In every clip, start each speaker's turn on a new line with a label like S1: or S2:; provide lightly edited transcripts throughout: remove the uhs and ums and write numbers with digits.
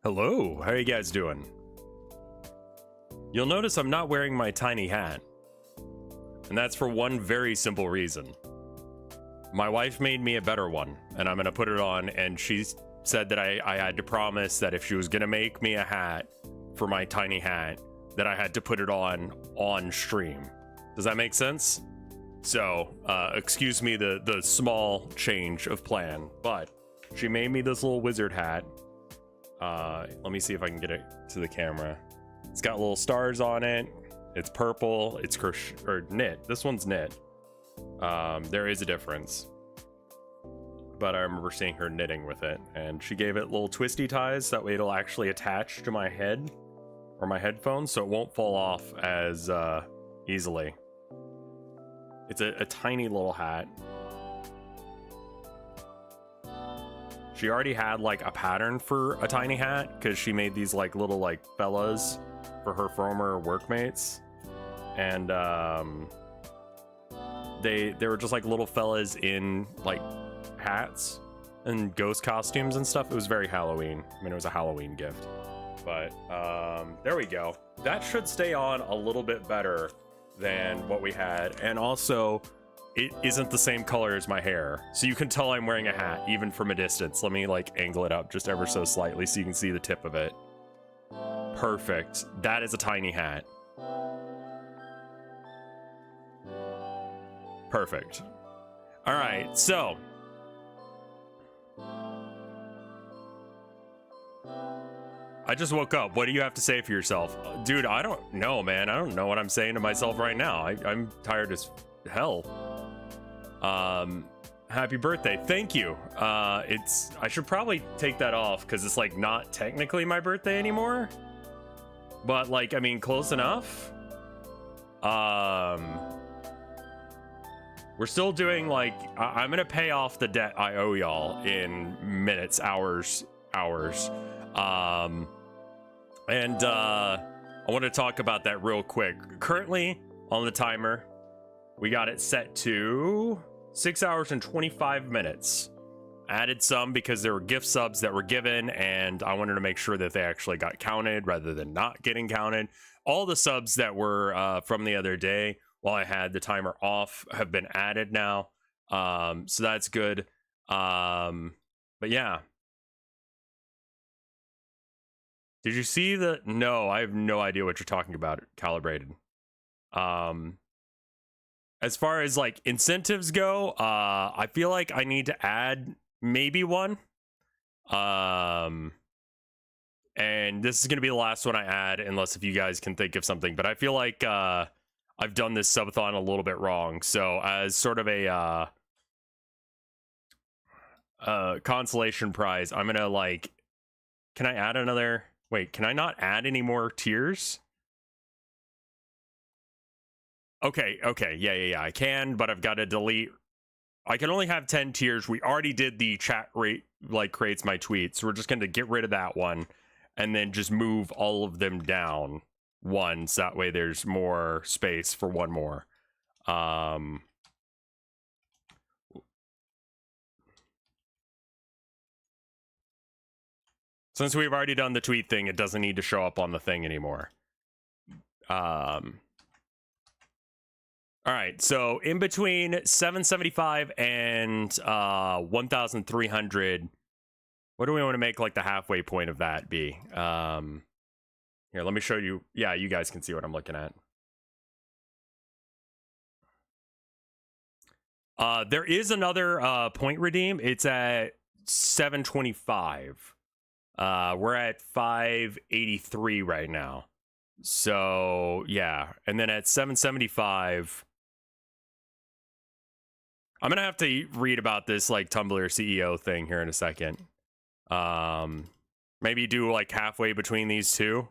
S1: Hello, how are you guys doing? You'll notice I'm not wearing my tiny hat. And that's for one very simple reason. My wife made me a better one, and I'm gonna put it on, and she said that I had to promise that if she was gonna make me a hat for my tiny hat, that I had to put it on stream. Does that make sense? So, excuse me the small change of plan, but she made me this little wizard hat. Let me see if I can get it to the camera. It's got little stars on it. It's purple. It's knit. This one's knit. There is a difference. But I remember seeing her knitting with it, and she gave it little twisty ties. That way it'll actually attach to my head or my headphones, so it won't fall off as easily. It's a tiny little hat. She already had like a pattern for a tiny hat because she made these like little like fellas for her former workmates, and they were just like little fellas in like hats and ghost costumes and stuff. It was very Halloween. I mean, it was a Halloween gift, but there we go. That should stay on a little bit better than what we had, and also it isn't the same color as my hair, so you can tell I'm wearing a hat even from a distance. Let me like angle it up just ever so slightly so you can see the tip of it. Perfect. That is a tiny hat. Perfect. All right, so I just woke up. What do you have to say for yourself? Dude, I don't know, man. I don't know what I'm saying to myself right now. I'm tired as hell. Happy birthday. Thank you. I should probably take that off because it's like not technically my birthday anymore, but like, I mean, close enough. We're still doing like, I'm gonna pay off the debt I owe y'all in minutes, hours. And I want to talk about that real quick. Currently on the timer, we got it set to 6 hours and 25 minutes. Added some because there were gift subs that were given, and I wanted to make sure that they actually got counted rather than not getting counted. All the subs that were from the other day while I had the timer off have been added now. So that's good. But yeah. Did you see the... No, I have no idea what you're talking about, Calibrated. As far as like incentives go, I feel like I need to add maybe one. And this is going to be the last one I add, unless if you guys can think of something. But I feel like I've done this subathon a little bit wrong. So as sort of a consolation prize, I'm going to like... Can I add another... Wait, can I not add any more tiers? Okay, yeah, I can, but I've got to delete. I can only have 10 tiers. We already did the chat rate, like, creates my tweets. So we're just going to get rid of that one and then just move all of them down one, so that way there's more space for one more. Since we've already done the tweet thing, it doesn't need to show up on the thing anymore. All right, so in between 775 and 1,300, what do we want to make like the halfway point of that be? Here, let me show you. Yeah, you guys can see what I'm looking at. There is another point redeem. It's at 725. We're at 583 right now. So yeah, and then at 775, I'm gonna have to read about this like Tumblr CEO thing here in a second. Maybe do like halfway between these two.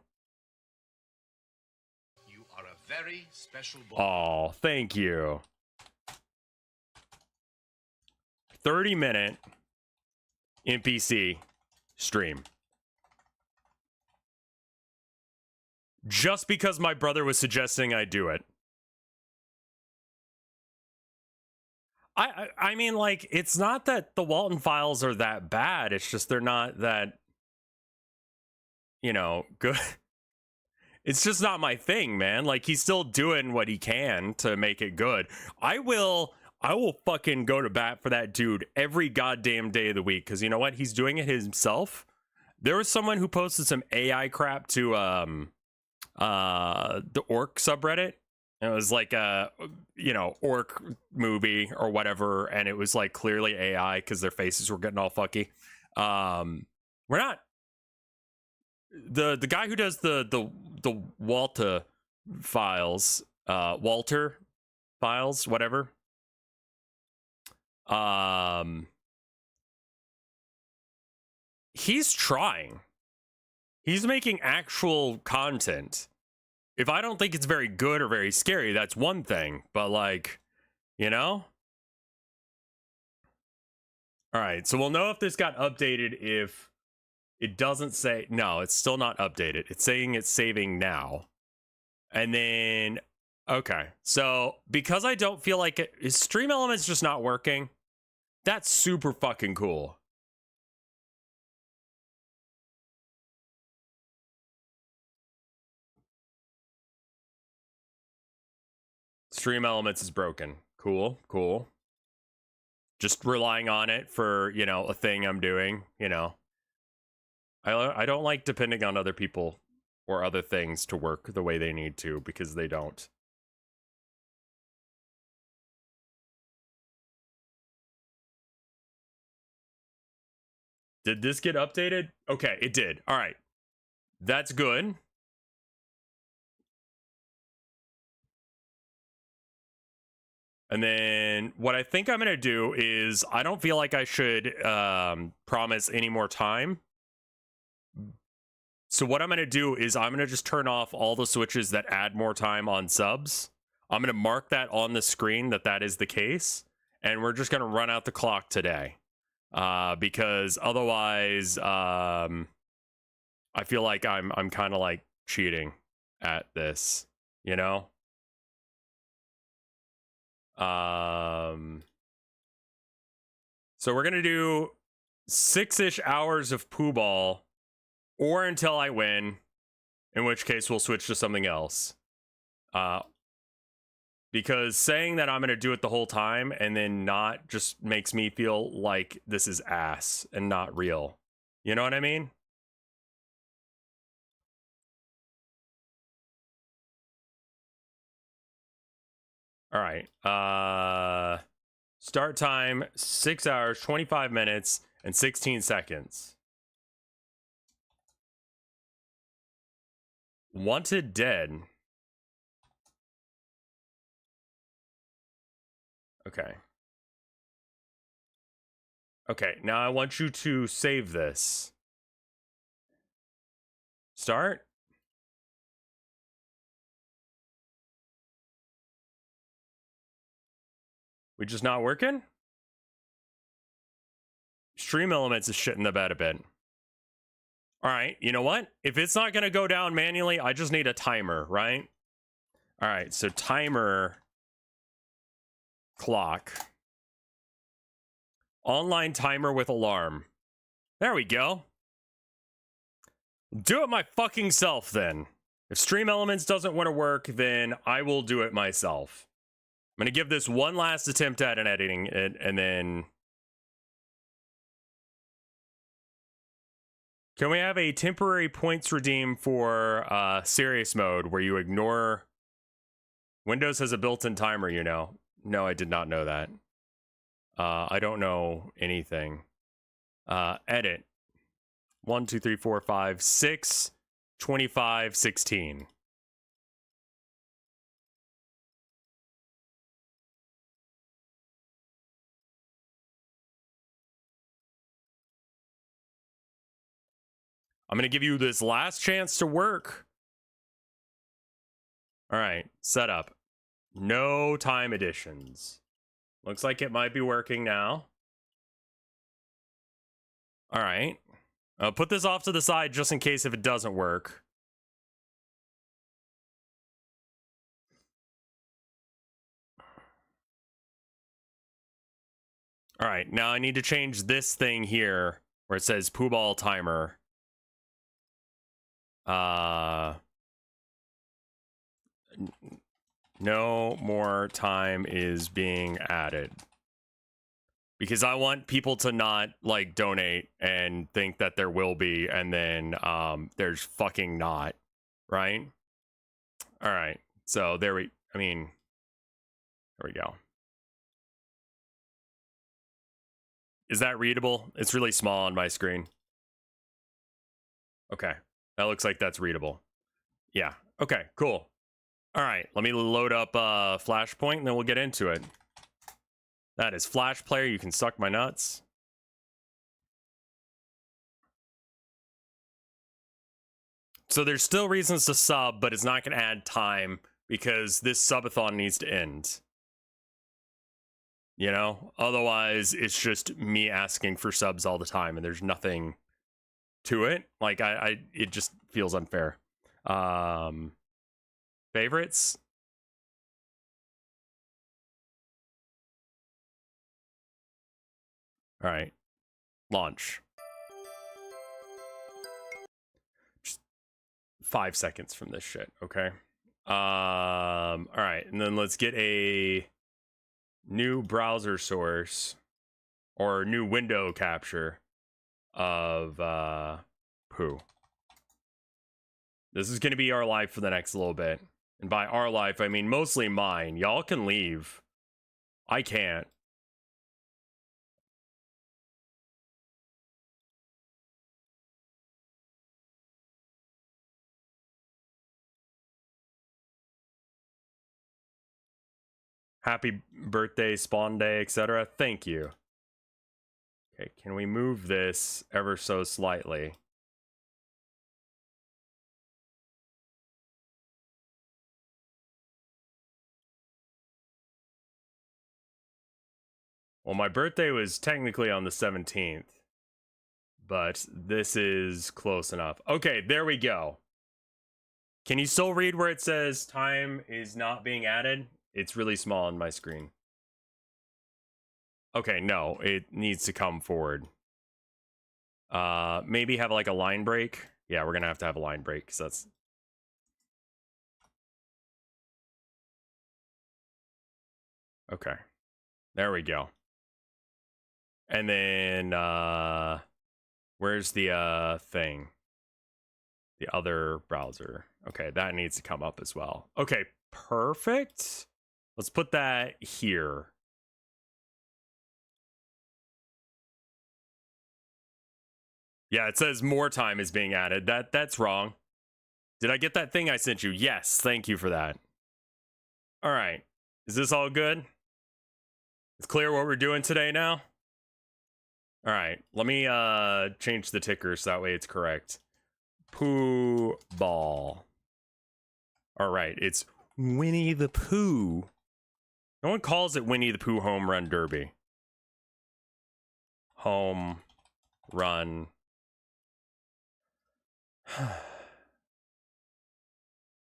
S2: You are a very special boy.
S1: Oh, thank you. 30-minute NPC stream. Just because my brother was suggesting I do it. I mean, like, it's not that the Walton files are that bad. It's just they're not that you know, good. It's just not my thing, man. Like, he's still doing what he can to make it good. I will fucking go to bat for that dude every goddamn day of the week, because you know what? He's doing it himself. There was someone who posted some AI crap to the orc subreddit. And it was like a, you know, orc movie or whatever, and it was like clearly AI because their faces were getting all fucky. We're not the guy who does the Walter files, Walter files, whatever. He's trying. He's making actual content. If I don't think it's very good or very scary, that's one thing. But like, you know? All right, so we'll know if this got updated if it doesn't say. No, it's still not updated. It's saying it's saving now. And then, okay. So because I don't feel like it, is Stream Elements just not working? That's super fucking cool. Stream Elements is broken. Cool, cool. Just relying on it for, you know, a thing I'm doing, you know. I don't like depending on other people or other things to work the way they need to, because they don't. Did this get updated? Okay, it did. All right. That's good. And then what I think I'm going to do is, I don't feel like I should promise any more time. So what I'm going to do is I'm going to just turn off all the switches that add more time on subs. I'm going to mark that on the screen that is the case. And we're just going to run out the clock today. Because otherwise, I feel like I'm kind of like cheating at this, you know? So we're gonna do 6-ish hours of Pooh Ball, or until I win, in which case we'll switch to something else. Because saying that I'm gonna do it the whole time and then not just makes me feel like this is ass and not real. You know what I mean? All right. Start time 6 hours, 25 minutes, and 16 seconds. Wanted dead. Okay. Okay, now I want you to save this. Start. We just not working? Stream Elements is shitting the bed a bit. All right, you know what? If it's not going to go down manually, I just need a timer, right? All right, so timer clock. Online timer with alarm. There we go. Do it my fucking self then. If Stream Elements doesn't want to work, then I will do it myself. I'm going to give this one last attempt at an editing, and then... Can we have a temporary points redeem for serious mode where you ignore... Windows has a built-in timer, you know. No, I did not know that. I don't know anything. Edit. 1, 2, 3, 4, 5, 6, 25, 16. I'm going to give you this last chance to work. All right, setup. No time additions. Looks like it might be working now. All right. I'll put this off to the side just in case if it doesn't work. All right, now I need to change this thing here where it says Pooh Ball timer. No more time is being added. Because I want people to not, like, donate and think that there will be, and then there's fucking not, right? All right. So there we go. Is that readable? It's really small on my screen. Okay. That looks like that's readable. Yeah. Okay, cool. All right, let me load up Flashpoint and then we'll get into it. That is Flash Player. You can suck my nuts. So there's still reasons to sub, but it's not going to add time because this subathon needs to end. You know? Otherwise, it's just me asking for subs all the time and there's nothing to it. Like, it just feels unfair. Favorites? All right. Launch. Just 5 seconds from this shit, okay? All right, and then let's get a new browser source or new window capture of Pooh. This is going to be our life for the next little bit. And by our life, I mean mostly mine. Y'all can leave. I can't. Happy birthday, spawn day, etc. Thank you. Okay, can we move this ever so slightly? Well, my birthday was technically on the 17th, but this is close enough. Okay, there we go. Can you still read where it says time is not being added? It's really small on my screen. Okay, no, it needs to come forward. Maybe have like a line break. Yeah, we're gonna have to have a line break because that's... Okay, there we go. And then, where's the, thing? The other browser. Okay, that needs to come up as well. Okay, perfect. Let's put that here. Yeah, it says more time is being added. That's wrong. Did I get that thing I sent you? Yes, thank you for that. All right, is this all good? It's clear what we're doing today now? All right, let me change the ticker so that way it's correct. Pooh ball. All right, it's Winnie the Pooh. No one calls it Winnie the Pooh Home Run Derby. Home Run.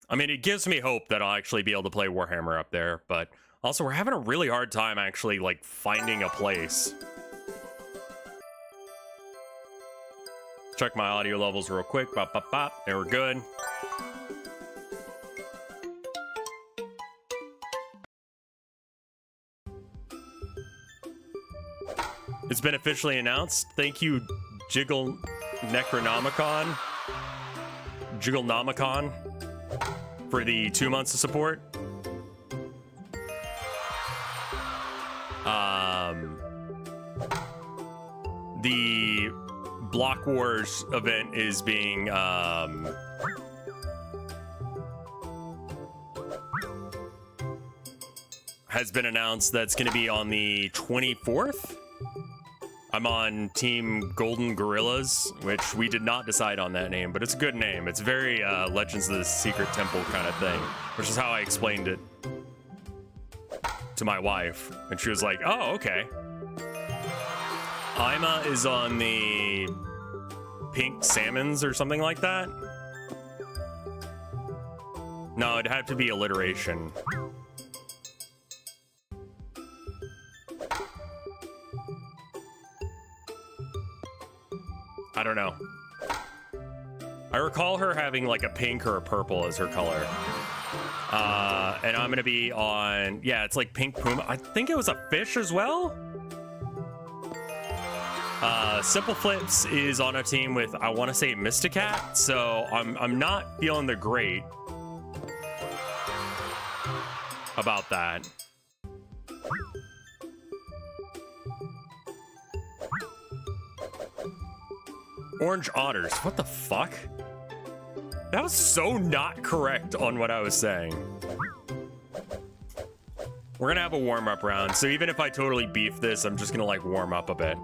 S1: I mean, it gives me hope that I'll actually be able to play Warhammer up there, but also we're having a really hard time actually, like, finding a place. Check my audio levels real quick. Bop, bop, bop. There, we're good. It's been officially announced. Thank you, Jigglenomicon, for the 2 months of support. The Block Wars event is being has been announced. That's going to be on the 24th. I'm on Team Golden Gorillas, which we did not decide on that name, but it's a good name. It's very Legends of the Secret Temple kind of thing, which is how I explained it to my wife, and she was like, oh, okay. Ima is on the Pink Salmons or something like that. No, it'd have to be alliteration. I don't know. I recall her having like a pink or a purple as her color. And I'm gonna be on, yeah, it's like pink puma. I think it was a fish as well. Simple Flips is on a team with, I want to say, Mysticat, so I'm not feeling the great about that. Orange otters, what the fuck? That was so not correct on what I was saying. We're gonna have a warm-up round, so even if I totally beef this, I'm just gonna like warm up a bit.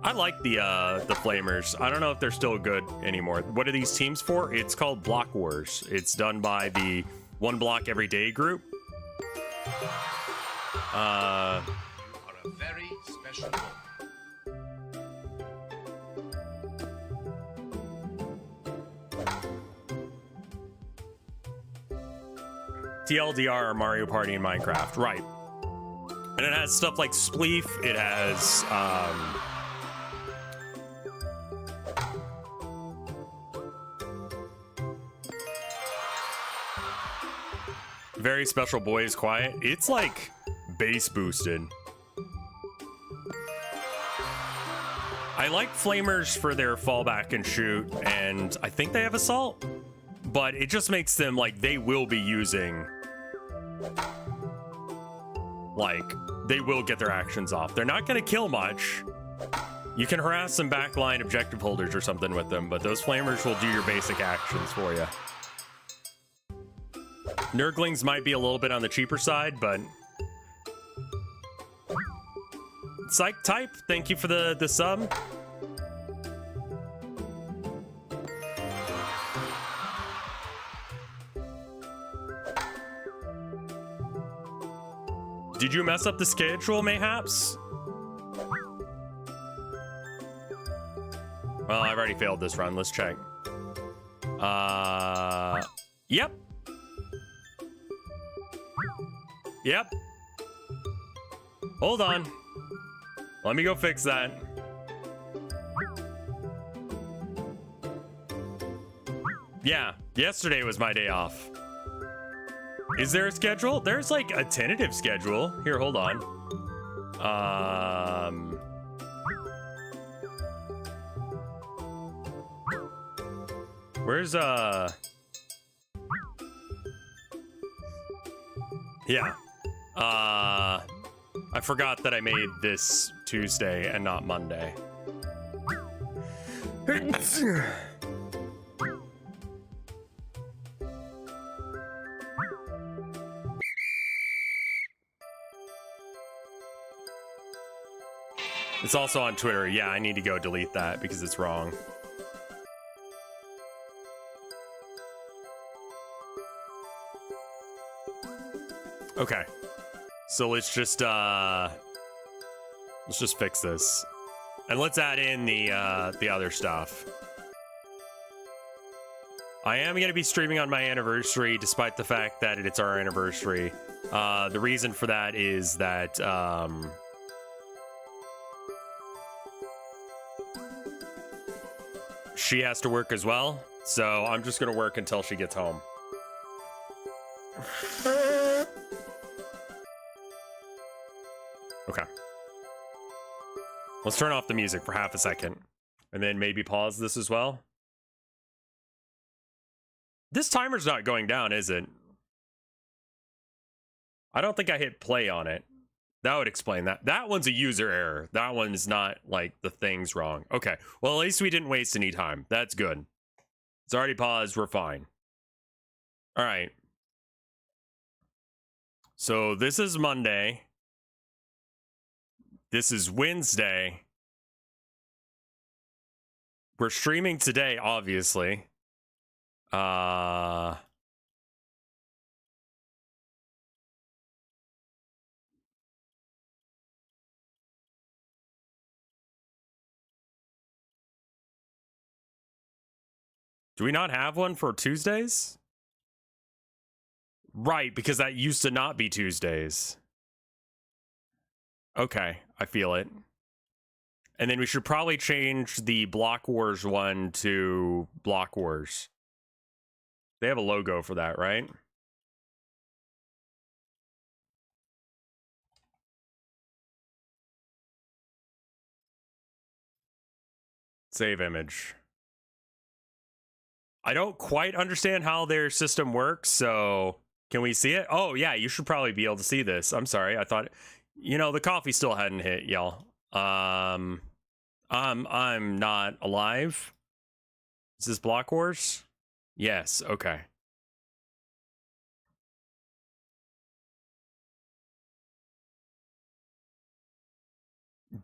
S1: I like the Flamers. I don't know if they're still good anymore. What are these teams for? It's called Block Wars. It's done by the One Block Every Day group.
S2: You are a very special boy.
S1: TLDR, Mario Party, and Minecraft. Right. And it has stuff like Spleef. It has, Very Special Boy is quiet. It's like bass boosted. I like Flamers for their fallback and shoot, and I think they have Assault, but it just makes them like they will be using, like, they will get their actions off. They're not going to kill much. You can harass some backline objective holders or something with them, but those Flamers will do your basic actions for you. Nurglings might be a little bit on the cheaper side, but Psych Type, thank you for the sub. Did you mess up the schedule, mayhaps? Well, I've already failed this run. Let's check. Yep. Yep. Hold on. Let me go fix that. Yeah, yesterday was my day off. Is there a schedule? There's like a tentative schedule. Here, hold on. Where's yeah. I forgot that I made this Tuesday and not Monday. It's also on Twitter. Yeah, I need to go delete that because it's wrong. Okay. So let's just fix this. And let's add in the other stuff. I am going to be streaming on my anniversary despite the fact that it's our anniversary. The reason for that is that she has to work as well, so I'm just gonna work until she gets home. Okay. Let's turn off the music for half a second, and then maybe pause this as well. This timer's not going down, is it? I don't think I hit play on it. That would explain that. That one's a user error. That one's not like the thing's wrong. Okay. Well, at least we didn't waste any time. That's good. It's already paused. We're fine. All right. So this is Monday. This is Wednesday. We're streaming today, obviously. Do we not have one for Tuesdays? Right, because that used to not be Tuesdays. Okay, I feel it. And then we should probably change the Block Wars one to Block Wars. They have a logo for that, right? Save image. I don't quite understand how their system works, so can we see it? Oh yeah, you should probably be able to see this. I'm sorry, I thought, you know, the coffee still hadn't hit, y'all. I'm not alive. Is this Block Wars? Yes, okay.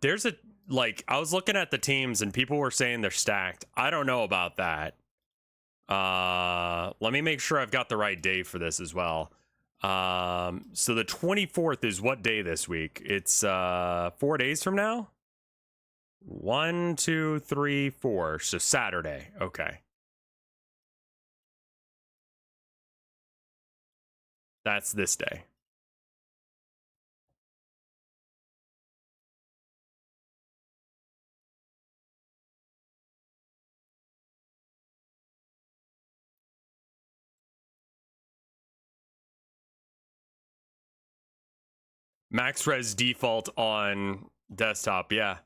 S1: There's a, like, I was looking at the teams and people were saying they're stacked. I don't know about that. Let me make sure I've got the right day for this as well. So the 24th is what day this week? It's 4 days from now? 1, 2, 3, 4. So Saturday. Okay. That's this day. Max res default on desktop, yeah.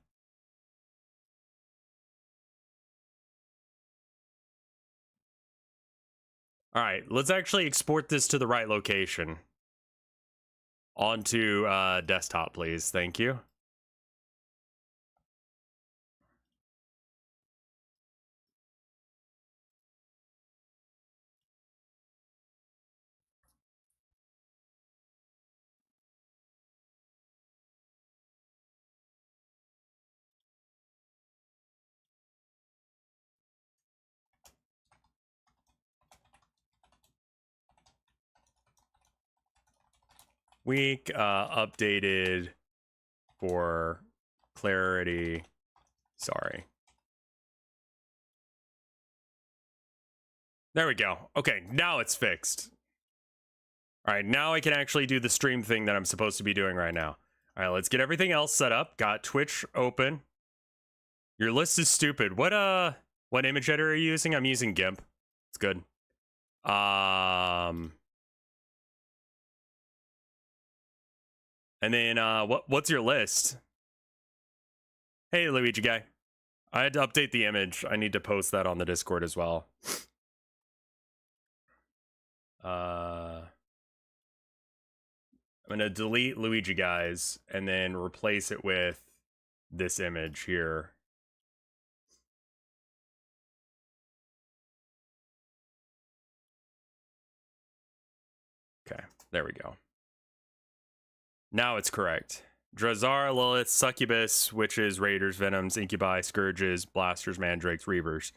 S1: All right, let's actually export this to the right location. Onto desktop, please. Thank you. Week updated for clarity. Sorry. There we go. Okay, now it's fixed. All right, now I can actually do the stream thing that I'm supposed to be doing right now. All right, let's get everything else set up. Got Twitch open. Your list is stupid. What image editor are you using? I'm using GIMP. It's good. And then what's your list? Hey, Luigi guy. I had to update the image. I need to post that on the Discord as well. I'm gonna delete Luigi guys and then replace it with this image here. Okay, there we go. Now it's correct. Drazar, Lilith, Succubus, Witches, Raiders, Venoms, Incubi, Scourges, Blasters, Mandrakes, Reavers.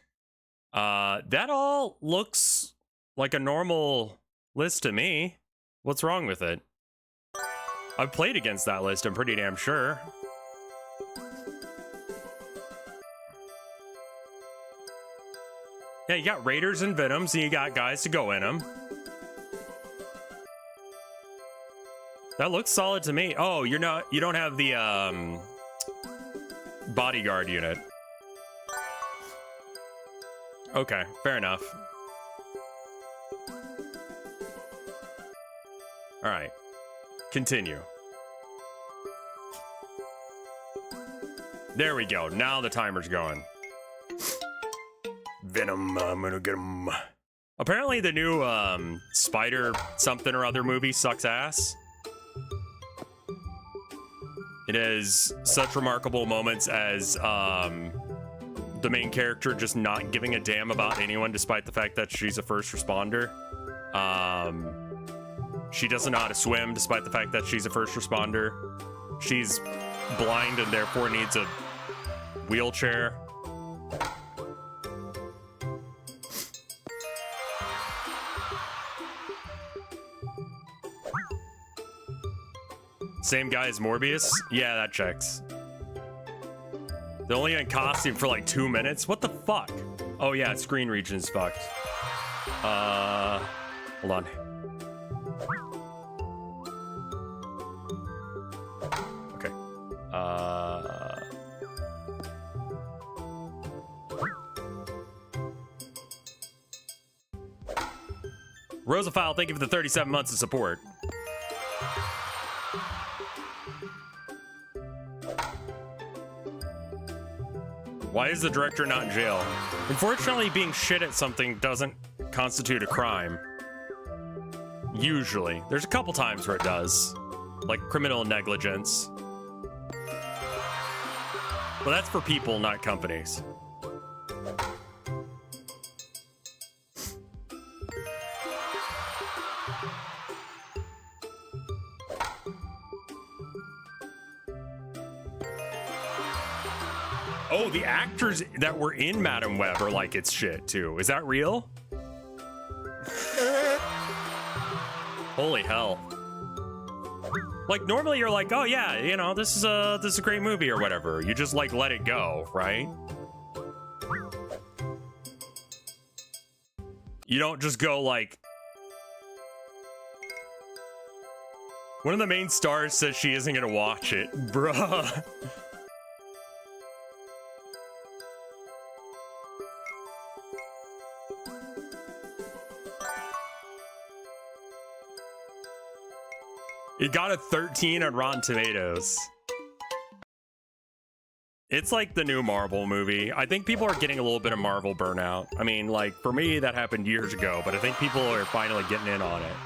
S1: That all looks like a normal list to me. What's wrong with it? I've played against that list, I'm pretty damn sure. Yeah, you got Raiders and Venoms, and you got guys to go in them. That looks solid to me. Oh, you don't have the bodyguard unit. Okay, fair enough. All right, continue. There we go. Now the timer's going. Venom, I'm gonna get him. Apparently the new Spider something or other movie sucks ass. It has such remarkable moments as the main character just not giving a damn about anyone despite the fact that she's a first responder. She doesn't know how to swim despite the fact that she's a first responder. She's blind and therefore needs a wheelchair. Same guy as Morbius? Yeah, that checks. They're only in costume for like 2 minutes? What the fuck? Oh yeah, screen region's fucked. Hold on. Okay. Rosaphile, thank you for the 37 months of support. Why is the director not in jail? Unfortunately, being shit at something doesn't constitute a crime. Usually. There's a couple times where it does. Like criminal negligence. But that's for people, not companies. Oh, the actors that were in Madam Web are like it's shit too. Is that real? Holy hell. Like normally you're like, oh yeah, you know, this is a great movie or whatever. You just like let it go, right? You don't just go like, one of the main stars says she isn't gonna watch it. Bruh. It got a 13 on Rotten Tomatoes. It's like the new Marvel movie. I think people are getting a little bit of Marvel burnout. I mean, like, for me, that happened years ago, but I think people are finally getting in on it.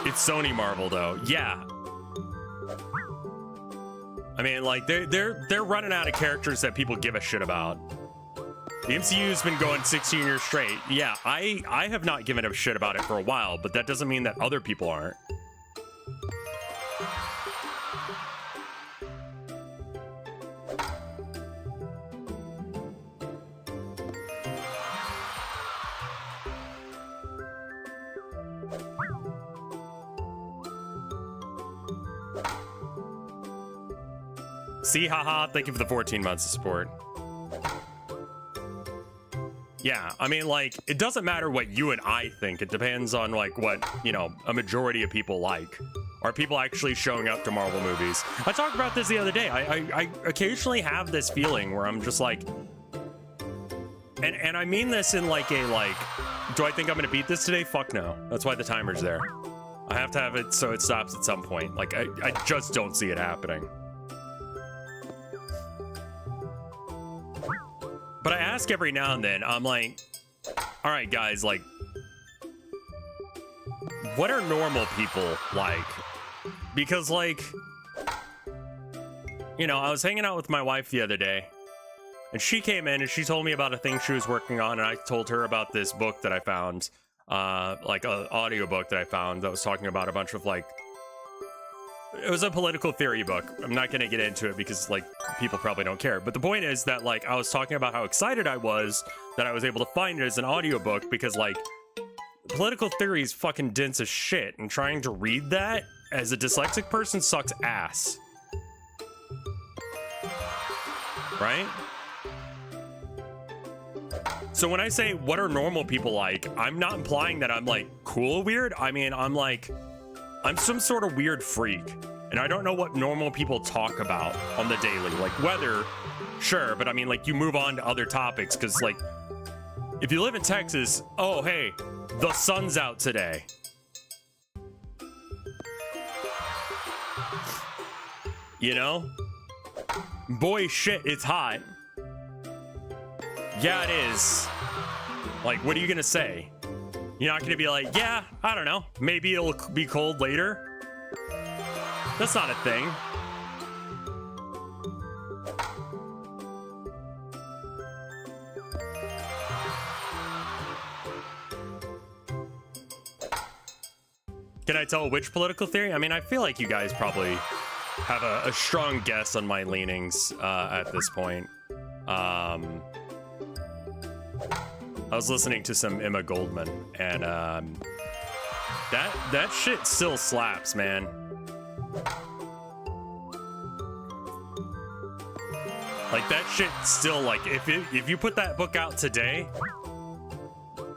S1: It's Sony Marvel, though. Yeah. I mean, like, they're running out of characters that people give a shit about. The MCU's been going 16 years straight. Yeah, I have not given a shit about it for a while, but that doesn't mean that other people aren't. See, haha, thank you for the 14 months of support. Yeah, I mean, like, it doesn't matter what you and I think. It depends on, like, what, you know, a majority of people like. Are people actually showing up to Marvel movies? I talked about this the other day. I occasionally have this feeling where I'm just like... And I mean this in, like, a, like... Do I think I'm gonna beat this today? Fuck no. That's why the timer's there. I have to have it so it stops at some point. Like, I just don't see it happening. But I ask every now and then, I'm like, all right, guys, like, what are normal people like? Because, like, you know, I was hanging out with my wife the other day, and she came in and she told me about a thing she was working on, and I told her about this book that I found, like an audiobook that I found that was talking about a bunch of, like, it was a political theory book. I'm not going to get into it because, like, people probably don't care. But the point is that, like, I was talking about how excited I was that I was able to find it as an audiobook because, like, political theory is fucking dense as shit. And trying to read that as a dyslexic person sucks ass. Right? So when I say, what are normal people like, I'm not implying that I'm, like, cool weird. I mean, I'm, like... I'm some sort of weird freak, and I don't know what normal people talk about on the daily. Like, weather, sure, but I mean, like, you move on to other topics, because, like, if you live in Texas, oh, hey, the sun's out today. You know? Boy, shit, it's hot. Yeah, it is. Like, what are you gonna say? You're not gonna be like, yeah, I don't know, maybe it'll be cold later. That's not a thing. Can I tell which political theory? I mean, I feel like you guys probably have a strong guess on my leanings at this point. I was listening to some Emma Goldman, and that shit still slaps, man. Like, that shit still, like, if you put that book out today,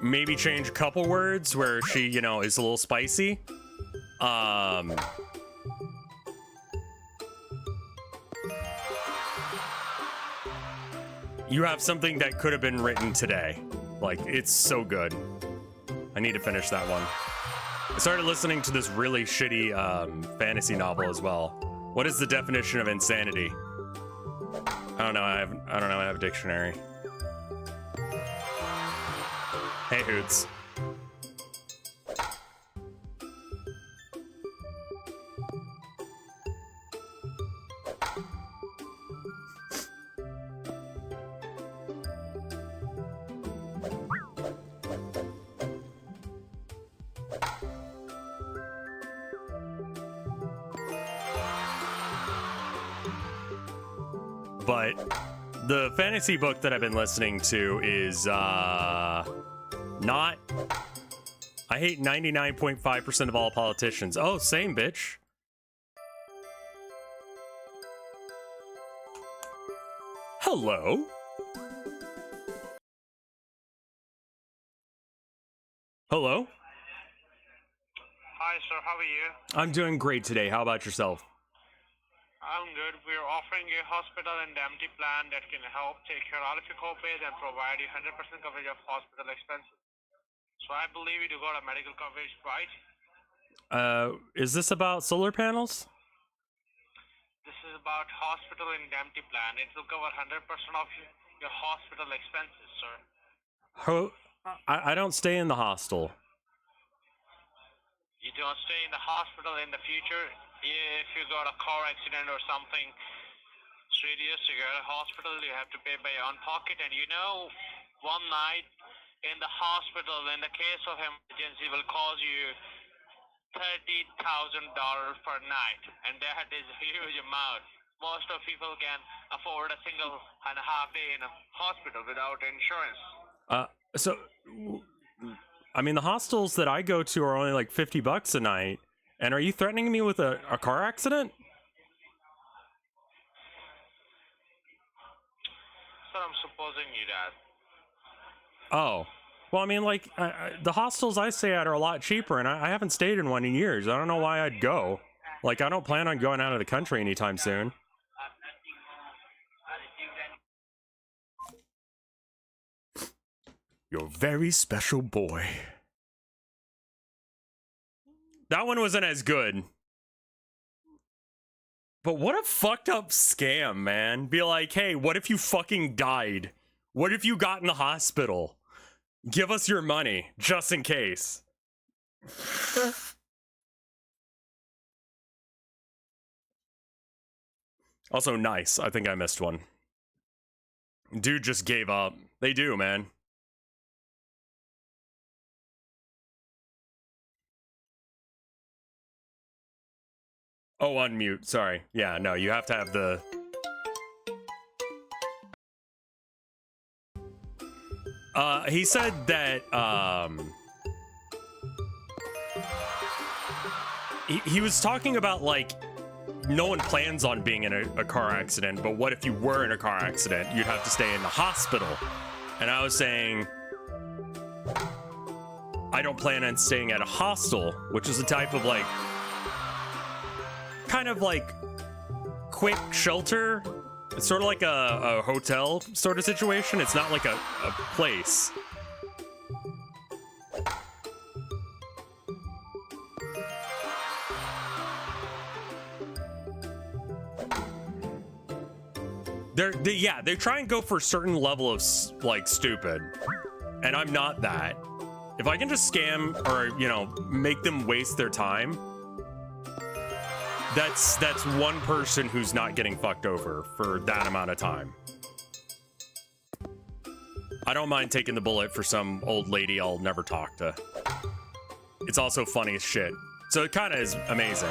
S1: maybe change a couple words where she, you know, is a little spicy. You have something that could have been written today. Like, it's so good. I need to finish that one. I started listening to this really shitty fantasy novel as well. What is the definition of insanity? I don't know. I don't know. I have a dictionary. Hey, Hoots. But the fantasy book that I've been listening to is not. I hate 99.5% of all politicians. Oh, same, bitch. Hello. Hello.
S3: Hi, sir. How are you?
S1: I'm doing great today. How about yourself?
S3: I'm good. We're offering a hospital indemnity plan that can help take care of all of your co-pays and provide you 100% coverage of hospital expenses. So I believe you got a medical coverage, right?
S1: Is this about solar panels?
S3: This is about hospital indemnity plan. It will cover 100% of your hospital expenses, sir.
S1: I don't stay in the hostel.
S3: You don't stay in the hospital in the future. If you got a car accident or something serious, you go to hospital, you have to pay by your own pocket. And you know, one night in the hospital, in the case of emergency, will cost you $30,000 per night. And that is a huge amount. Most of people can afford a single and a half day in a hospital without insurance.
S1: So, I mean, the hostels that I go to are only like $50 a night. And are you threatening me with a car accident?
S3: So I'm supposing you that.
S1: Oh. Well, I mean, like, the hostels I stay at are a lot cheaper, and I haven't stayed in one in years. I don't know why I'd go. Like, I don't plan on going out of the country anytime soon. You're a very special boy. That one wasn't as good. But what a fucked up scam, man. Be like, hey, what if you fucking died? What if you got in the hospital? Give us your money, just in case. Also, nice. I think I missed one. Dude just gave up. They do, man. Oh, unmute. Sorry. Yeah, no, you have to have the... he said that, he was talking about, like, no one plans on being in a car accident, but what if you were in a car accident? You'd have to stay in the hospital. And I was saying, I don't plan on staying at a hostel, which is a type of, like, kind of like quick shelter. It's sort of like a hotel sort of situation. It's not like a place. They try and go for a certain level of like stupid, and I'm not that. If I can just scam or, you know, make them waste their time, that's one person who's not getting fucked over for that amount of time. I don't mind taking the bullet for some old lady I'll never talk to. It's also funny as shit. So it kind of is amazing.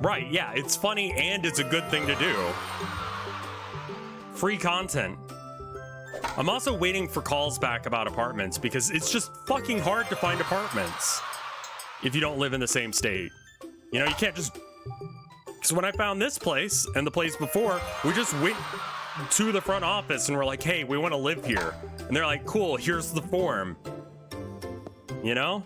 S1: Right, yeah, it's funny and it's a good thing to do. Free content. I'm also waiting for calls back about apartments because it's just fucking hard to find apartments if you don't live in the same state. You know, you can't just... So when I found this place and the place before, we just went to the front office and we're like, hey, we want to live here. And they're like, cool, here's the form. You know?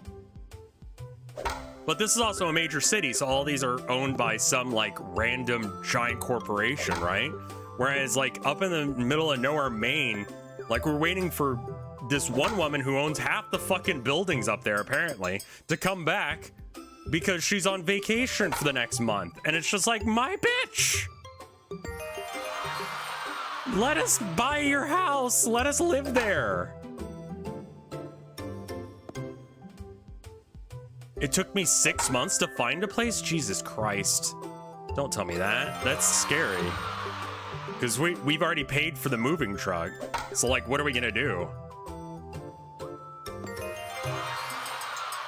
S1: But this is also a major city, so all these are owned by some like random giant corporation, right? Whereas like up in the middle of nowhere, Maine, like we're waiting for this one woman who owns half the fucking buildings up there apparently to come back because she's on vacation for the next month. And it's just like, my bitch! Let us buy your house. Let us live there. It took me 6 months to find a place? Jesus Christ. Don't tell me that. That's scary. Because we've already paid for the moving truck. So, like, what are we gonna do?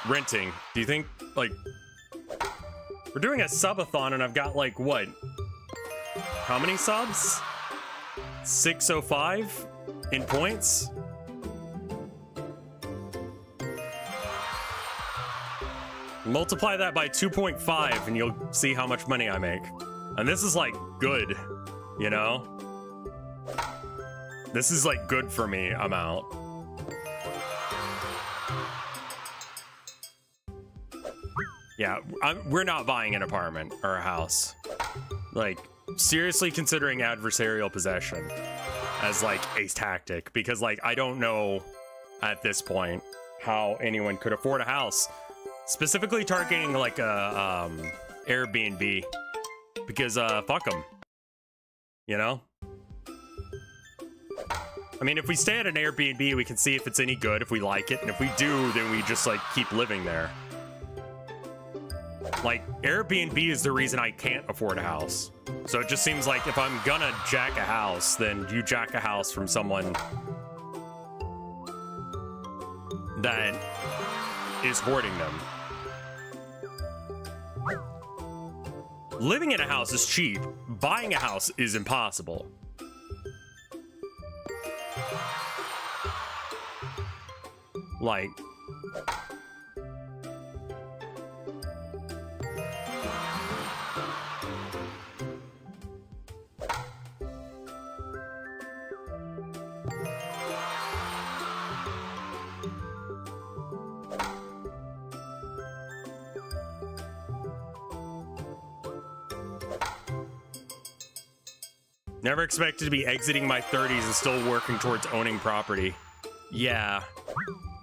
S1: Renting. Do you think, like... We're doing a subathon and I've got, like, what? How many subs? 605 in points? Multiply that by 2.5 and you'll see how much money I make. And this is like good, you know? This is like good for me amount. Yeah, we're not buying an apartment or a house. Like, seriously considering adversarial possession as like a tactic, because like I don't know at this point how anyone could afford a house. Specifically targeting like a Airbnb, because fuck them, you know? I mean, if we stay at an Airbnb, we can see if it's any good, if we like it, and if we do, then we just like keep living there. Like, Airbnb is the reason I can't afford a house. So it just seems like if I'm gonna jack a house, then you jack a house from someone that is hoarding them. Living in a house is cheap. Buying a house is impossible. Like... Never expected to be exiting my 30s and still working towards owning property. Yeah.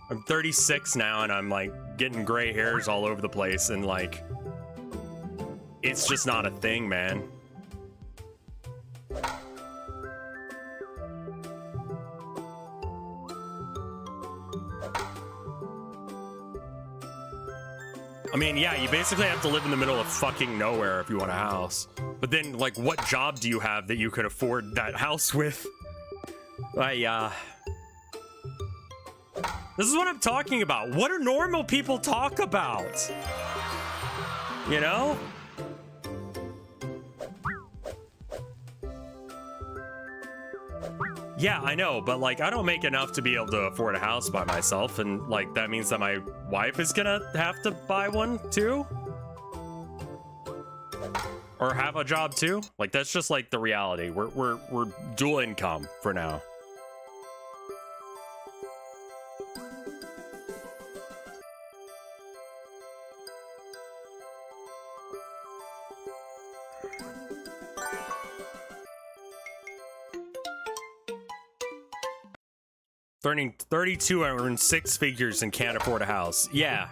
S1: I'm 36 now and I'm like getting gray hairs all over the place and like, it's just not a thing, man. I mean, yeah, you basically have to live in the middle of fucking nowhere if you want a house. But then, like, what job do you have that you could afford that house with? This is what I'm talking about. What do normal people talk about? You know? Yeah, I know, but like, I don't make enough to be able to afford a house by myself, and like, that means that my wife is gonna have to buy one too? Or have a job too? Like, that's just like the reality. We're dual income for now. Turning 32, I earn 6 figures and can't afford a house. Yeah.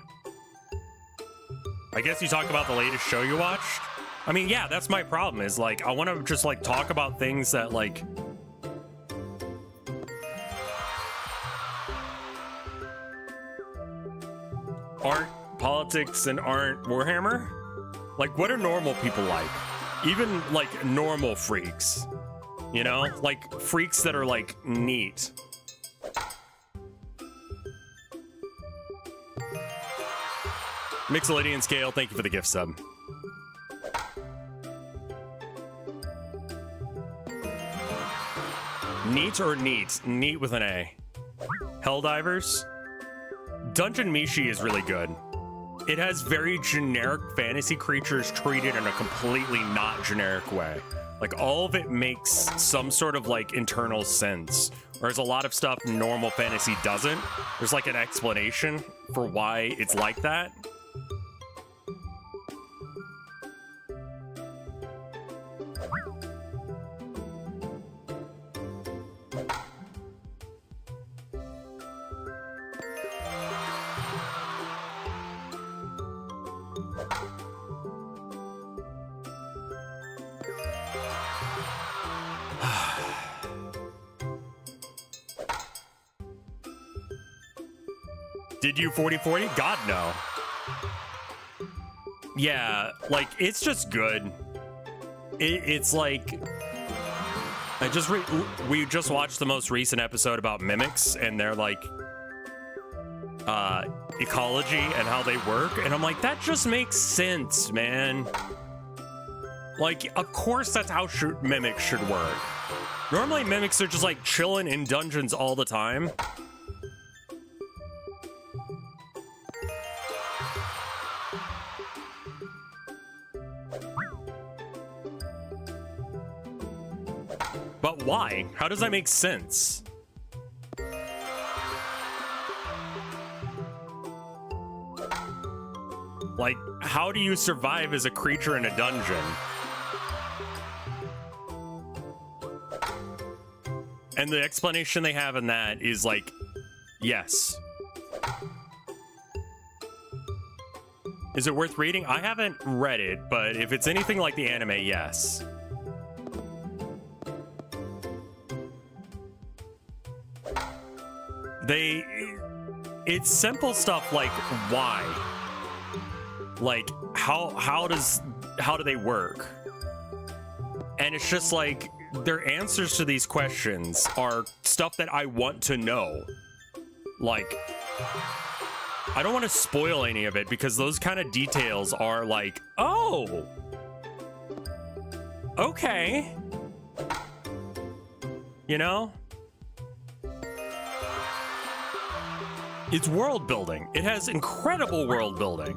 S1: I guess you talk about the latest show you watched? I mean, yeah, that's my problem, is like, I want to just like talk about things that like... aren't politics and aren't Warhammer? Like, what are normal people like? Even like normal freaks, you know? Like freaks that are like neat. Mixolydian Scale, thank you for the gift sub. Neat or neat? Neat with an A. Helldivers? Dungeon Meshi is really good. It has very generic fantasy creatures treated in a completely not generic way. Like, all of it makes some sort of like internal sense. Whereas a lot of stuff normal fantasy doesn't. There's like an explanation for why it's like that. Did you 40/40? God, no. Yeah, like, it's just good. It's like... we just watched the most recent episode about mimics and their, like, ecology and how they work. And I'm like, that just makes sense, man. Like, of course that's how mimics should work. Normally mimics are just, like, chilling in dungeons all the time. But why? How does that make sense? Like, how do you survive as a creature in a dungeon? And the explanation they have in that is like, yes. Is it worth reading? I haven't read it, but if it's anything like the anime, yes. It's simple stuff like why, like how do they work, and it's just like their answers to these questions are stuff that I want to know. Like, I don't want to spoil any of it because those kind of details are like, oh, okay, you know. It's world building. It has incredible world building.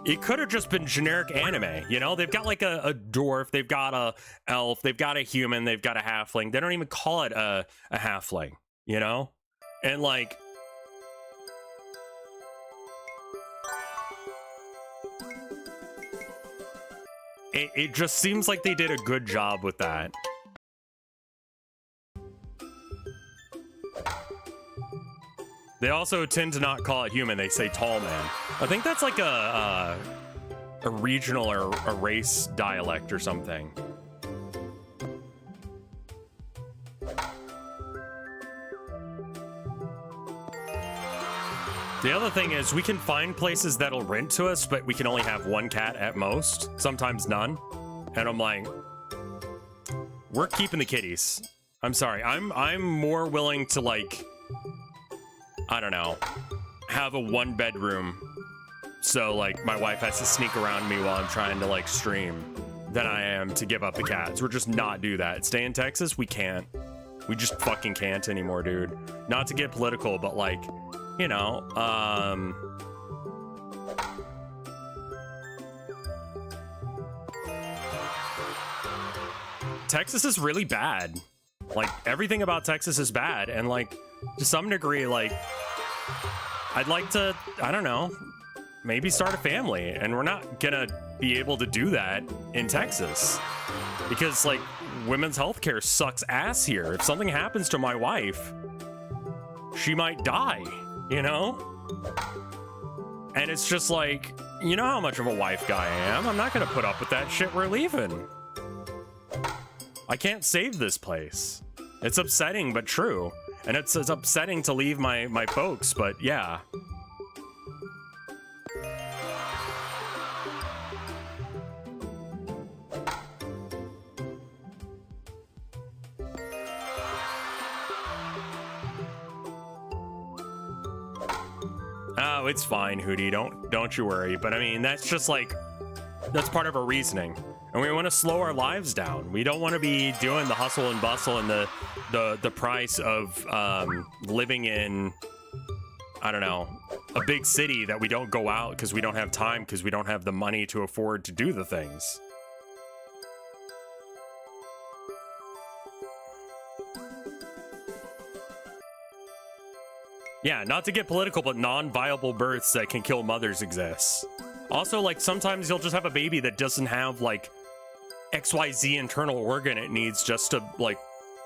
S1: It could have just been generic anime, you know? They've got like a dwarf, they've got a elf, they've got a human, they've got a halfling. They don't even call it a halfling, you know? And like... It just seems like they did a good job with that. They also tend to not call it human, they say tall man. I think that's like a regional or a race dialect or something. The other thing is we can find places that'll rent to us, but we can only have one cat at most, sometimes none. And I'm like, we're keeping the kitties. I'm sorry, I'm more willing to like, I don't know, have a one bedroom so like my wife has to sneak around me while I'm trying to like stream than I am to give up the cats. We're just not do that. Stay in Texas, we can't. We just fucking can't anymore, dude. Not to get political, but like, you know, Texas is really bad. Like, everything about Texas is bad, and like, to some degree, like, I'd like to, I don't know, maybe start a family, and we're not gonna be able to do that in Texas. Because, like, women's healthcare sucks ass here. If something happens to my wife, she might die, you know? And it's just like, you know how much of a wife guy I am. I'm not gonna put up with that shit. We're leaving. I can't save this place. It's upsetting, but true. And it's upsetting to leave my folks, but yeah. Oh, it's fine, Hootie. Don't you worry. But I mean, that's just like, that's part of our reasoning. And we want to slow our lives down. We don't want to be doing the hustle and bustle and the price of living in, I don't know, a big city that we don't go out because we don't have time, because we don't have the money to afford to do the things. Yeah, not to get political, but non-viable births that can kill mothers exist. Also, like, sometimes you'll just have a baby that doesn't have, like, XYZ internal organ it needs just to like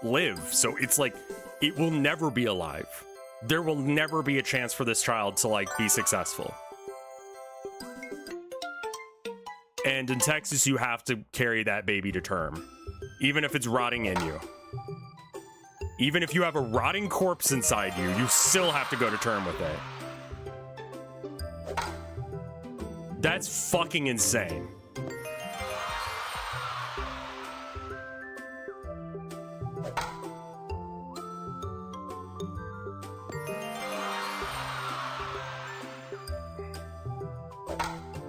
S1: live. So it's like it will never be alive. There will never be a chance for this child to like be successful. And in Texas, you have to carry that baby to term, even if it's rotting in you. Even if you have a rotting corpse inside you, you still have to go to term with it. That's fucking insane.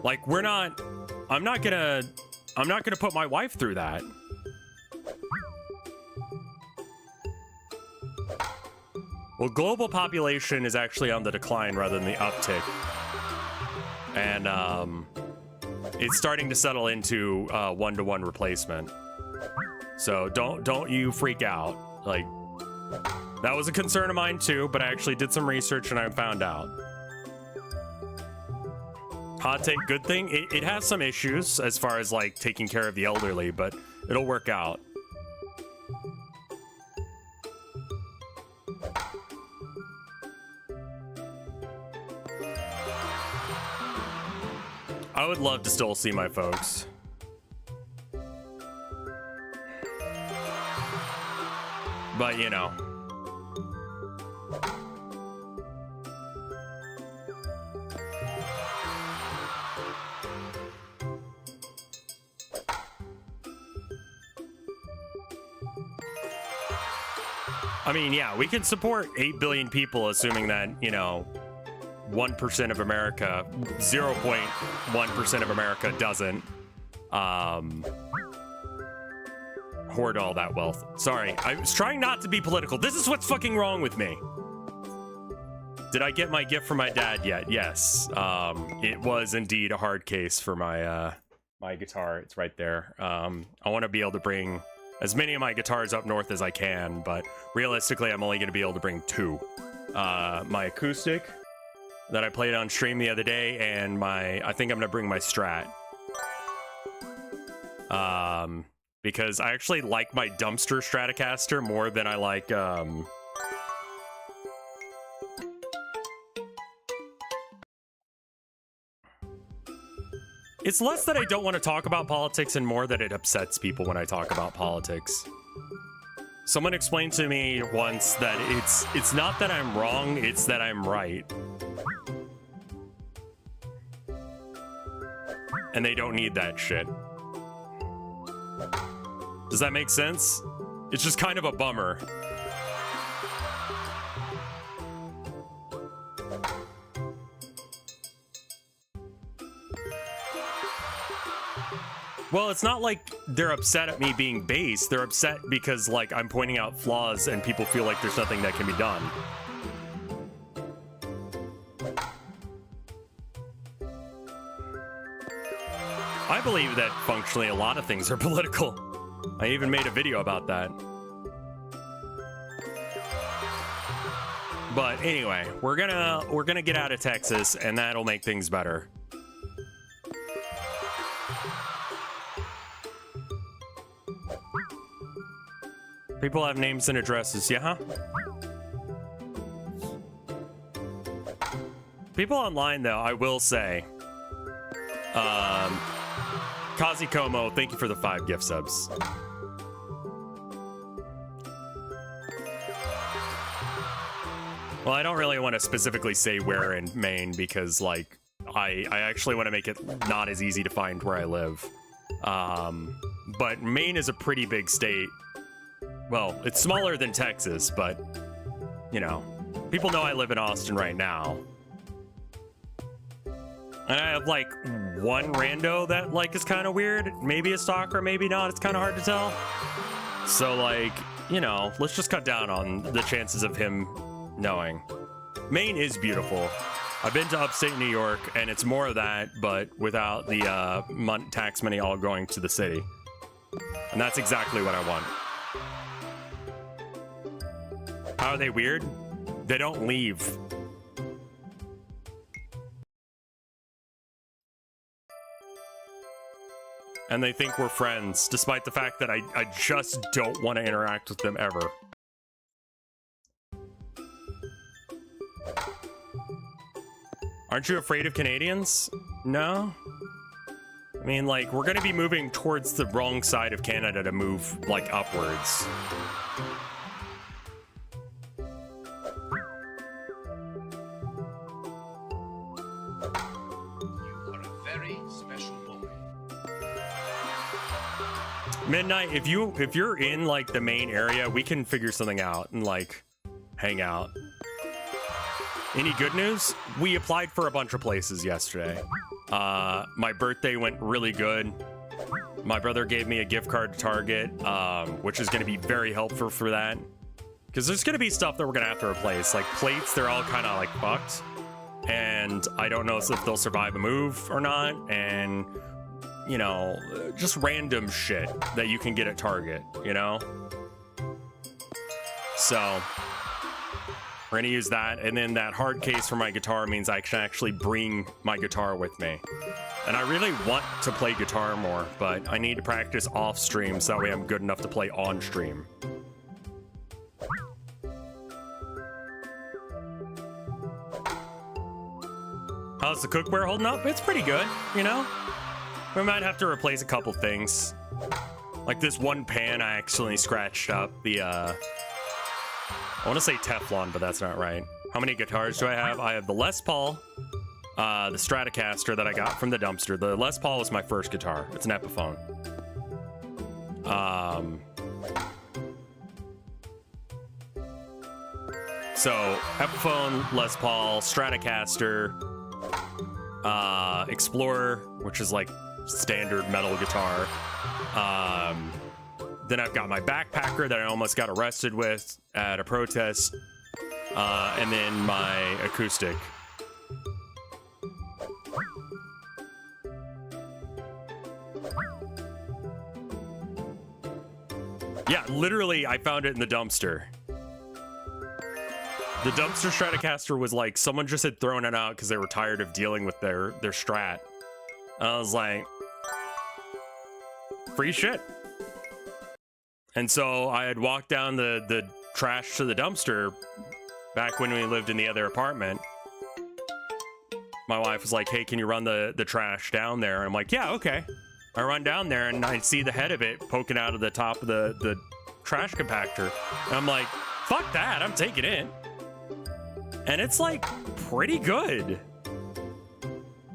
S1: Like, I'm not gonna put my wife through that. Well, global population is actually on the decline rather than the uptick. And it's starting to settle into one-to-one replacement. So don't you freak out. Like, that was a concern of mine too, but I actually did some research and I found out. Hot take, good thing. It has some issues as far as like taking care of the elderly, but it'll work out. I would love to still see my folks. But you know. I mean, yeah, we can support 8 billion people, assuming that, you know, 1% of America, 0.1% of America doesn't hoard all that wealth. Sorry, I was trying not to be political. This is what's fucking wrong with me. Did I get my gift from my dad yet? Yes. It was indeed a hard case for my my guitar. It's right there. I want to be able to bring as many of my guitars up north as I can, but realistically, I'm only going to be able to bring 2. My acoustic that I played on stream the other day, and I think I'm going to bring my Strat. Because I actually like my dumpster Stratocaster more than I like, It's less that I don't want to talk about politics and more that it upsets people when I talk about politics. Someone explained to me once that it's not that I'm wrong, it's that I'm right. And they don't need that shit. Does that make sense? It's just kind of a bummer. Well, it's not like they're upset at me being base. They're upset because, like, I'm pointing out flaws and people feel like there's nothing that can be done. I believe that functionally a lot of things are political. I even made a video about that. But anyway, we're gonna get out of Texas and that'll make things better. People have names and addresses, yeah? People online, though, I will say. Kazi Como, thank you for the 5 gift subs. Well, I don't really want to specifically say where in Maine because, like, I actually want to make it not as easy to find where I live. But Maine is a pretty big state. Well, it's smaller than Texas, but, you know, people know I live in Austin right now. And I have, like, one rando that, like, is kind of weird. Maybe a stalker, maybe not. It's kind of hard to tell. So, like, you know, let's just cut down on the chances of him knowing. Maine is beautiful. I've been to upstate New York, and it's more of that, but without the tax money all going to the city. And that's exactly what I want. How are they weird? They don't leave. and they think we're friends, despite the fact that I just don't want to interact with them ever. Aren't you afraid of Canadians? No? I mean, like, we're gonna be moving towards the wrong side of Canada to move, like, upwards. Midnight, if you're in like the main area, we can figure something out and like hang out. Any good news? We applied for a bunch of places yesterday. My birthday went really good. My brother gave me a gift card to Target, which is going to be very helpful for that. Because there's going to be stuff that we're going to have to replace. Like plates, they're all kind of like fucked. And I don't know if they'll survive a move or not. And you know, just random shit that you can get at Target, you know? So, we're gonna use that, and then that hard case for my guitar means I can actually bring my guitar with me. And I really want to play guitar more, but I need to practice off stream so that way I'm good enough to play on stream. How's the cookware holding up? It's pretty good, you know? We might have to replace a couple things. Like this one pan I accidentally scratched up. The, I want to say Teflon, but that's not right. How many guitars do I have? I have the Les Paul, the Stratocaster that I got from the dumpster. The Les Paul was my first guitar. It's an Epiphone. So, Epiphone, Les Paul, Stratocaster, Explorer, which is like standard metal guitar. Then I've got my backpacker that I almost got arrested with at a protest, and then my acoustic. Yeah, literally I found it in the dumpster. The dumpster Stratocaster was like someone just had thrown it out because they were tired of dealing with their Strat. I was like, free shit. And so I had walked down the trash to the dumpster back when we lived in the other apartment. My wife was like, hey, can you run the trash down there? And I'm like, yeah, okay. I run down there and I see the head of it poking out of the top of the trash compactor. And I'm like, fuck that, I'm taking it. And it's like pretty good.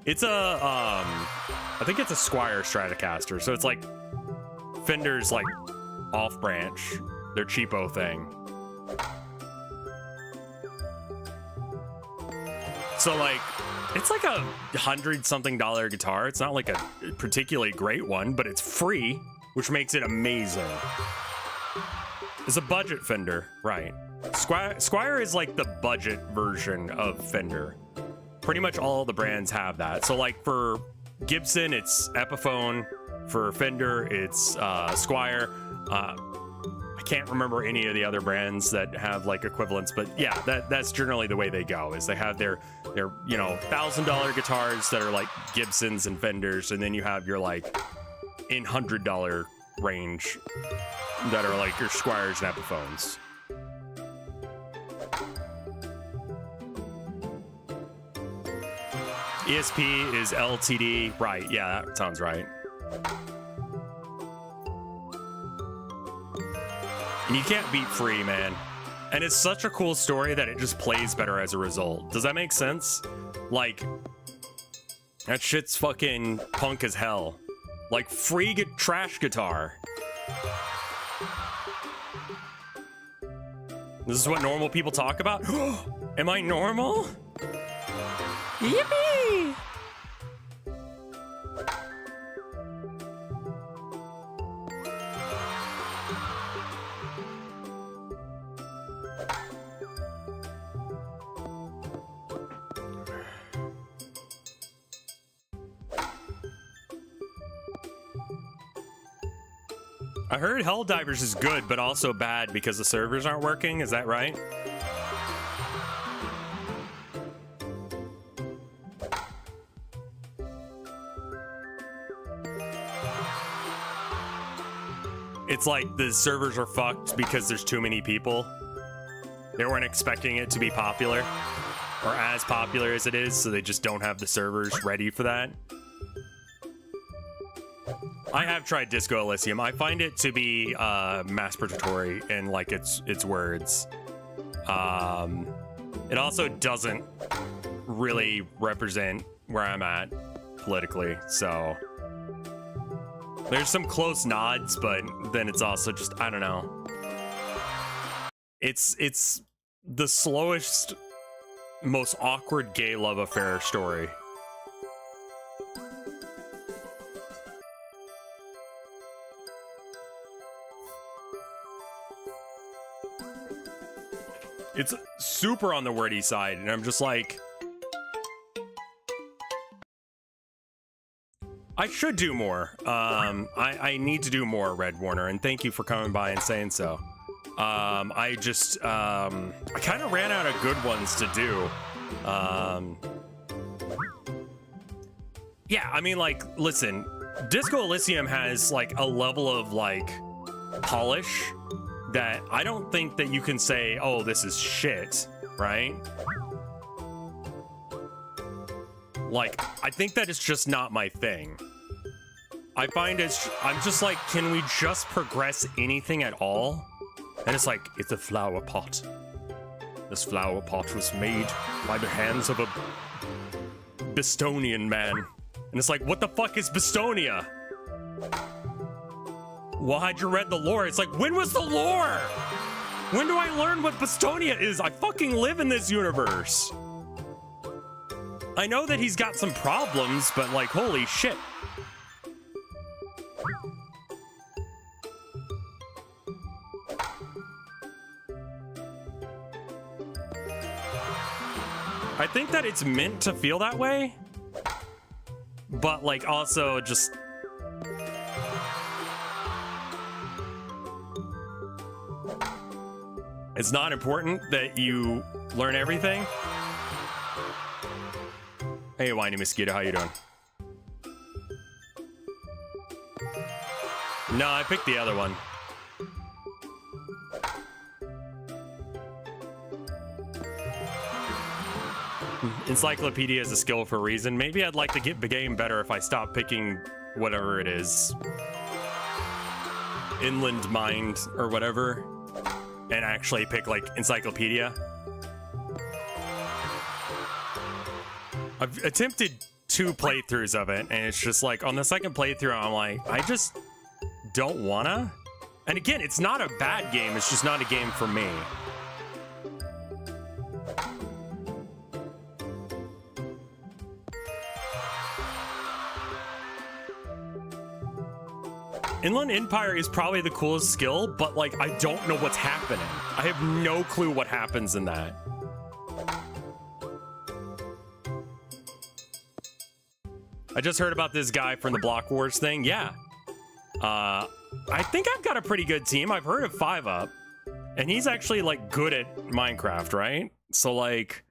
S1: It's a, I think it's a Squier Stratocaster. So it's like Fender's like off branch, their cheapo thing. So like, it's like a $100-something guitar. It's not like a particularly great one, but it's free, which makes it amazing. It's a budget Fender, right? Squier is like the budget version of Fender. Pretty much all the brands have that. So like for Gibson, it's Epiphone. For Fender, it's Squier. I can't remember any of the other brands that have like equivalents, but yeah, that's generally the way they go. Is they have their you know $1,000 guitars that are like Gibsons and Fenders, and then you have your like in $100 range that are like your Squiers and Epiphones. ESP is LTD, right? Yeah, that sounds right. And you can't beat free, man. And it's such a cool story that it just plays better as a result. Does that make sense? Like, that shit's fucking punk as hell. Like, free trash guitar. This is what normal people talk about? Am I normal? Yippee! I heard Helldivers is good, but also bad because the servers aren't working. Is that right? it's like the servers are fucked because there's too many people. They weren't expecting it to be popular or as popular as it is, so they just don't have the servers ready for that. I have tried Disco Elysium. I find it to be masturbatory in like its words. It also doesn't really represent where I'm at politically, so there's some close nods, but then it's also just, I don't know. It's the slowest, most awkward gay love affair story. It's super on the wordy side, and I'm just like, I should do more. I need to do more, Red Warner, and thank you for coming by and saying so. I kind of ran out of good ones to do. Yeah, I mean, like, listen, Disco Elysium has like a level of like polish that I don't think that you can say, oh, this is shit, right? Like, I think that it's just not my thing. I find I'm just like, can we just progress anything at all? And it's like, it's a flower pot. This flower pot was made by the hands of a Bostonian man. And it's like, what the fuck is Bostonia? Well, had you read the lore? It's like, when was the lore? When do I learn what Bostonia is? I fucking live in this universe. I know that he's got some problems, but like, holy shit. I think that it's meant to feel that way, but like also just... It's not important that you learn everything. Hey, Whiny Mosquito, how you doing? No, I picked the other one. Encyclopedia is a skill for a reason. Maybe I'd like to get the game better if I stop picking whatever it is. Inland Mind or whatever. And actually pick like Encyclopedia. I've attempted 2 playthroughs of it, and it's just like on the second playthrough, I'm like, I just don't wanna. And again, it's not a bad game, it's just not a game for me. Inland Empire is probably the coolest skill, but like, I don't know what's happening. I have no clue what happens in that. I just heard about this guy from the Block Wars thing. Yeah. I think I've got a pretty good team. I've heard of 5UP, and he's actually like good at Minecraft, right? So like,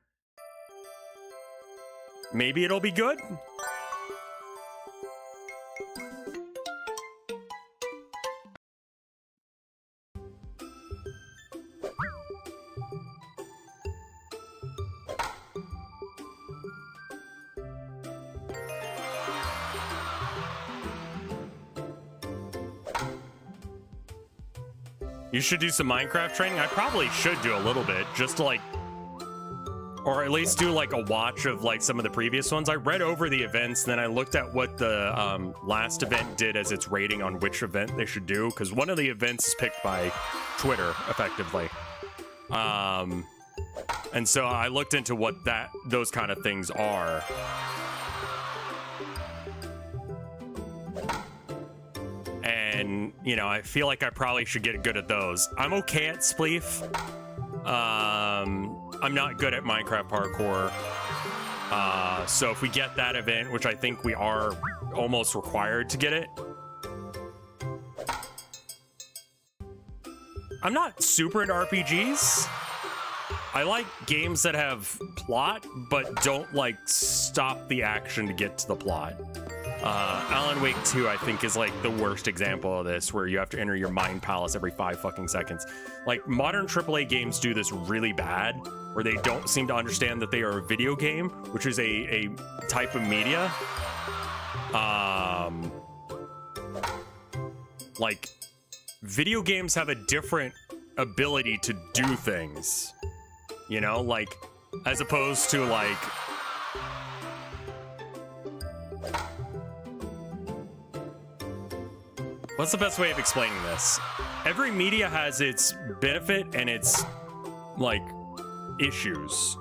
S1: maybe it'll be good. You should do some Minecraft training. I probably should do a little bit, just to like, or at least do like a watch of like some of the previous ones. I read over the events, then I looked at what the last event did as its rating on which event they should do, because one of the events is picked by Twitter, effectively. And so I looked into what those kind of things are. And, you know, I feel like I probably should get good at those. I'm okay at Spleef. I'm not good at Minecraft parkour. So if we get that event, which I think we are almost required to get it. I'm not super into RPGs. I like games that have plot, but don't like stop the action to get to the plot. Alan Wake 2, I think, is like the worst example of this, where you have to enter your mind palace every 5 fucking seconds. Like, modern AAA games do this really bad, where they don't seem to understand that they are a video game, which is a type of media. Like, video games have a different ability to do things, you know, like, as opposed to like, what's the best way of explaining this? Every media has its benefit and its like issues.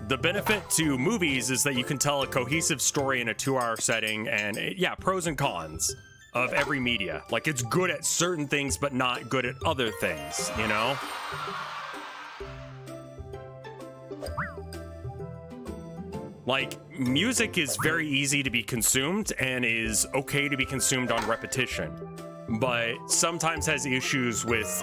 S1: The benefit to movies is that you can tell a cohesive story in a 2-hour setting, and yeah, pros and cons of every media. Like, it's good at certain things, but not good at other things, you know? Like, music is very easy to be consumed and is okay to be consumed on repetition, but sometimes has issues with,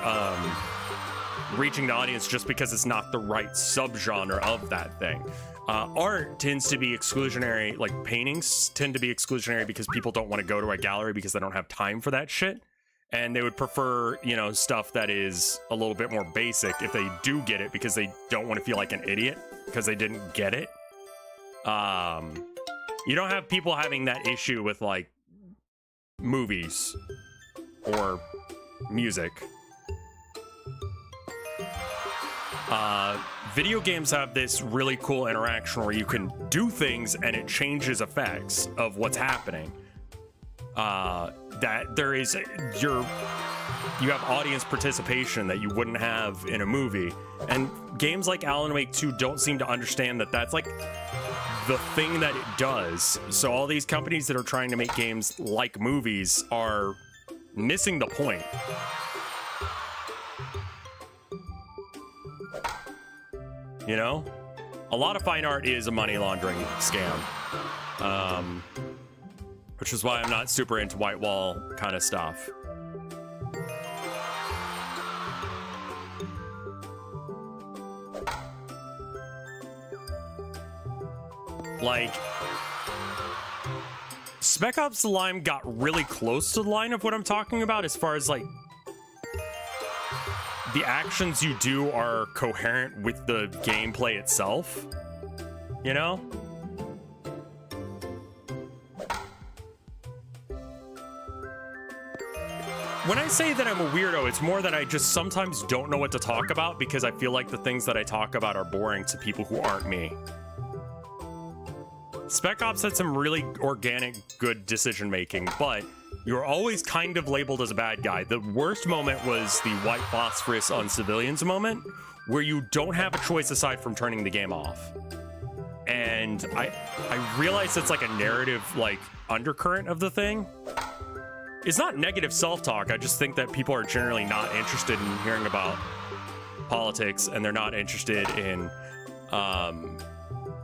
S1: reaching the audience just because it's not the right subgenre of that thing. Art tends to be exclusionary, like paintings tend to be exclusionary because people don't want to go to a gallery because they don't have time for that shit. And they would prefer, you know, stuff that is a little bit more basic if they do get it, because they don't want to feel like an idiot because they didn't get it. You don't have people having that issue with like movies or music. Video games have this really cool interaction where you can do things and it changes effects of what's happening. That there is you have audience participation that you wouldn't have in a movie, and games like Alan Wake 2 don't seem to understand that that's like the thing that it does. So all these companies that are trying to make games like movies are missing the point. You know, a lot of fine art is a money laundering scam, which is why I'm not super into white wall kind of stuff. Like, Spec Ops The Line got really close to the line of what I'm talking about, as far as like the actions you do are coherent with the gameplay itself, you know? When I say that I'm a weirdo, it's more that I just sometimes don't know what to talk about because I feel like the things that I talk about are boring to people who aren't me. Spec Ops had some really organic, good decision making, but you're always kind of labeled as a bad guy. The worst moment was the white phosphorus on civilians moment, where you don't have a choice aside from turning the game off. And I realize it's like a narrative, like, undercurrent of the thing. It's not negative self-talk. I just think that people are generally not interested in hearing about politics, and they're not interested in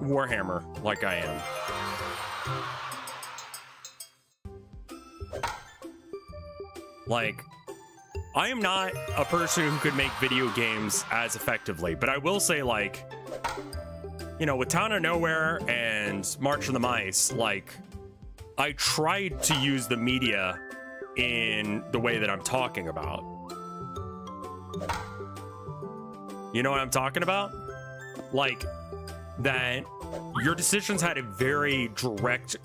S1: Warhammer like I am. Like, I am not a person who could make video games as effectively, but I will say, like, you know, with Town of Nowhere and March of the Mice, like, I tried to use the media in the way that I'm talking about. You know what I'm talking about? Like, that your decisions had a very direct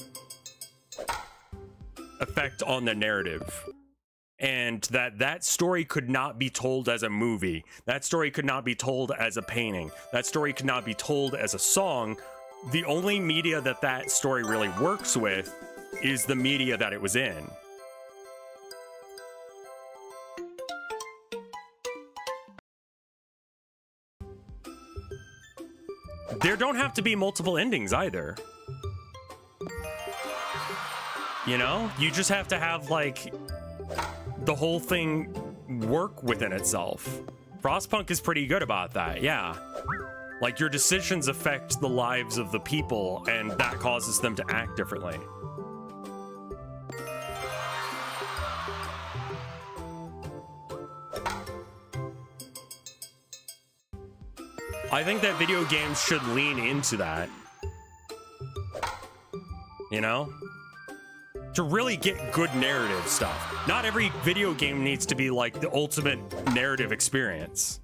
S1: effect on the narrative. And that story could not be told as a movie. That story could not be told as a painting. That story could not be told as a song. The only media that story really works with is the media that it was in. There don't have to be multiple endings either. You know? You just have to have, like, the whole thing work within itself. Frostpunk is pretty good about that, yeah. Like, your decisions affect the lives of the people, and that causes them to act differently. I think that video games should lean into that. you know? To really get good narrative stuff. Not every video game needs to be like the ultimate narrative experience.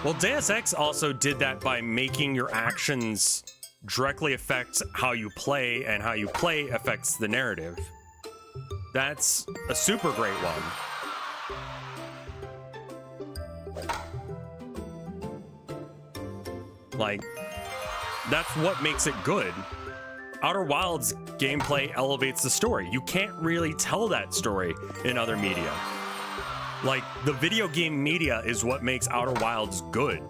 S1: Well, Deus Ex also did that by making your actions directly affect how you play, and how you play affects the narrative. That's a super great one. Like, that's what makes it good. Outer Wilds gameplay elevates the story. You can't really tell that story in other media. Like, the video game media is what makes Outer Wilds good.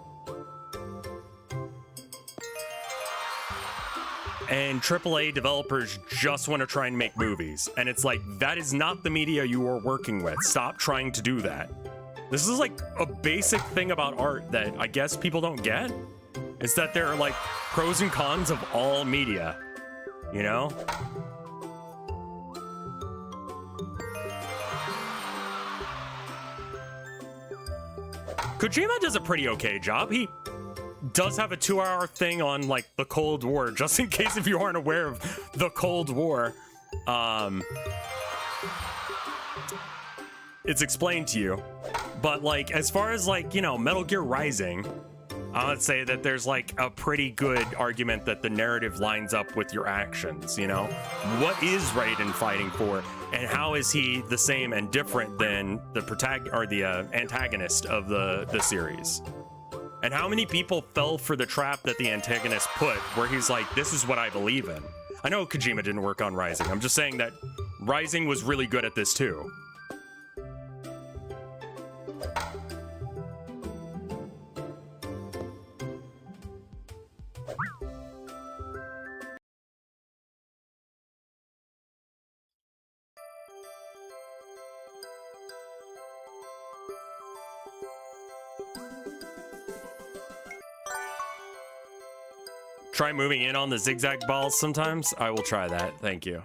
S1: And AAA developers just want to try and make movies. And it's like, that is not the media you are working with. Stop trying to do that. This is like a basic thing about art that I guess people don't get. Is that there are like pros and cons of all media, you know? Kojima does a pretty okay job. He does have a 2-hour thing on like the Cold War, just in case if you aren't aware of the Cold War. It's explained to you. But like, as far as like, you know, Metal Gear Rising, I would say that there's like a pretty good argument that the narrative lines up with your actions, you know? What is Raiden fighting for, and how is he the same and different than the antagonist of the series? And how many people fell for the trap that the antagonist put, where he's like, this is what I believe in? I know Kojima didn't work on Rising. I'm just saying that Rising was really good at this too. Try moving in on the zigzag balls sometimes. I will try that. Thank you.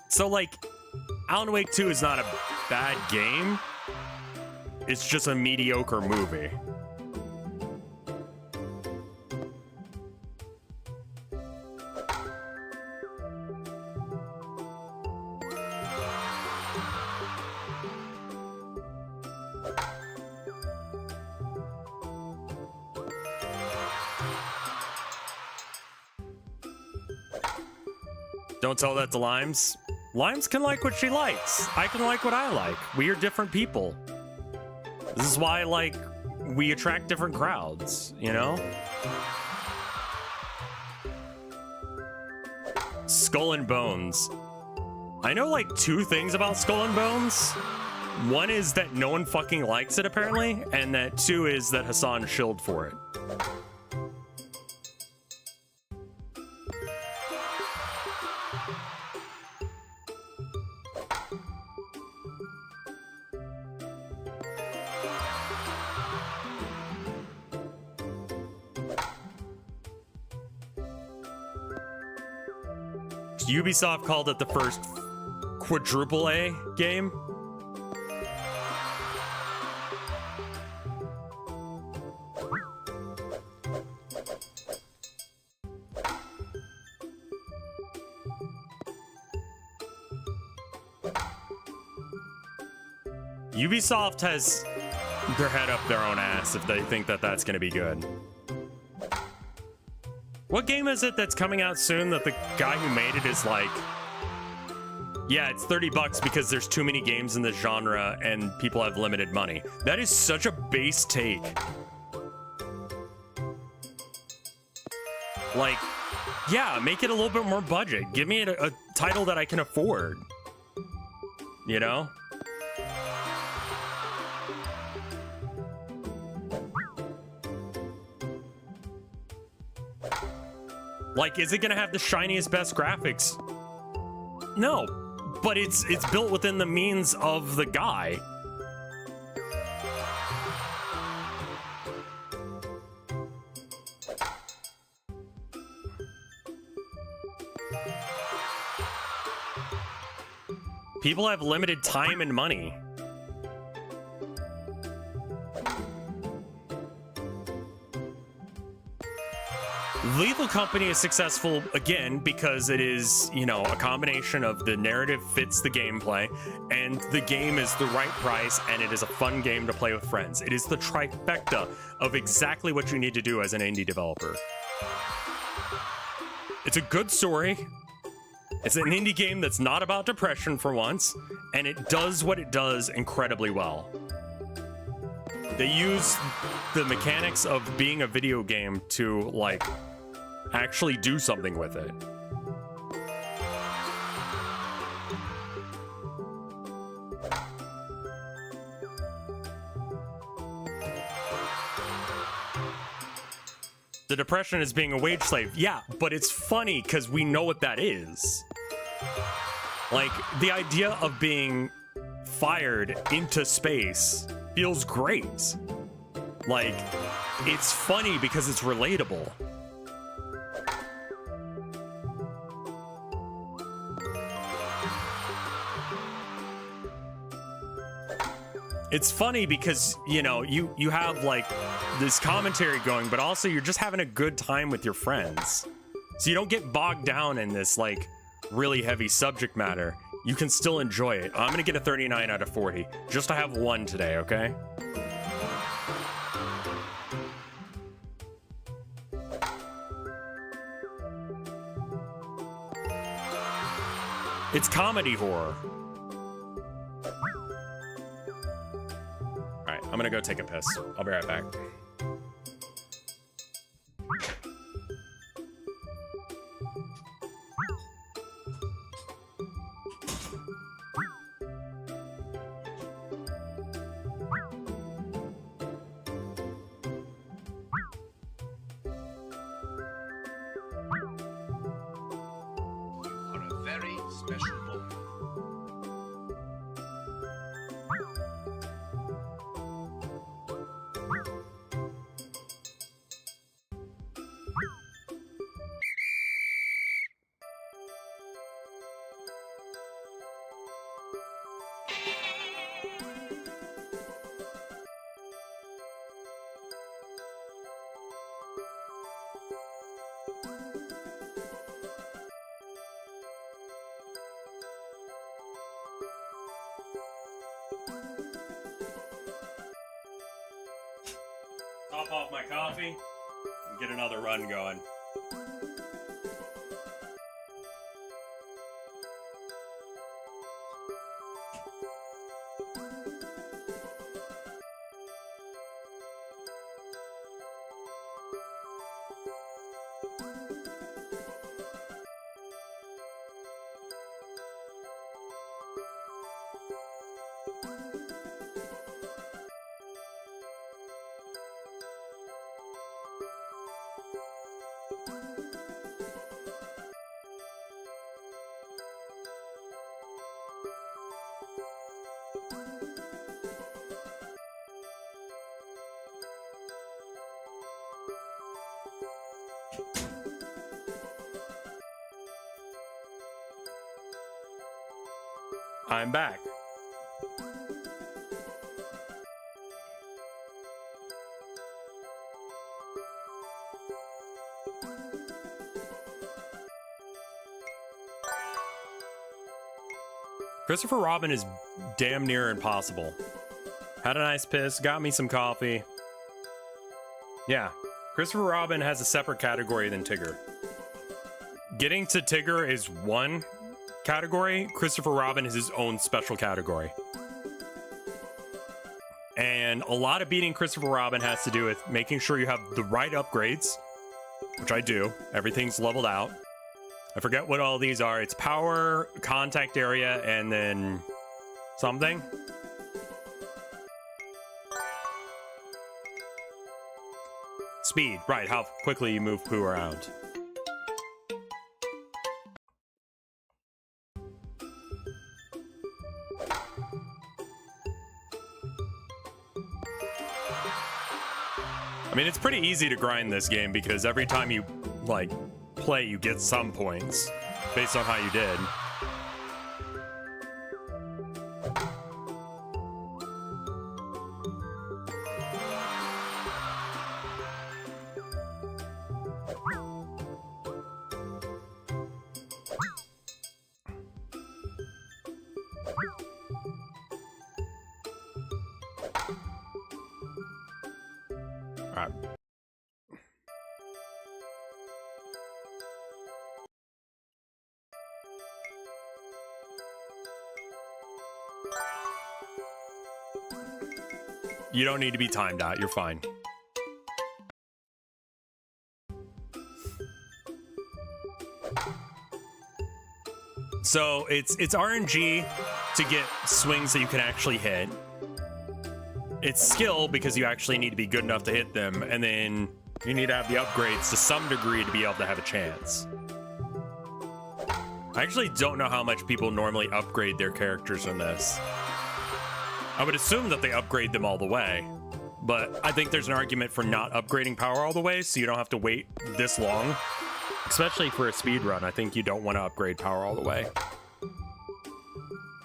S1: So like, Alan Wake 2 is not a bad game. It's just a mediocre movie. Don't tell that to Limes. Limes can like what she likes. I can like what I like. We are different people. This is why, like, we attract different crowds, you know? Skull and Bones. I know, like, 2 things about Skull and Bones. One is that no one fucking likes it, apparently, and that 2 is that Hassan shilled for it. Ubisoft called it the first quadruple A game. Ubisoft has their head up their own ass if they think that that's going to be good. What game is it that's coming out soon that the guy who made it is like, yeah, it's $30 because there's too many games in this genre and people have limited money? That is such a base take. Like, yeah, make it a little bit more budget. Give me a title that I can afford. You know? Like, is it gonna have the shiniest, best graphics? No, but it's built within the means of the guy. People have limited time and money. Lethal Company is successful again because it is, you know, a combination of the narrative fits the gameplay and the game is the right price and it is a fun game to play with friends. It is the trifecta of exactly what you need to do as an indie developer. It's a good story. It's an indie game that's not about depression for once, and it does what it does incredibly well. They use the mechanics of being a video game to, like, actually do something with it. The depression is being a wage slave. Yeah, but it's funny because we know what that is. Like, the idea of being fired into space feels great. Like, it's funny because it's relatable. It's funny because, you know, you have like this commentary going, but also you're just having a good time with your friends. So you don't get bogged down in this like really heavy subject matter. You can still enjoy it. I'm gonna get a 39 out of 40 just to have one today, okay? It's comedy horror. Alright, I'm gonna go take a piss. I'll be right back.
S2: Are a very special boy.
S1: Top off my coffee and get another run going. I'm back. Christopher Robin is damn near impossible. Had a nice piss, got me some coffee. Yeah, Christopher Robin has a separate category than Tigger. Getting to Tigger is one category. Christopher Robin is his own special category. And a lot of beating Christopher Robin has to do with making sure you have the right upgrades, which I do. Everything's leveled out. I forget what all these are. It's power, contact area, and then something. Speed, right, how quickly you move Pooh around. I mean, it's pretty easy to grind this game because every time you, like, play, you get some points based on how you did. Alright. You don't need to be timed out. You're fine. So it's RNG to get swings that you can actually hit. It's skill because you actually need to be good enough to hit them, and then you need to have the upgrades to some degree to be able to have a chance. I actually don't know how much people normally upgrade their characters in this. I would assume that they upgrade them all the way, but I think there's an argument for not upgrading power all the way, so you don't have to wait this long. Especially for a speed run, I think you don't want to upgrade power all the way.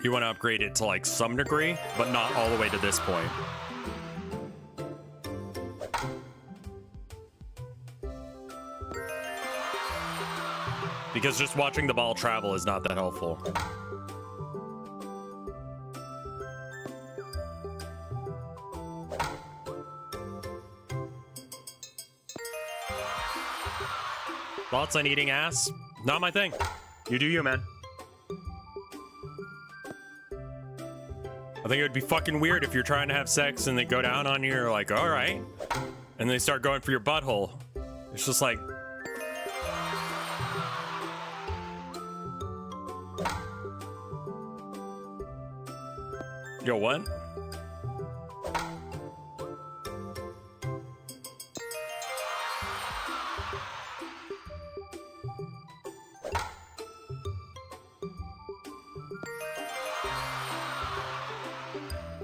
S1: You want to upgrade it to like some degree, but not all the way to this point. Because just watching the ball travel is not that helpful. Thoughts on eating ass? Not my thing. You do you, man. I think it would be fucking weird if you're trying to have sex and they go down on you, you're like, all right. And they start going for your butthole. It's just like... Yo, what?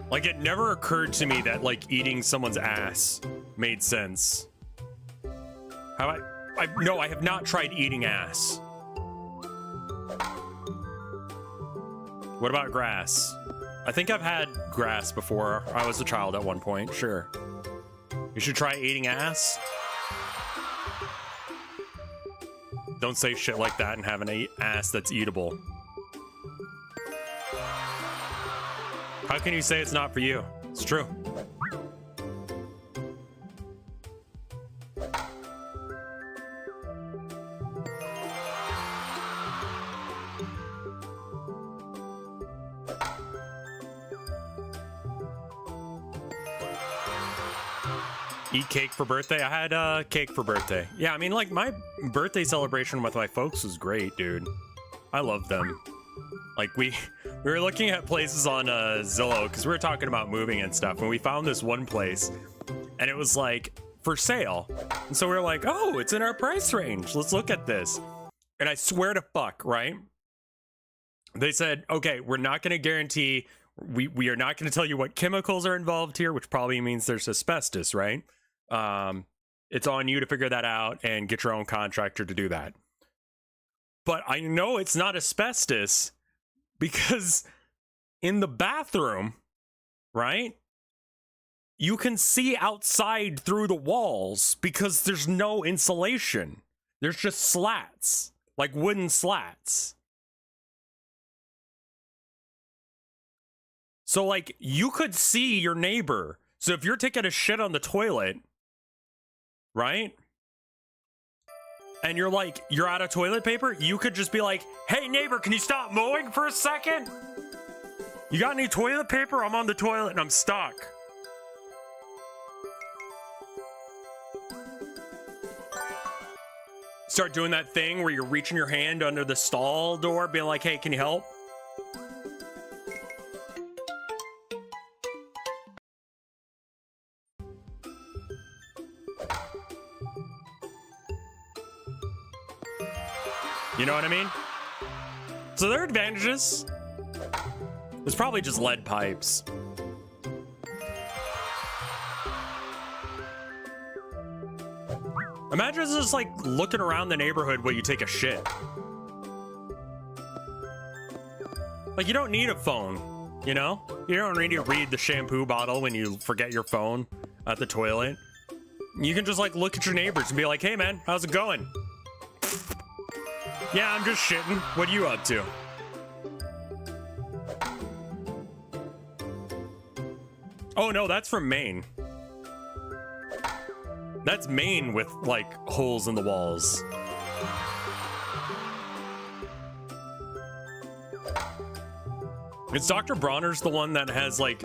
S1: Like, it never occurred to me that, like, eating someone's ass made sense. No, I have not tried eating ass. What about grass? I think I've had grass before. I was a child at one point, sure. You should try eating ass. Don't say shit like that and have an ass that's eatable. How can you say it's not for you? It's true. Eat cake for birthday? I had cake for birthday. Yeah, I mean, like, my birthday celebration with my folks was great, dude. I love them. Like, we were looking at places on Zillow because we were talking about moving and stuff, and we found this one place, and it was like for sale. And so we were like, oh, it's in our price range. Let's look at this. And I swear to fuck, right? They said, okay, we're not going to guarantee, we are not going to tell you what chemicals are involved here, which probably means there's asbestos, right? It's on you to figure that out and get your own contractor to do that. But I know it's not asbestos because in the bathroom, right, you can see outside through the walls because there's no insulation. There's just slats, like wooden slats. So, like, you could see your neighbor. So if you're taking a shit on the toilet, right, and you're like, you're out of toilet paper, you could just be like, hey neighbor, can you stop mowing for a second? You got any toilet paper? I'm on the toilet and I'm stuck. Start doing that thing where you're reaching your hand under the stall door, being like, hey, can you help? You know what I mean? So there are advantages. There's probably just lead pipes. Imagine just like looking around the neighborhood while you take a shit. Like, you don't need a phone, you know? You don't need to read the shampoo bottle when you forget your phone at the toilet. You can just like look at your neighbors and be like, hey man, how's it going? Yeah, I'm just shitting. What are you up to? Oh no, that's from Maine. That's Maine with, like, holes in the walls. Is Dr. Bronner's the one that has, like,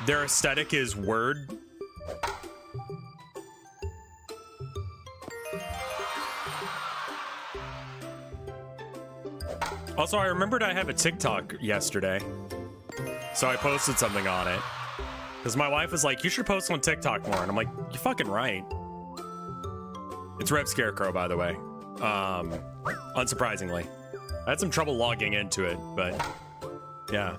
S1: their aesthetic is word? Also, I remembered I have a TikTok yesterday, so I posted something on it. Because my wife was like, you should post on TikTok more. And I'm like, you're fucking right. It's RevScarecrow, by the way. Unsurprisingly. I had some trouble logging into it, but yeah.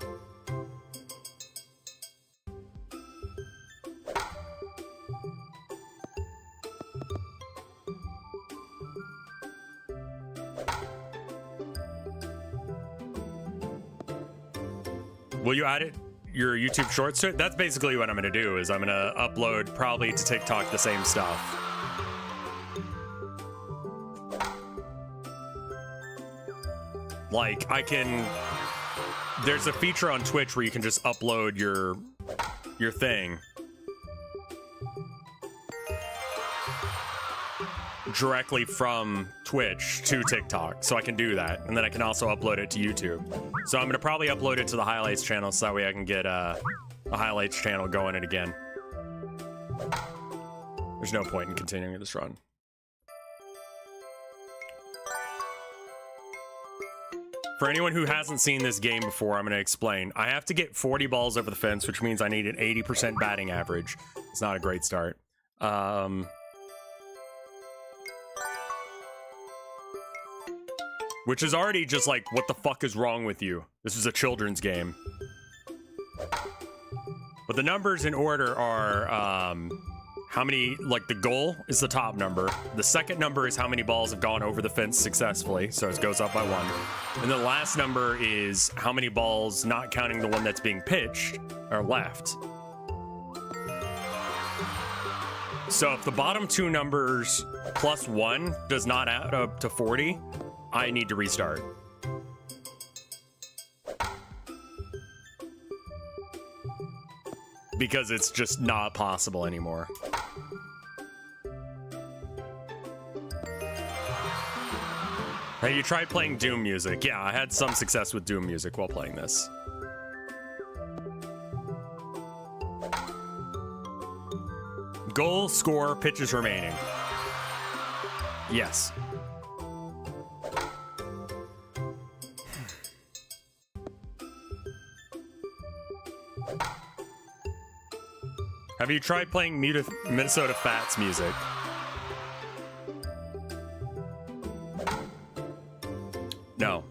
S1: Will you add it, your YouTube shorts to it? That's basically what I'm gonna do, is I'm gonna upload probably to TikTok the same stuff. Like, there's a feature on Twitch where you can just upload your thing directly from Twitch to TikTok, so I can do that, and then I can also upload it to YouTube. So I'm gonna probably upload it to the highlights channel, so that way I can get the highlights channel going it again. There's no point in continuing this run. For anyone who hasn't seen this game before, I'm going to explain. I have to get 40 balls over the fence, which means I need an 80% batting average. It's not a great start. Which is already just like, what the fuck is wrong with you? This is a children's game. But the numbers in order are how many, like the goal is the top number. The second number is how many balls have gone over the fence successfully, so it goes up by 1. And the last number is how many balls, not counting the one that's being pitched, are left. So if the bottom 2 numbers plus 1 does not add up to 40, I need to restart. Because it's just not possible anymore. Have you tried playing Doom music? Yeah, I had some success with Doom music while playing this. Goal, score, pitches remaining. Yes. Have you tried playing Minnesota Fats music? No.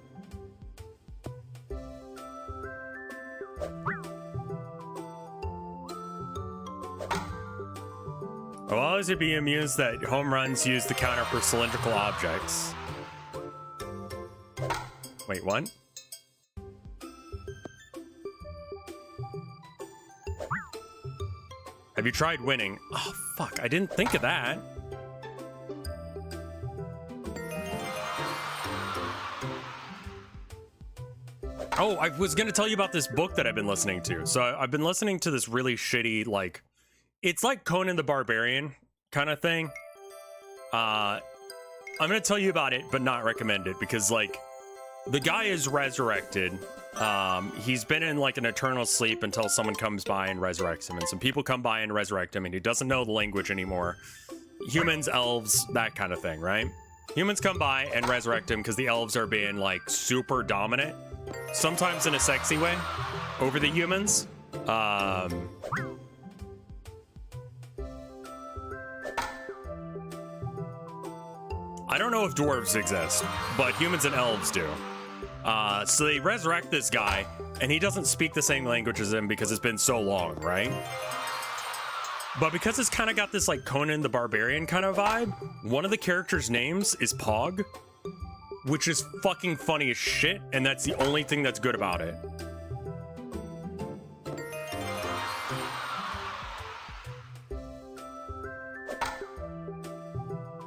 S1: I'll always be amused that home runs use the counter for cylindrical objects. Wait, what? Have you tried winning? Oh, fuck, I didn't think of that. Oh, I was gonna tell you about this book that I've been listening to. So I've been listening to this really shitty, like, it's like Conan the Barbarian kind of thing. I'm gonna tell you about it, but not recommend it, because, like, the guy is resurrected. He's been in, like, an eternal sleep until someone comes by and resurrects him, and some people come by and resurrect him, and he doesn't know the language anymore. Humans, elves, that kind of thing, right? Humans come by and resurrect him because the elves are being, like, super dominant, sometimes in a sexy way, over the humans. I don't know if dwarves exist, but humans and elves do. So they resurrect this guy, and he doesn't speak the same language as him because it's been so long, right? But because it's kind of got this, like, Conan the Barbarian kind of vibe, one of the characters' names is Pog, which is fucking funny as shit, and that's the only thing that's good about it.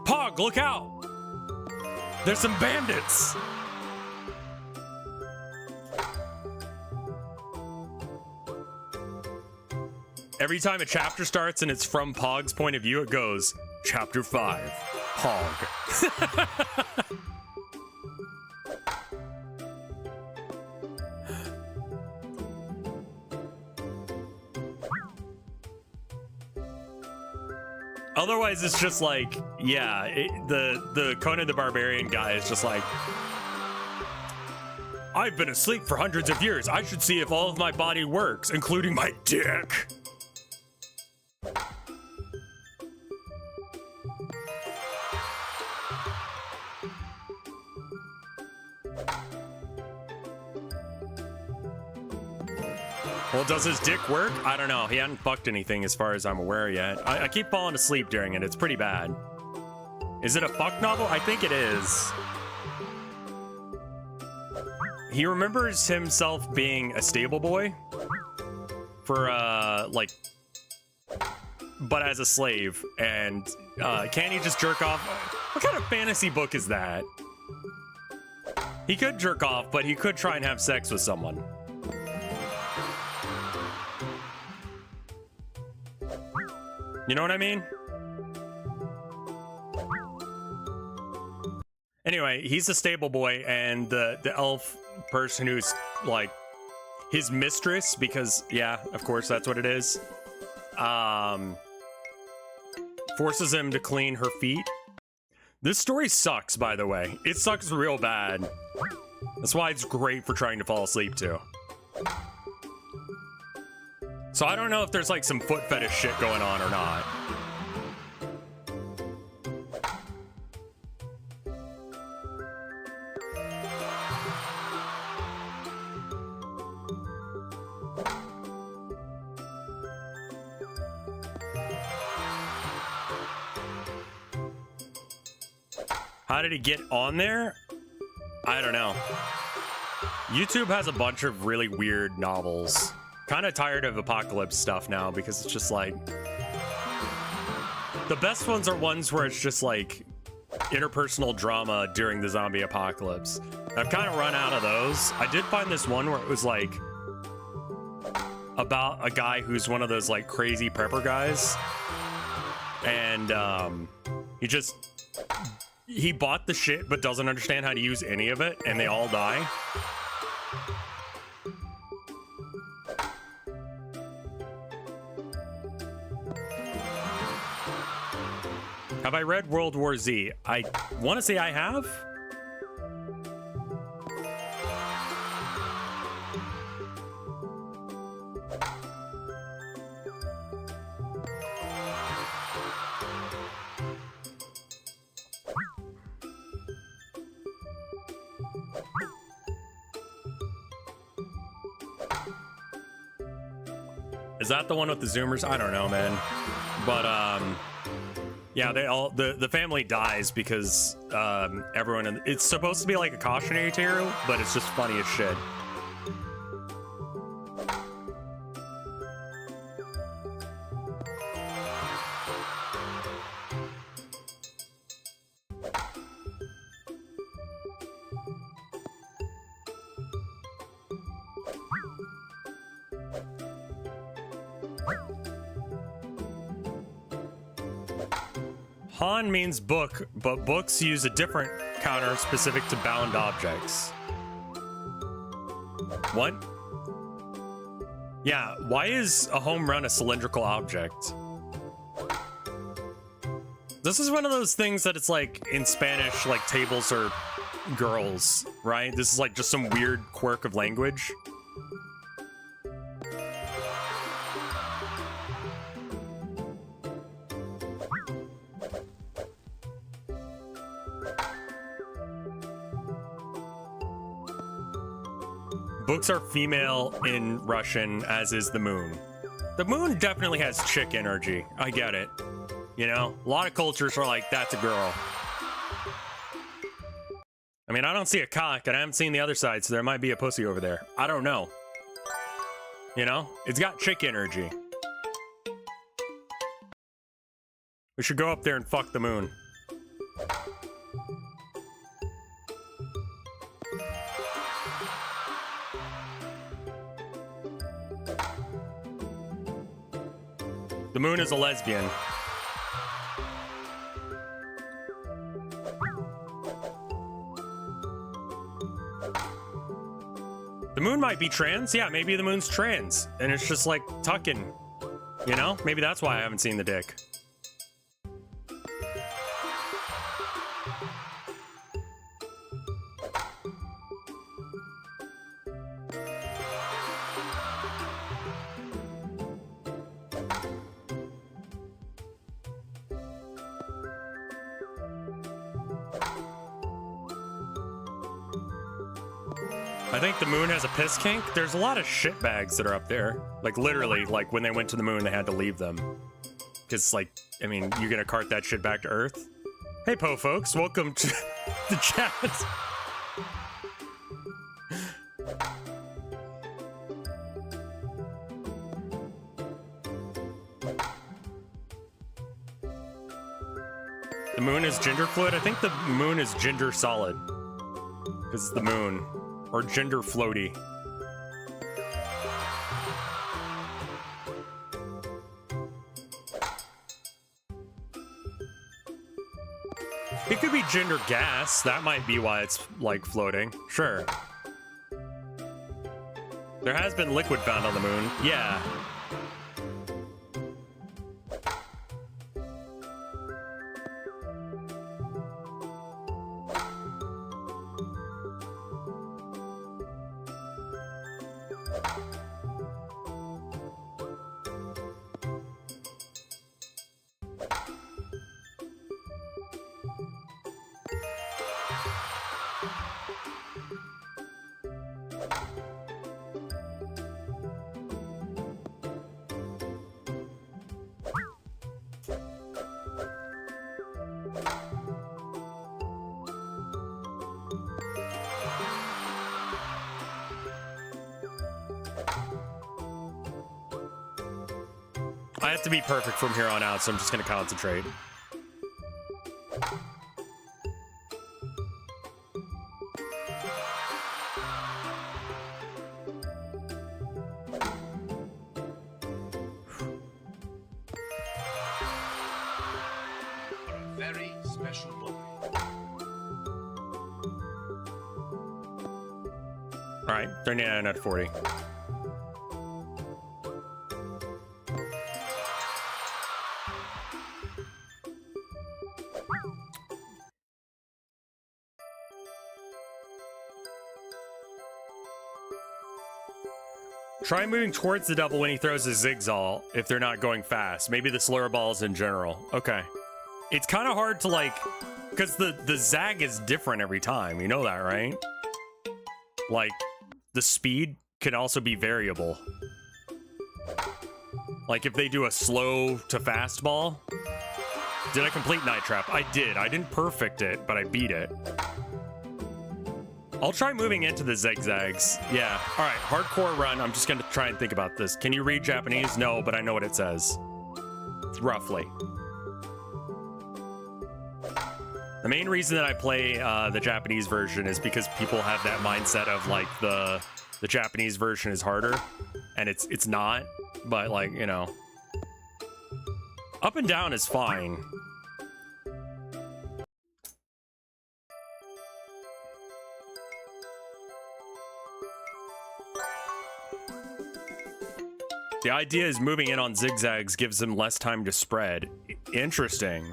S1: Pog, look out! There's some bandits! Every time a chapter starts and it's from Pog's point of view, it goes, Chapter 5, Pog. Otherwise, it's just like, yeah, the Conan the Barbarian guy is just like, I've been asleep for hundreds of years. I should see if all of my body works, including my dick. Well, does his dick work? I don't know. He hadn't fucked anything as far as I'm aware yet. I keep falling asleep during it. It's pretty bad. Is it a fuck novel? I think it is. He remembers himself being a stable boy for, like, but as a slave. And can he just jerk off? What kind of fantasy book is that? He could jerk off, but he could try and have sex with someone. You know what I mean? Anyway, he's a stable boy, and the elf person who's like his mistress, because yeah, of course that's what it is, forces him to clean her feet. This story sucks, by the way. It sucks real bad. That's why it's great for trying to fall asleep to. So I don't know if there's like some foot fetish shit going on or not. How did he get on there? I don't know. YouTube has a bunch of really weird novels. Kind of tired of apocalypse stuff now because it's just like the best ones are ones where it's just like interpersonal drama during the zombie apocalypse. I've kind of run out of those. I did find this one where it was like about a guy who's one of those like crazy prepper guys, and he bought the shit but doesn't understand how to use any of it, and they all die. Have I read World War Z? I want to say I have. Is that the one with the Zoomers? I don't know, man. But yeah, the family dies because everyone it's supposed to be like a cautionary tale, but it's just funny as shit. Han means book, but books use a different counter specific to bound objects. What? Yeah, why is a home run a cylindrical object? This is one of those things that it's like in Spanish, like tables are girls, right? This is like just some weird quirk of language. Books are female in Russian, as is the moon. The moon definitely has chick energy. I get it. You know, a lot of cultures are like, that's a girl. I mean, I don't see a cock, and I haven't seen the other side, so there might be a pussy over there. I don't know. You know, it's got chick energy. We should go up there and fuck the moon. The moon is a lesbian. The moon might be trans. Yeah, maybe the moon's trans. And it's just like tucking. You know? Maybe that's why I haven't seen the dick. I think the moon has a piss kink. There's a lot of shit bags that are up there. Like literally, like when they went to the moon, they had to leave them. Cause like, I mean, you're gonna cart that shit back to Earth? Hey Po folks, welcome to the chat. The moon is gender fluid? I think the moon is gender solid. Cause it's the moon. Or gender floaty. It could be gender gas. That might be why it's like floating. Sure. There has been liquid found on the moon. Yeah. I have to be perfect from here on out, so I'm just gonna concentrate.
S2: For a very special moment.
S1: All right, 39 out of 40. Try moving towards the double when he throws a zigzag if they're not going fast. Maybe the slower balls in general. Okay. It's kind of hard to like, because the zag is different every time. You know that, right? Like, the speed can also be variable. Like if they do a slow to fast ball. Did I complete Night Trap? I did. I didn't perfect it, but I beat it. I'll try moving into the zigzags. Yeah. All right. Hardcore run. I'm just going to try and think about this. Can you read Japanese? No, but I know what it says. Roughly. The main reason that I play the Japanese version is because people have that mindset of like the Japanese version is harder, and it's not. But like, you know, up and down is fine. The idea is moving in on zigzags gives them less time to spread. Interesting.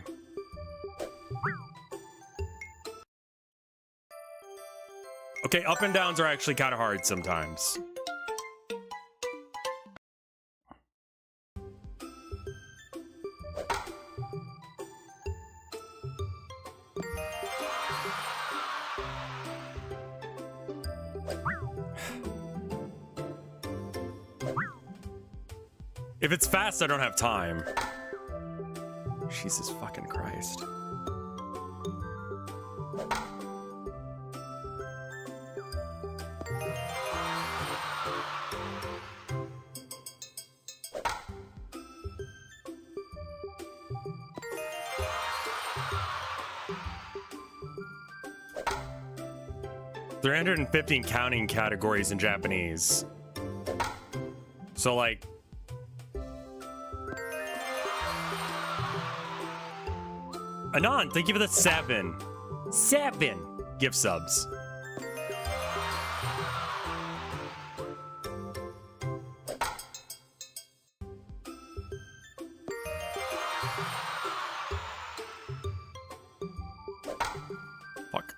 S1: Okay, up and downs are actually kind of hard sometimes. If it's fast, I don't have time. Jesus fucking Christ. There are 115 counting categories in Japanese. So like, Anon, thank you for the 7 gift subs. Fuck.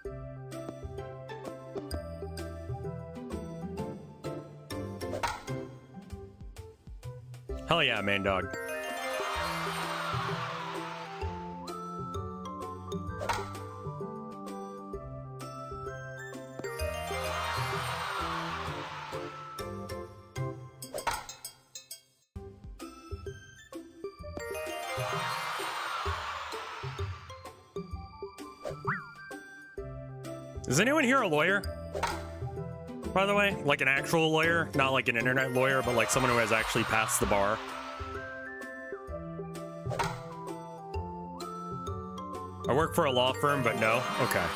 S1: Hell yeah, main dog. Is anyone here a lawyer? By the way, like an actual lawyer, not like an internet lawyer, but like someone who has actually passed the bar. I work for a law firm, but no. Okay.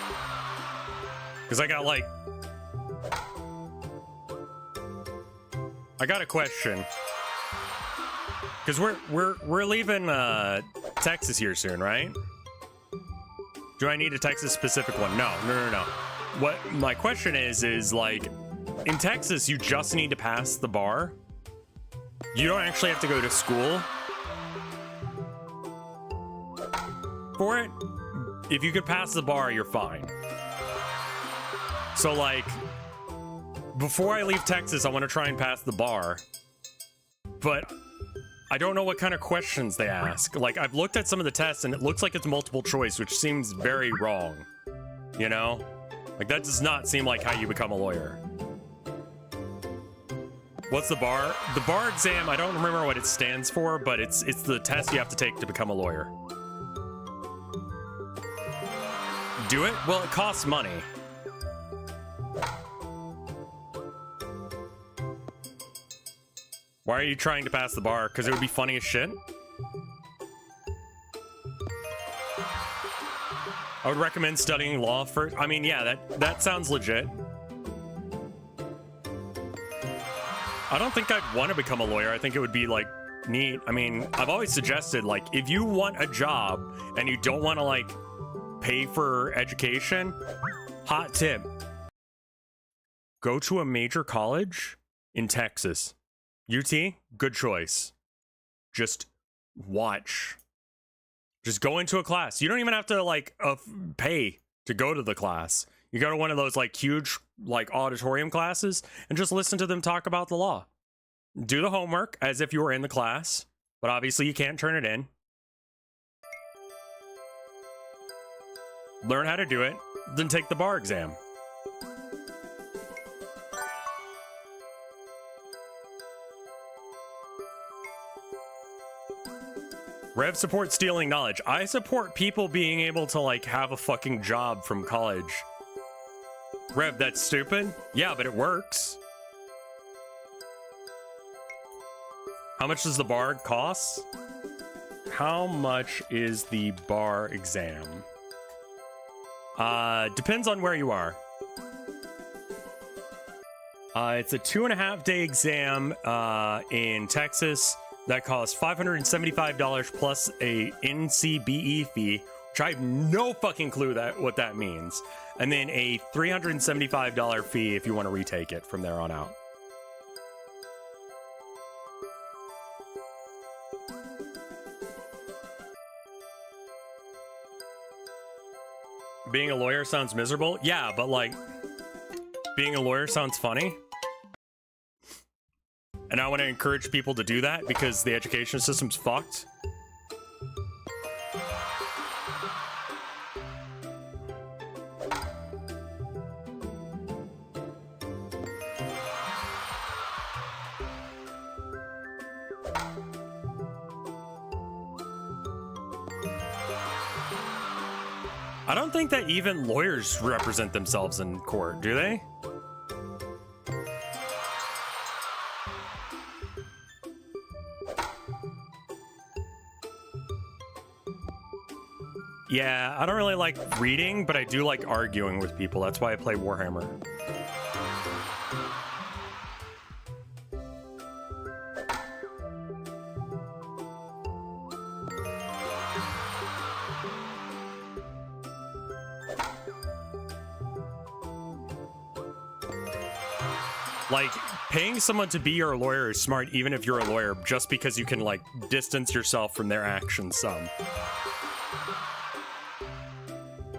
S1: Because I got like... I got a question. Because we're leaving Texas here soon, right? Do I need a Texas specific one? No. What my question is like, in Texas, you just need to pass the bar. You don't actually have to go to school for it. If you could pass the bar, you're fine. So like, before I leave Texas, I want to try and pass the bar, but I don't know what kind of questions they ask. Like, I've looked at some of the tests and it looks like it's multiple choice, which seems very wrong. You know? Like, that does not seem like how you become a lawyer. What's the bar? The bar exam, I don't remember what it stands for, but it's the test you have to take to become a lawyer. Do it? Well, it costs money. Why are you trying to pass the bar? Because it would be funny as shit? I would recommend studying law first. I mean, yeah, that sounds legit. I don't think I'd want to become a lawyer. I think it would be, like, neat. I mean, I've always suggested, like, if you want a job and you don't want to, like, pay for education, hot tip. Go to a major college in Texas. UT, good choice. Just watch. Just go into a class. You don't even have to like pay to go to the class. You go to one of those like huge like auditorium classes and just listen to them talk about the law. Do the homework as if you were in the class, but obviously you can't turn it in. Learn how to do it, then take the bar exam. Rev supports stealing knowledge. I support people being able to, like, have a fucking job from college. Rev, that's stupid? Yeah, but it works. How much does the bar cost? How much is the bar exam? Depends on where you are. It's a 2.5-day exam in Texas. That costs $575 plus a NCBE fee, which I have no fucking clue what that means. And then a $375 fee if you want to retake it from there on out. Being a lawyer sounds miserable? Yeah, but like, being a lawyer sounds funny. And I want to encourage people to do that because the education system's fucked. I don't think that even lawyers represent themselves in court, do they? Yeah, I don't really like reading, but I do like arguing with people. That's why I play Warhammer. Like, paying someone to be your lawyer is smart, even if you're a lawyer, just because you can, like, distance yourself from their actions some.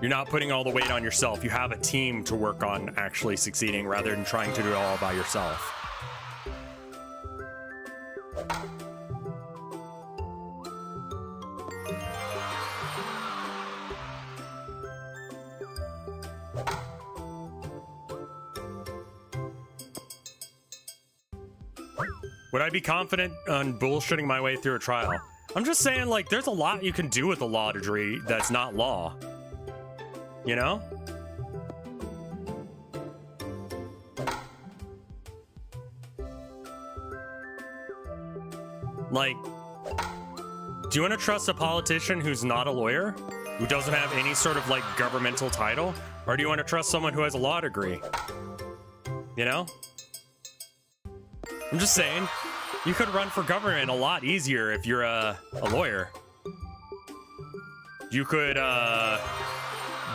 S1: You're not putting all the weight on yourself. You have a team to work on actually succeeding rather than trying to do it all by yourself. Would I be confident on bullshitting my way through a trial? I'm just saying, like, there's a lot you can do with a law degree that's not law. You know? Like, do you want to trust a politician who's not a lawyer? Who doesn't have any sort of, like, governmental title? Or do you want to trust someone who has a law degree? You know? I'm just saying, you could run for government a lot easier if you're a lawyer. You could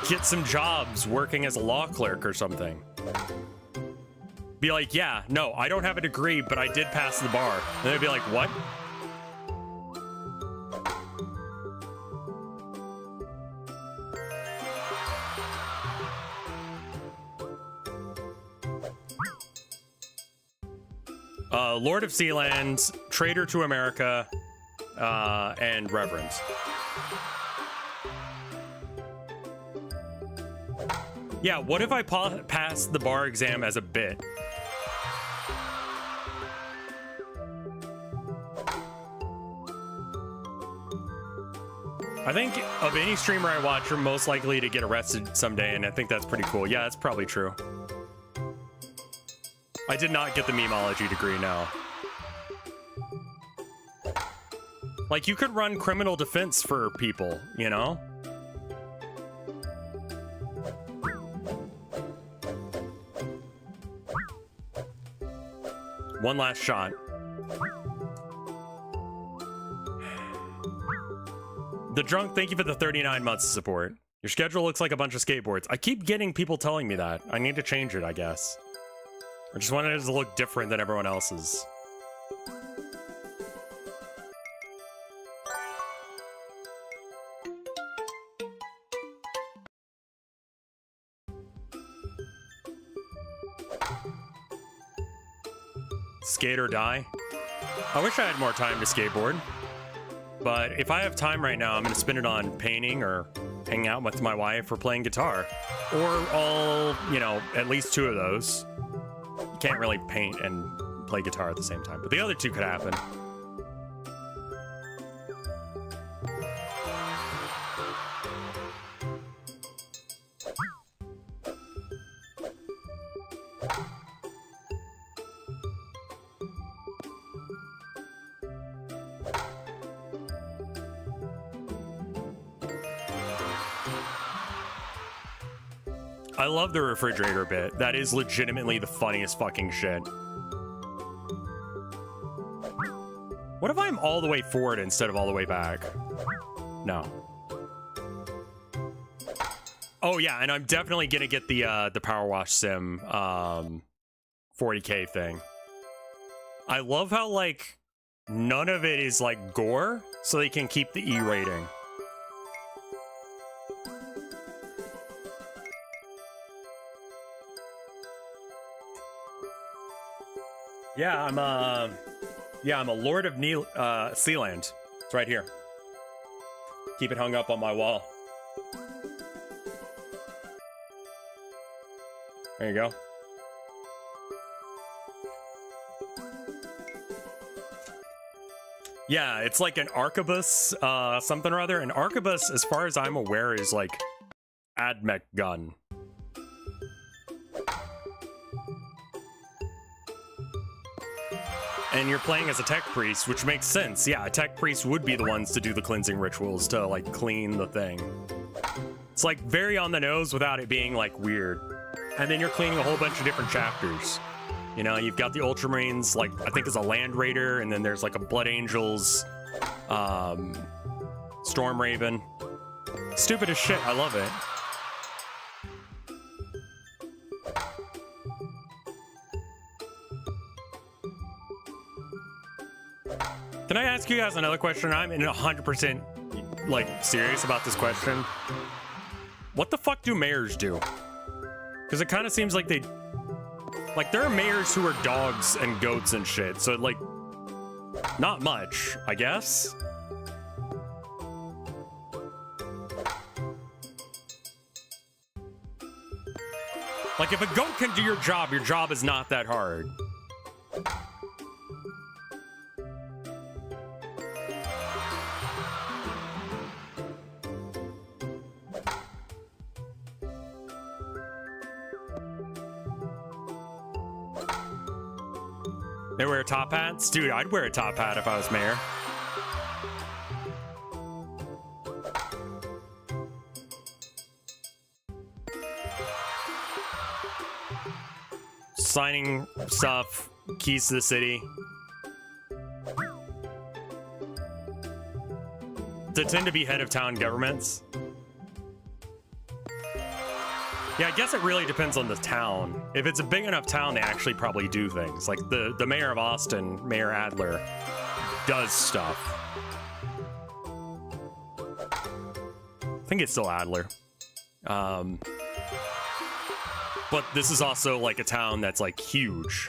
S1: get some jobs working as a law clerk or something. Be like, yeah, no, I don't have a degree, but I did pass the bar. And they'd be like, what? Lord of Sealands, Traitor to America, and Reverend. Yeah, what if I passed the bar exam as a bit? I think of any streamer I watch, you're most likely to get arrested someday, and I think that's pretty cool. Yeah, that's probably true. I did not get the memeology degree, no. Like, you could run criminal defense for people, you know? One last shot. The Drunk, thank you for the 39 months of support. Your schedule looks like a bunch of skateboards. I keep getting people telling me that. I need to change it, I guess. I just wanted it to look different than everyone else's. Skate or die? I wish I had more time to skateboard. But if I have time right now, I'm going to spend it on painting or hanging out with my wife or playing guitar. Or all, you know, at least two of those. You can't really paint and play guitar at the same time, but the other two could happen. I love the refrigerator bit. That is legitimately the funniest fucking shit. What if I'm all the way forward instead of all the way back? No. Oh yeah, and I'm definitely gonna get the Power Wash Sim 40K thing. I love how, like, none of it is like gore, so they can keep the E rating. Yeah, I'm a Lord of Sealand. It's right here. Keep it hung up on my wall. There you go. Yeah, it's like an arquebus, something or other. An arquebus, as far as I'm aware, is like AdMech gun. And you're playing as a tech priest, which makes sense. Yeah, a tech priest would be the ones to do the cleansing rituals to, like, clean the thing. It's, like, very on the nose without it being, like, weird. And then you're cleaning a whole bunch of different chapters. You know, you've got the Ultramarines, like, I think is a Land Raider, and then there's, like, a Blood Angels, Storm Raven. Stupid as shit, I love it. Can I ask you guys another question? I'm in 100% like serious about this question. What the fuck do mayors do? Because it kind of seems like they, like, there are mayors who are dogs and goats and shit. So like, not much, I guess. Like, if a goat can do your job is not that hard. They wear top hats? Dude, I'd wear a top hat if I was mayor. Signing stuff, keys to the city. They tend to be head of town governments. Yeah, I guess it really depends on the town. If it's a big enough town, they actually probably do things. Like the mayor of Austin, Mayor Adler, does stuff. I think it's still Adler. But this is also like a town that's like huge.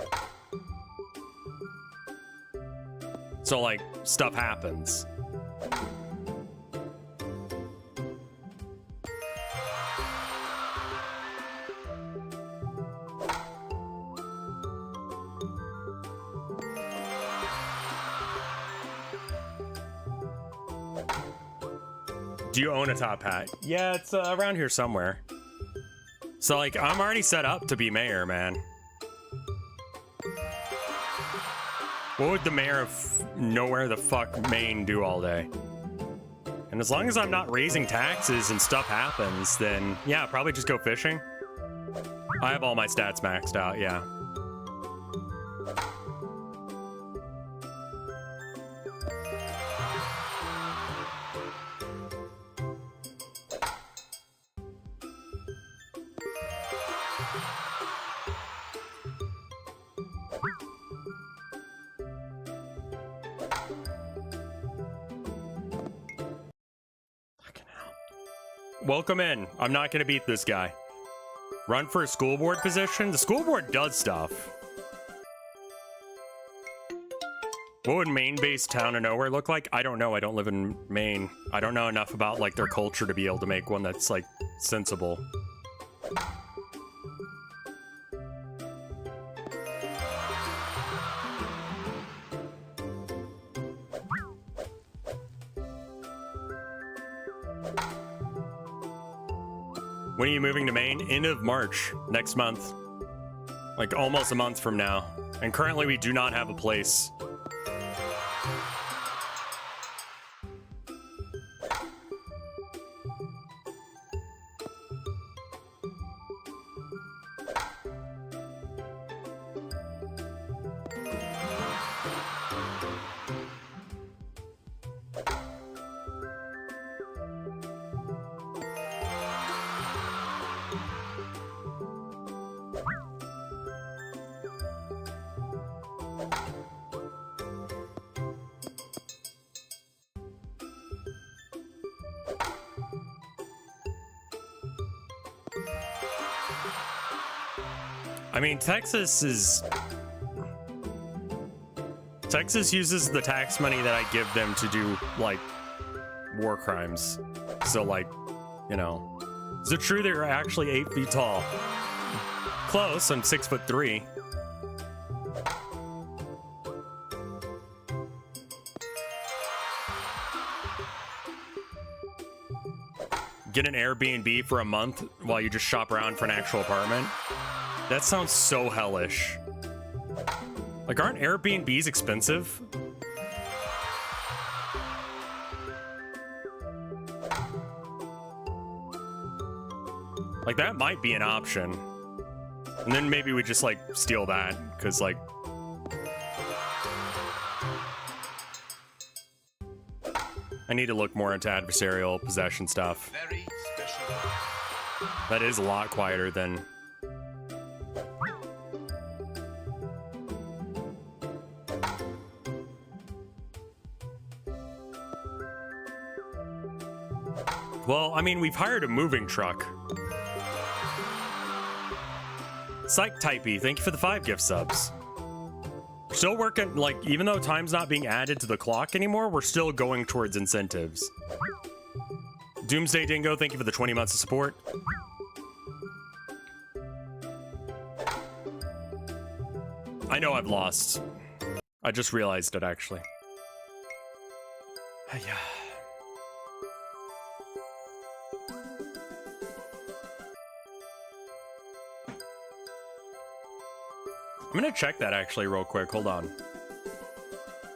S1: So like stuff happens. Do you own a top hat? Yeah, it's around here somewhere. So, like, I'm already set up to be mayor, man. What would the mayor of nowhere the fuck Maine do all day? And as long as I'm not raising taxes and stuff happens, then, yeah, probably just go fishing. I have all my stats maxed out, yeah. Welcome in. I'm not going to beat this guy. Run for a school board position? The school board does stuff. What would Maine-based town of nowhere look like? I don't know. I don't live in Maine. I don't know enough about, like, their culture to be able to make one that's, like, sensible. When are you moving to Maine? End of March, next month. Like almost a month from now. And currently we do not have a place. I mean, Texas uses the tax money that I give them to do, like, war crimes. So, like, you know. Is it true they're actually 8 feet tall? Close, I'm 6'3". Get an Airbnb for a month while you just shop around for an actual apartment? That sounds so hellish. Like, aren't Airbnbs expensive? Like, that might be an option. And then maybe we just, like, steal that, because, like... I need to look more into adversarial possession stuff.
S2: Very special.
S1: That is a lot quieter than... Well, I mean, we've hired a moving truck. Psych Typey, thank you for the 5 gift subs. Still working, like, even though time's not being added to the clock anymore, we're still going towards incentives. Doomsday Dingo, thank you for the 20 months of support. I know I've lost. I just realized it, actually. Yeah. I'm gonna check that actually real quick. Hold on.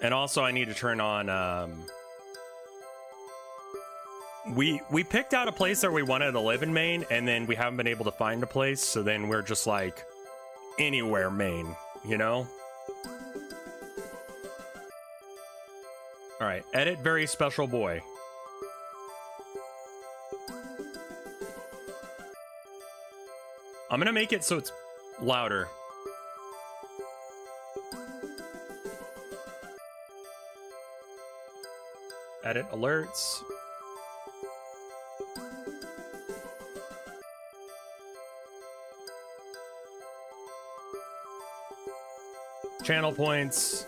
S1: And also I need to turn on we picked out a place that we wanted to live in Maine, and then we haven't been able to find a place, so then we're just like anywhere Maine, you know? Alright, edit very special boy. I'm gonna make it so it's louder. Edit alerts. Channel points.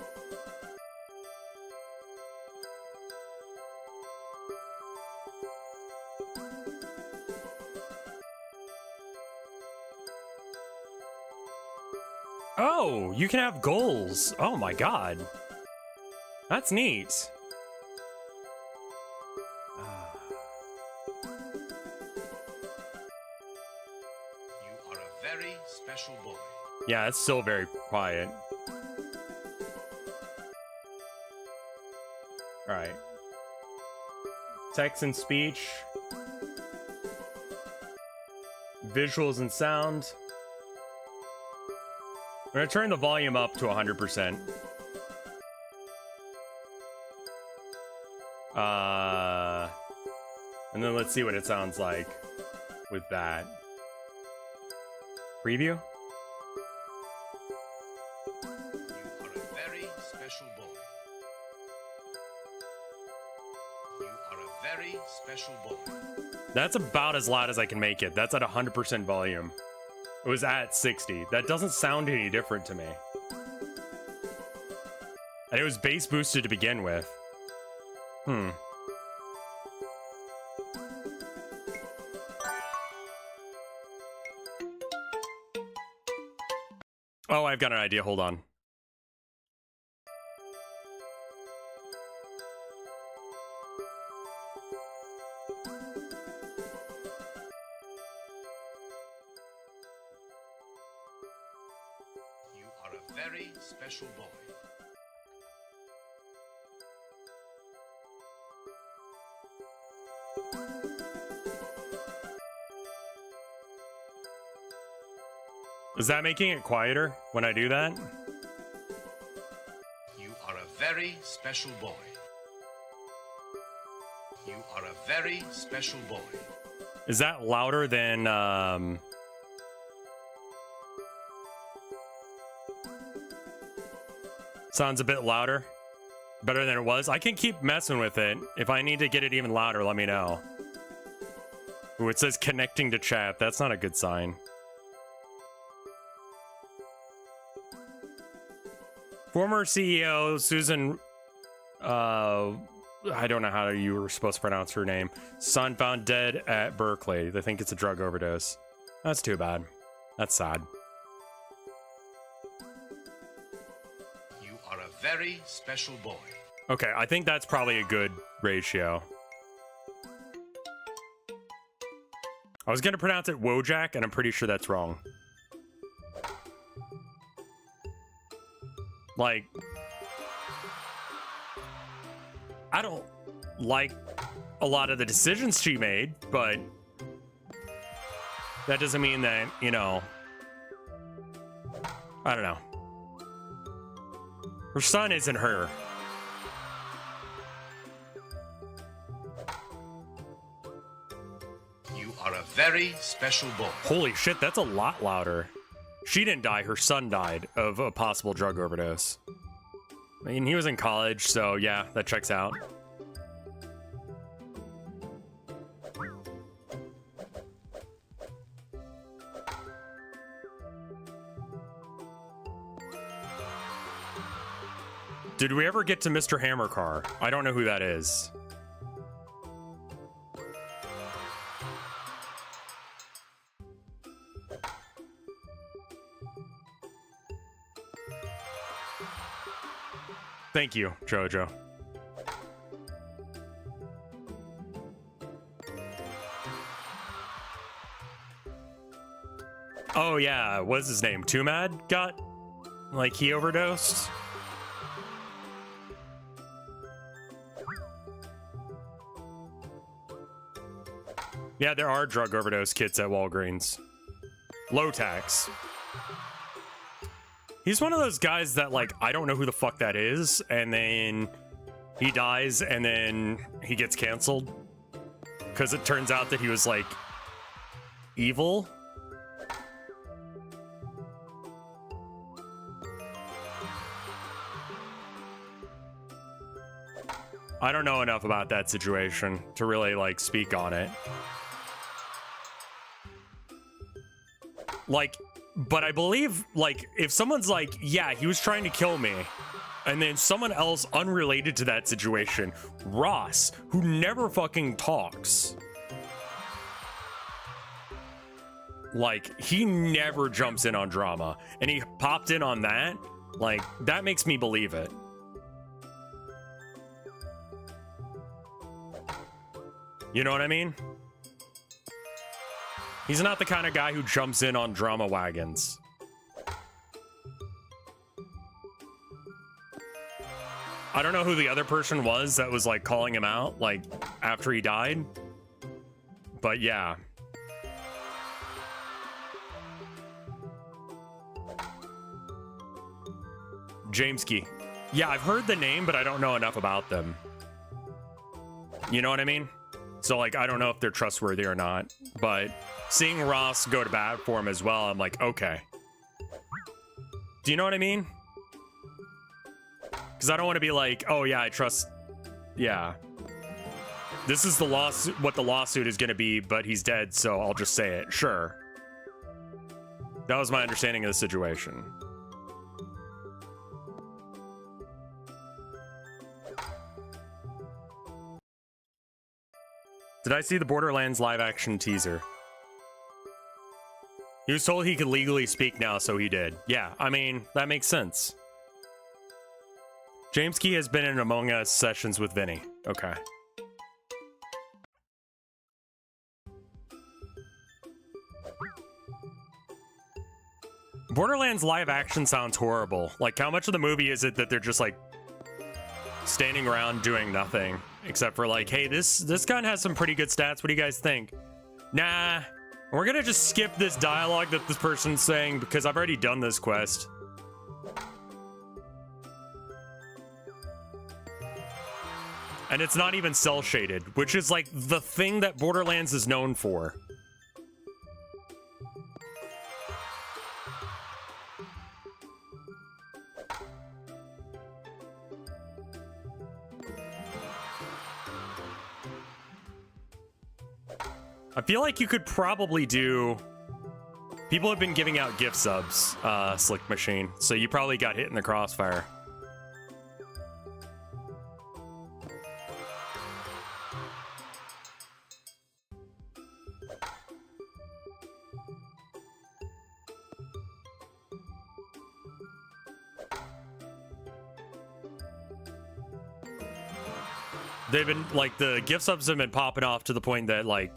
S1: Oh, you can have goals. Oh my god. That's neat. Yeah, it's still very quiet. Alright. Text and speech. Visuals and sound. I'm gonna turn the volume up to 100%. And then let's see what it sounds like with that. Preview? That's about as loud as I can make it. That's at 100% volume. It was at 60. That doesn't sound any different to me. And it was bass boosted to begin with. Oh, I've got an idea. Hold on.
S2: Special boy.
S1: Is that making it quieter when I do that?
S2: You are a very special boy. You are a very special boy.
S1: Is that louder than sounds a bit louder? Better than it was? I can keep messing with it. If I need to get it even louder, let me know. Ooh, it says connecting to chat. That's not a good sign. Former CEO Susan, I don't know how you were supposed to pronounce her name. Son found dead at Berkeley. They think it's a drug overdose. That's too bad. That's sad.
S2: Very special boy.
S1: Okay, I think that's probably a good ratio. I was gonna pronounce it Wojak, and I'm pretty sure that's wrong. Like, I don't like a lot of the decisions she made, but that doesn't mean that, you know, I don't know. Her son isn't her.
S2: You are a very special boy.
S1: Holy shit, that's a lot louder. She didn't die, her son died of a possible drug overdose. I mean, he was in college, so yeah, that checks out. Did we ever get to Mr. Hammercar? I don't know who that is. Thank you, Jojo. Oh yeah, what's his name? Too Mad got, like, he overdosed? Yeah, there are drug overdose kits at Walgreens. Low tax. He's one of those guys that, like, I don't know who the fuck that is, and then he dies, and then he gets canceled. Because it turns out that he was, like, evil. I don't know enough about that situation to really, like, speak on it. Like, but I believe, like, if someone's like, yeah, he was trying to kill me, and then someone else unrelated to that situation, Ross, who never fucking talks, like, he never jumps in on drama, and he popped in on that, like, that makes me believe it. You know what I mean? He's not the kind of guy who jumps in on drama wagons. I don't know who the other person was that was, like, calling him out, like, after he died. But yeah. Jameski. Yeah, I've heard the name, but I don't know enough about them. You know what I mean? So, like, I don't know if they're trustworthy or not, but seeing Ross go to bat for him as well, I'm like, okay. Do you know what I mean? Because I don't want to be like, oh yeah, I trust, yeah. This is the lawsuit, what the lawsuit is going to be, but he's dead, so I'll just say it. Sure. That was my understanding of the situation. Did I see the Borderlands live action teaser? He was told he could legally speak now, so he did. Yeah, I mean, that makes sense. James Key has been in Among Us sessions with Vinny. Okay. Borderlands live action sounds horrible. Like, how much of the movie is it that they're just, like, standing around doing nothing? Except for, like, hey, this gun has some pretty good stats. What do you guys think? Nah. We're gonna just skip this dialogue that this person's saying because I've already done this quest. And it's not even cell shaded, which is, like, the thing that Borderlands is known for. I feel like you could probably do... People have been giving out gift subs, Slick Machine, so you probably got hit in the crossfire. They've been, like, the gift subs have been popping off to the point that, like...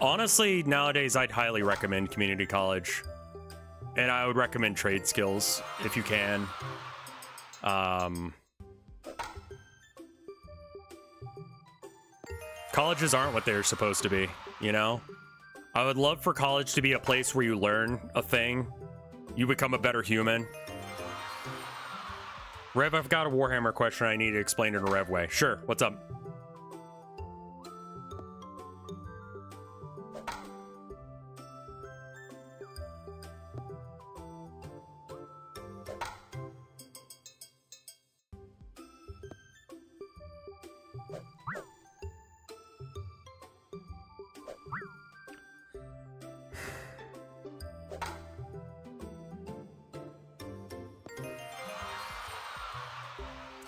S1: Honestly, nowadays, I'd highly recommend community college. And I would recommend trade skills, if you can. Colleges aren't what they're supposed to be, you know? I would love for college to be a place where you learn a thing. You become a better human. Rev, I've got a Warhammer question I need to explain in a Rev way. Sure, what's up?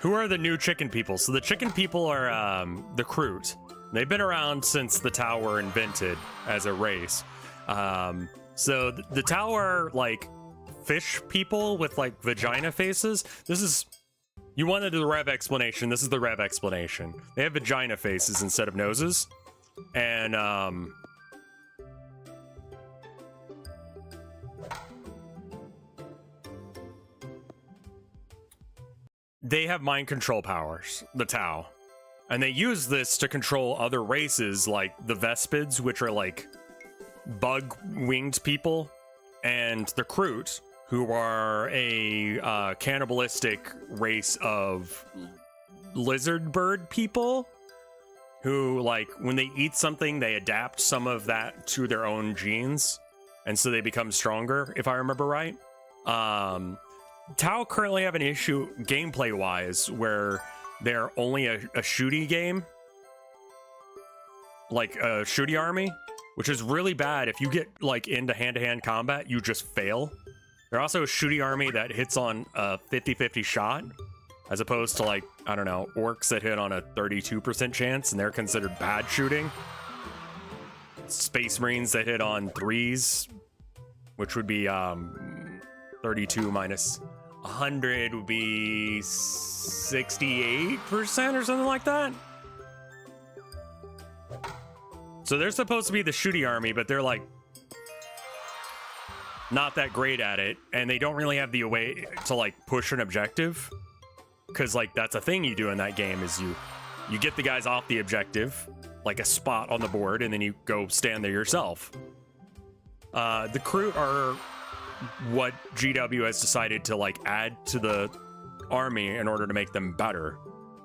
S1: Who are the new chicken people? So the chicken people are the Kroot. They've been around since the Tau were invented as a race. So the Tau are like fish people with like vagina faces. This is, you wanted the Rev explanation. This is the Rev explanation. They have vagina faces instead of noses. And they have mind control powers, the Tau. And they use this to control other races like the Vespids, which are like bug-winged people, and the Kroot, who are a cannibalistic race of lizard bird people who, like, when they eat something, they adapt some of that to their own genes, and so they become stronger, if I remember right. Tau currently have an issue gameplay-wise where they're only a shooty game, like a shooty army, which is really bad. If you get like into hand-to-hand combat, you just fail. They're also a shooty army that hits on a 50-50 shot, as opposed to like, I don't know, orcs that hit on a 32% chance, and they're considered bad shooting. Space Marines that hit on 3s, which would be 32 minus 100 would be 68% or something like that. So they're supposed to be the shooty army, but they're like not that great at it, and they don't really have the way to like push an objective, because like that's a thing you do in that game is you get the guys off the objective, like a spot on the board, and then you go stand there yourself. The Kroot are what GW has decided to like add to the army in order to make them better,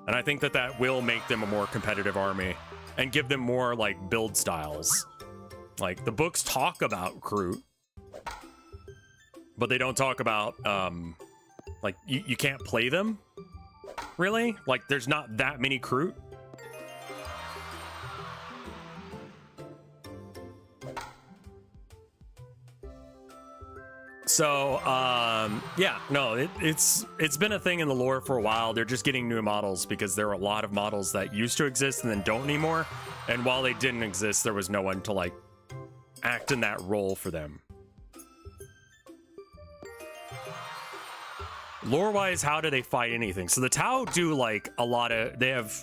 S1: and I think that that will make them a more competitive army and give them more like build styles. Like the books talk about Kroot, but they don't talk about like you can't play them really. Like there's not that many Kroot. So, yeah, no, it's been a thing in the lore for a while. They're just getting new models because there are a lot of models that used to exist and then don't anymore. And while they didn't exist, there was no one to, like, act in that role for them. Lore-wise, how do they fight anything? So the Tau do, like, a lot of... They have,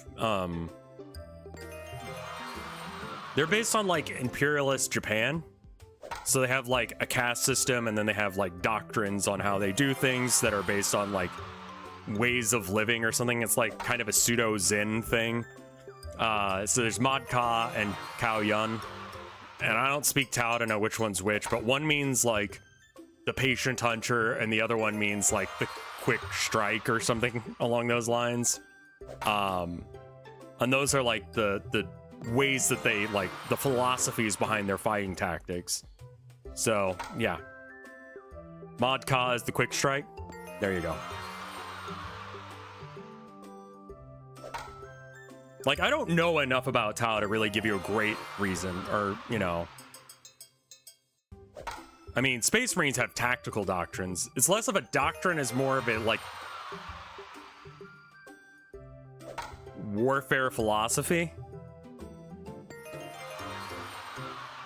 S1: they're based on, like, imperialist Japan. So they have like a caste system, and then they have like doctrines on how they do things that are based on like ways of living or something. It's like kind of a pseudo Zen thing. So there's Mod Ka and Kao Yun, and I don't speak Tau to know which one's which, but one means like the patient hunter, and the other one means like the quick strike or something along those lines. And those are like the ways that they like the philosophies behind their fighting tactics. So yeah, Mod Ka is the quick strike. There you go. Like, I don't know enough about Tau to really give you a great reason, or, you know. I mean, Space Marines have tactical doctrines. It's less of a doctrine, as more of a, like, warfare philosophy.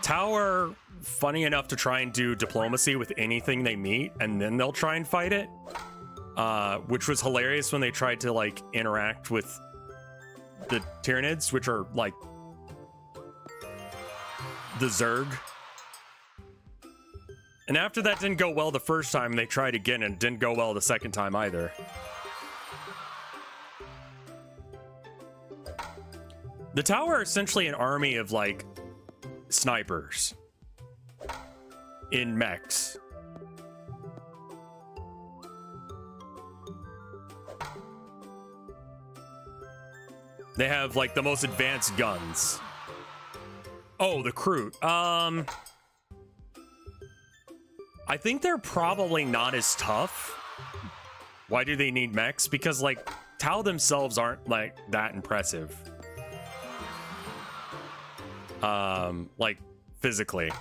S1: Tau are funny enough to try and do diplomacy with anything they meet, and then they'll try and fight it. Which was hilarious when they tried to, like, interact with the Tyranids, which are, like, the Zerg. And after that didn't go well the first time, they tried again, and it didn't go well the second time either. The Tau are essentially an army of, like, snipers in mechs. They have like the most advanced guns. Oh, the Kroot. I think they're probably not as tough. Why do they need mechs? Because like Tau themselves aren't like that impressive. Like physically.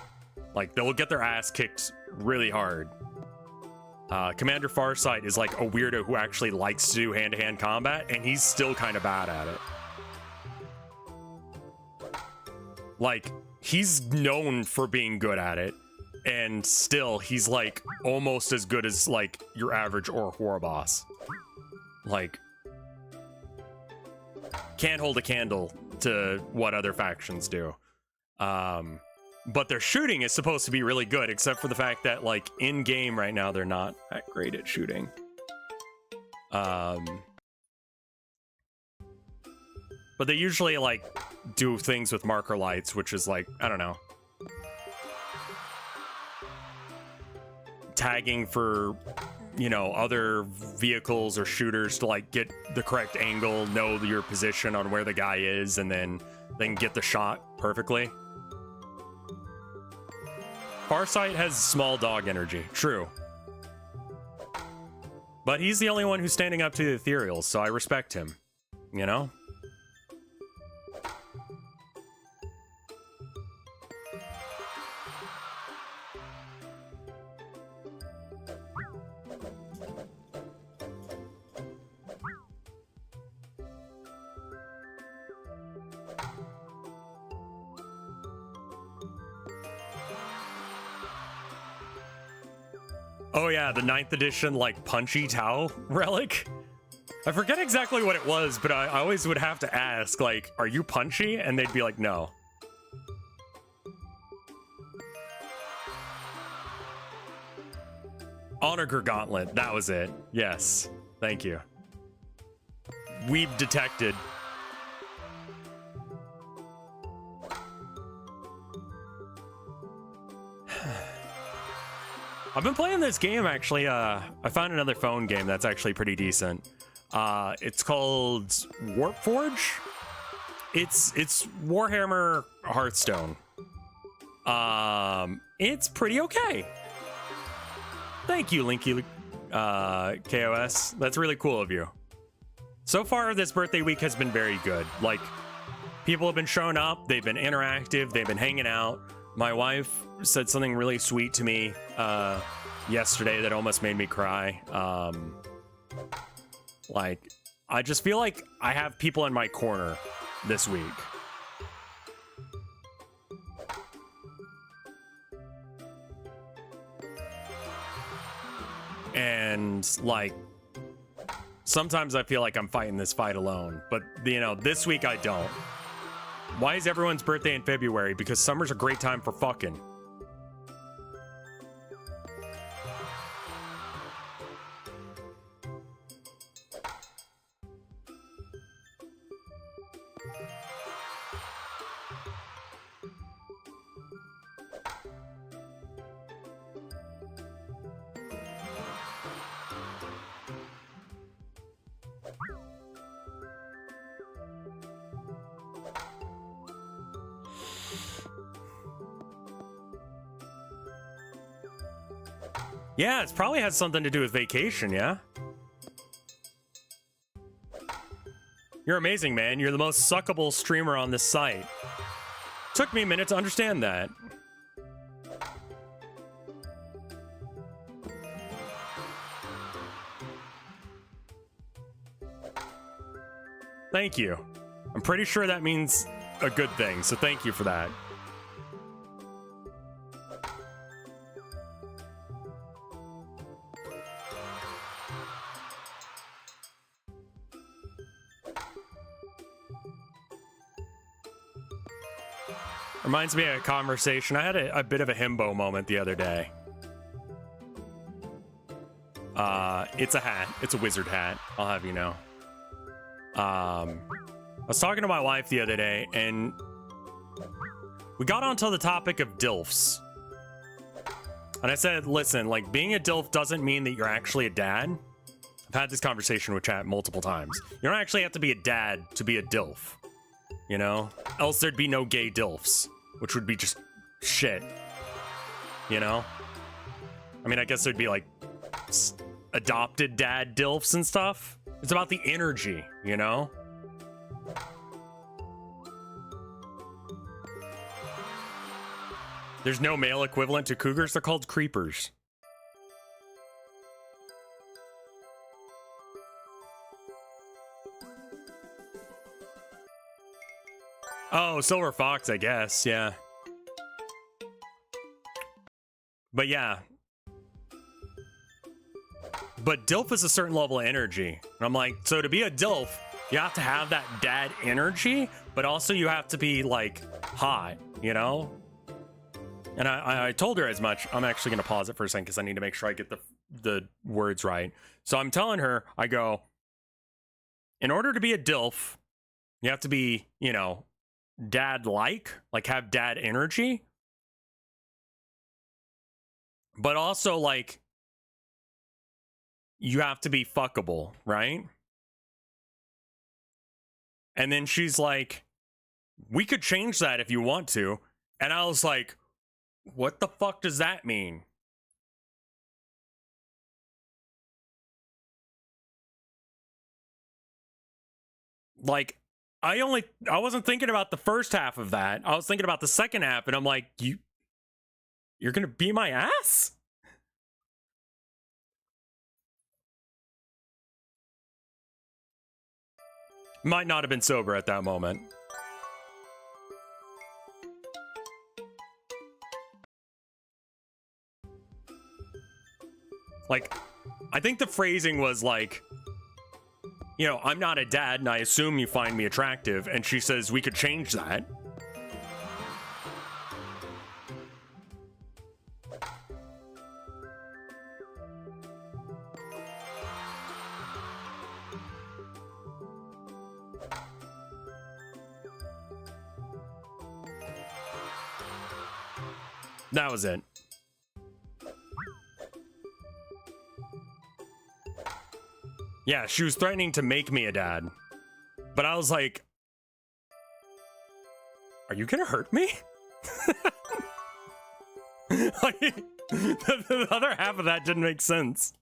S1: Like they'll get their ass kicked really hard. Commander Farsight is like a weirdo who actually likes to do hand-to-hand combat, and he's still kind of bad at it. Like, he's known for being good at it, and still, he's like almost as good as like your average Orc War boss. Like, can't hold a candle to what other factions do. But their shooting is supposed to be really good, except for the fact that, like, in-game right now, they're not that great at shooting. But they usually, like, do things with marker lights, which is, like, I don't know. Tagging for, you know, other vehicles or shooters to, like, get the correct angle, know your position on where the guy is, and then get the shot perfectly. Farsight has small dog energy, true. But he's the only one who's standing up to the ethereals, so I respect him, you know? Oh yeah, the 9th edition, like, punchy Tau relic. I forget exactly what it was, but I always would have to ask, like, are you punchy? And they'd be like, no. Onager Gauntlet, that was it. Yes, thank you. Weeb detected. I've been playing this game, actually. I found another phone game that's actually pretty decent. It's called Warpforge. It's Warhammer Hearthstone. It's pretty okay. Thank you, Linky KOS. That's really cool of you. So far, this birthday week has been very good. Like, people have been showing up, they've been interactive, they've been hanging out. My wife said something really sweet to me yesterday that almost made me cry. Like, I just feel like I have people in my corner this week. And, like, sometimes I feel like I'm fighting this fight alone. But, you know, this week I don't. Why is everyone's birthday in February? Because summer's a great time for fucking. Yeah, it's probably has something to do with vacation, yeah? You're amazing, man. You're the most suckable streamer on this site. Took me a minute to understand that. Thank you. I'm pretty sure that means a good thing, so thank you for that. Reminds me of a conversation. I had a bit of a himbo moment the other day. It's a hat. It's a wizard hat, I'll have you know. I was talking to my wife the other day, and we got onto the topic of DILFs. And I said, listen, like, being a DILF doesn't mean that you're actually a dad. I've had this conversation with chat multiple times. You don't actually have to be a dad to be a DILF. You know? Else there'd be no gay DILFs, which would be just shit. You know? I mean, I guess there'd be, like, adopted dad DILFs and stuff. It's about the energy, you know? There's no male equivalent to cougars. They're called creepers. Oh, Silver Fox, I guess, yeah. But yeah. But DILF is a certain level of energy. And I'm like, so to be a DILF, you have to have that dad energy, but also you have to be like hot, you know? And I told her as much. I'm actually going to pause it for a second because I need to make sure I get the words right. So I'm telling her, I go, in order to be a DILF, you have to be, you know, dad-like have dad energy. But also, like, you have to be fuckable, right? And then she's like, we could change that if you want to. And I was like, what the fuck does that mean? Like, I wasn't thinking about the first half of that. I was thinking about the second half, and I'm like, you're gonna be my ass? Might not have been sober at that moment. Like, I think the phrasing was like, you know, I'm not a dad and I assume you find me attractive. And she says, we could change that. That was it. Yeah, she was threatening to make me a dad. But I was like, are you gonna hurt me? Like, the other half of that didn't make sense.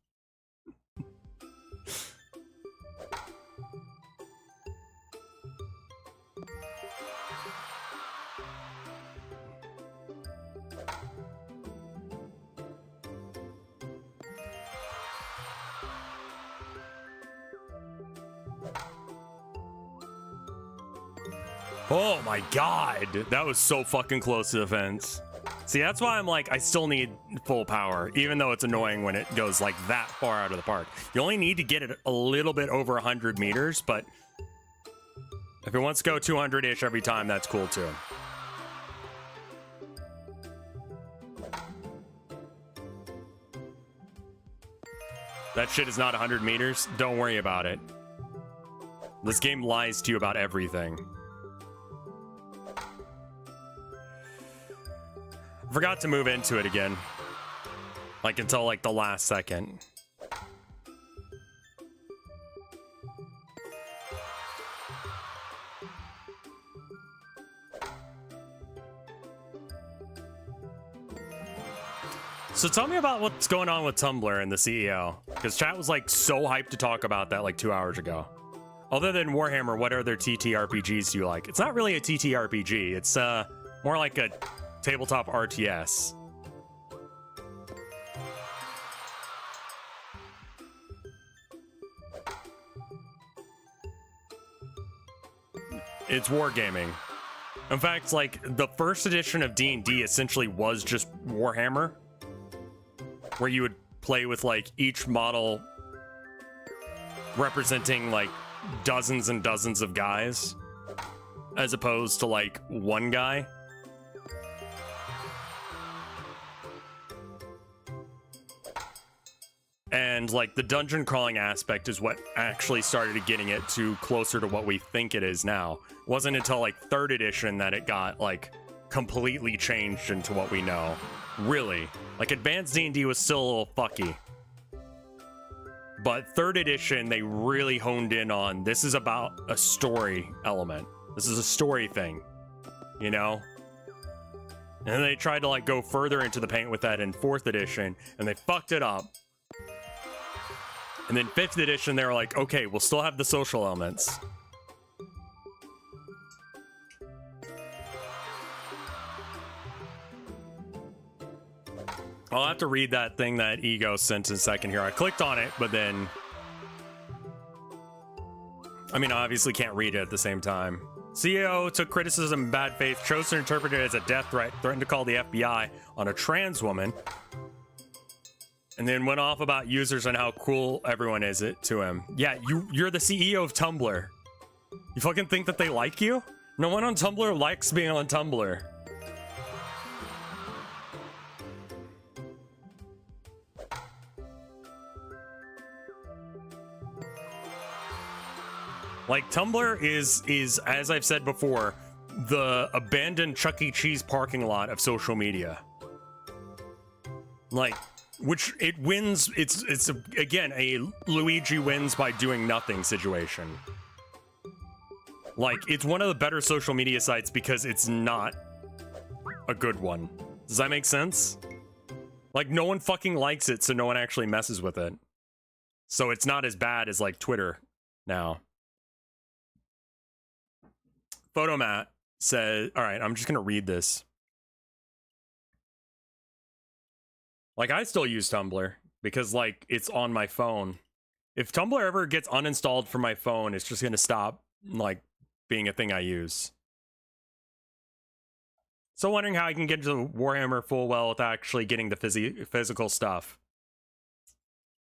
S1: Oh my god, that was so fucking close to the fence. See, that's why I'm like, I still need full power, even though it's annoying when it goes like that far out of the park. You only need to get it a little bit over 100 meters, but if it wants to go 200-ish every time, that's cool too. That shit is not 100 meters. Don't worry about it. This game lies to you about everything. Forgot to move into it again. Like, until, like, the last second. So tell me about what's going on with Tumblr and the CEO. Because chat was, like, so hyped to talk about that, like, 2 hours ago. Other than Warhammer, what other TTRPGs do you like? It's not really a TTRPG. It's, more like a tabletop RTS. It's wargaming. In fact, like, the first edition of D&D essentially was just Warhammer, where you would play with, like, each model representing, like, dozens and dozens of guys, as opposed to, like, one guy. And, like, the dungeon crawling aspect is what actually started getting it to closer to what we think it is now. It wasn't until, like, 3rd edition that it got, like, completely changed into what we know. Really. Like, Advanced D&D was still a little fucky. But 3rd edition, they really honed in on, this is about a story element. This is a story thing, you know? And then they tried to, like, go further into the paint with that in 4th edition, and they fucked it up. And then 5th edition, they were like, okay, we'll still have the social elements. I'll have to read that thing that Ego sent in a second here. I clicked on it, but then... I mean, I obviously can't read it at the same time. CEO took criticism in bad faith, chose to interpret it as a death threat, threatened to call the FBI on a trans woman, and then went off about users and how cool everyone is it to him. Yeah, you're the CEO of Tumblr. You fucking think that they like you? No one on Tumblr likes being on Tumblr. Like, Tumblr is, as I've said before, the abandoned Chuck E. Cheese parking lot of social media. Like, which it wins, again, a Luigi wins by doing nothing situation. Like, it's one of the better social media sites because it's not a good one. Does that make sense? Like, no one fucking likes it, so no one actually messes with it. So it's not as bad as, like, Twitter now. Photomat says, all right, I'm just gonna read this. Like, I still use Tumblr because, like, it's on my phone. If Tumblr ever gets uninstalled from my phone, it's just gonna stop, like, being a thing I use. So wondering how I can get into Warhammer full well without actually getting the physical stuff.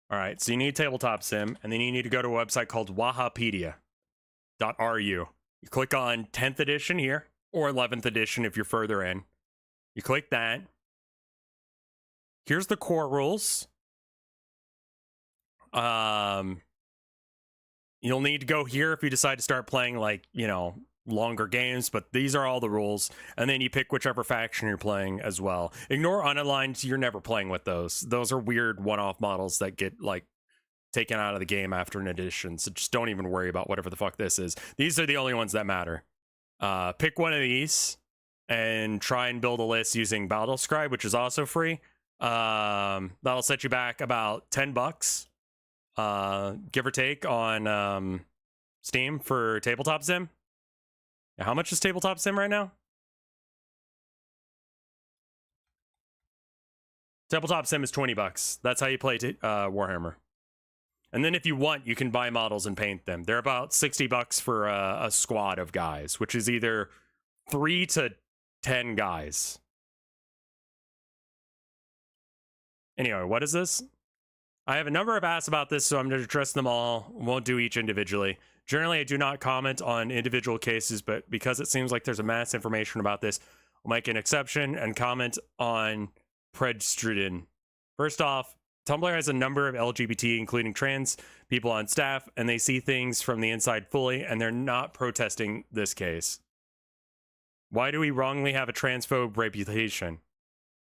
S1: All right, so you need tabletop sim, and then you need to go to a website called wahapedia.ru. You click on 10th edition here, or 11th edition if you're further in. You click that. Here's the core rules. You'll need to go here if you decide to start playing, like, you know, longer games, but these are all the rules. And then you pick whichever faction you're playing as well. Ignore unaligned, you're never playing with those. Those are weird one-off models that get, like, taken out of the game after an edition, so just don't even worry about whatever the fuck this is. These are the only ones that matter. Pick one of these and try and build a list using Battle Scribe, which is also free. That'll set you back about $10, give or take, on Steam for Tabletop Sim. How much is Tabletop Sim right now? Tabletop Sim is $20. That's how you play Warhammer. And then if you want, you can buy models and paint them. They're about $60 for a squad of guys, which is either 3 to 10 guys. Anyway, what is this? I have a number of asks about this, so I'm going to address them all. Won't do each individually. Generally, I do not comment on individual cases, but because it seems like there's a mass information about this, I'll make an exception and comment on Predstruden. First off, Tumblr has a number of LGBT, including trans people on staff, and they see things from the inside fully, and they're not protesting this case. Why do we wrongly have a transphobe reputation?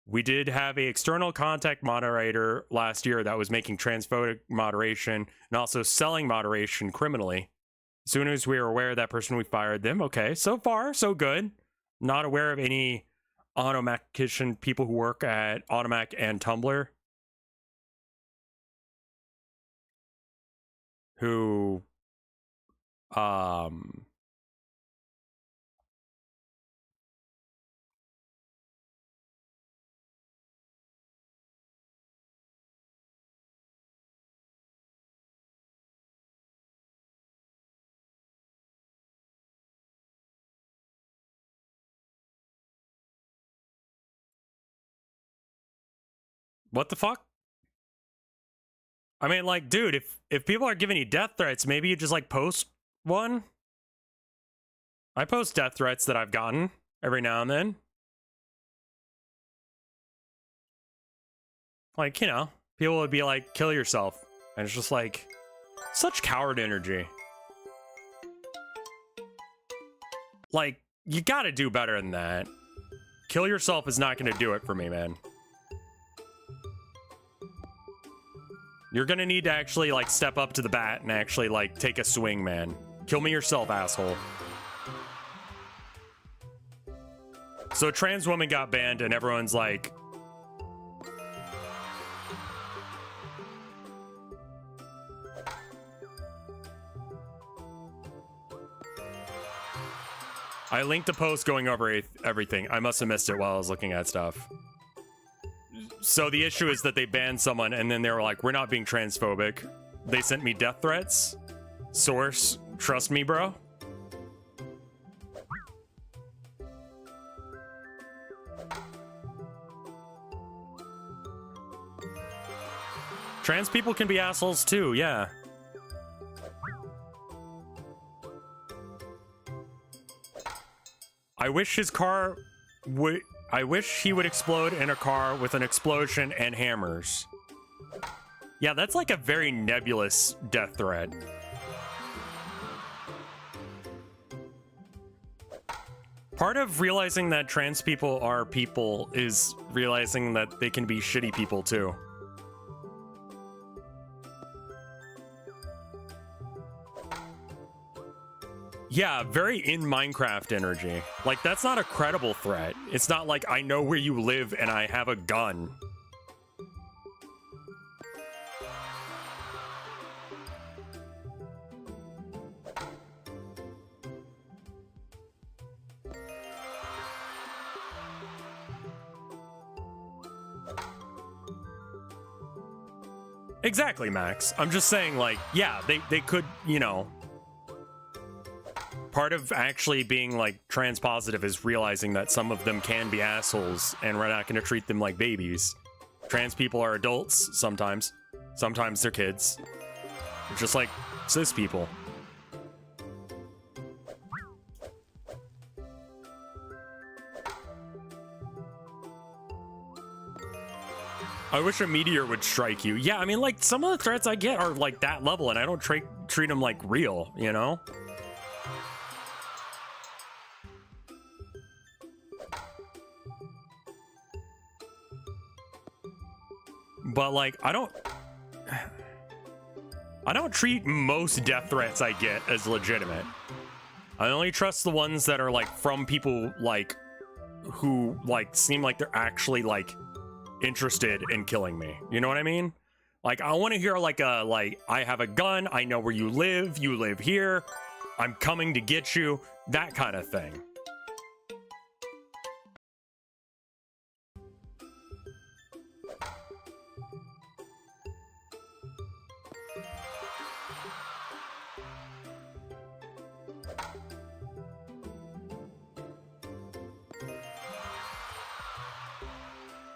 S1: We did have an external contact moderator last year that was making transphobic moderation and also selling moderation criminally. As soon as we were aware of that person, we fired them. Okay, so far, so good. Not aware of any automactician people who work at Automac and Tumblr who what the fuck? I mean, like, dude, if people are giving you death threats, maybe you just, like, post one? I post death threats that I've gotten every now and then. Like, you know, people would be like, kill yourself. And it's just like, such coward energy. Like, you gotta do better than that. Kill yourself is not gonna do it for me, man. You're gonna need to actually, like, step up to the bat and actually, like, take a swing, man. Kill me yourself, asshole. So a trans woman got banned and everyone's like... I linked a post going over everything. I must have missed it while I was looking at stuff. So the issue is that they banned someone and then they were like, we're not being transphobic. They sent me death threats. Source, trust me, bro. Trans people can be assholes too, yeah. I wish his car would... I wish he would explode in a car with an explosion and hammers. Yeah, that's like a very nebulous death threat. Part of realizing that trans people are people is realizing that they can be shitty people too. Yeah, very in Minecraft energy. Like, that's not a credible threat. It's not like I know where you live and I have a gun. Exactly, Max. I'm just saying, like, yeah, they could, you know... Part of actually being, like, trans positive is realizing that some of them can be assholes, and we're not going to treat them like babies. Trans people are adults, sometimes. Sometimes they're kids. Just like cis people. I wish a meteor would strike you. Yeah, I mean, like, some of the threats I get are, like, that level, and I don't treat them like real, you know? But, like, I don't treat most death threats I get as legitimate. I only trust the ones that are, like, from people, like, who, like, seem like they're actually, like, interested in killing me. You know what I mean? Like, I want to hear, like, I have a gun, I know where you live here, I'm coming to get you, that kind of thing.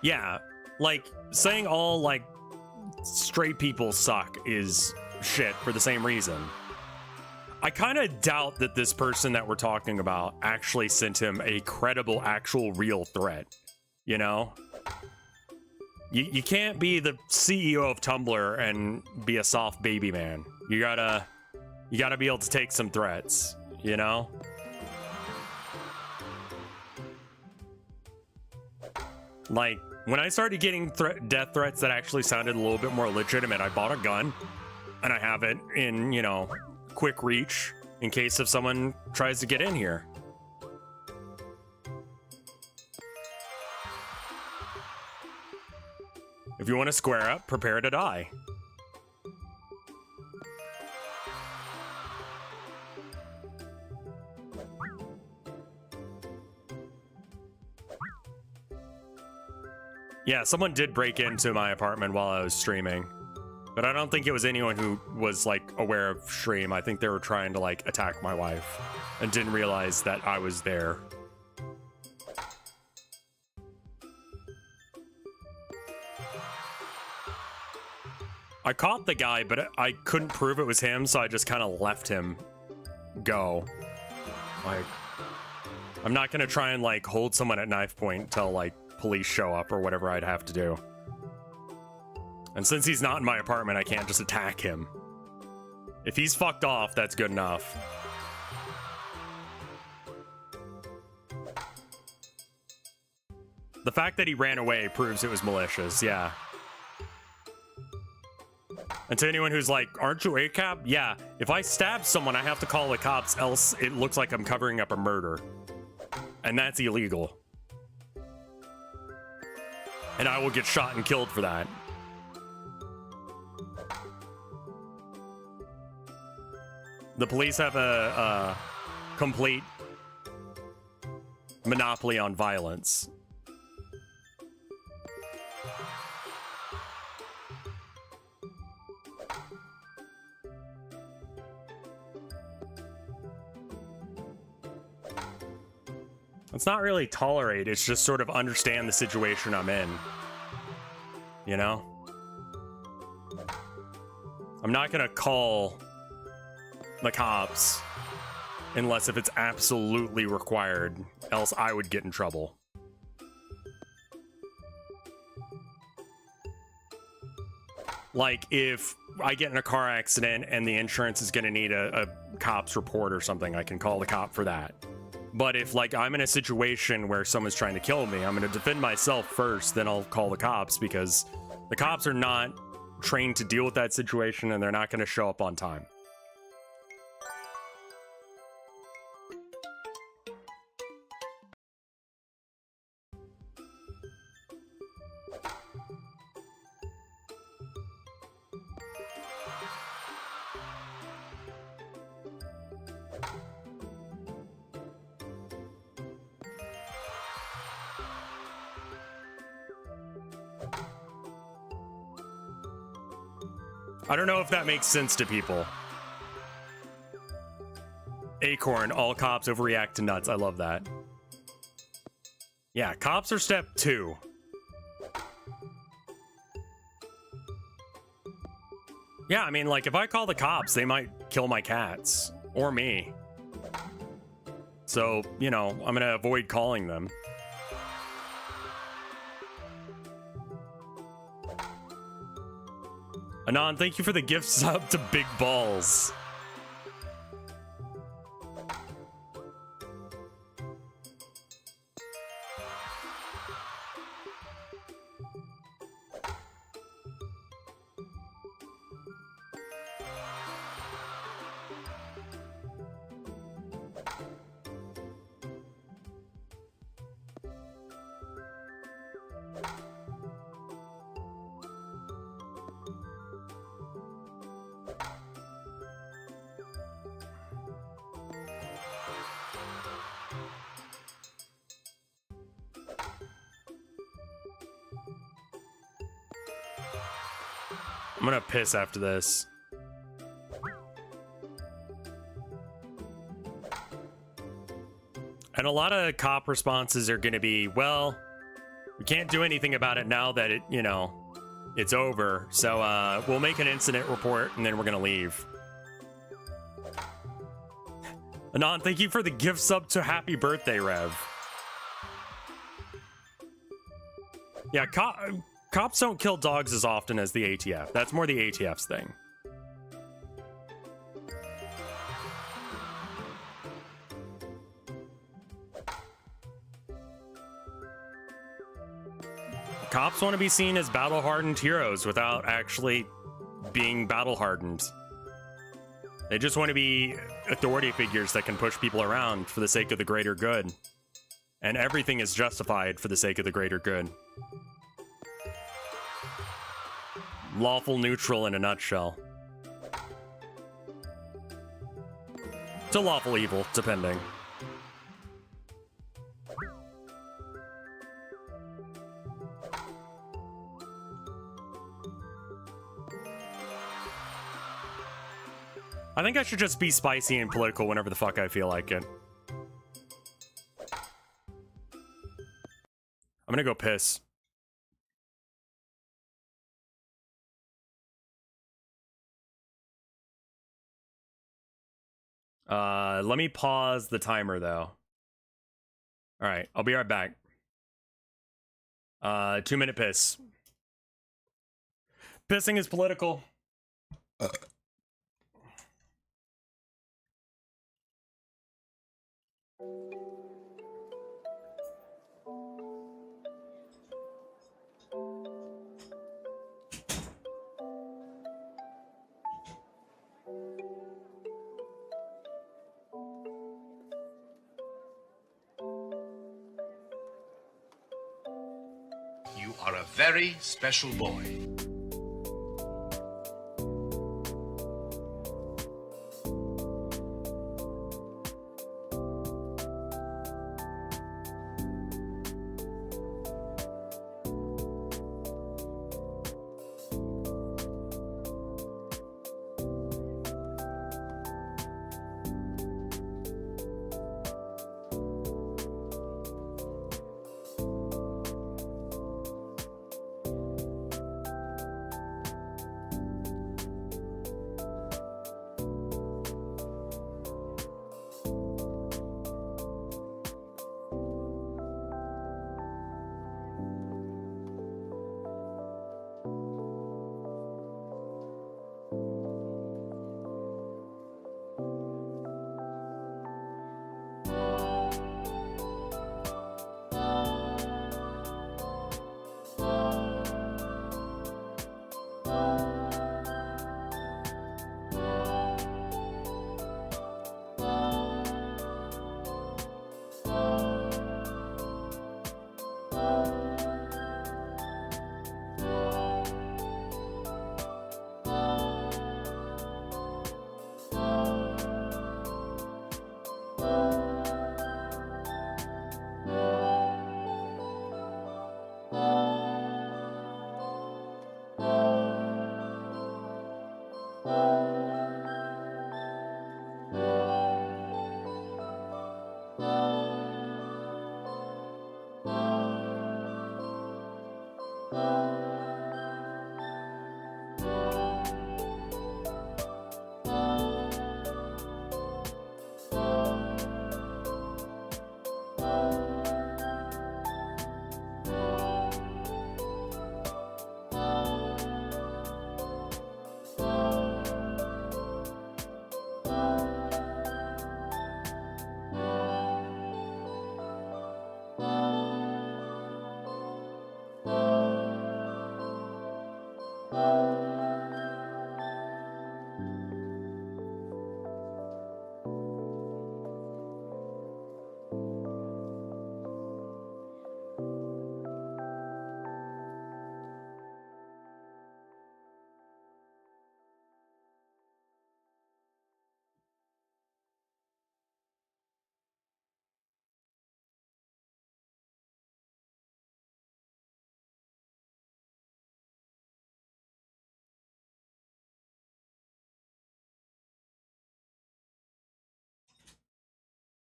S1: Yeah, like, saying all, like, straight people suck is shit for the same reason. I kind of doubt that this person that we're talking about actually sent him a credible, actual, real threat, you know? You can't be the CEO of Tumblr and be a soft baby man. You gotta be able to take some threats, you know? Like, when I started getting death threats that actually sounded a little bit more legitimate, I bought a gun, and I have it in, you know, quick reach in case if someone tries to get in here. If you want to square up, prepare to die. Yeah, someone did break into my apartment while I was streaming. But I don't think it was anyone who was, like, aware of stream. I think they were trying to, like, attack my wife and didn't realize that I was there. I caught the guy, but I couldn't prove it was him, so I just kind of left him go. Like, I'm not gonna try and, like, hold someone at knife point until, like, police show up or whatever I'd have to do. And since he's not in my apartment, I can't just attack him. If he's fucked off, that's good enough. The fact that he ran away proves it was malicious, yeah. And to anyone who's like, aren't you ACAB? Yeah, if I stab someone, I have to call the cops, else it looks like I'm covering up a murder. And that's illegal. And I will get shot and killed for that. The police have a complete monopoly on violence. It's not really tolerate, it's just sort of understand the situation I'm in. You know? I'm not gonna call the cops unless if it's absolutely required, else I would get in trouble. Like if I get in a car accident and the insurance is gonna need a cop's report or something, I can call the cop for that. But if like I'm in a situation where someone's trying to kill me, I'm gonna defend myself first, then I'll call the cops, because the cops are not trained to deal with that situation and they're not gonna show up on time. I don't know if that makes sense to people. Acorn, all cops overreact to nuts. I love that. Yeah, cops are step 2. Yeah, I mean, like, if I call the cops, they might kill my cats. Or me. So, you know, I'm gonna avoid calling them. Anon, thank you for the gift sub to Big Balls. I'm gonna piss after this. And a lot of cop responses are gonna be, well, we can't do anything about it now that it, you know, it's over. So we'll make an incident report and then we're gonna leave. Anon, thank you for the gift sub to Happy Birthday, Rev. Yeah, cops don't kill dogs as often as the ATF. That's more the ATF's thing. Cops want to be seen as battle-hardened heroes without actually being battle-hardened. They just want to be authority figures that can push people around for the sake of the greater good. And everything is justified for the sake of the greater good. Lawful neutral in a nutshell. To lawful evil, depending. I think I should just be spicy and political whenever the fuck I feel like it. I'm gonna go piss. Let me pause the timer though. All right, I'll be right back. 2-minute piss. Pissing is political.
S2: You are a very special boy.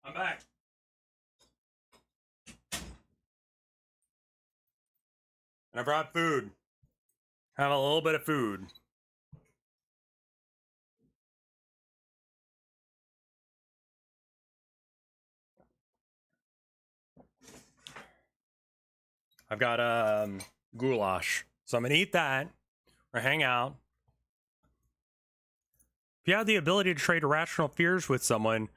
S1: I'm back. And I brought food. Have a little bit of food. I've got goulash. So I'm gonna eat that or hang out. If you had the ability to trade irrational fears with someone,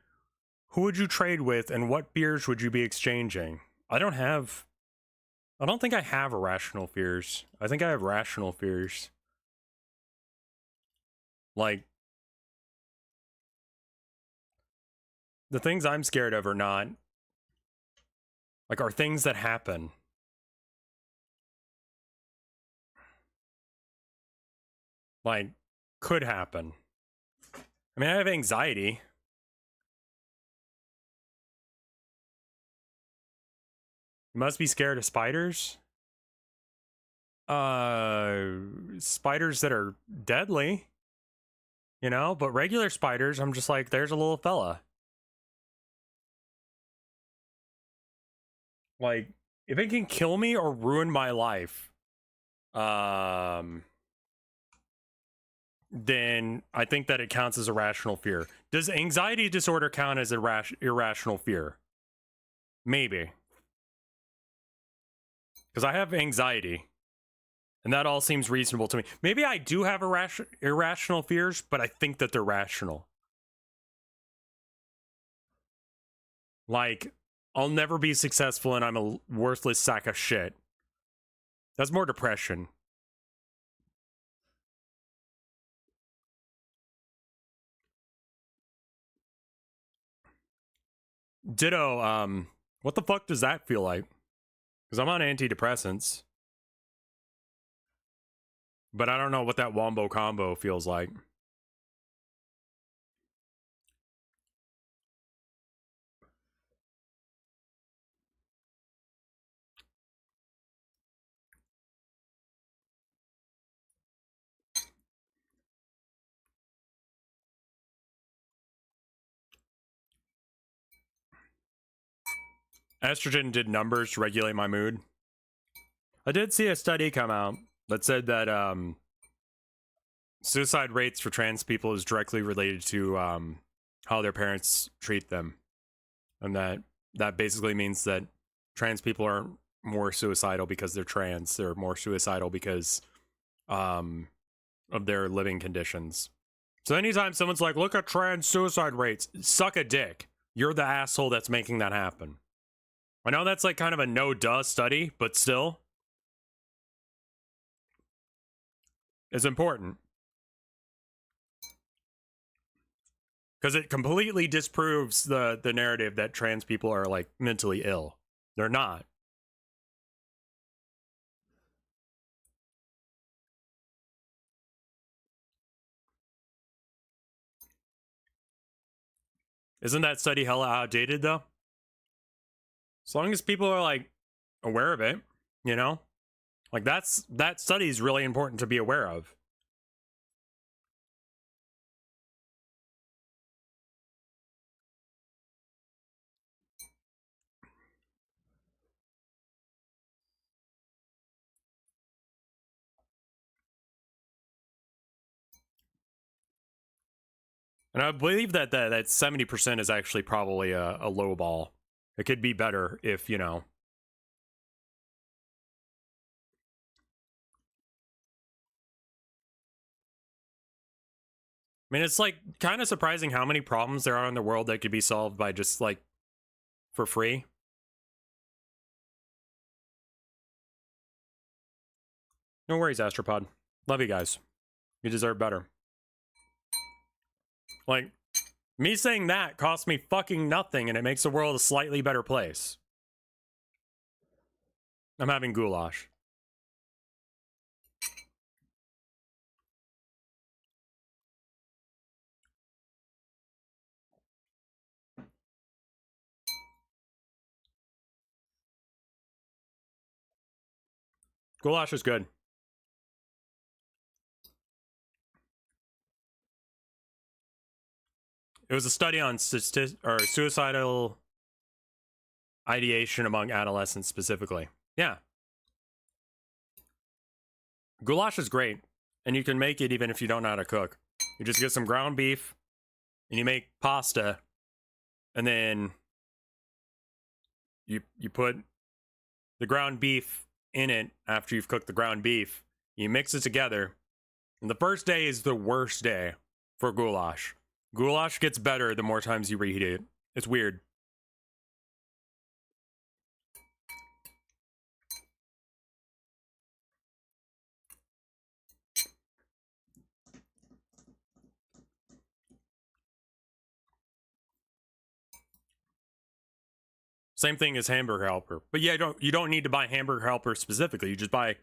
S1: who would you trade with and what fears would you be exchanging? I don't think I have irrational fears. I think I have rational fears. Like, the things I'm scared of are not, like, are things that happen. Like, could happen. I mean, I have anxiety. You must be scared of spiders. Spiders that are deadly, you know, but regular spiders, I'm just like, there's a little fella. Like, if it can kill me or ruin my life, then I think that it counts as a rational fear. Does anxiety disorder count as irrational fear? Maybe. Because I have anxiety. And that all seems reasonable to me. Maybe I do have irrational fears, but I think that they're rational. Like, I'll never be successful and I'm a worthless sack of shit. That's more depression. Ditto, what the fuck does that feel like? Because I'm on antidepressants. But I don't know what that wombo combo feels like. Estrogen did numbers to regulate my mood. I did see a study come out that said that suicide rates for trans people is directly related to how their parents treat them. And that basically means that trans people are more suicidal because they're trans. They're more suicidal because of their living conditions. So anytime someone's like, look at trans suicide rates, suck a dick. You're the asshole that's making that happen. I know that's like kind of a no-duh study, but still, it's important. Because it completely disproves the narrative that trans people are, like, mentally ill. They're not. Isn't that study hella outdated, though? As long as people are, like, aware of it, you know? Like, that study is really important to be aware of. And I believe that 70% is actually probably a low ball. It could be better if, you know. I mean, it's like kind of surprising how many problems there are in the world that could be solved by just like for free. No worries, Astropod. Love you guys. You deserve better. Like, me saying that costs me fucking nothing and it makes the world a slightly better place. I'm having goulash. Goulash is good. It was a study on suicidal ideation among adolescents specifically. Yeah. Goulash is great, and you can make it even if you don't know how to cook. You just get some ground beef, and you make pasta, and then you put the ground beef in it after you've cooked the ground beef. You mix it together, and the first day is the worst day for goulash. Goulash gets better the more times you reheat it. It's weird. Same thing as hamburger helper. But yeah, you don't need to buy hamburger helper specifically. You just buy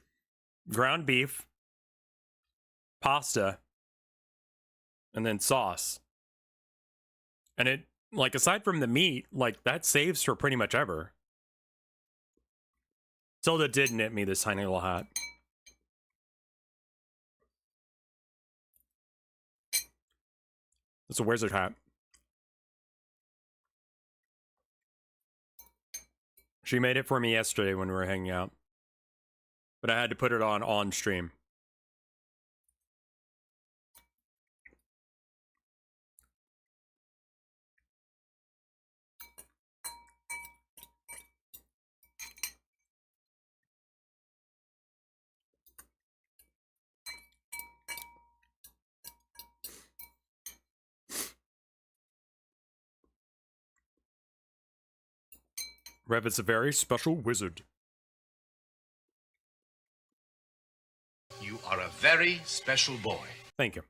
S1: ground beef, pasta, and then sauce. And it, like, aside from the meat, like, that saves for pretty much ever. Tilda did knit me this tiny little hat. It's a wizard hat. She made it for me yesterday when we were hanging out. But I had to put it on stream. Rev is a very special wizard.
S2: You are a very special boy.
S1: Thank you.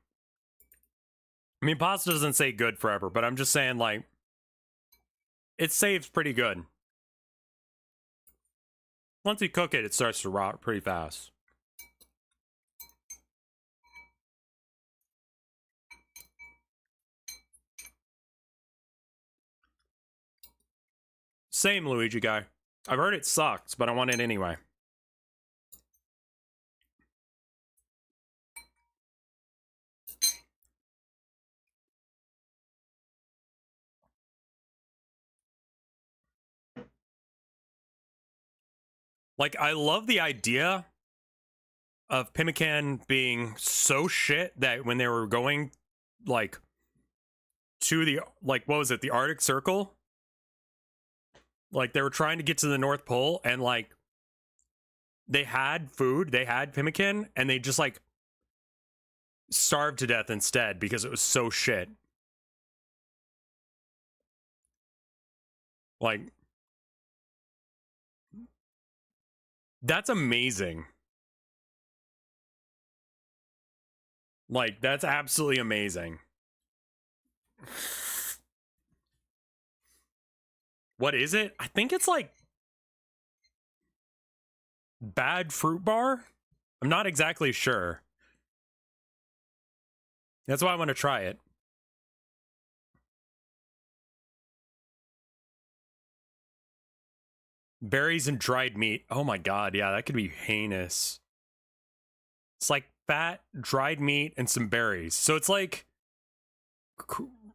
S1: I mean, pasta doesn't say good forever, but I'm just saying, like, it saves pretty good. Once you cook it, it starts to rot pretty fast. Same, Luigi guy. I've heard it sucks, but I want it anyway. Like, I love the idea of pemmican being so shit that when they were going, like, to the, like, what was it, the Arctic Circle? Like, they were trying to get to the North Pole, and, like, they had food, they had pemmican, and they just, like, starved to death instead because it was so shit. Like, that's amazing. Like, that's absolutely amazing. What is it? I think it's like bad fruit bar. I'm not exactly sure. That's why I want to try it. Berries and dried meat. Oh my god, yeah, that could be heinous. It's like fat, dried meat, and some berries. So it's like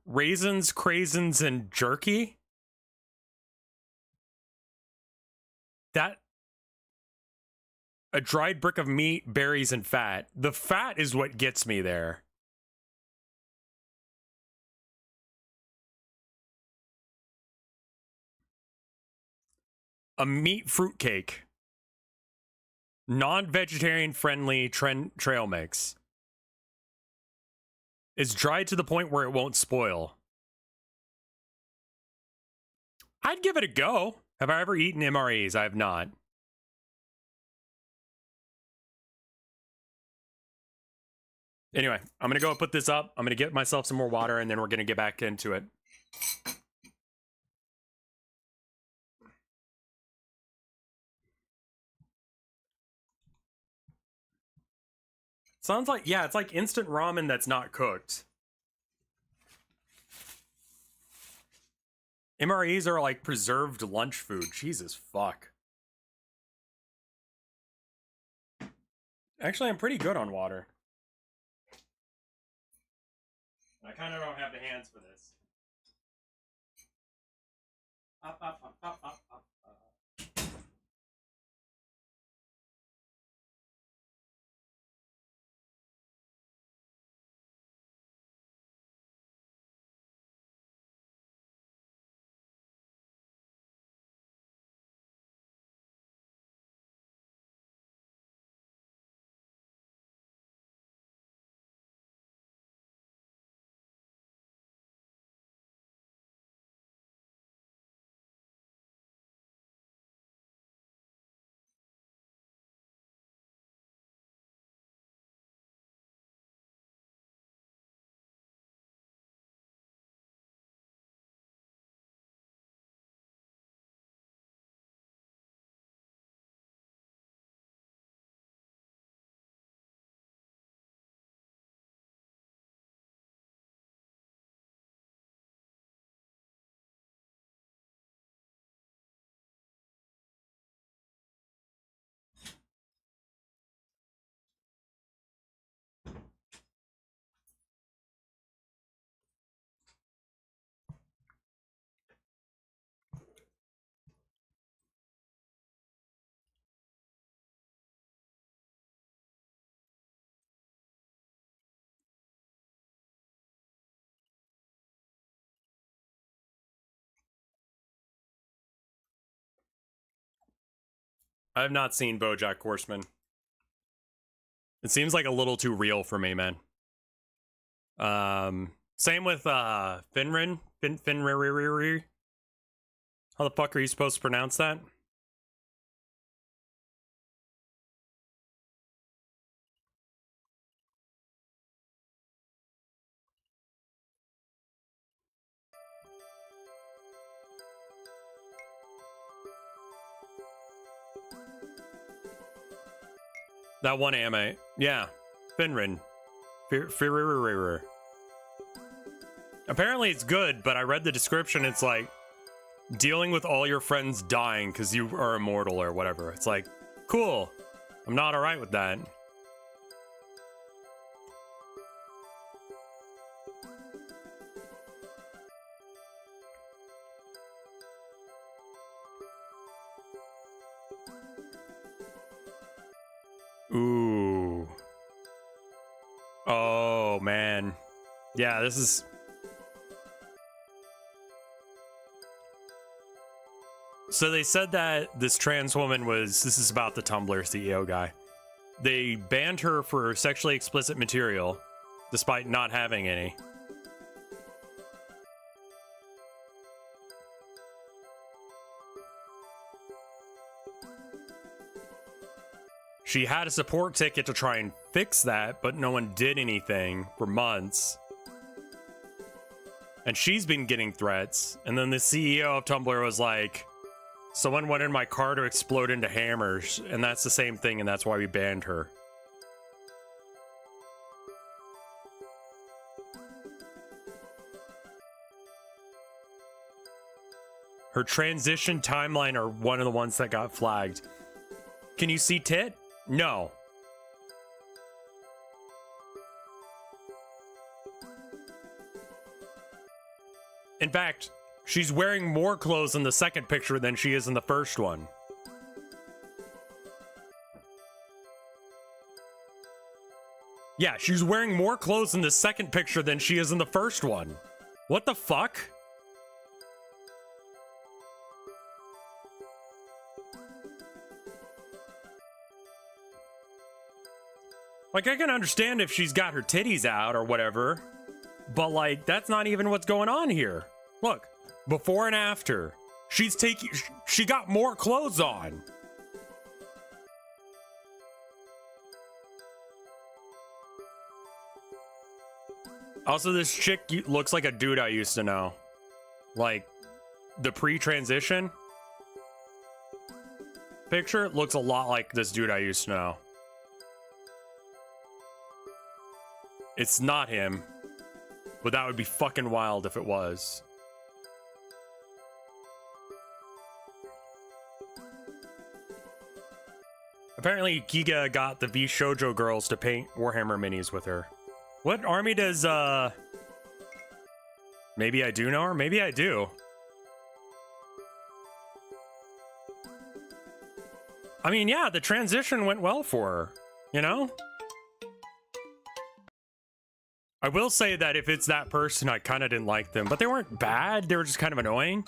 S1: raisins, craisins, and jerky. That, a dried brick of meat, berries, and fat. The fat is what gets me there. A meat fruitcake. Non-vegetarian friendly trail mix. It's dried to the point where it won't spoil. I'd give it a go. Have I ever eaten MREs? I have not. Anyway, I'm gonna go put this up. I'm gonna get myself some more water, and then we're gonna get back into it. Sounds like, yeah, it's like instant ramen that's not cooked. MREs are like preserved lunch food. Jesus fuck. Actually, I'm pretty good on water. I kind of don't have the hands for this. Up, up, up, up, up, up, up. I have not seen BoJack Horseman. It seems like a little too real for me, man. Same with Finrin. Finrir. How the fuck are you supposed to pronounce that? That one anime. Yeah. Finrin. Finrir. Apparently it's good, but I read the description. It's like dealing with all your friends dying because you are immortal or whatever. It's like, cool. I'm not alright with that. Ooh. Oh, man. Yeah, this is... So they said that this trans woman was... This is about the Tumblr CEO guy. They banned her for sexually explicit material, despite not having any. She had a support ticket to try and fix that, but no one did anything for months. And she's been getting threats. And then the CEO of Tumblr was like, someone wanted my car to explode into hammers, and that's the same thing, and that's why we banned her. Her transition timeline are one of the ones that got flagged. Can you see tit? No. In fact, she's wearing more clothes in the second picture than she is in the first one. Yeah, she's wearing more clothes in the second picture than she is in the first one. What the fuck? Like, I can understand if she's got her titties out or whatever, but like, that's not even what's going on here. Look, before and after, she got more clothes on. Also, this chick looks like a dude I used to know. Like, the pre-transition picture looks a lot like this dude I used to know. It's not him, but that would be fucking wild if it was. Apparently, Giga got the V Shoujo girls to paint Warhammer minis with her. What army does, maybe I do know her? Maybe I do. I mean, yeah, the transition went well for her, you know? I will say that if it's that person, I kind of didn't like them, but they weren't bad. They were just kind of annoying.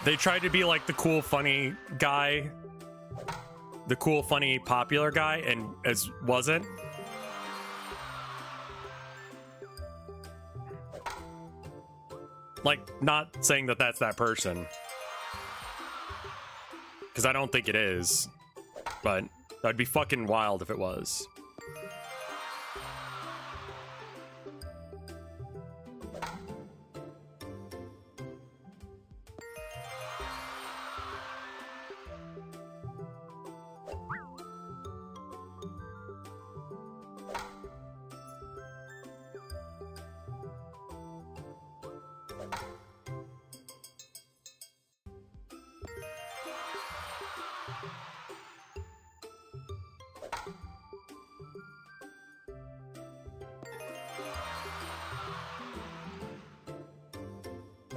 S1: They tried to be like the cool, funny guy, the cool, funny, popular guy, and as wasn't. Like, not saying that that's that person, because I don't think it is, but that'd be fucking wild if it was.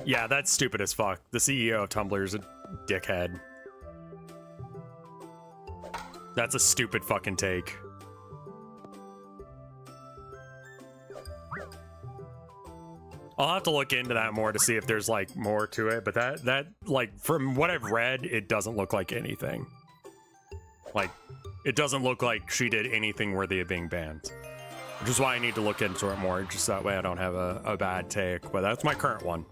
S1: Yeah, that's stupid as fuck. The CEO of Tumblr is a dickhead. That's a stupid fucking take. I'll have to look into that more to see if there's like more to it, but that like from what I've read, it doesn't look like anything. Like, it doesn't look like she did anything worthy of being banned. Which is why I need to look into it more, just that way I don't have a bad take, but that's my current one.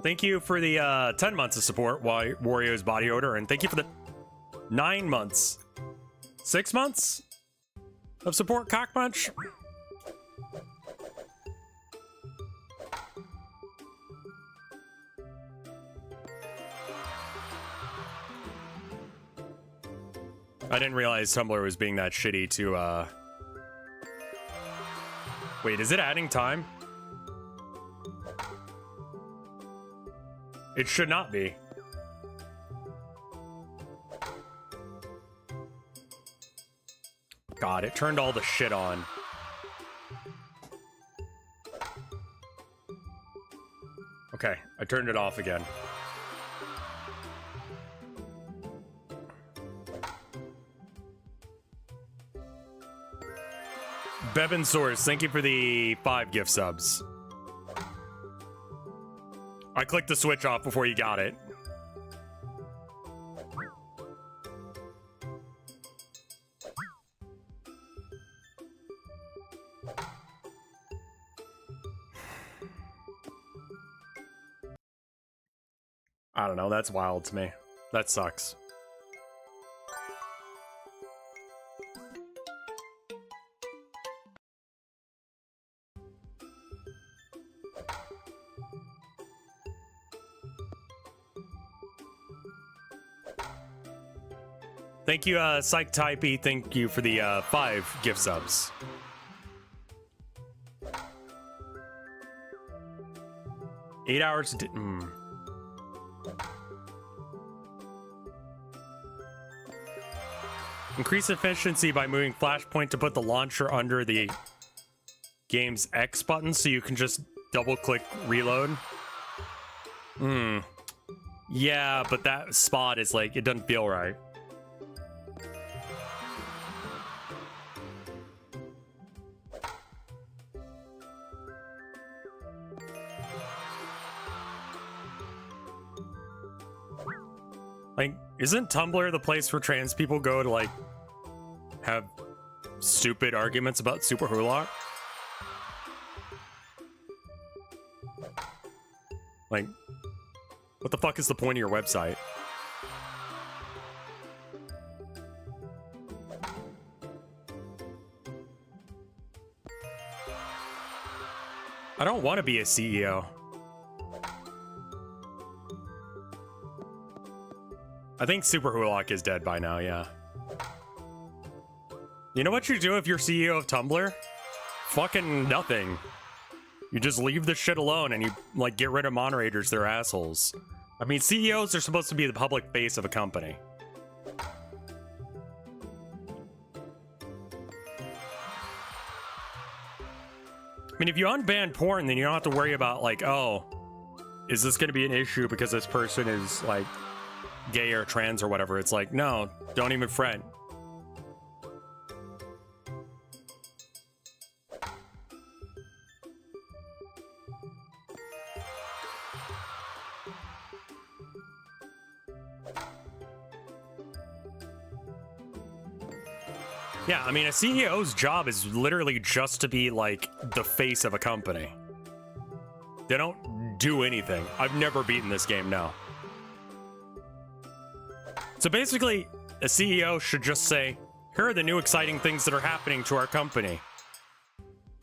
S1: Thank you for the 10 months of support, Wario's Body Odor, and thank you for the 9 months. 6 months of support, Cockpunch. I didn't realize Tumblr was being that shitty to, Wait, is it adding time? It should not be. God, it turned all the shit on. Okay, I turned it off again. Bebin Source, thank you for the 5 gift subs. I clicked the switch off before you got it. I don't know, that's wild to me. That sucks. Thank you, Psych Typey. Thank you for the 5 gift subs. Eight hours. Increase efficiency by moving Flashpoint to put the launcher under the game's X button so you can just double-click reload. Yeah, but that spot is like, it doesn't feel right. Like, isn't Tumblr the place where trans people go to, like, have stupid arguments about Super Hulock. Like, what the fuck is the point of your website? I don't want to be a CEO. I think Super Hulock is dead by now, yeah. You know what you do if you're CEO of Tumblr? Fucking nothing. You just leave this shit alone and you, like, get rid of moderators, they're assholes. I mean, CEOs are supposed to be the public face of a company. I mean, if you unban porn, then you don't have to worry about, like, oh, is this going to be an issue because this person is, like, gay or trans or whatever. It's like, no, don't even fret. Yeah, I mean, a CEO's job is literally just to be, like, the face of a company. They don't do anything. I've never beaten this game, no. So basically, a CEO should just say, here are the new exciting things that are happening to our company.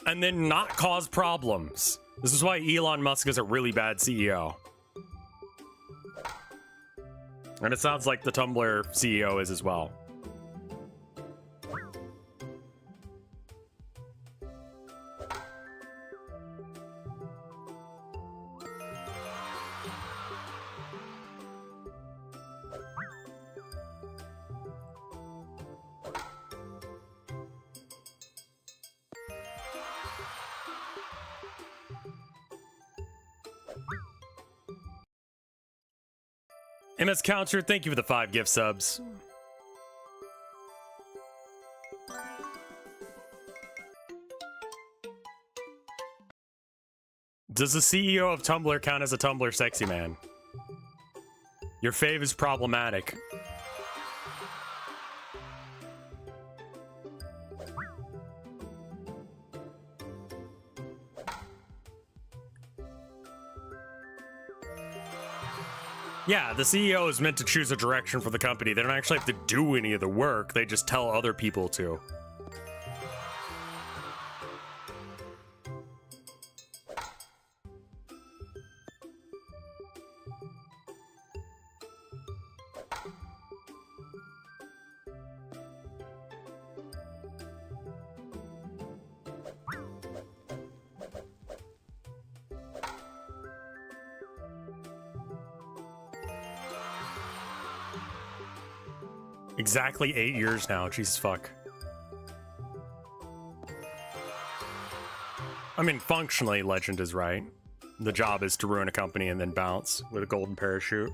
S1: And then not cause problems. This is why Elon Musk is a really bad CEO. And it sounds like the Tumblr CEO is as well. MS Counter, thank you for the 5 gift subs. Does the CEO of Tumblr count as a Tumblr sexy man? Your fave is problematic. Yeah, the CEO is meant to choose a direction for the company. They don't actually have to do any of the work. They just tell other people to. Exactly 8 years now, Jesus fuck. I mean, functionally, Legend is right. The job is to ruin a company and then bounce with a golden parachute.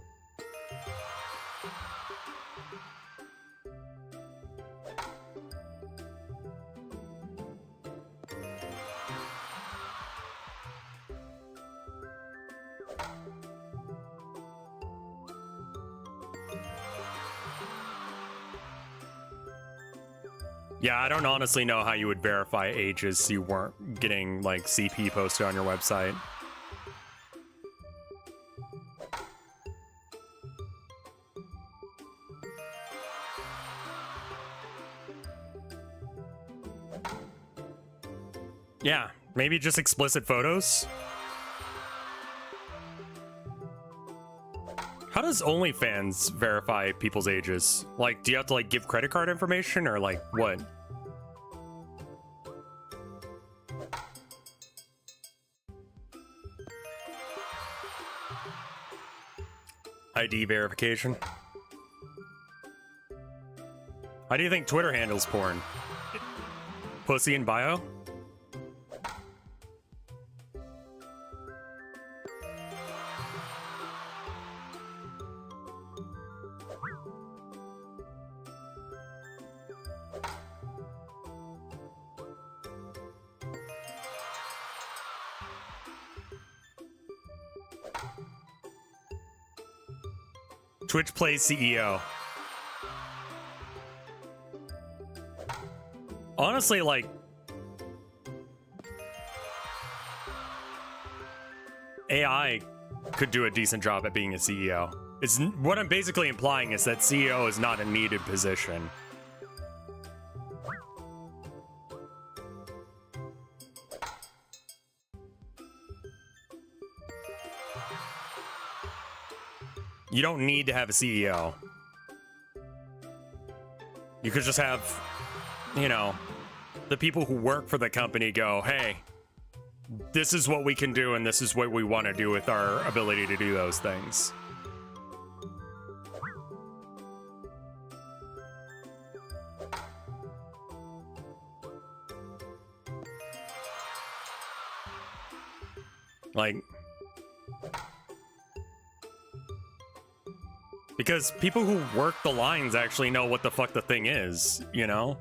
S1: Yeah, I don't honestly know how you would verify ages so you weren't getting, like, CP posted on your website. Yeah, maybe just explicit photos? How does OnlyFans verify people's ages? Like, do you have to, like, give credit card information or, like, what? ID verification? How do you think Twitter handles porn? Pussy in bio? Twitch plays CEO. Honestly, like, AI could do a decent job at being a CEO. It's what I'm basically implying is that CEO is not a needed position. You don't need to have a CEO. You could just have, you know, the people who work for the company go, hey, this is what we can do and this is what we want to do with our ability to do those things. Like, because people who work the lines actually know what the fuck the thing is, you know?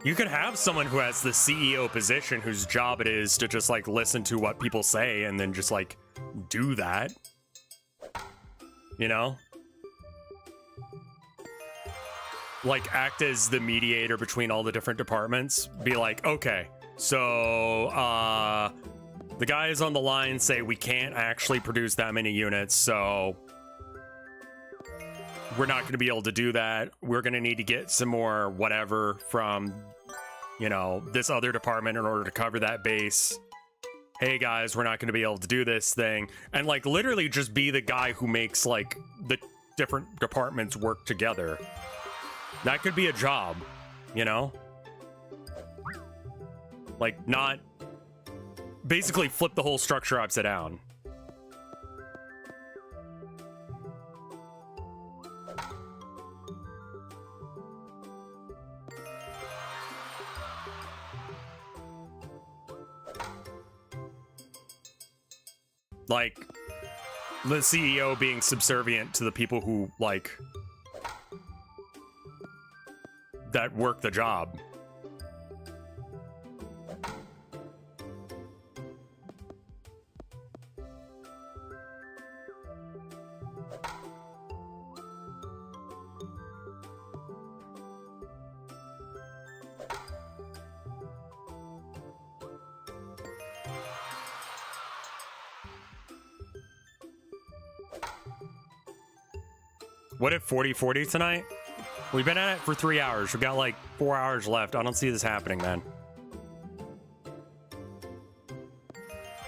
S1: You could have someone who has the CEO position whose job it is to just like listen to what people say and then just like do that. You know? Like act as the mediator between all the different departments. Be like, okay, so the guys on the line say we can't actually produce that many units, so we're not going to be able to do that. We're going to need to get some more whatever from, you know, this other department in order to cover that base. Hey guys, we're not going to be able to do this thing. And like literally just be the guy who makes like the different departments work together. That could be a job, you know? Like, not... Basically flip the whole structure upside down. Like, the CEO being subservient to the people who, like... that work the job. What if 40-40 tonight? We've been at it for 3 hours. We've got like 4 hours left. I don't see this happening, man.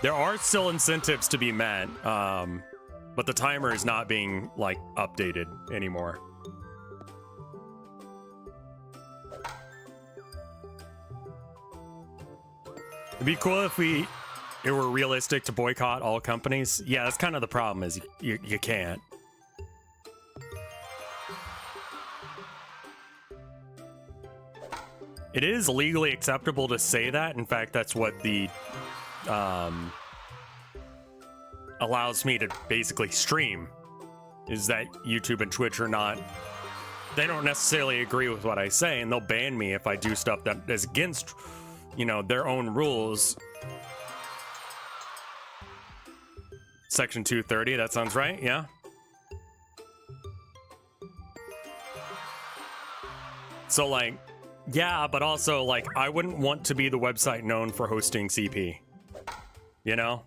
S1: There are still incentives to be met, but the timer is not being like updated anymore. It'd be cool if it were realistic to boycott all companies. Yeah, that's kind of the problem is you can't. It is legally acceptable to say that. In fact, that's what the allows me to basically stream, is that YouTube and Twitch are not, they don't necessarily agree with what I say, and they'll ban me if I do stuff that is against, you know, their own rules. Section 230, that sounds right, yeah? So like, yeah, but also, like, I wouldn't want to be the website known for hosting CP. You know?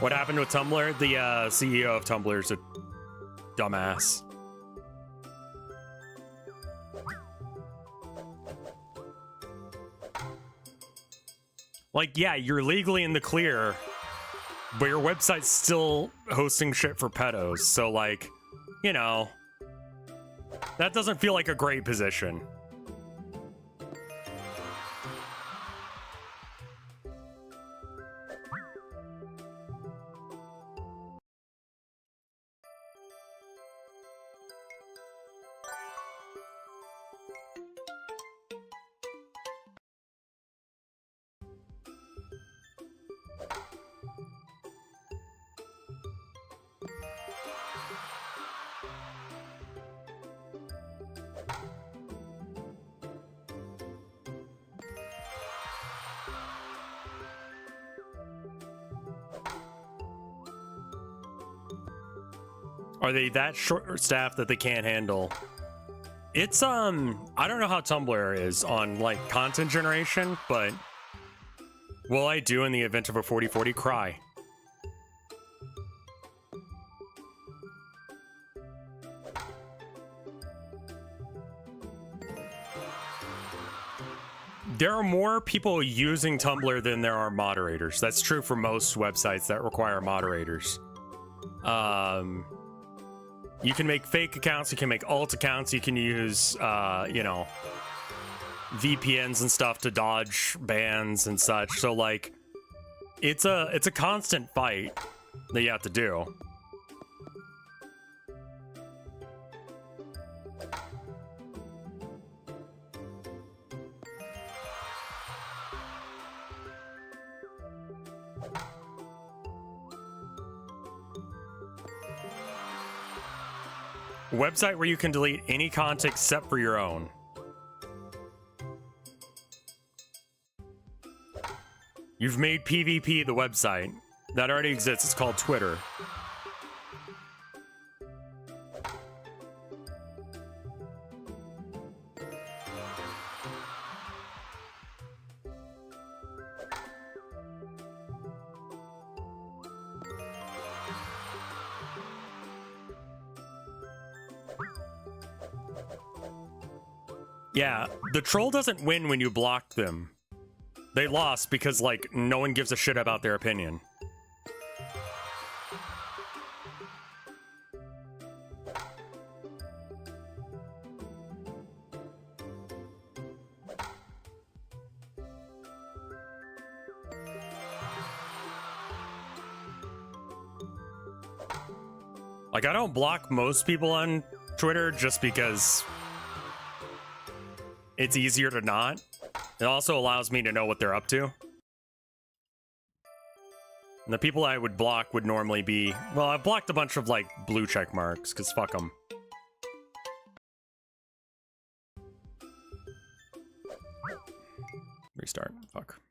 S1: What happened with Tumblr? The CEO of Tumblr is a dumbass. Like, yeah, you're legally in the clear, but your website's still hosting shit for pedos. So, like, you know... that doesn't feel like a great position. Are they that short-staffed that they can't handle? It's, I don't know how Tumblr is on, like, content generation, but will I do in the event of a 40/40 cry? There are more people using Tumblr than there are moderators. That's true for most websites that require moderators. You can make fake accounts, you can make alt accounts, you can use, you know, VPNs and stuff to dodge bans and such. So, like, it's a constant fight that you have to do. Website where you can delete any content except for your own. You've made PvP the website. That already exists. It's called Twitter. Yeah, the troll doesn't win when you block them. They lost because, like, no one gives a shit about their opinion. Like, I don't block most people on Twitter just because it's easier to not. It also allows me to know what they're up to. And the people I would block would normally be... Well, I've blocked a bunch of, like, blue check marks, because fuck them. Restart. Fuck.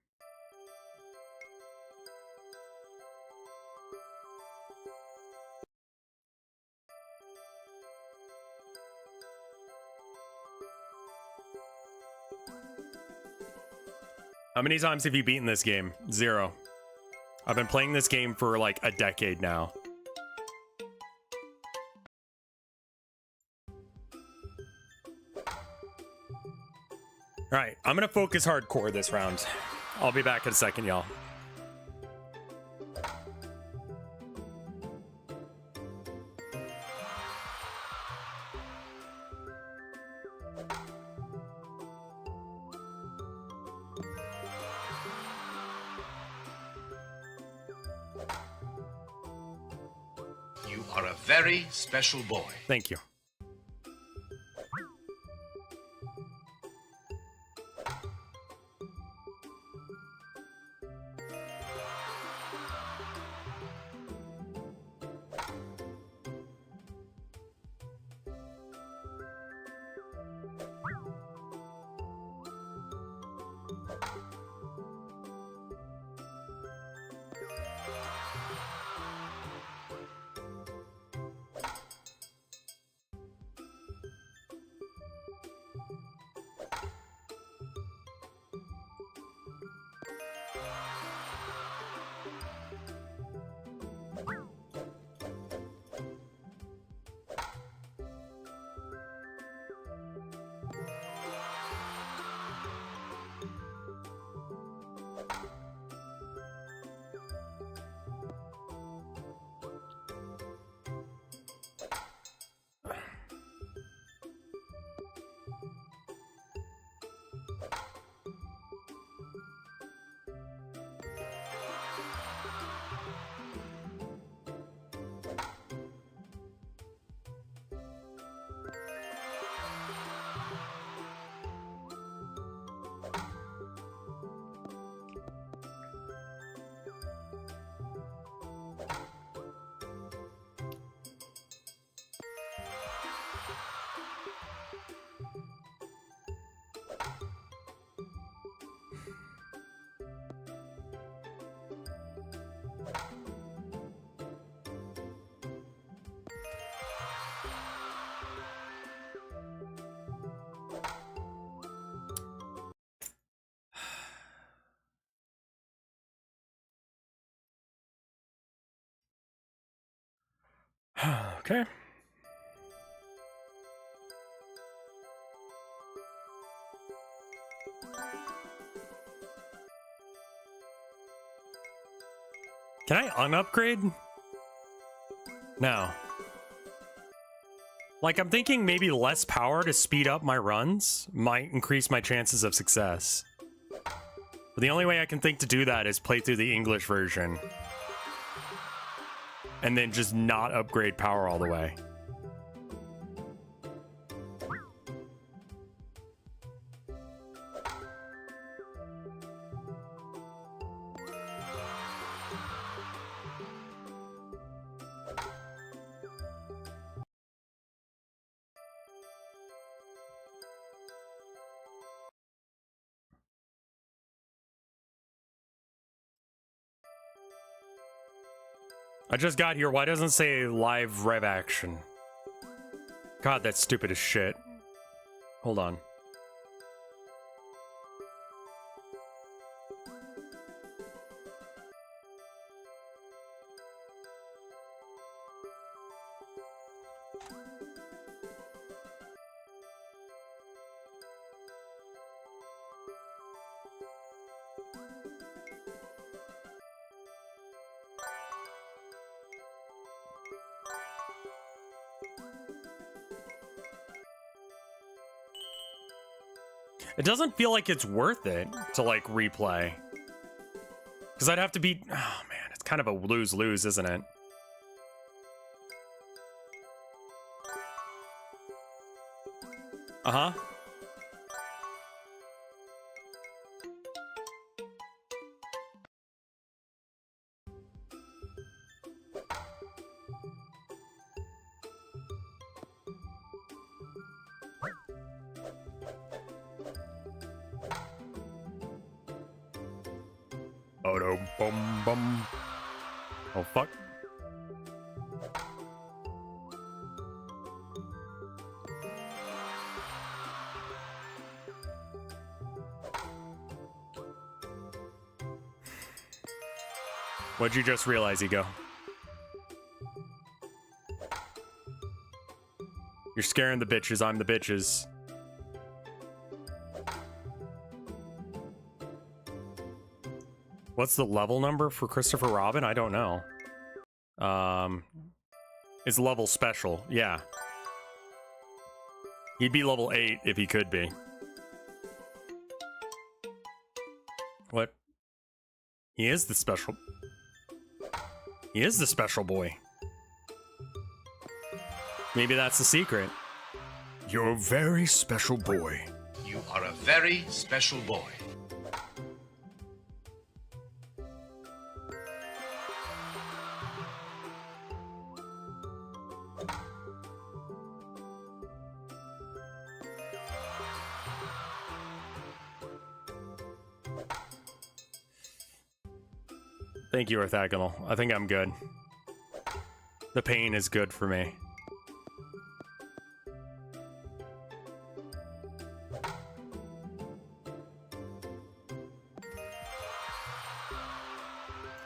S1: How many times have you beaten this game? 0. I've been playing this game for like a decade now. Alright, I'm gonna focus hardcore this round. I'll be back in a second, y'all.
S2: You are a very special boy.
S1: Thank you. Okay. Can I unupgrade? No. Like, I'm thinking maybe less power to speed up my runs might increase my chances of success. But the only way I can think to do that is play through the English version. And then just not upgrade power all the way. I just got here. Why doesn't it say live rev action? God, that's stupid as shit. Hold on. It doesn't feel like it's worth it to, like, replay. Because I'd have to be... Oh, man, it's kind of a lose-lose, isn't it? Uh-huh. Bum. Oh, fuck. What'd you just realize, Ego? You're scaring the bitches. I'm the bitches. What's the level number for Christopher Robin? I don't know. It's level special. Yeah. He'd be level 8 if he could be. What? He is the special... He is the special boy. Maybe that's the secret.
S2: You're a very special boy. You are a very special boy.
S1: Thank you, Orthogonal. I think I'm good. The pain is good for me.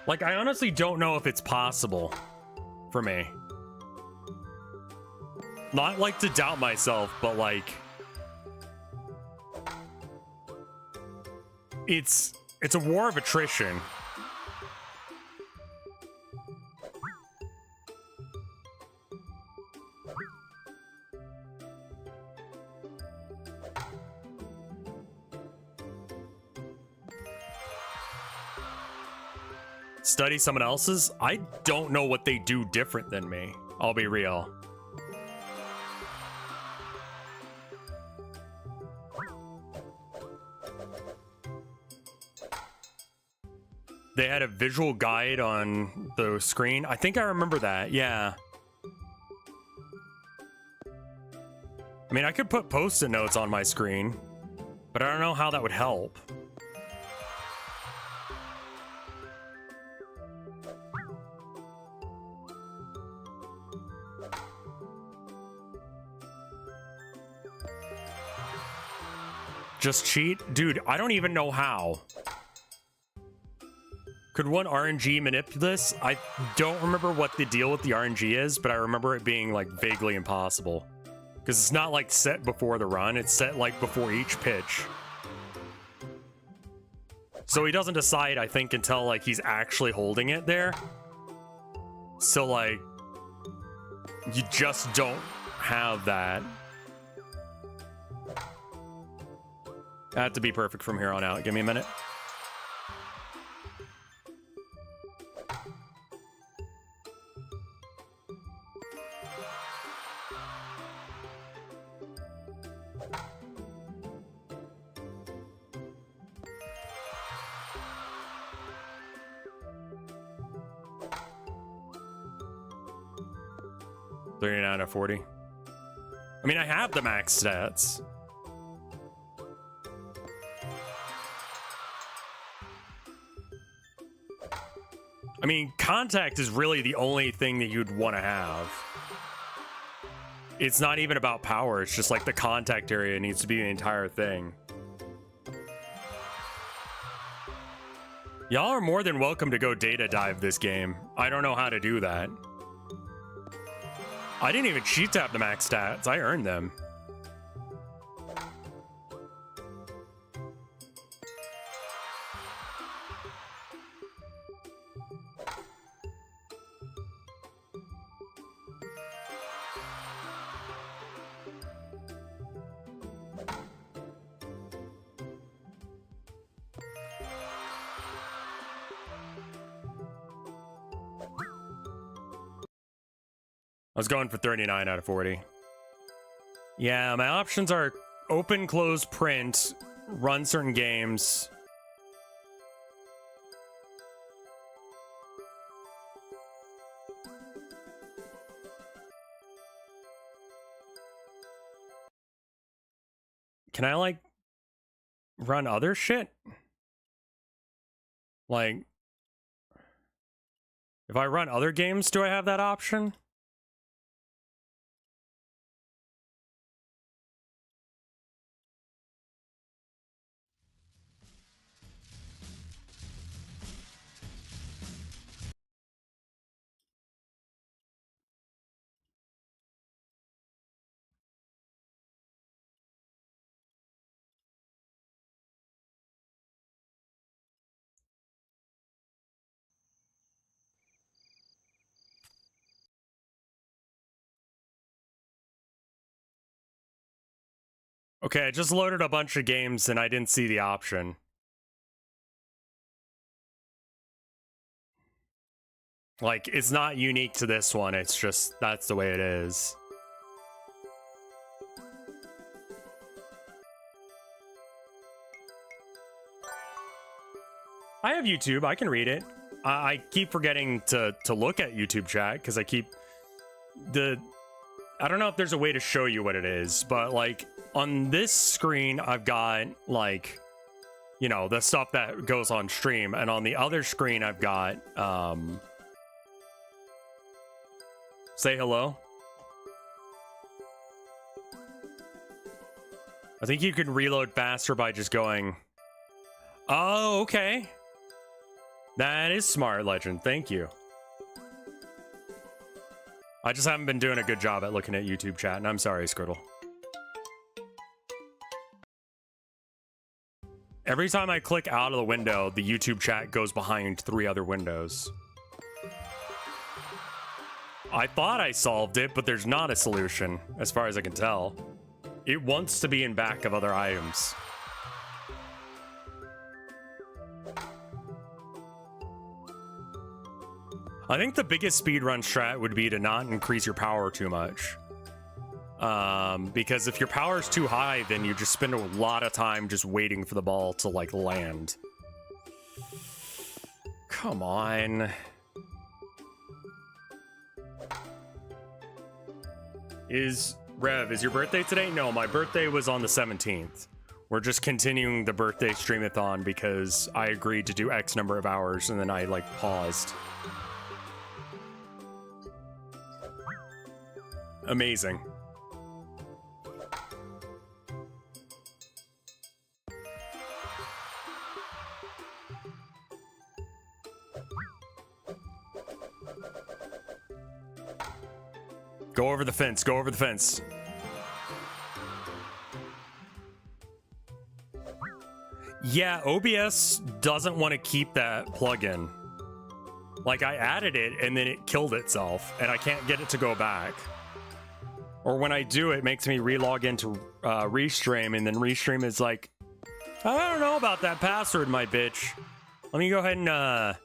S1: Like, I honestly don't know if it's possible for me. Not like to doubt myself, but like... It's a war of attrition. Study someone else's? I don't know what they do different than me. I'll be real. They had a visual guide on the screen. I think I remember that, yeah. I mean, I could put post-it notes on my screen, but I don't know how that would help. Just cheat? Dude, I don't even know how. Could one RNG manipulate this? I don't remember what the deal with the RNG is, but I remember it being like vaguely impossible. Because it's not like set before the run, it's set like before each pitch. So he doesn't decide, I think, until like he's actually holding it there. So like, you just don't have that. I have to be perfect from here on out. Give me a minute. $39 out of 40. I mean, I have the max stats. I mean, contact is really the only thing that you'd want to have. It's not even about power. It's just like the contact area needs to be the entire thing. Y'all are more than welcome to go data dive this game. I don't know how to do that. I didn't even cheat tap the max stats. I earned them. I was going for 39 out of 40. Yeah, my options are open, close, print, run certain games. Can I, like, run other shit? Like, if I run other games, do I have that option? Okay, I just loaded a bunch of games and I didn't see the option. Like, it's not unique to this one, it's just, that's the way it is. I have YouTube, I can read it. I keep forgetting to look at YouTube chat, because I keep... I don't know if there's a way to show you what it is, but, like, on this screen, I've got, like, you know, the stuff that goes on stream, and on the other screen, I've got, say hello. I think you can reload faster by just going... Oh, okay. That is smart, Legend. Thank you. I just haven't been doing a good job at looking at YouTube chat, and I'm sorry, Scriddle. Every time I click out of the window, the YouTube chat goes behind 3 other windows. I thought I solved it, but there's not a solution, as far as I can tell. It wants to be in back of other items. I think the biggest speedrun strat would be to not increase your power too much. Because if your power is too high, then you just spend a lot of time just waiting for the ball to, like, land. Come on. Rev, is your birthday today? No, my birthday was on the 17th. We're just continuing the birthday streamathon because I agreed to do X number of hours and then I, like, paused. Amazing. Go over the fence. Go over the fence. Yeah, OBS doesn't want to keep that plugin. Like, I added it and then it killed itself and I can't get it to go back. Or when I do, it makes me relog into Restream, and then Restream is like, I don't know about that password, my bitch. Let me go ahead and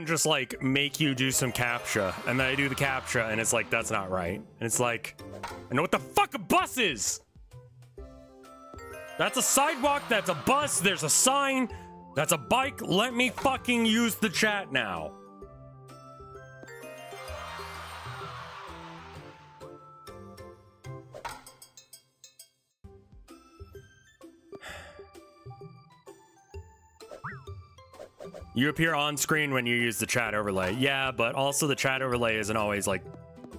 S1: just like make you do some CAPTCHA. And then I do the CAPTCHA and it's like, that's not right. And it's like, I know what the fuck a bus is. That's a sidewalk, that's a bus, there's a sign, that's a bike. Let me fucking use the chat now. You appear on screen when you use the chat overlay. Yeah, but also the chat overlay isn't always like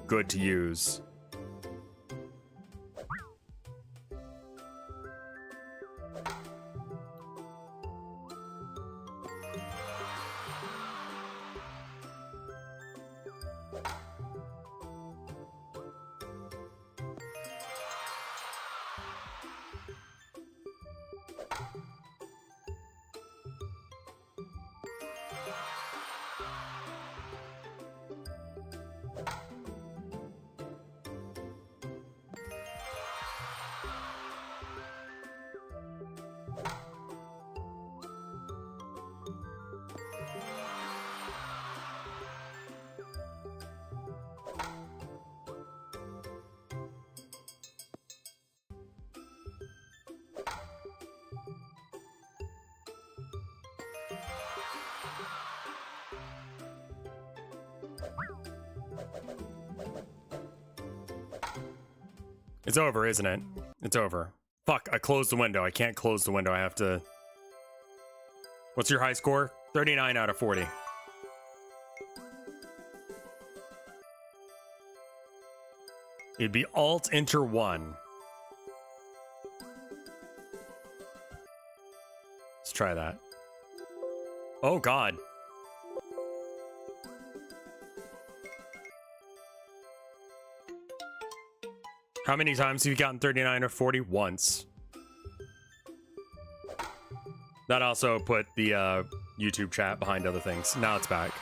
S1: good to use. It's over, isn't it? It's over. Fuck, I closed the window. I can't close the window. I have to... What's your high score? 39 out of 40. It'd be Alt-Enter 1. Let's try that. Oh, God. How many times have you gotten 39 or 40? Once. That also put the YouTube chat behind other things. Now it's back.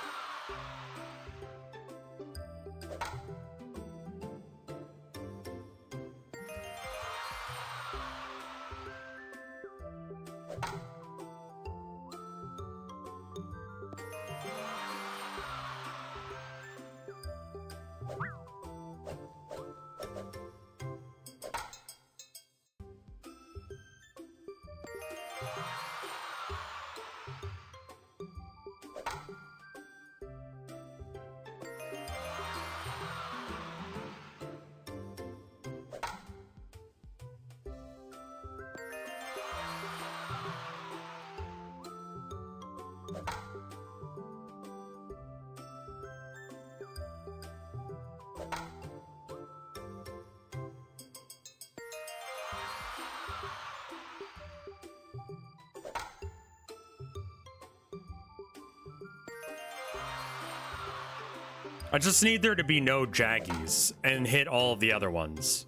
S1: I just need there to be no jaggies and hit all of the other ones.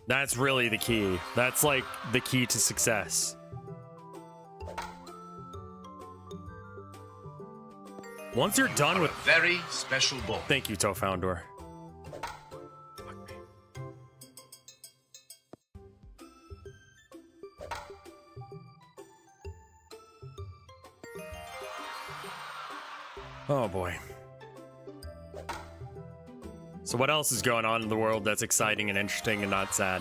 S1: That's really the key. That's like the key to success. Once you're done with...
S2: A very special boy.
S1: Thank you, Tofoundor. Oh boy. So what else is going on in the world that's exciting and interesting and not sad?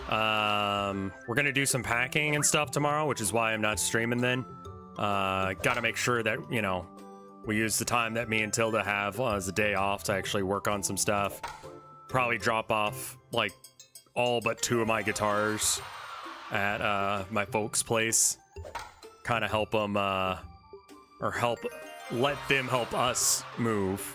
S1: We're gonna do some packing and stuff tomorrow, which is why I'm not streaming then. Gotta make sure that, you know, we use the time that me and Tilda have as a day off to actually work on some stuff. Probably drop off, like, all but 2 of my guitars at my folks' place. Kind of help them, or let them help us move.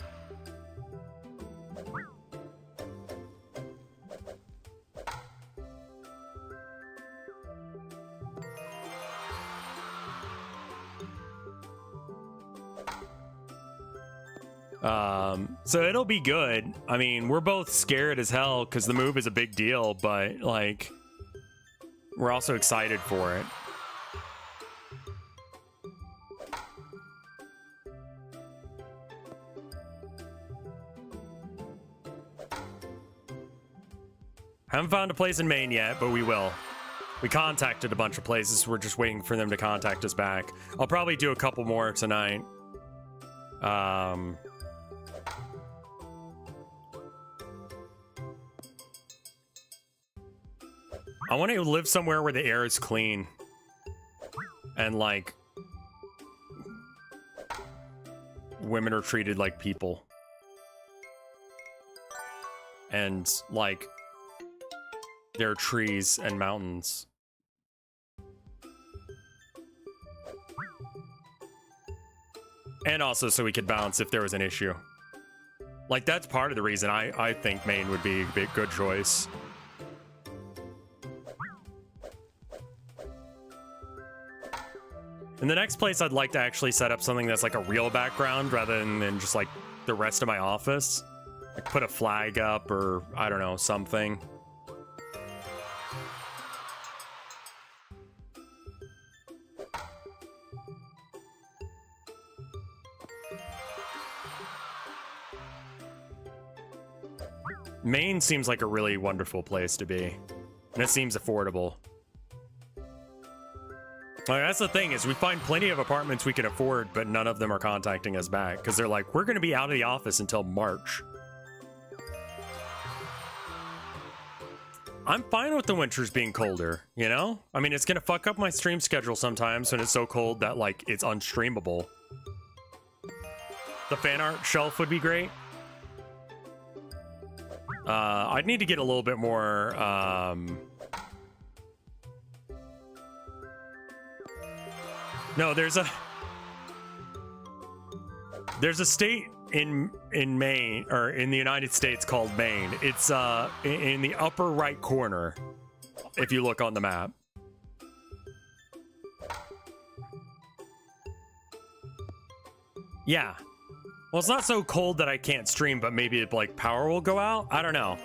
S1: So it'll be good. I mean, we're both scared as hell because the move is a big deal, but like, we're also excited for it. Haven't found a place in Maine yet, but we will. We contacted a bunch of places. We're just waiting for them to contact us back. I'll probably do a couple more tonight. I want to live somewhere where the air is clean. And, like, women are treated like people. And, like, there are trees and mountains. And also so we could bounce if there was an issue. Like, that's part of the reason I think Maine would be a good choice. In the next place, I'd like to actually set up something that's like a real background rather than just like the rest of my office. Like put a flag up or, I don't know, something. Maine seems like a really wonderful place to be, and it seems affordable. Like, that's the thing, is we find plenty of apartments we can afford, but none of them are contacting us back, because they're like, we're going to be out of the office until March. I'm fine with the winters being colder, you know? I mean, it's going to fuck up my stream schedule sometimes when it's so cold that, like, it's unstreamable. The fan art shelf would be great. I'd need to get a little bit more, No, there's a state in Maine, or in the United States, called Maine. It's in the upper right corner if you look on the map. Yeah. Well, it's not so cold that I can't stream, but maybe like power will go out. I don't know.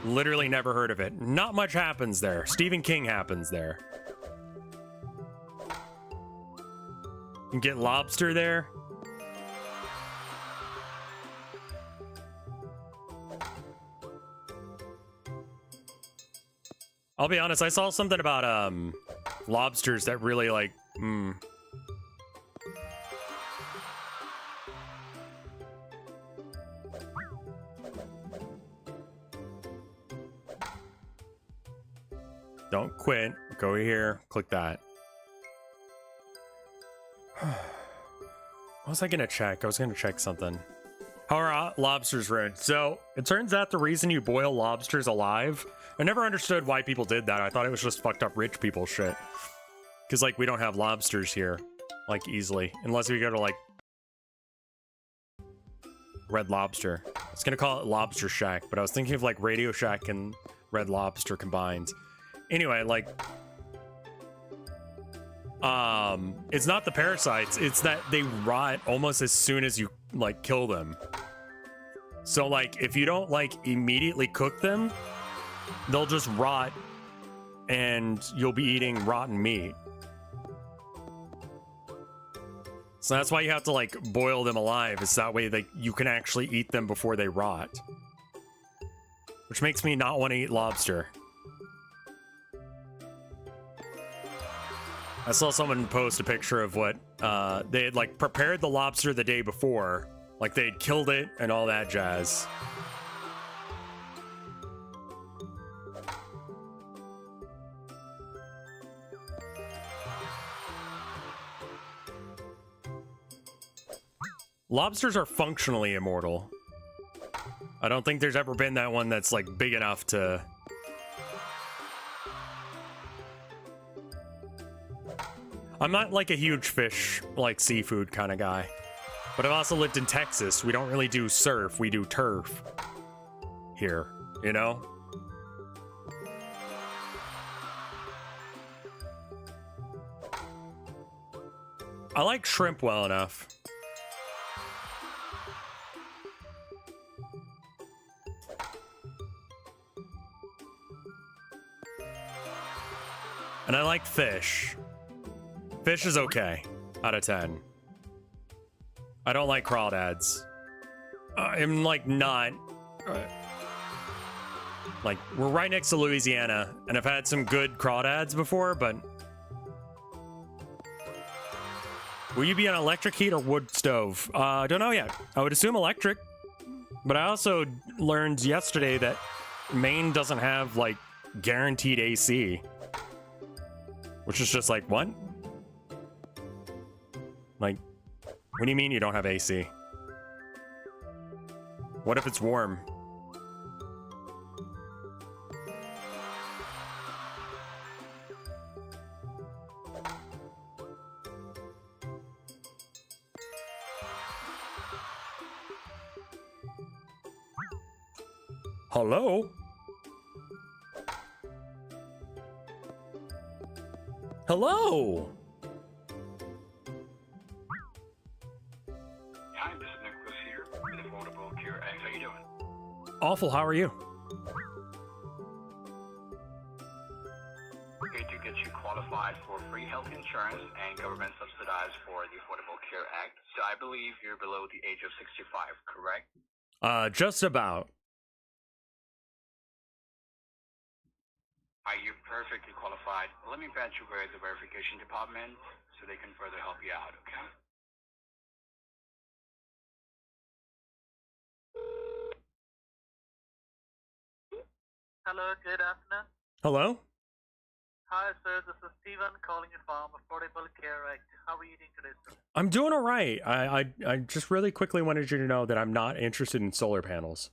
S1: Literally never heard of it. Not much happens there. Stephen King happens there. You can get lobster there. I'll be honest, I saw something about lobsters that really like Don't quit. Go here. Click that. What was I gonna check? I was gonna check something. How are lobsters ruined? So, it turns out the reason you boil lobsters alive, I never understood why people did that. I thought it was just fucked up rich people shit. Because, like, we don't have lobsters here, like, easily. Unless we go to, like, Red Lobster. I was gonna call it Lobster Shack, but I was thinking of, like, Radio Shack and Red Lobster combined. Anyway, like, it's not the parasites, it's that they rot almost as soon as you, like, kill them. So, like, if you don't, like, immediately cook them, they'll just rot and you'll be eating rotten meat. So that's why you have to, like, boil them alive, is that way you can actually eat them before they rot. Which makes me not want to eat lobster. I saw someone post a picture of what they had, like, prepared the lobster the day before. Like, they had killed it and all that jazz. Lobsters are functionally immortal. I don't think there's ever been that one that's, like, big enough to... I'm not, like, a huge fish, like, seafood kind of guy. But I've also lived in Texas. We don't really do surf, we do turf. Here, you know? I like shrimp well enough. And I like fish. Fish is okay, out of 10. I don't like crawdads. I'm like not... like, we're right next to Louisiana, and I've had some good crawdads before, but... Will you be on electric heat or wood stove? I don't know yet. I would assume electric. But I also learned yesterday that Maine doesn't have, like, guaranteed AC. Which is just like, what? Like, what do you mean you don't have AC? What if it's warm? Hello? Hello?
S4: Hi, this is Nicholas here with Affordable Cure. How you doing?
S1: Awful, how are you?
S4: Okay, to get you qualified for free health insurance and government subsidized for the Affordable Care Act. So I believe you're below the age of 65, correct?
S1: Just about.
S4: Are you perfectly qualified? Let me patch you with the verification department so they can further help you out, okay?
S5: Hello, good afternoon.
S1: Hello?
S5: Hi, sir. This is Steven calling you from Affordable Care Act. How are you doing today, sir?
S1: I'm doing all right. I just really quickly wanted you to know that I'm not interested in solar panels.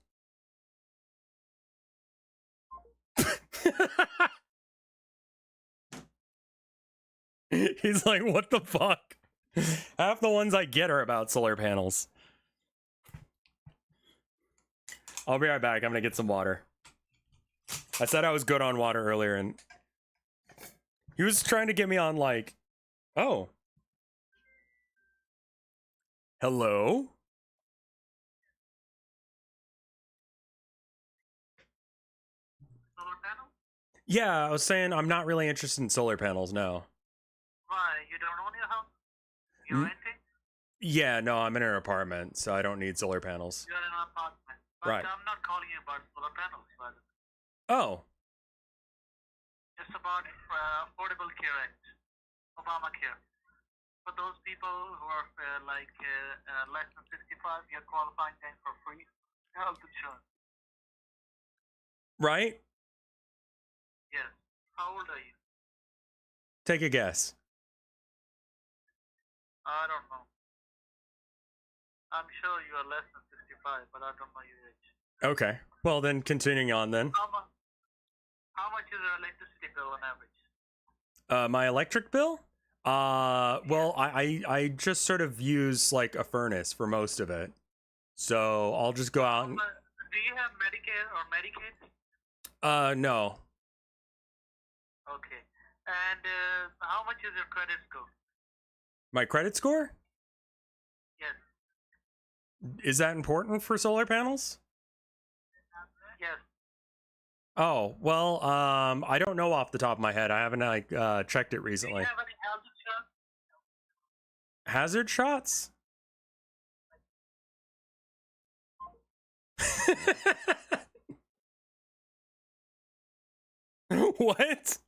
S1: He's like, what the fuck? Half the ones I get are about solar panels. I'll be right back. I'm gonna get some water. I said I was good on water earlier, and he was trying to get me on, like, oh. Hello?
S5: Solar panel?
S1: Yeah, I was saying I'm not really interested in solar panels, no.
S5: Why? You don't own your house? You're renting?
S1: Yeah, no, I'm in an apartment, so I don't need solar panels.
S5: You're in an apartment. But
S1: Right.
S5: I'm not calling you about solar panels, but
S1: Oh,
S5: it's about Affordable Care Act, Obamacare. For those people who are less than 65, you're qualifying them for free health insurance.
S1: right?
S5: Yes. How old are you?
S1: Take a guess.
S5: I don't know. I'm sure you are less than 65, but I don't know your age.
S1: Okay. Well, then continuing on then.
S5: How much is your electricity bill on average?
S1: My electric bill? Well, I just sort of use like a furnace for most of it. So I'll just go out and...
S5: Do you have Medicare or Medicaid?
S1: No.
S5: Okay. And how much is your credit score?
S1: My credit score?
S5: Yes.
S1: Is that important for solar panels?
S5: Yes.
S1: Oh, well, I don't know off the top of my head. I haven't like checked it
S5: Do
S1: recently.
S5: you have any health insurance?
S1: Hazard shots? What?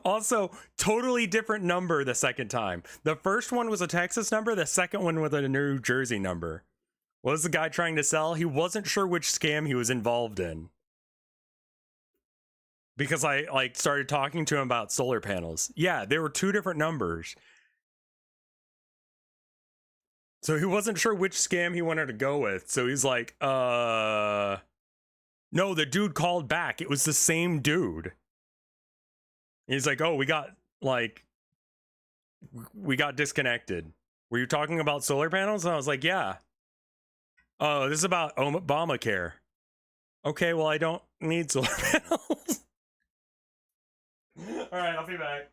S1: Also, totally different number the second time. The first one was a Texas number, the second one was a New Jersey number. What was the guy trying to sell? He wasn't sure which scam he was involved in. Because I like started talking to him about solar panels. Yeah, there were two different numbers. So he wasn't sure which scam he wanted to go with. So he's like, no, the dude called back. It was the same dude. He's like, oh, we got disconnected. Were you talking about solar panels? And I was like, yeah. Oh, this is about Obamacare. Okay, well, I don't need solar panels. All right, I'll be back.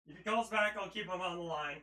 S1: If he calls back, I'll keep him on the line.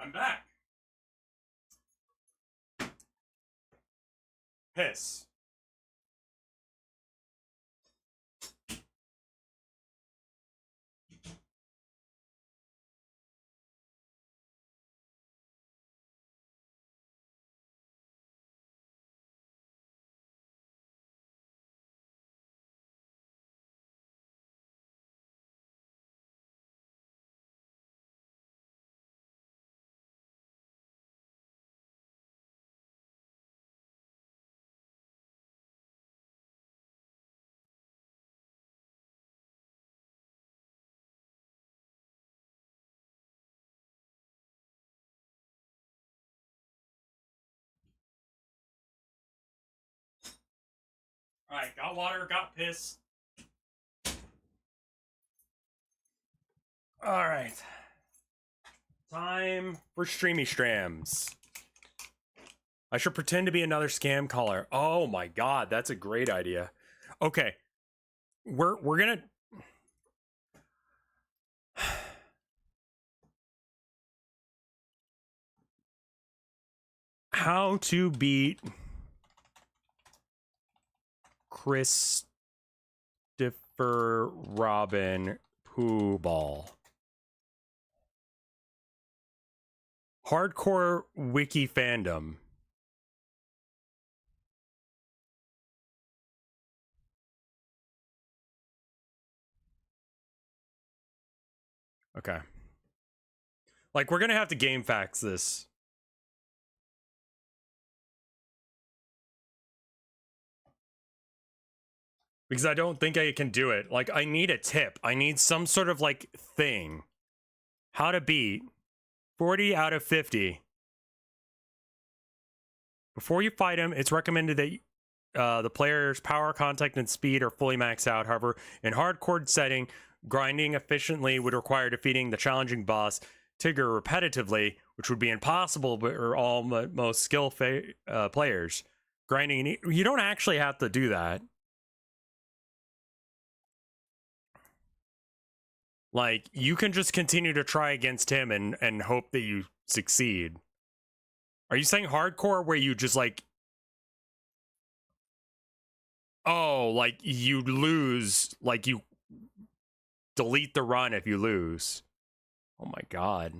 S1: I'm back. Piss. Alright, got water, got piss. Alright. Time for streamy strams. I should pretend to be another scam caller. Oh my god, that's a great idea. Okay. We're gonna how to beat Christopher Robin Pooh Ball. Hardcore wiki fandom. Okay. Like, we're gonna have to game fax this. Because I don't think I can do it. Like, I need a tip. I need some sort of, like, thing. How to beat 40 out of 50. Before you fight him, it's recommended that the player's power, contact, and speed are fully maxed out. However, in hardcore setting, grinding efficiently would require defeating the challenging boss Tigger repetitively, which would be impossible for all most skilled players. Grinding, you don't actually have to do that. Like, you can just continue to try against him and hope that you succeed. Are you saying hardcore where you just, like... Oh, like, you lose, like, you delete the run if you lose. Oh my god.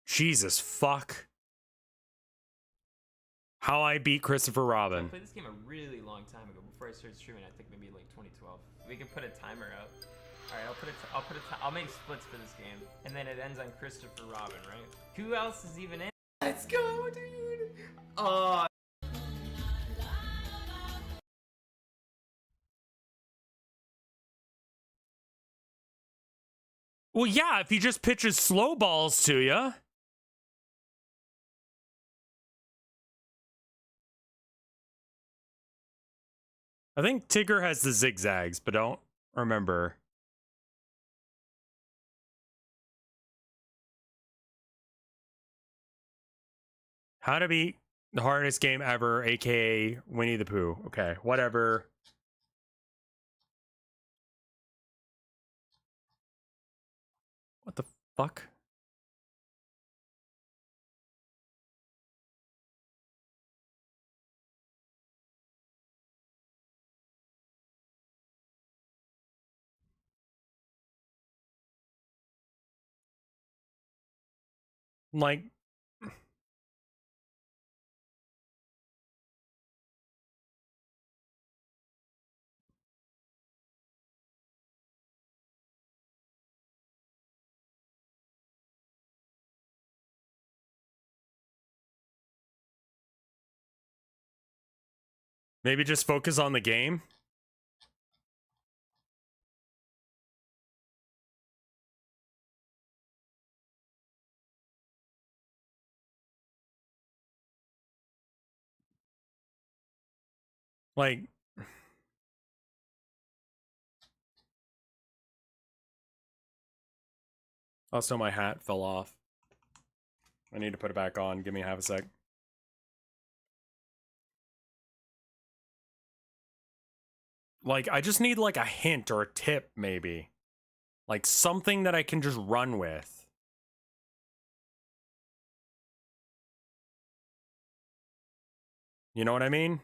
S1: Jesus fuck. How I beat Christopher Robin.
S6: I played this game a really long time ago before I started streaming. I think maybe like 2012. We can put a timer up. All right, I'll make splits for this game, and then it ends on Christopher Robin, right? Who else is even in? Let's go, dude. Oh.
S1: Well, yeah, if he just pitches slow balls to you. I think Tigger has the zigzags, but don't remember. How to beat the hardest game ever, aka Winnie the Pooh. Okay, whatever. What the fuck? Like, maybe just focus on the game. Like, also my hat fell off. I need to put it back on. Give me half a sec. Like, I just need like a hint or a tip, maybe. Like something that I can just run with. You know what I mean?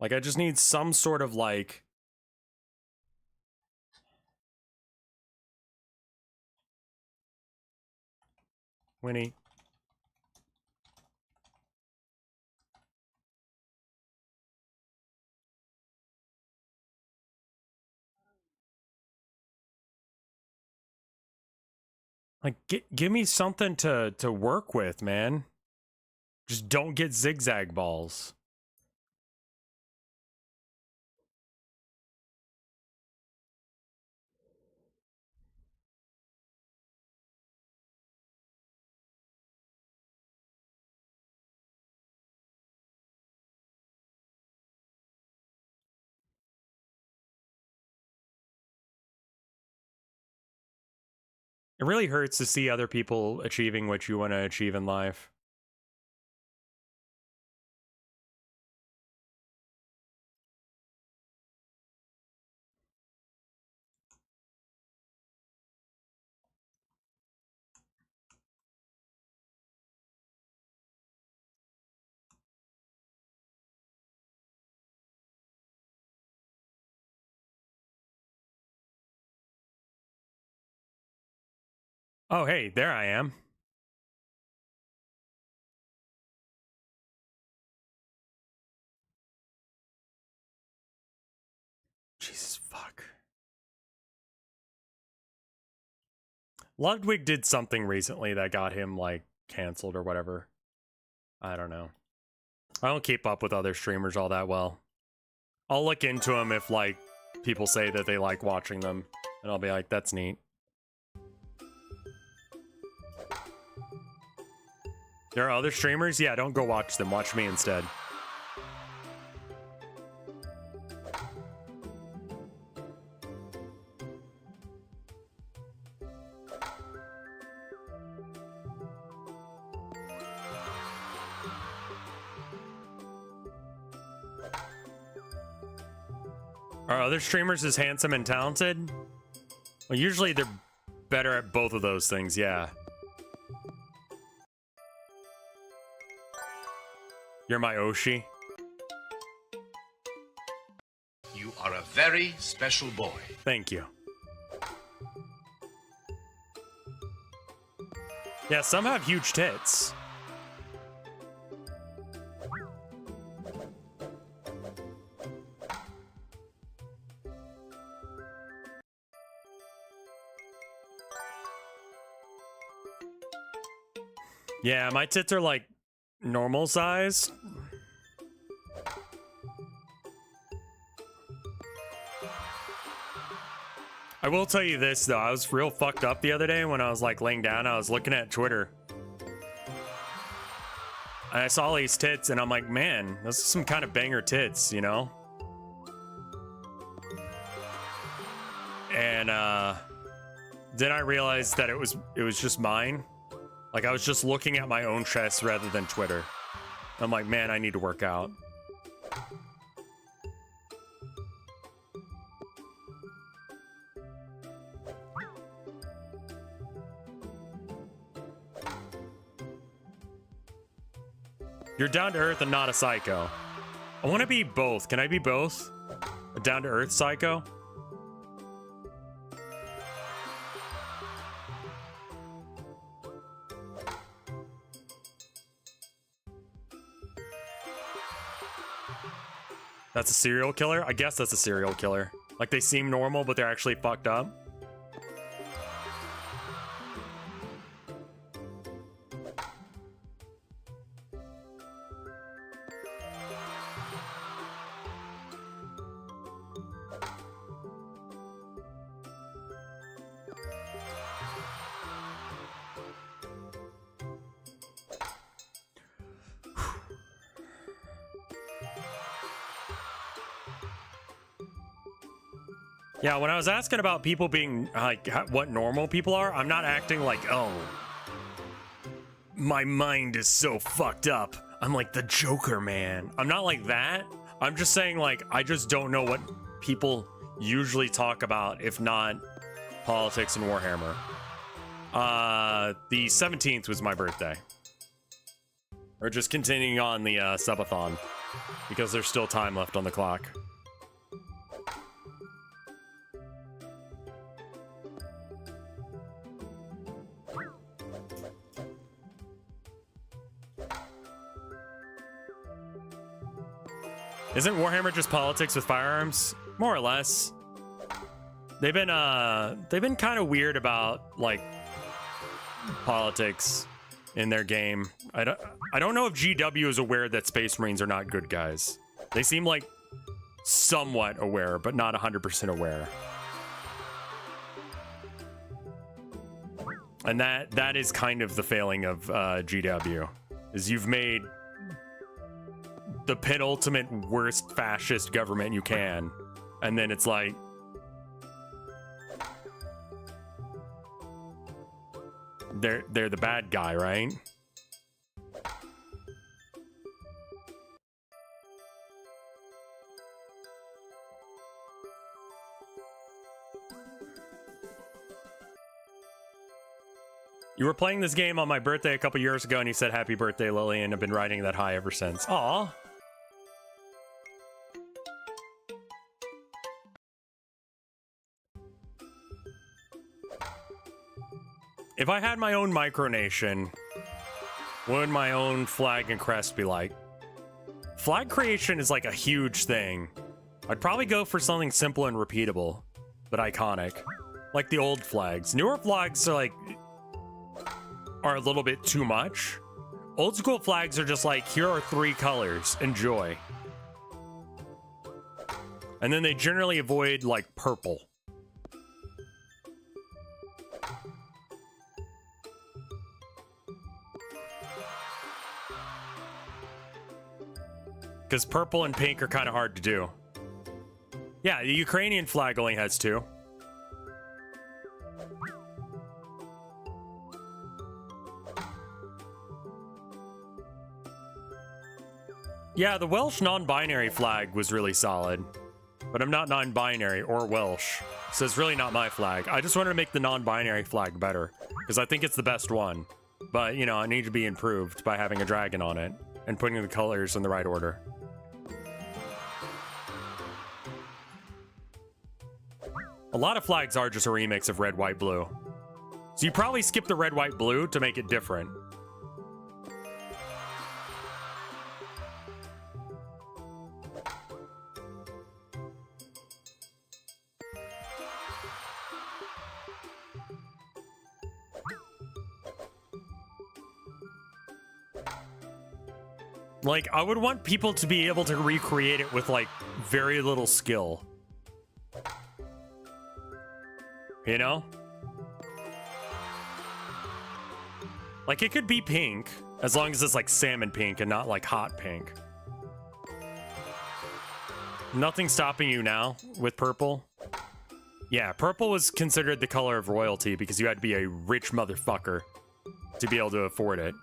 S1: Like, I just need some sort of like... Winnie. Like, give me something to work with, man. Just don't get zigzag balls. It really hurts to see other people achieving what you want to achieve in life. Oh, hey, there I am. Jesus fuck. Ludwig did something recently that got him, like, canceled or whatever. I don't know. I don't keep up with other streamers all that well. I'll look into them if, like, people say that they like watching them. And I'll be like, that's neat. There are other streamers? Yeah, don't go watch them. Watch me instead. Are other streamers as handsome and talented? Well, usually they're better at both of those things, yeah. You're my Oshi.
S2: You are a very special boy.
S1: Thank you. Yeah, some have huge tits. Yeah, my tits are like normal size. I will tell you this though, I was real fucked up the other day when I was like laying down. I was looking at Twitter and I saw these tits and I'm like, man, those are some kind of banger tits, you know? And then I realized that it was just mine. Like, I was just looking at my own chest rather than Twitter. I'm like, man, I need to work out. You're down to earth and not a psycho. I want to be both. Can I be both? A down to earth psycho? That's a serial killer? I guess that's a serial killer. Like, they seem normal, but they're actually fucked up. Yeah, when I was asking about people being, like, what normal people are, I'm not acting like, oh, my mind is so fucked up. I'm like the Joker, man. I'm not like that. I'm just saying, like, I just don't know what people usually talk about, if not politics and Warhammer. The 17th was my birthday. We're just continuing on the subathon because there's still time left on the clock. Isn't Warhammer just politics with firearms? More or less. They've been kind of weird about like politics in their game. I don't know if GW is aware that Space Marines are not good guys. They seem like somewhat aware, but not 100% aware. And that is kind of the failing of GW, is you've made the penultimate worst fascist government you can, and then it's like they're the bad guy, right? You were playing this game on my birthday a couple years ago and you said happy birthday, Lily, and I've been riding that high ever since. Aw. If I had my own micronation, what would my own flag and crest be like? Flag creation is like a huge thing. I'd probably go for something simple and repeatable, but iconic. Like the old flags. Newer flags are a little bit too much. Old school flags are just like, here are 3 colors, enjoy. And then they generally avoid like purple. Because purple and pink are kind of hard to do. Yeah, the Ukrainian flag only has 2. Yeah, the Welsh non-binary flag was really solid. But I'm not non-binary or Welsh, so it's really not my flag. I just wanted to make the non-binary flag better, because I think it's the best one. But, you know, it needs to be improved by having a dragon on it and putting the colors in the right order. A lot of flags are just a remix of red, white, blue. So you probably skip the red, white, blue to make it different. Like, I would want people to be able to recreate it with, like, very little skill. You know? Like, it could be pink, as long as it's, like, salmon pink and not, like, hot pink. Nothing stopping you now with purple? Yeah, purple was considered the color of royalty because you had to be a rich motherfucker to be able to afford it.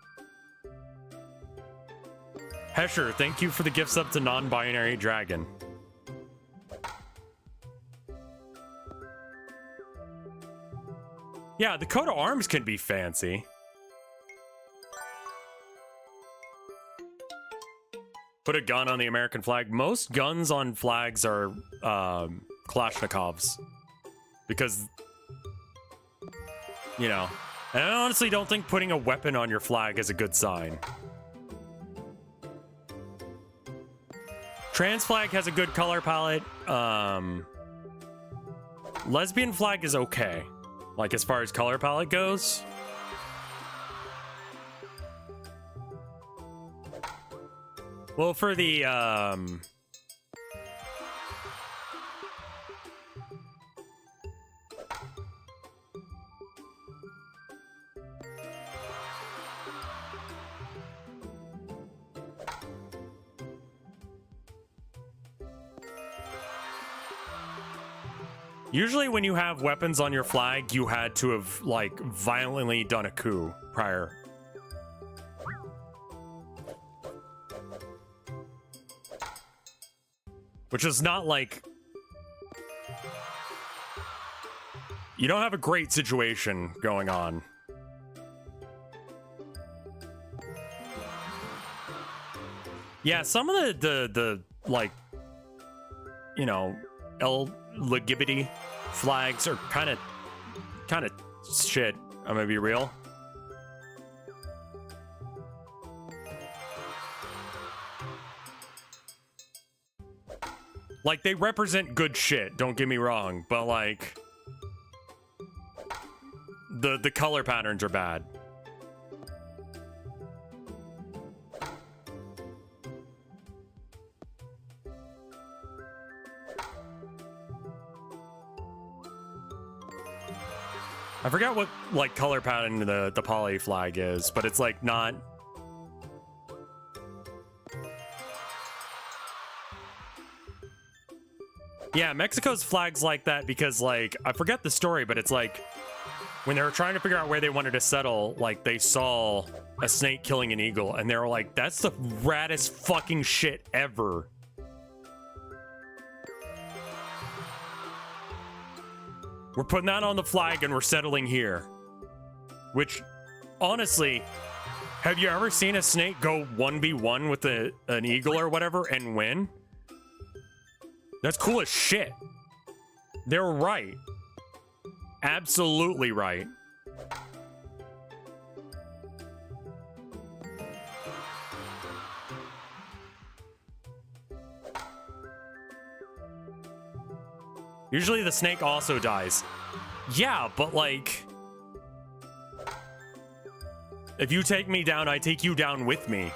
S1: Hesher, thank you for the gifts up to non-binary dragon. Yeah, the coat of arms can be fancy. Put a gun on the American flag. Most guns on flags are Kalashnikovs. Because, you know, and I honestly don't think putting a weapon on your flag is a good sign. Trans flag has a good color palette. Lesbian flag is okay. Like, as far as color palette goes. Well, for the, usually when you have weapons on your flag, you had to have, like, violently done a coup prior. Which is not like... You don't have a great situation going on. Yeah, some of the like, you know, LGBT flags are kind of shit. I'm gonna be real. Like, they represent good shit, don't get me wrong, but like the color patterns are bad. I forgot what like color pattern the poly flag is, but it's like not. Yeah, Mexico's flag's like that because like I forget the story, but it's like when they were trying to figure out where they wanted to settle, like they saw a snake killing an eagle and they were like, that's the raddest fucking shit ever. We're putting that on the flag and we're settling here. Which, honestly, have you ever seen a snake go 1v1 with an eagle or whatever and win? That's cool as shit. They're right. Absolutely right. Usually the snake also dies. Yeah, but like... if you take me down, I take you down with me.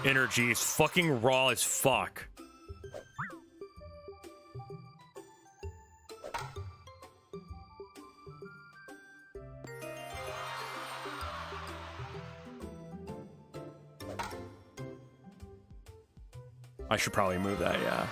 S1: Energy is fucking raw as fuck. I should probably move that, yeah.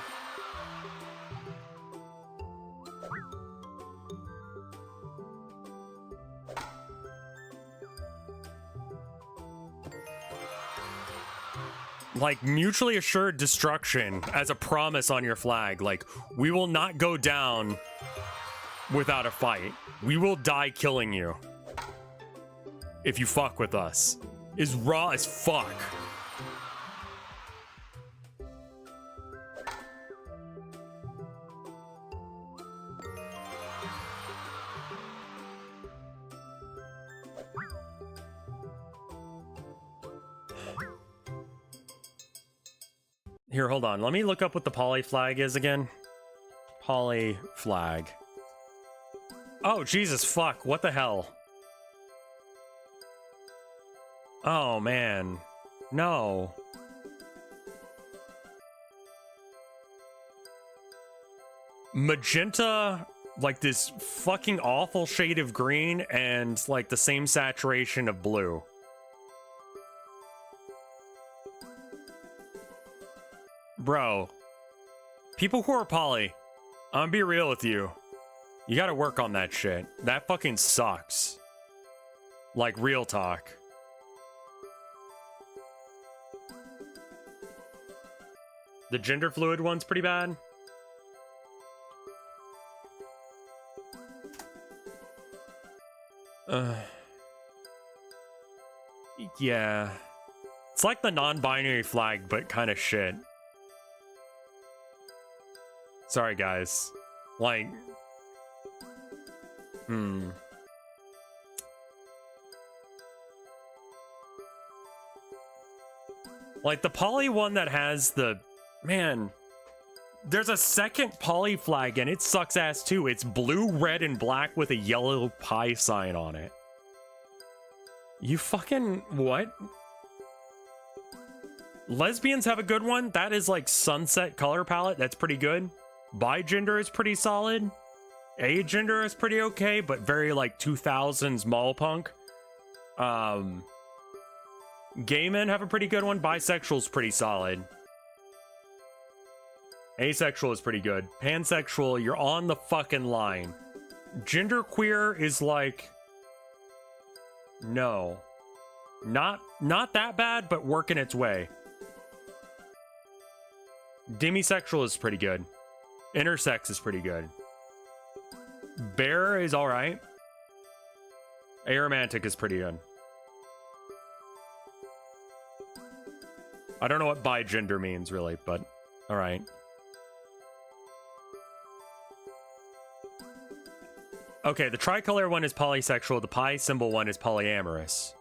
S1: Like, mutually assured destruction as a promise on your flag. Like, we will not go down without a fight. We will die killing you if you fuck with us. Is raw as fuck. Here, hold on. Let me look up what the poly flag is again. Poly flag. Oh, Jesus, fuck. What the hell? Oh, man. No. Magenta, like this fucking awful shade of green, and like the same saturation of blue. Bro, people who are poly, I'm gonna be real with you. You gotta work on that shit. That fucking sucks. Like, real talk. The gender fluid one's pretty bad. Yeah. It's like the non-binary flag, but kind of shit. Sorry, guys. Like... Like, the poly one that has the... Man... There's a second poly flag, and it sucks ass, too. It's blue, red, and black with a yellow pie sign on it. You fucking... What? Lesbians have a good one. That is, like, sunset color palette. That's pretty good. Bi-gender is pretty solid. A-gender is pretty okay, but very, like, 2000s mall punk. Gay men have a pretty good one. Bisexual's pretty solid. Asexual is pretty good. Pansexual, you're on the fucking line. Genderqueer is like... No. Not that bad, but working its way. Demisexual is pretty good. Intersex is pretty good. Bear is alright. Aromantic is pretty good. I don't know what bigender means, really, but alright. Okay, the tricolor one is polysexual, the pi symbol one is polyamorous.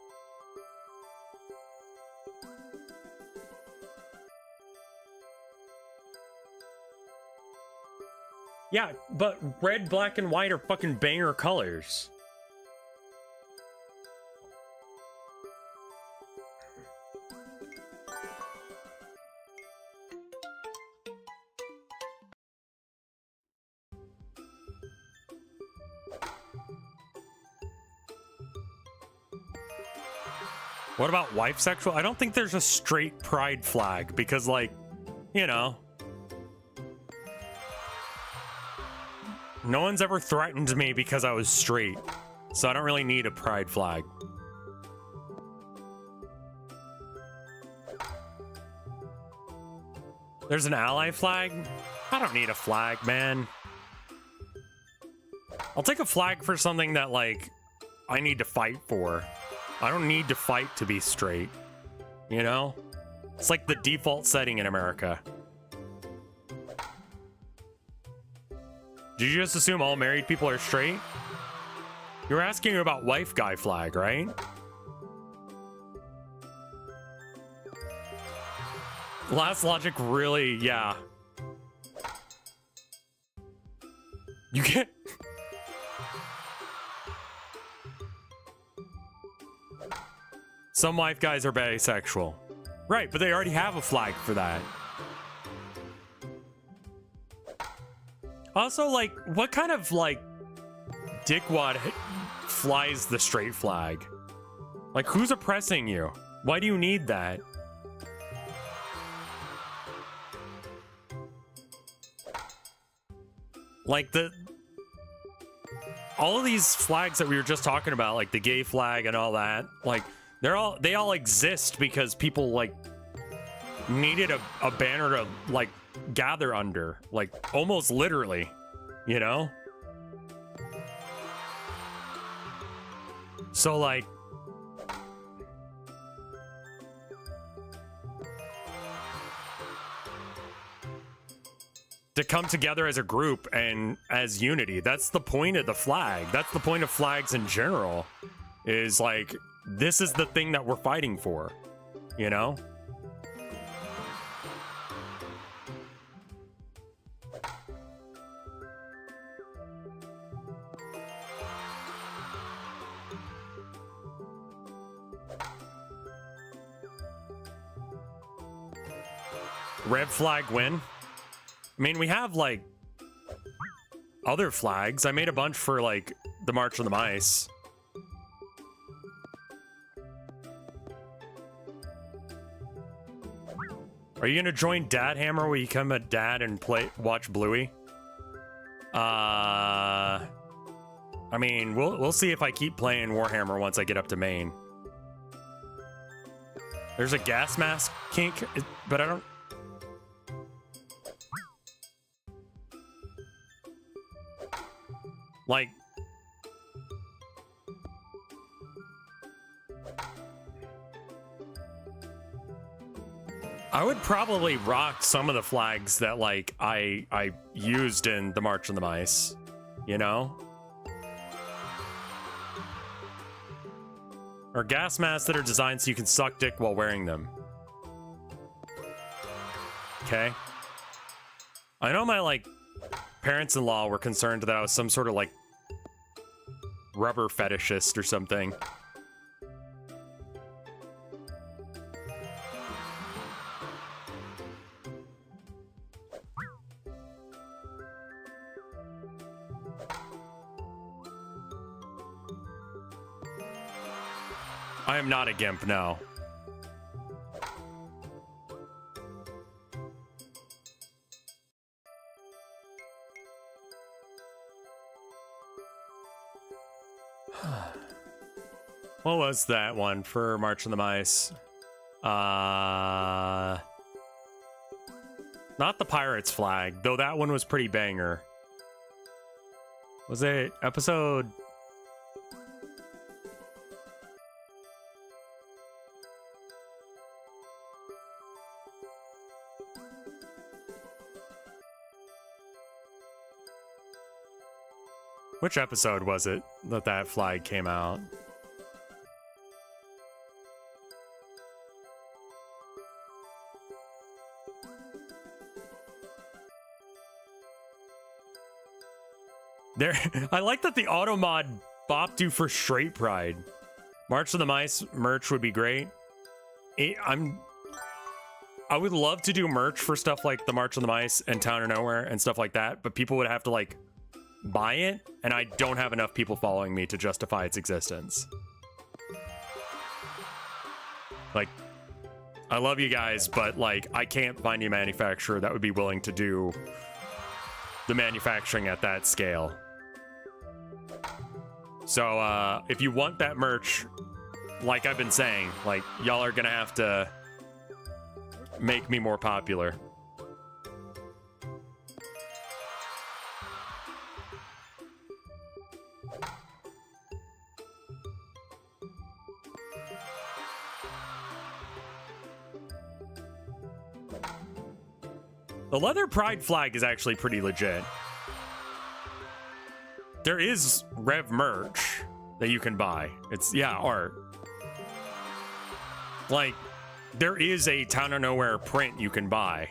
S1: Yeah, but red, black, and white are fucking banger colors. What about wife sexual? I don't think there's a straight pride flag because, like, you know, no one's ever threatened me because I was straight, so I don't really need a pride flag. There's an ally flag? I don't need a flag, man. I'll take a flag for something that, like, I need to fight for. I don't need to fight to be straight, you know? It's like the default setting in America. Did you just assume all married people are straight? You were asking about wife guy flag, right? Last logic really, yeah. You can't... Some wife guys are bisexual. Right, but they already have a flag for that. Also, like, what kind of, like, dickwad flies the straight flag? Like, who's oppressing you? Why do you need that? Like, all of these flags that we were just talking about, like the gay flag and all that, like, they all exist because people, like, needed a banner to, like, gather under, like, almost literally, you know? So, like, to come together as a group and as unity, that's the point of the flag. That's the point of flags in general, is like, this is the thing that we're fighting for, you know? Red flag win? I mean, we have, like, other flags. I made a bunch for, like, the March of the Mice. Are you gonna join Dad Hammer where you come at Dad and watch Bluey? I mean, we'll see if I keep playing Warhammer once I get up to main. There's a gas mask kink, but I don't... Like... I would probably rock some of the flags that, like, I used in the March of the Mice, you know? Or gas masks that are designed so you can suck dick while wearing them. Okay? I know my, like, parents-in-law were concerned that I was some sort of, like, rubber fetishist or something. I am not a gimp, no. What was that one for March of the Mice? Not the pirate's flag, though that one was pretty banger. Was it episode... Which episode was it that that flag came out? There, I like that the auto mod bopped you for straight pride. March of the Mice merch would be great. I would love to do merch for stuff like the March of the Mice and Town or Nowhere and stuff like that, but people would have to like buy it, and I don't have enough people following me to justify its existence. Like, I love you guys, but like, I can't find a manufacturer that would be willing to do the manufacturing at that scale. So, if you want that merch, like I've been saying, like, y'all are gonna have to make me more popular. The leather pride flag is actually pretty legit. There is Rev merch that you can buy. It's, yeah, art. Like, there is a Town or Nowhere print you can buy.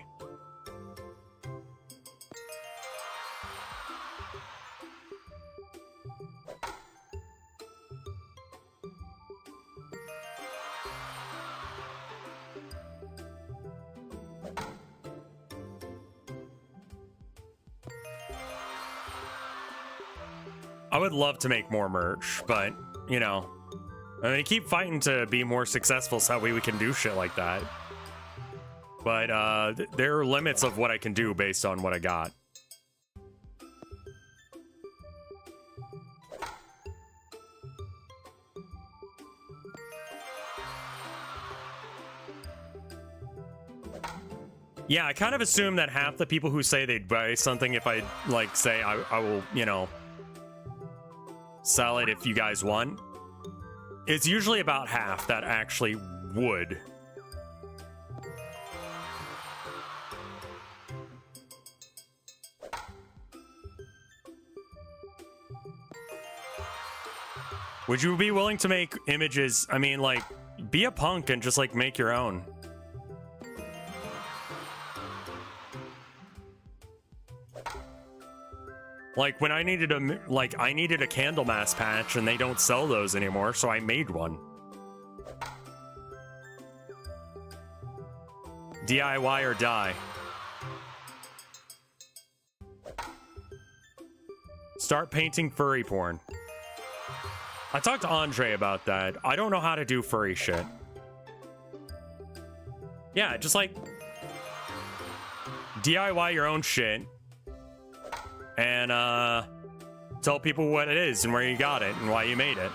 S1: I would love to make more merch, but, you know, I mean, keep fighting to be more successful so that way we can do shit like that. But there are limits of what I can do based on what I got. Yeah, I kind of assume that half the people who say they'd buy something if I, like, say I will, you know, sell it if you guys want. It's usually about half that actually would. Would you be willing to make images? I mean, like, be a punk and just, like, make your own. Like, when I needed I needed a candle mask patch, and they don't sell those anymore, so I made one. DIY or die. Start painting furry porn. I talked to Andre about that. I don't know how to do furry shit. Yeah, just like DIY your own shit. And tell people what it is and where you got it and why you made it.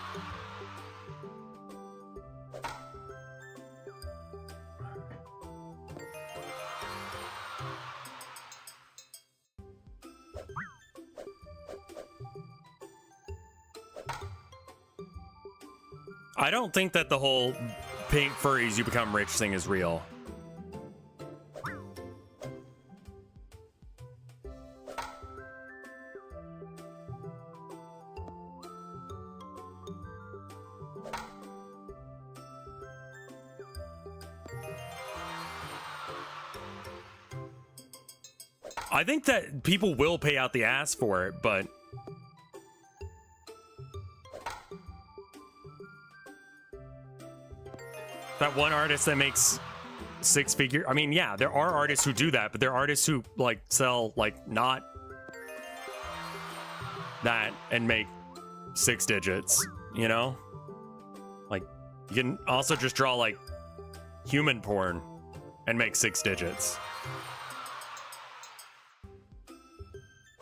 S1: I don't think that the whole paint furries you become rich thing is real. I think that people will pay out the ass for it, but that one artist that makes six figure, I mean, yeah, there are artists who do that, but there are artists who like sell like not that and make 6 digits, you know? Like, you can also just draw like human porn and make 6 digits.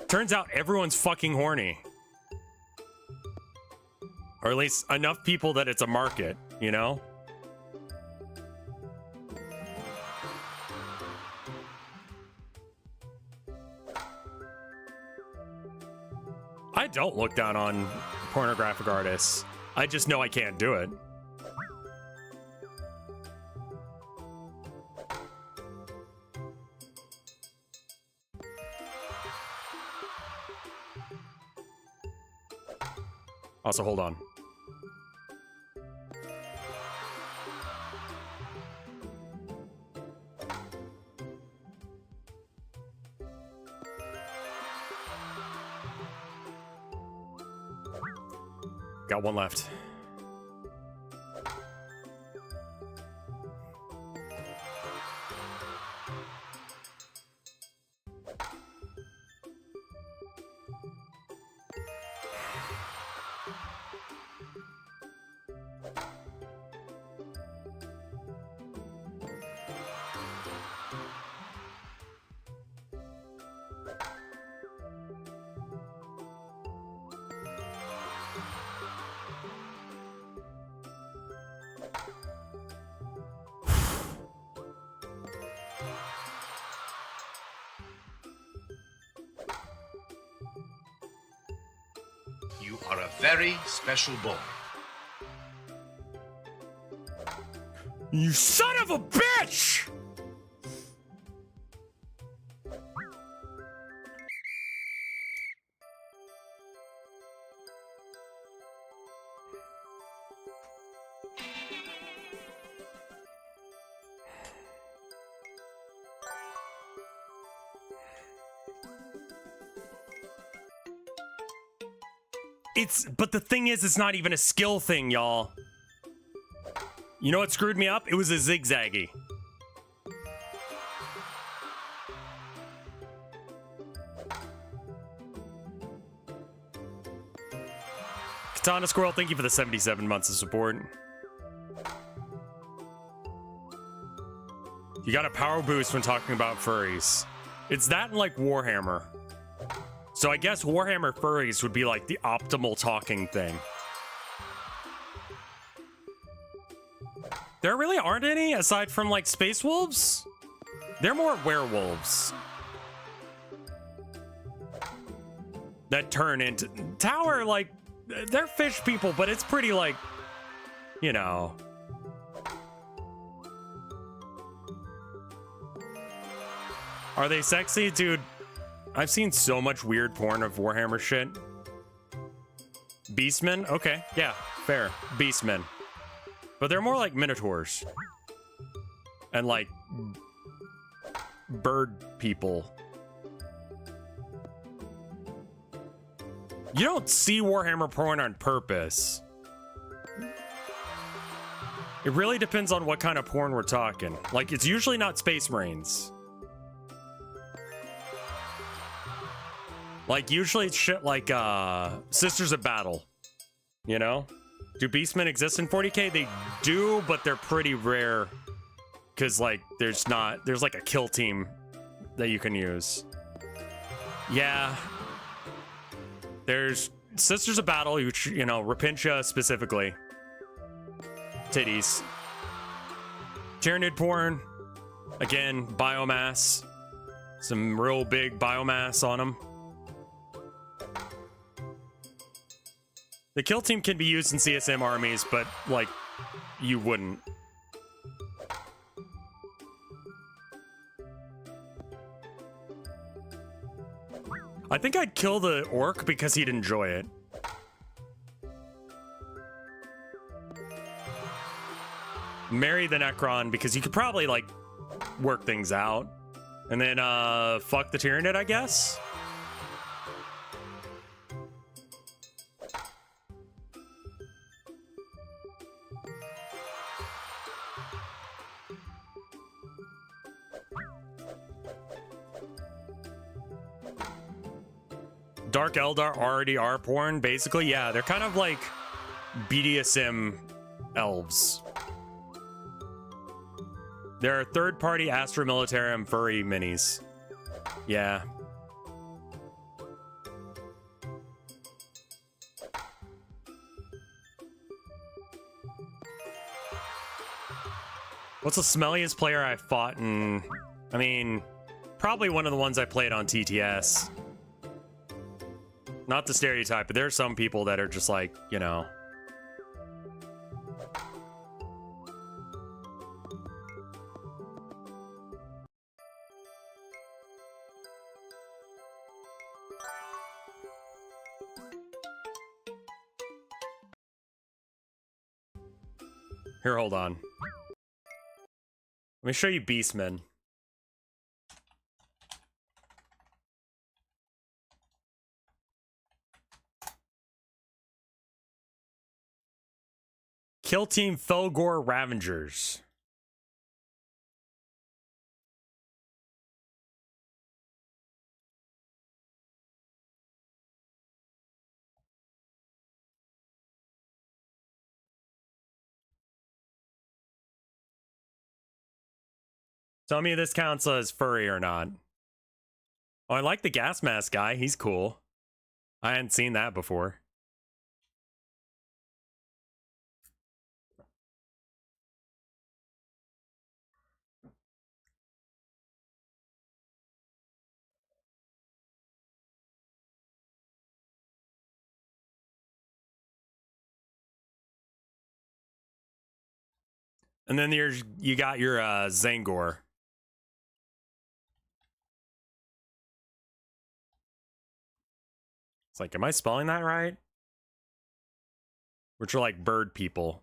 S1: Turns out everyone's fucking horny. Or at least enough people that it's a market, you know? don't look down on pornographic artists. I just know I can't do it. Also, hold on. Got one left.
S2: You are a very special boy.
S1: You son of a bitch! But the thing is, it's not even a skill thing, y'all. You know what screwed me up? It was a zigzaggy. Katana Squirrel, thank you for the 77 months of support. You got a power boost when talking about furries. It's that and like Warhammer. So I guess Warhammer furries would be like the optimal talking thing. There really aren't any aside from like space wolves. They're more werewolves that turn into Tower. Like they're fish people, but it's pretty like, you know. Are they sexy, dude? I've seen so much weird porn of Warhammer shit. Beastmen? Okay, yeah, fair. Beastmen. But they're more like minotaurs. And like bird people. You don't see Warhammer porn on purpose. It really depends on what kind of porn we're talking. Like, it's usually not Space Marines. Like, usually it's shit like, Sisters of Battle. You know? Do Beastmen exist in 40k? They do, but they're pretty rare. Because, like, there's like a kill team that you can use. Yeah. There's Sisters of Battle, which, you know, Rapintia specifically. Titties. Tyranid porn. Again, biomass. Some real big biomass on them. The kill team can be used in CSM armies, but, like, you wouldn't. I think I'd kill the orc because he'd enjoy it. Marry the Necron because you could probably, like, work things out. And then, fuck the Tyranid, I guess? Dark Eldar already are porn, basically. Yeah, they're kind of like BDSM elves. There are third-party Astra Militarum furry minis. Yeah. What's the smelliest player I fought in? I mean, probably one of the ones I played on TTS. Not the stereotype, but there are some people that are just like, you know. Here, hold on. Let me show you Beastmen. Kill Team Felgor Ravengers. Tell me if this counts as furry or not. Oh, I like the gas mask guy. He's cool. I hadn't seen that before. And then you got your Zangor. It's like, am I spelling that right? Which are like bird people.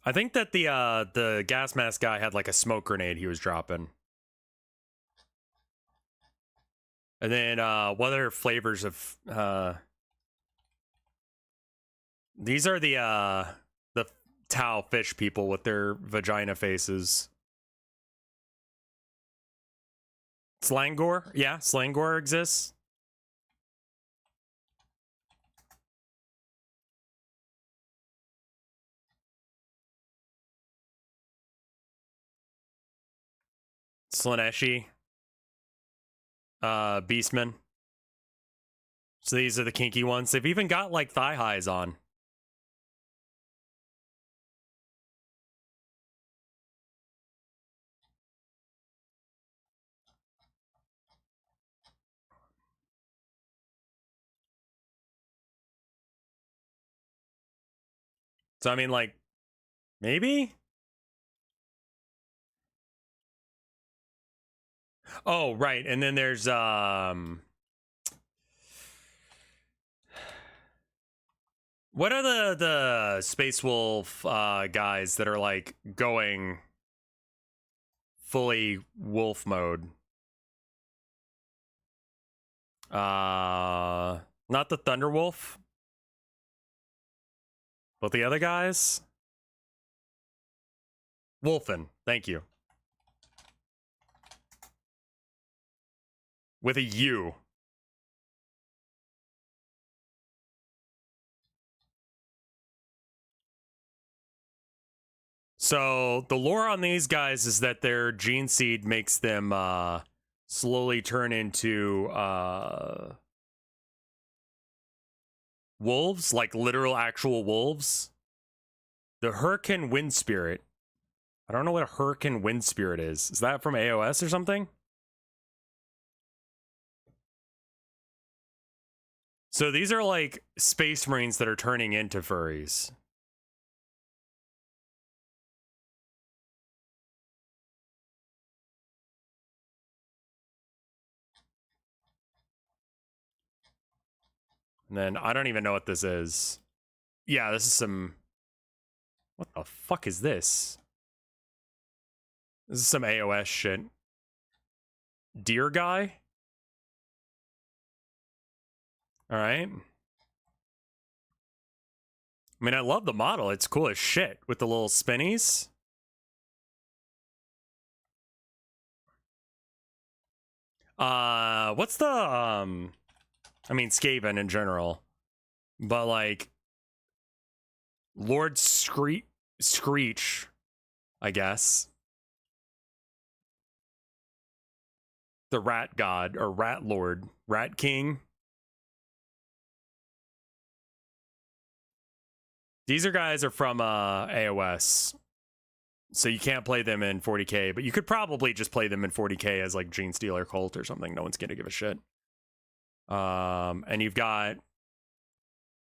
S1: I think that the gas mask guy had like a smoke grenade he was dropping. And then what other flavors of these are the Tau fish people with their vagina faces. Slangor? Yeah, Slangor exists. Slaneshi. Beastmen. So these are the kinky ones. They've even got like thigh highs on. So I mean, like, maybe? Oh, right. And then there's what are the Space Wolf guys that are like going fully wolf mode? Not the Thunderwolf, but the other guys. Wolfen, thank you. With a U. So the lore on these guys is that their gene seed makes them slowly turn into wolves, like literal actual wolves. The Hurricane Wind Spirit. I don't know what a Hurricane Wind Spirit is. Is that from AOS or something? So these are like Space Marines that are turning into furries. And then I don't even know what this is. Yeah, this is some... What the fuck is this? This is some AOS shit. Deer guy? Alright. I mean, I love the model. It's cool as shit with the little spinnies. What's the, I mean, Skaven in general. But, like, Lord Screech, I guess. The Rat God, or Rat Lord. Rat King. These are guys are from AOS. So you can't play them in 40k, but you could probably just play them in 40k as like Gene Stealer Cult or something. No one's gonna give a shit. And you've got,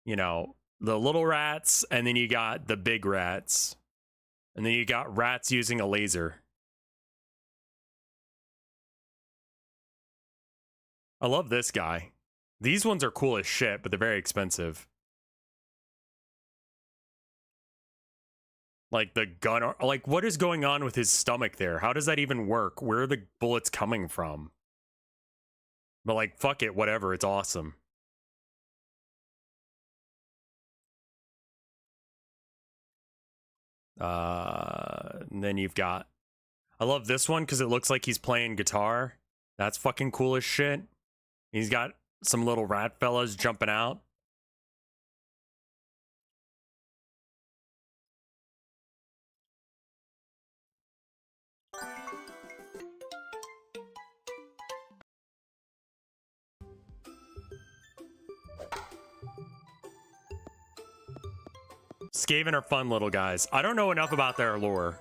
S1: you know, the little rats, and then you got the big rats, and then you got rats using a laser. I love this guy. These ones are cool as shit, but they're very expensive. Like the gun, like what is going on with his stomach there? How does that even work? Where are the bullets coming from? But like, fuck it, whatever, it's awesome. And then you've got, I love this one because it looks like he's playing guitar. That's fucking cool as shit. He's got some little rat fellas jumping out. Skaven are fun little guys. I don't know enough about their lore.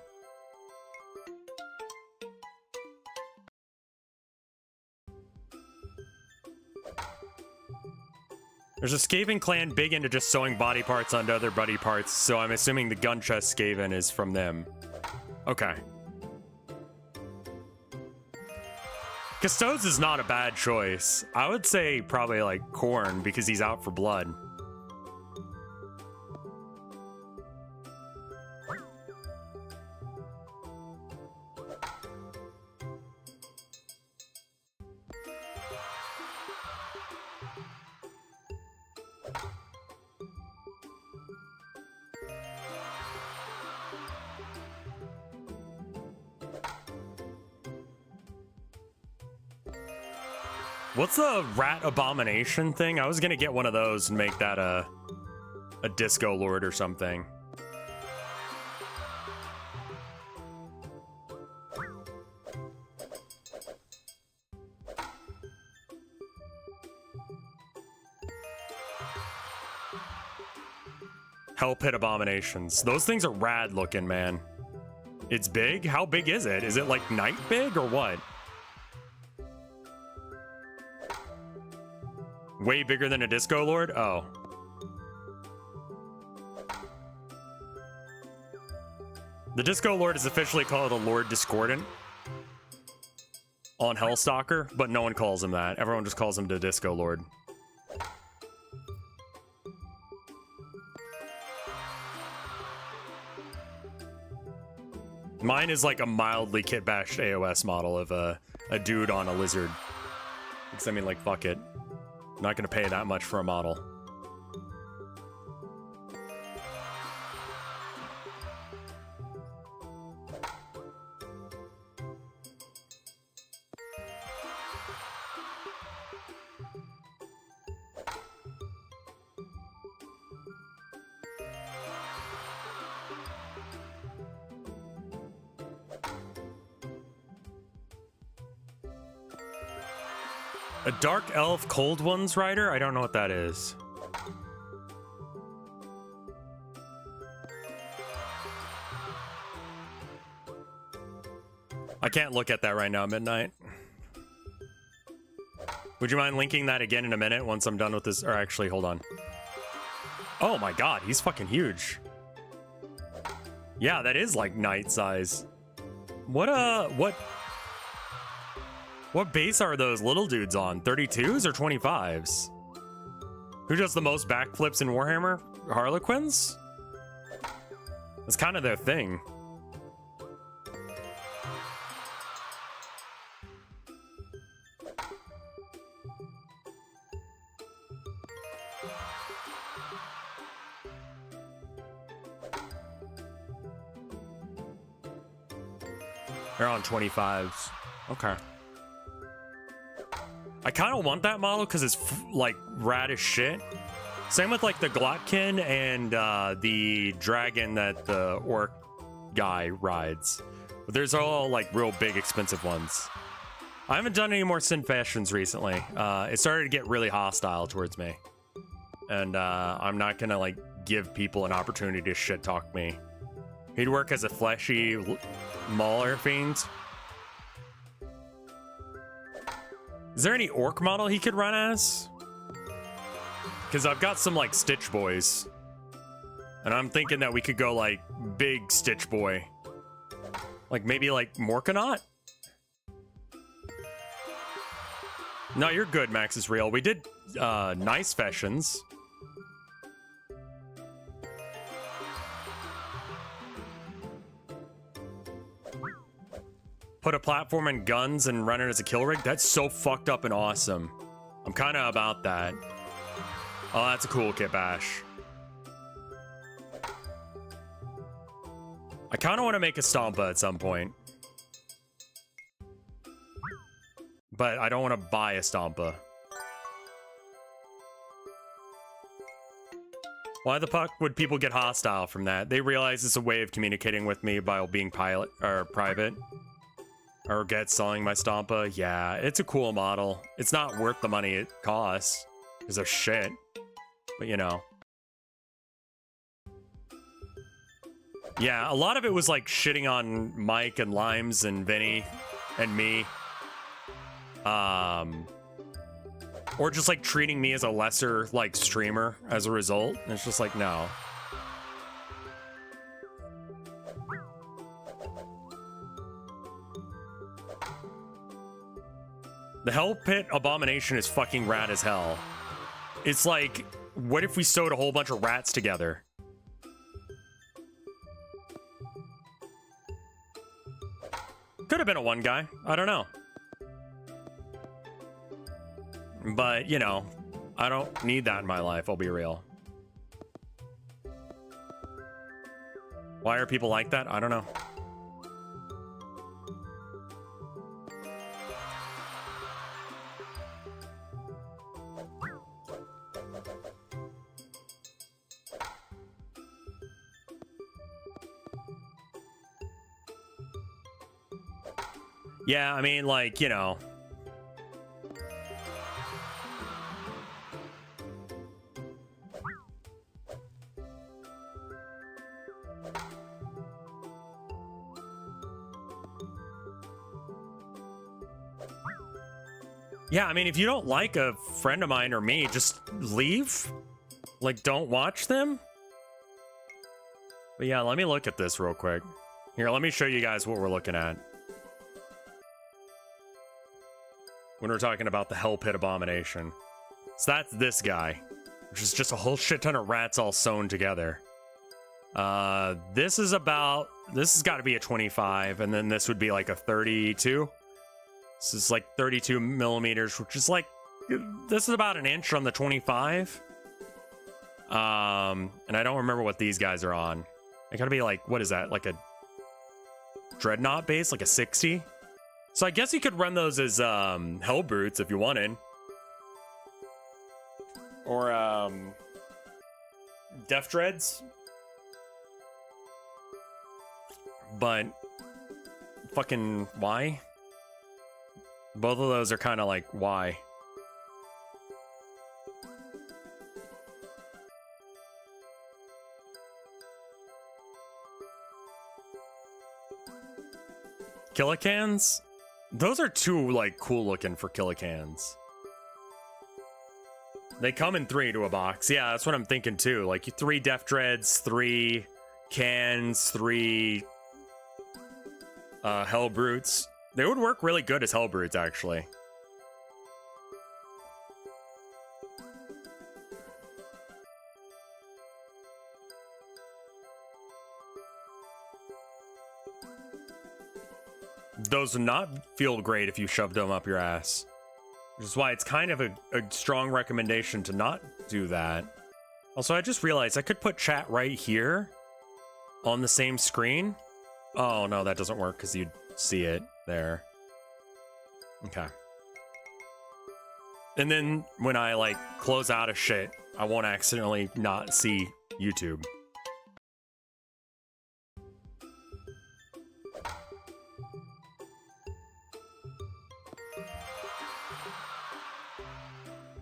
S1: There's a Skaven clan big into just sewing body parts onto other body parts, so I'm assuming the gun chest Skaven is from them. Okay. Custodes is not a bad choice. I would say probably like Korn because he's out for blood. What's the rat abomination thing? I was gonna get one of those and make that a disco lord or something. Hell pit abominations. Those things are rad looking, man. It's big? How big is it? Is it like night big or what? Way bigger than a disco lord? Oh. The disco lord is officially called a Lord Discordant on Hellstalker, but no one calls him that. Everyone just calls him the disco lord. Mine is like a mildly kit-bashed AOS model of a dude on a lizard. Because I mean, like, fuck it. I'm not gonna pay that much for a model. A Dark Elf Cold Ones rider? I don't know what that is. I can't look at that right now, Midnight. Would you mind linking that again in a minute once I'm done with this? Or actually, hold on. Oh my god, he's fucking huge. Yeah, that is like knight size. What base are those little dudes on? 32s or 25s? Who does the most backflips in Warhammer? Harlequins? That's kind of their thing. They're on 25s. Okay. I kind of want that model because it's like rad as shit. Same with like the Glotkin and the dragon that the orc guy rides. But there's all like real big expensive ones. I haven't done any more Sin Fashions recently. It started to get really hostile towards me. And I'm not gonna like give people an opportunity to shit talk me He'd work as a fleshy mauler fiend. Is there any orc model he could run as? Because I've got some like Stitch Boys. And I'm thinking that we could go like big Stitch Boy. Like maybe like Morkanaut? No, you're good, Max is real. We did nice fashions. Put a platform and guns and run it as a kill rig? That's so fucked up and awesome. I'm kind of about that. Oh, that's a cool kit bash. I kind of want to make a Stompa at some point. But I don't want to buy a Stompa. Why the fuck would people get hostile from that? They realize it's a way of communicating with me by being private. Or get selling my Stompa. Yeah, it's a cool model. It's not worth the money it costs. Because they're shit. But you know. Yeah, a lot of it was like shitting on Mike and Limes and Vinny and me. Or just like treating me as a lesser like streamer as a result. And it's just like, no. The Hell Pit Abomination is fucking rad as hell. It's like, what if we sewed a whole bunch of rats together? Could have been a one guy. I don't know. But, you know, I don't need that in my life, I'll be real. Why are people like that? I don't know. Yeah, I mean, like, you know. Yeah, I mean, if you don't like a friend of mine or me, just leave. Like, don't watch them. But yeah, let me look at this real quick. Here, let me show you guys what we're looking at. When we're talking about the Hell Pit Abomination. So that's this guy, which is just a whole shit ton of rats all sewn together. This has got to be a 25, and then this would be like a 32. This is like 32 millimeters, which is like, this is about an inch on the 25. And I don't remember what these guys are on. They gotta be like, what is that? Like a Dreadnought base, like a 60? So I guess you could run those as Hell Brutes if you wanted. Or Death Dreads. But fucking why? Both of those are kind of like, why? Killicans? Those are too, like, cool looking for Killicans. They come in 3 to a box. Yeah, that's what I'm thinking too. Like 3 Death Dreads, 3 cans, 3 Hell Brutes. They would work really good as Hell Brutes, actually. Those would not feel great if you shoved them up your ass. Which is why it's kind of a strong recommendation to not do that. Also, I just realized I could put chat right here on the same screen. Oh, no, that doesn't work because you'd see it there. Okay. And then when I, like, close out of shit, I won't accidentally not see YouTube.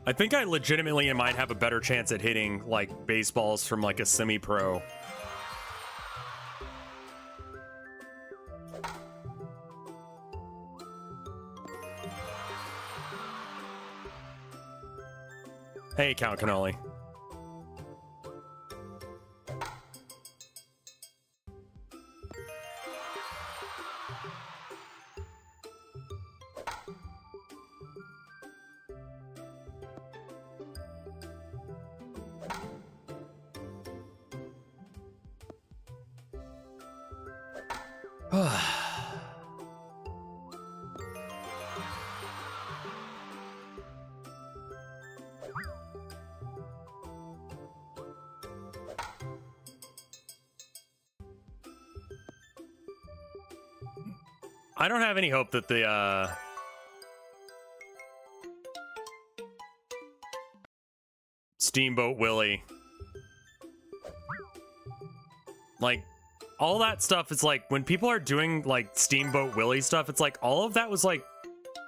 S1: I think I legitimately might have a better chance at hitting, like, baseballs from, like, a semi-pro. Hey, Count Cannoli. I don't have any hope that the Steamboat Willie, like, all that stuff is like, when people are doing like Steamboat Willie stuff, it's like all of that was like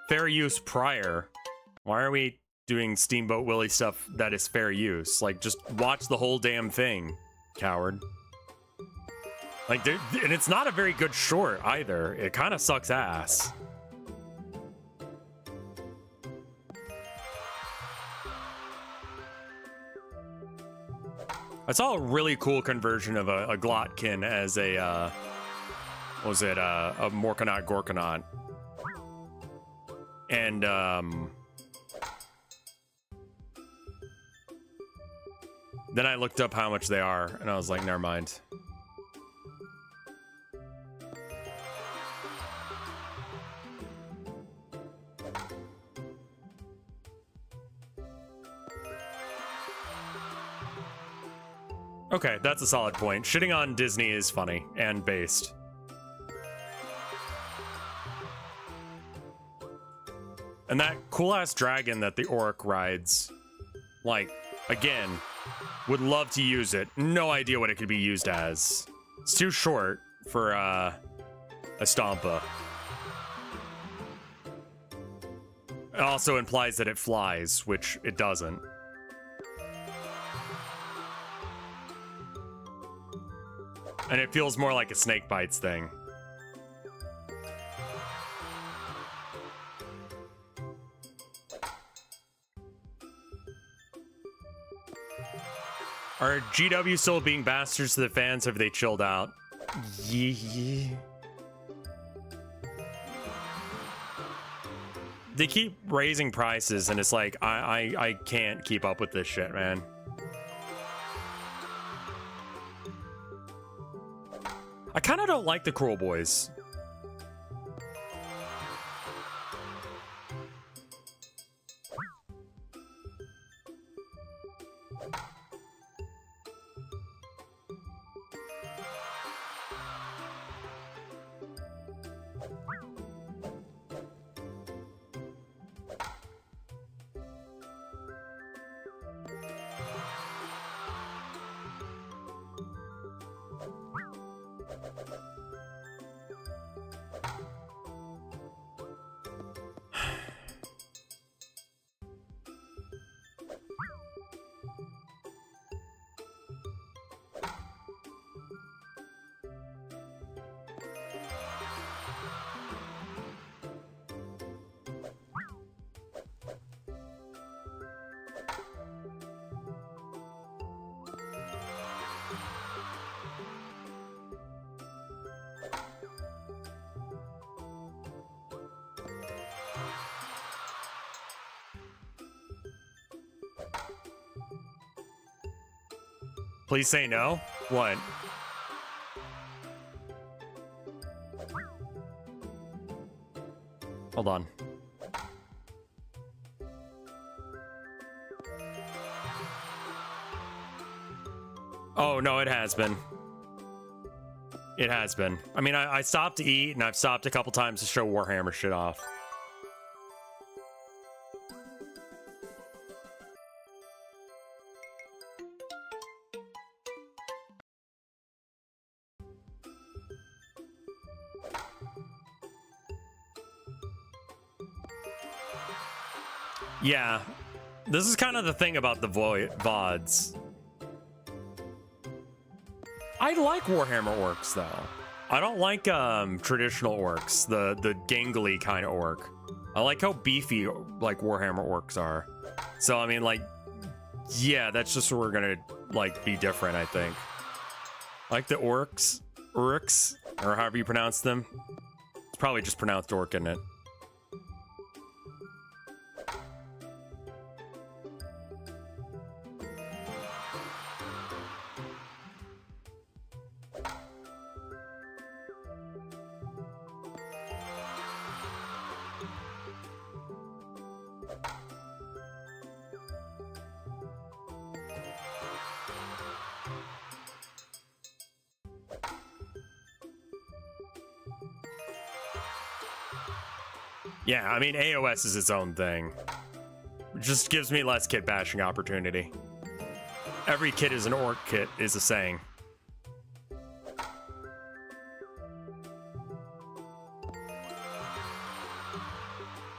S1: fair use prior. Why are we doing Steamboat Willie stuff that is fair use? Like, just watch the whole damn thing, coward. Like, and it's not a very good short either. It kind of sucks ass. I saw a really cool conversion of a Glotkin as a, what was it, a Morkanaut Gorkanaut. And, then I looked up how much they are, and I was like, never mind. Okay, that's a solid point. Shitting on Disney is funny and based. And that cool-ass dragon that the Orc rides, like, again, would love to use it. No idea what it could be used as. It's too short for, a Stompa. It also implies that it flies, which it doesn't. And it feels more like a snake bites thing. Are GW still being bastards to the fans? Have they chilled out? Yeah. They keep raising prices, and it's like, I can't keep up with this shit, man. I kind of don't like the Cruel Boys. Please say no? What? Hold on. Oh, no, it has been. It has been. I mean, I stopped to eat, and I've stopped a couple times to show Warhammer shit off. Yeah, this is kind of the thing about the VODs. I like Warhammer orcs, though. I don't like traditional orcs, the gangly kind of orc. I like how beefy like Warhammer orcs are. So I mean, like, Yeah, that's just where we're gonna, like, be different, I think. Like the orcs, or however you pronounce them. It's probably just pronounced orc, isn't it? Yeah, I mean, AOS is its own thing. It just gives me less kit bashing opportunity. Every kit is an orc kit is a saying.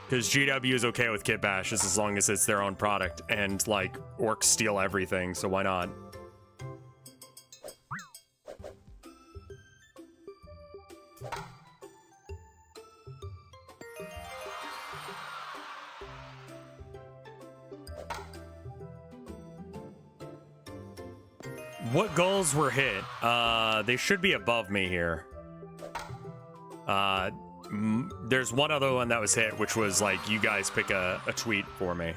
S1: Because GW is okay with kit bashes as long as it's their own product, and, like, orcs steal everything, so why not? What goals were hit? They should be above me here. There's one other one that was hit, which was like, you guys pick a tweet for me.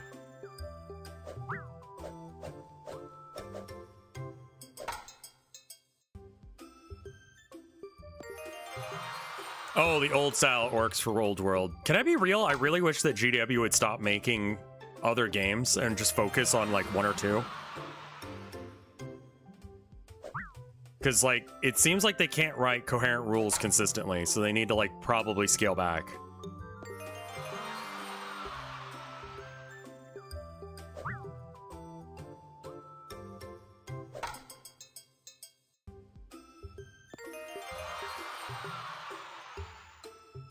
S1: Oh, the old style orcs for Old World. Can I be real? I really wish that GW would stop making other games and just focus on like one or two. Because, like, it seems like they can't write coherent rules consistently, so they need to, like, probably scale back.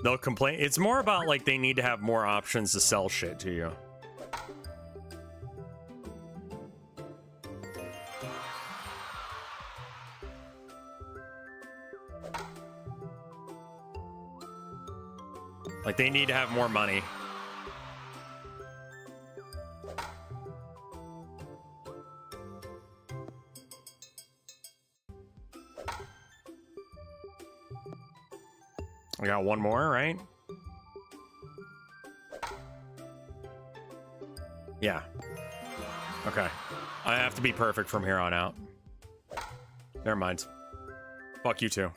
S1: They'll complain. It's more about, like, they need to have more options to sell shit to you. Like, they need to have more money. I got one more, right? Yeah. Okay. I have to be perfect from here on out. Never mind. Fuck you too.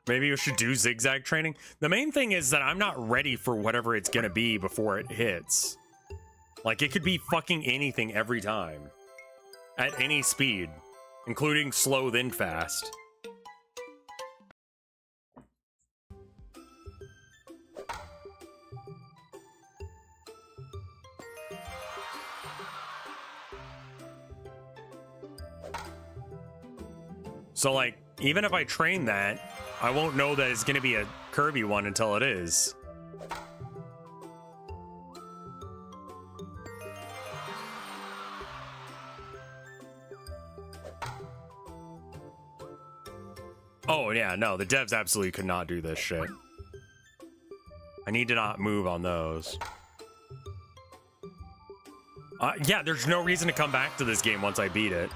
S1: Maybe we should do zigzag training. The main thing is that I'm not ready for whatever it's gonna be before it hits. Like, it could be fucking anything every time. At any speed. Including slow then fast. So, like, even if I train that, I won't know that it's gonna be a Kirby one until it is. Oh, yeah, no, the devs absolutely could not do this shit. I need to not move on those. Yeah, there's no reason to come back to this game once I beat it.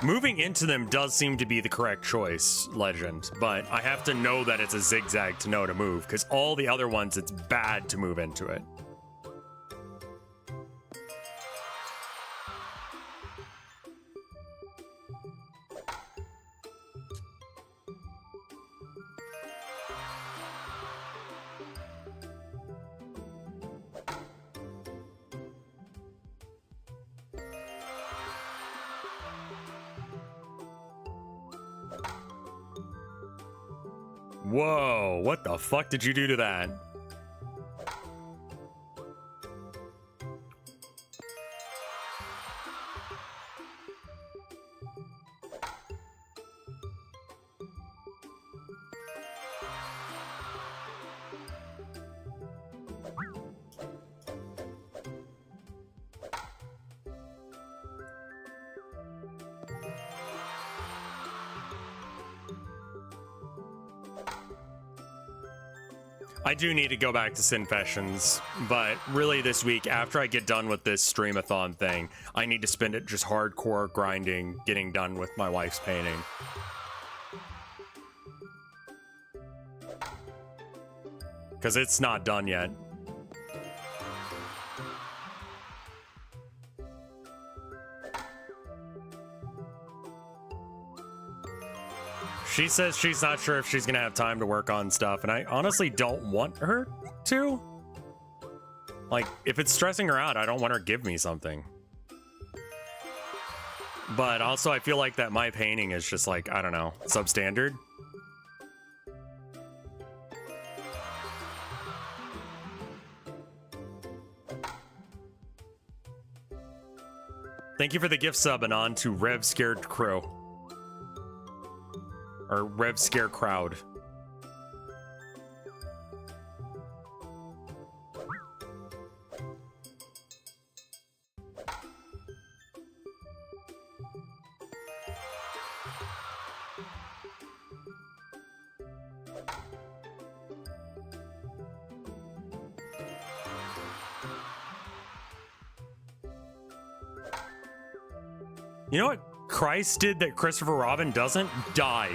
S1: Moving into them does seem to be the correct choice, Legend, but I have to know that it's a zigzag to know to move, because all the other ones, it's bad to move into it. Whoa, what the fuck did you do to that? I do need to go back to Sinfessions, but really this week, after I get done with this streamathon thing, I need to spend it just hardcore grinding, getting done with my wife's painting. Because it's not done yet. She says she's not sure if she's gonna have time to work on stuff, and I honestly don't want her to. Like, if it's stressing her out, I don't want her to give me something. But also, I feel like that my painting is just like, I don't know, substandard. Thank you for the gift sub, Anon, to RevScarecrow. Or RevScarecrow. You know what Christ did that Christopher Robin doesn't? Die.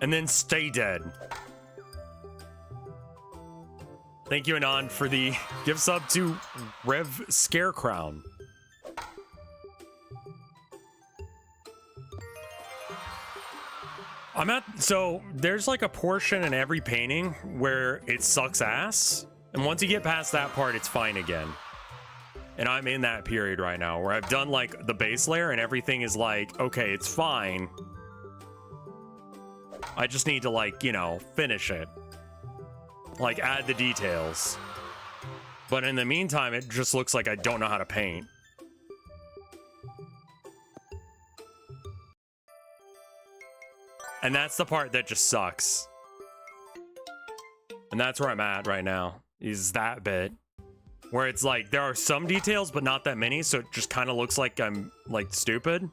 S1: And then stay dead. Thank you, Anon, for the gift sub to RevScarecrow. So there's like a portion in every painting where it sucks ass. And once you get past that part, it's fine again. And I'm in that period right now where I've done like the base layer and everything is like, okay, it's fine. I just need to like, you know, finish it. Like add the details. But in the meantime, it just looks like I don't know how to paint. And that's the part that just sucks. And that's where I'm at right now, is that bit. Where it's like, there are some details, but not that many, so it just kind of looks like I'm, like, stupid.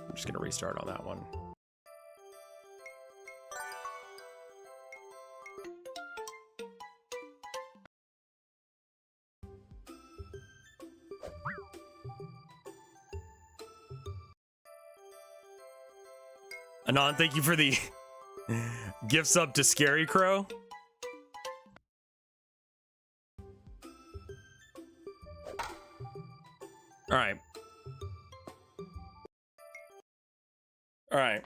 S1: I'm just gonna restart on that one. Anon, thank you for the gift sub to Scary Crow. All right. All right.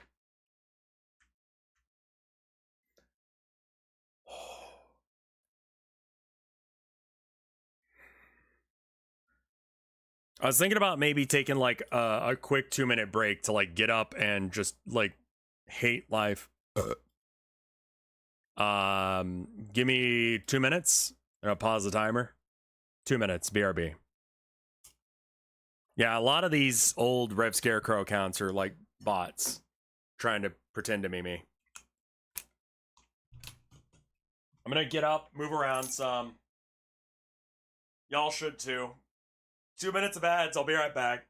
S1: I was thinking about maybe taking like a quick 2-minute break to like get up and just like hate life. Give me 2 minutes and I'll pause the timer. 2 minutes, BRB. Yeah, a lot of these old RevScarecrow accounts are like bots trying to pretend to be me. I'm gonna get up, move around some. Y'all should too. 2 minutes of ads, I'll be right back.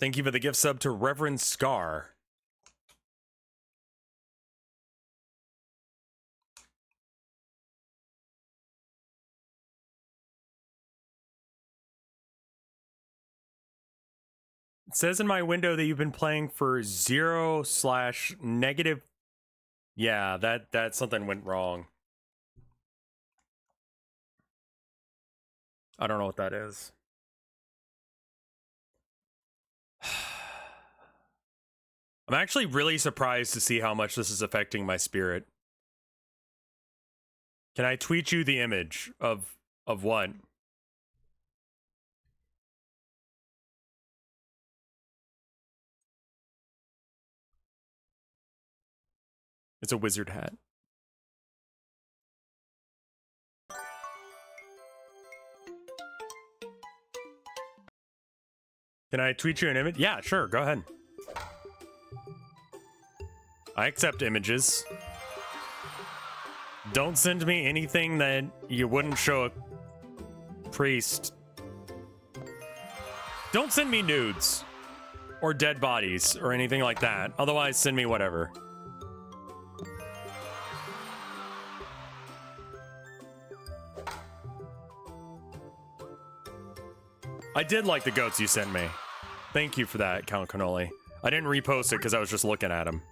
S1: Thank you for the gift sub to Reverend Scar. It says in my window that you've been playing for 0/-. Yeah, that something went wrong. I don't know what that is. I'm actually really surprised to see how much this is affecting my spirit. Can I tweet you the image of what? It's a wizard hat. Can I tweet you an image? Yeah, sure, go ahead. I accept images. Don't send me anything that you wouldn't show a priest. Don't send me nudes or dead bodies or anything like that. Otherwise, send me whatever. I did like the goats you sent me. Thank you for that, Count Cannoli. I didn't repost it because I was just looking at them.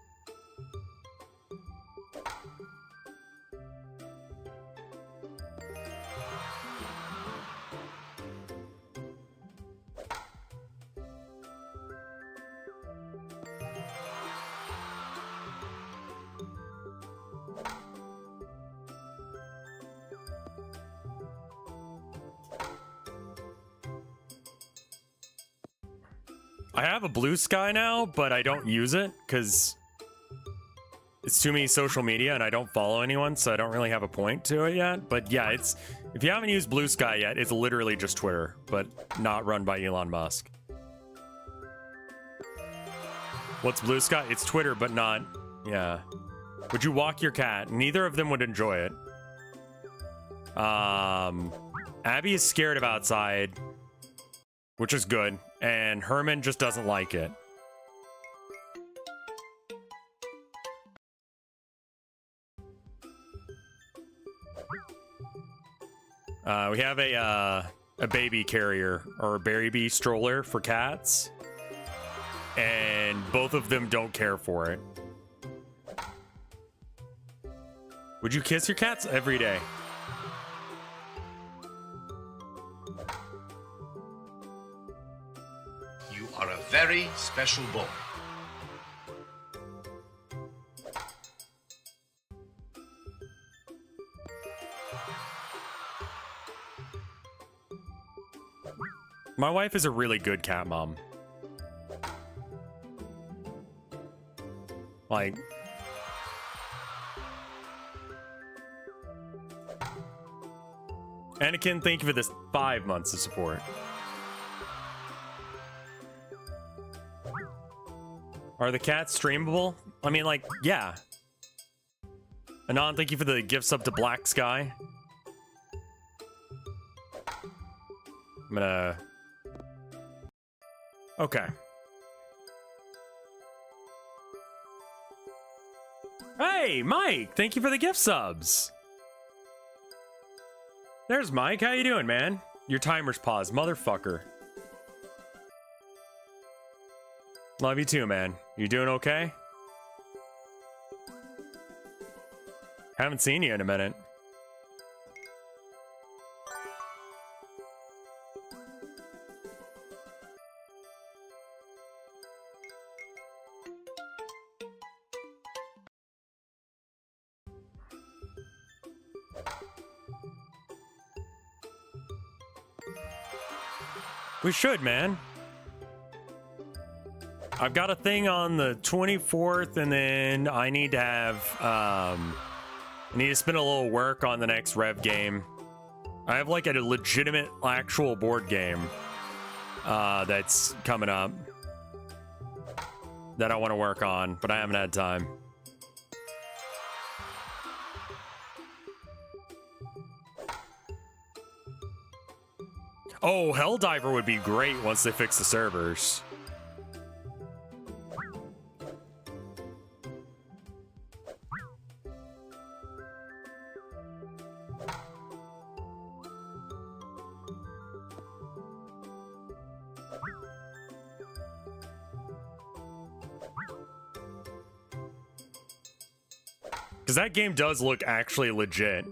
S1: I have a Blue Sky now, but I don't use it because it's too many social media and I don't follow anyone, so I don't really have a point to it yet. But yeah, it's if you haven't used Blue Sky yet, it's literally just Twitter, but not run by Elon Musk. What's Blue Sky? It's Twitter, but not... Yeah. Would you walk your cat? Neither of them would enjoy it. Abby is scared of outside, which is good. And Herman just doesn't like it. We have a baby carrier or a baby stroller for cats, and both of them don't care for it. Would you kiss your cats every day?
S2: You are a very special boy.
S1: My wife is a really good cat mom. Like... Anakin, thank you for this 5 months of support. Are the cats streamable? I mean, like, yeah. Anon, thank you for the gifts up to Black Sky. I'm gonna... Okay. Hey, Mike! Thank you for the gift subs! There's Mike. How you doing, man? Your timer's paused, motherfucker. Love you too, man. You doing okay? Haven't seen you in a minute. We should, man. I've got a thing on the 24th, and then I need to have, I need to spend a little work on the next Rev game. I have like a legitimate actual board game that's coming up that I want to work on, but I haven't had time. Oh, Helldiver would be great once they fix the servers. Because that game does look actually legit.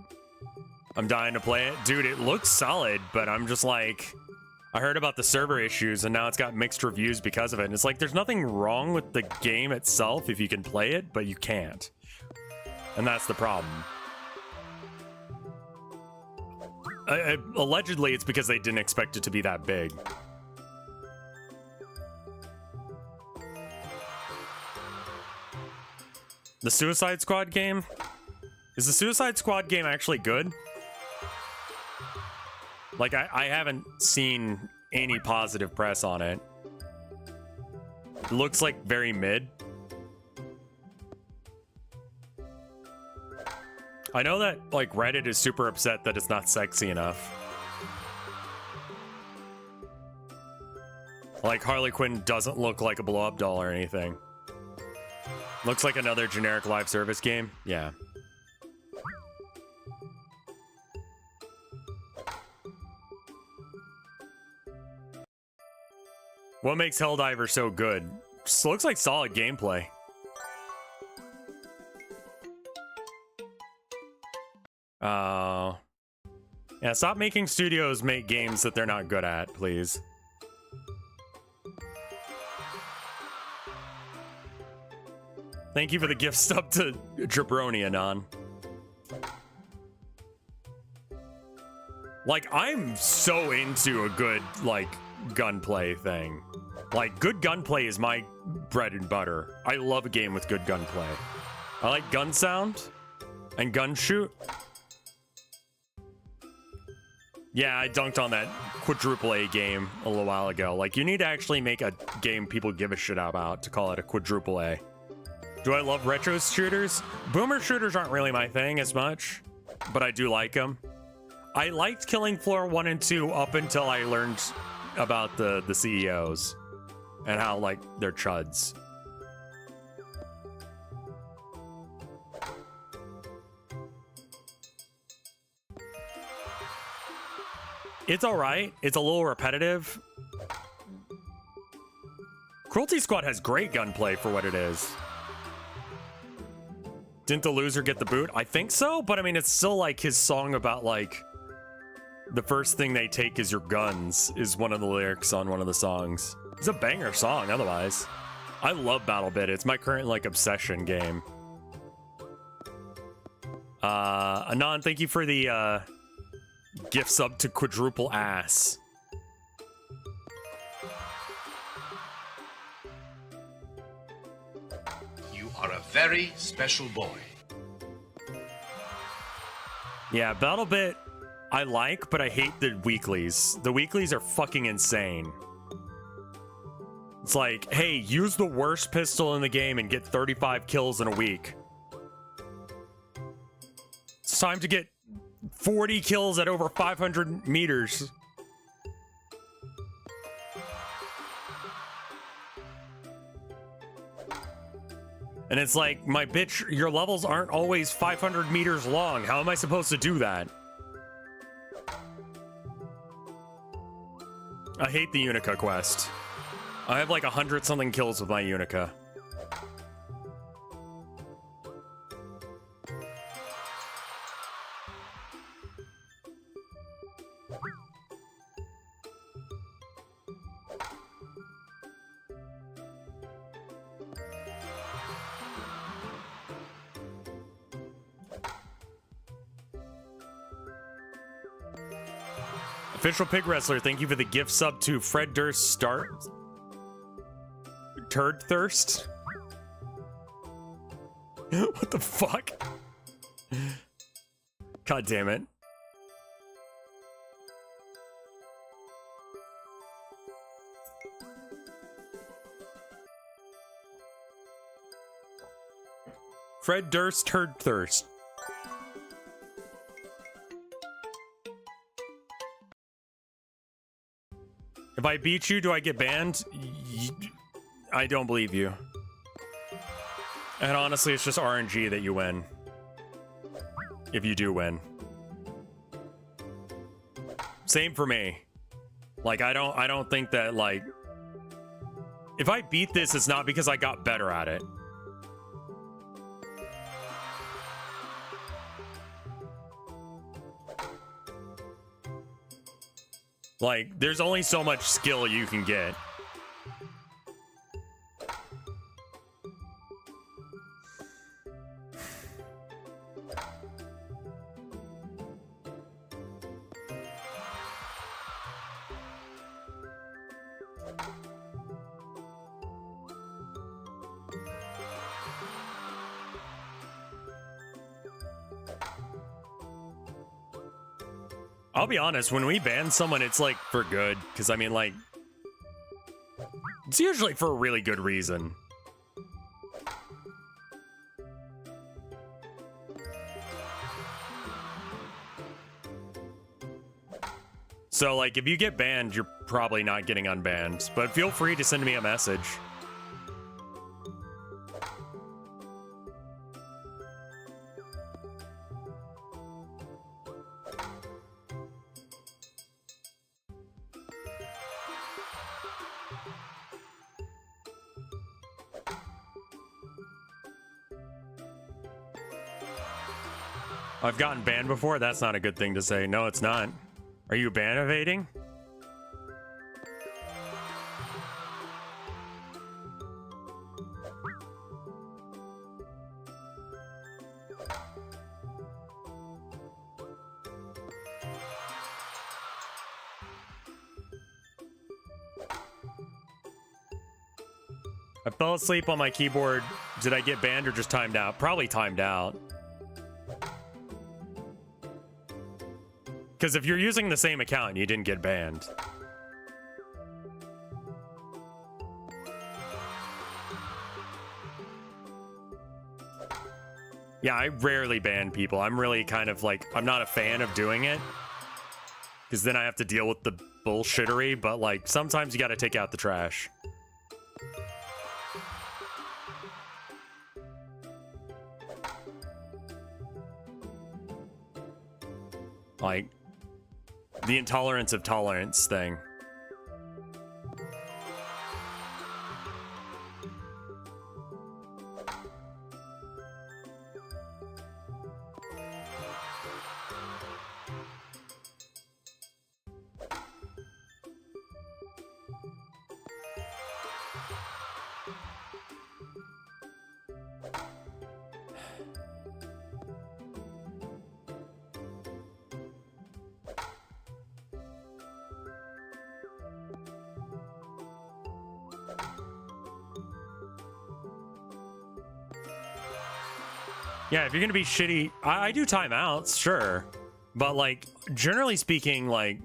S1: I'm dying to play it. Dude, it looks solid, but I'm just like, I heard about the server issues and now it's got mixed reviews because of it. And it's like, there's nothing wrong with the game itself if you can play it, but you can't. And that's the problem. Allegedly, it's because they didn't expect it to be that big. The Suicide Squad game? Is the Suicide Squad game actually good? Like, I haven't seen any positive press on it. It looks like very mid. I know that, like, Reddit is super upset that it's not sexy enough. Like, Harley Quinn doesn't look like a blow-up doll or anything. Looks like another generic live service game. Yeah. What makes Helldiver so good? Just looks like solid gameplay. Yeah, stop making studios make games that they're not good at, please. Thank you for the gift stub to Jabroni Anon. Like, I'm so into a good, like, gunplay thing. Like, good gunplay is my bread and butter. I love a game with good gunplay. I like gun sound and gun shoot. Yeah, I dunked on that quadruple A game a little while ago. Like, you need to actually make a game people give a shit about to call it a quadruple A. Do I love retro shooters? Boomer shooters aren't really my thing as much, but I do like them. I liked Killing Floor 1 and 2 up until I learned about the CEOs and how, like, they're chuds. It's alright. It's a little repetitive. Cruelty Squad has great gunplay for what it is. Didn't the loser get the boot? I think so, but I mean, it's still like his song about, like, the first thing they take is your guns is one of the lyrics on one of the songs. It's a banger song otherwise. I love BattleBit. It's my current, like, obsession game. Anon, thank you for the gift sub to quadruple ass.
S2: You are a very special boy.
S1: Yeah, BattleBit I like, but I hate the weeklies. The weeklies are fucking insane. It's like, hey, use the worst pistol in the game and get 35 kills in a week. It's time to get 40 kills at over 500 meters. And it's like, my bitch, your levels aren't always 500 meters long. How am I supposed to do that? I hate the Unica quest. I have like 100-something kills with my Unica. Official Pig Wrestler, thank you for the gift sub to Fred Durst Start. Turd Thirst? What the fuck? God damn it. Fred Durst Turd Thirst. If I beat you, do I get banned? I don't believe you. And honestly, it's just RNG that you win. If you do win. Same for me. Like, I don't think that, like... If I beat this, it's not because I got better at it. Like, there's only so much skill you can get. I'll be honest, when we ban someone, it's like for good. Because I mean, like, it's usually for a really good reason. So, like, if you get banned, you're probably not getting unbanned. But feel free to send me a message. I've gotten banned before. That's not a good thing to say. No, it's not. Are you ban evading? I fell asleep on my keyboard. Did I get banned or just timed out? Probably timed out. Because if you're using the same account, you didn't get banned. Yeah, I rarely ban people. I'm really kind of like, I'm not a fan of doing it. Because then I have to deal with the bullshittery, but like, sometimes you gotta take out the trash. Like, the intolerance of tolerance thing. Yeah, if you're gonna be shitty, I do timeouts, sure. But like, generally speaking, like,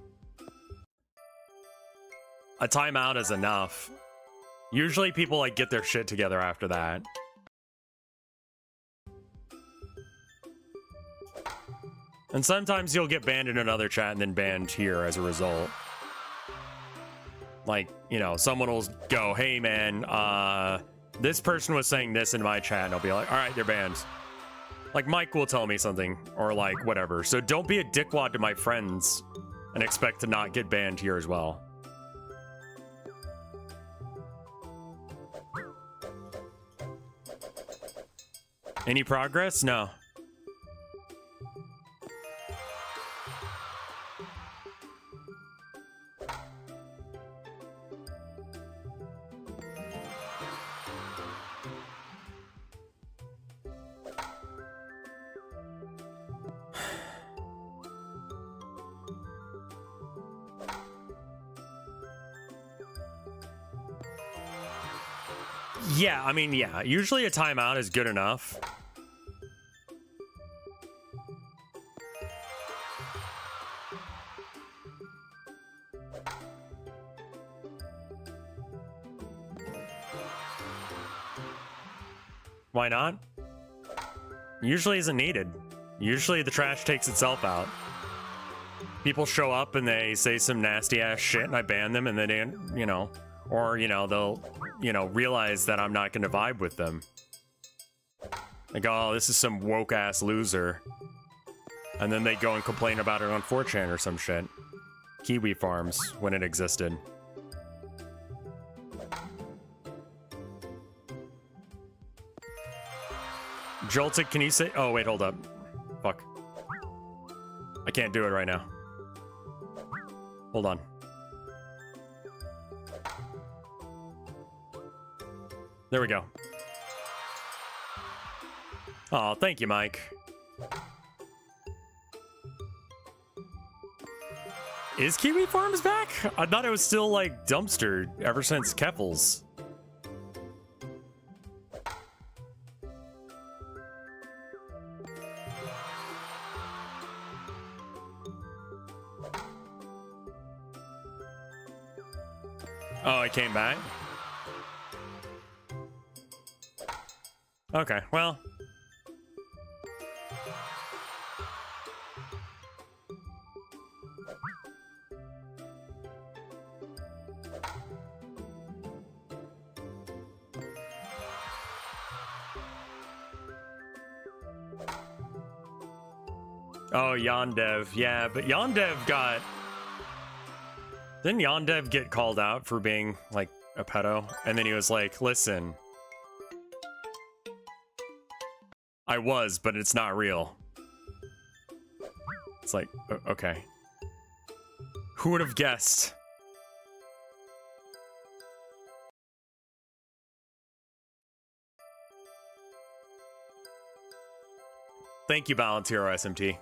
S1: a timeout is enough. Usually people like get their shit together after that. And sometimes you'll get banned in another chat and then banned here as a result. Like, you know, someone will go, hey man, this person was saying this in my chat, and I'll be like, all right, they're banned. Like, Mike will tell me something, or like, whatever. So don't be a dickwad to my friends and expect to not get banned here as well. Any progress? No. Yeah, I mean, yeah. Usually a timeout is good enough. Why not? Usually isn't needed. Usually the trash takes itself out. People show up and they say some nasty ass shit and I ban them and then, you know, or, you know, they'll, you know, realize that I'm not going to vibe with them. Like, oh, this is some woke ass loser. And then they go and complain about it on 4chan or some shit. Kiwi Farms, when it existed. Joltic, can you say? Oh, wait, hold up. Fuck. I can't do it right now. Hold on. There we go. Oh, thank you, Mike. Is Kiwi Farms back? I thought it was still, like, dumpster ever since Keffels. Oh, it came back? Okay, well. Oh, Yondev. Yeah, but Yondev got... Didn't Yondev get called out for being, like, a pedo? And then he was like, listen. I was, but it's not real. It's like, okay. Who would have guessed? Thank you, Balantiro SMT.